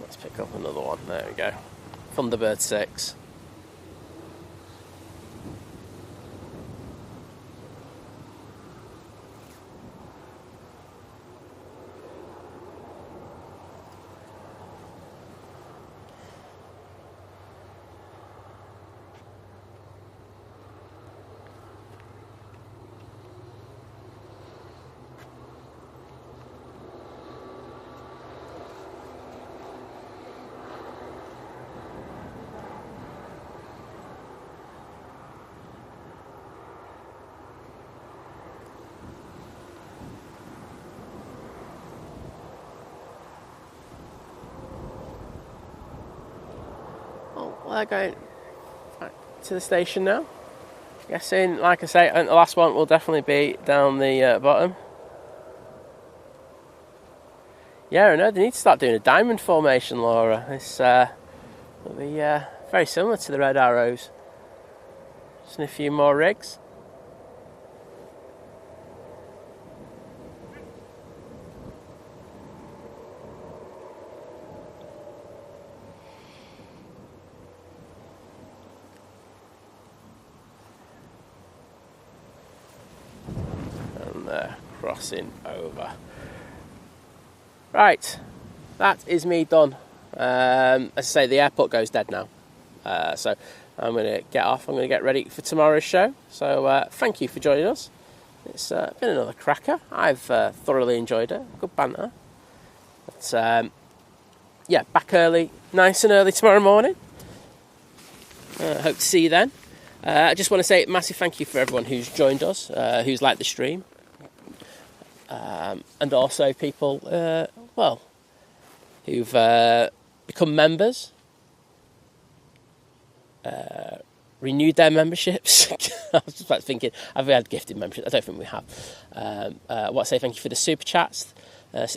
Let's pick up another one. There we go. Thunderbird 6. They're going back to the station now. Guessing, like I say, I think the last one will definitely be down the bottom. Yeah, I know, they need to start doing a diamond formation, Laura. It's it'll be very similar to the Red Arrows. Just in a few more rigs. Crossing over. Right, that is me done. As I say, the airport goes dead now, so I'm going to get off. I'm going to get ready for tomorrow's show. So thank you for joining us. It's been another cracker. I've thoroughly enjoyed it. Good banter. But yeah, back early, nice and early tomorrow morning. Hope to see you then. I just want to say a massive thank you for everyone who's joined us, who's liked the stream. And also people, who've become members, renewed their memberships. I was just thinking, have we had gifted memberships? I don't think we have. I want to say thank you for the super chats,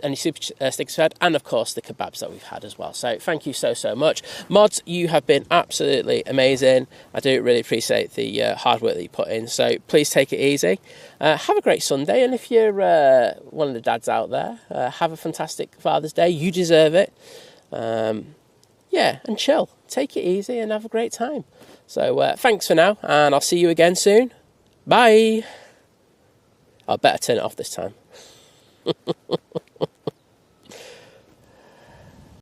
any super stickers we've had, and of course the kebabs that we've had as well. So thank you so much. Mods, you have been absolutely amazing. I do really appreciate the hard work that you put in. So please take it easy. Have a great Sunday, and if you're one of the dads out there, have a fantastic Father's Day. You deserve it. Yeah, and chill. Take it easy and have a great time. So thanks for now, and I'll see you again soon. Bye. I better turn it off this time.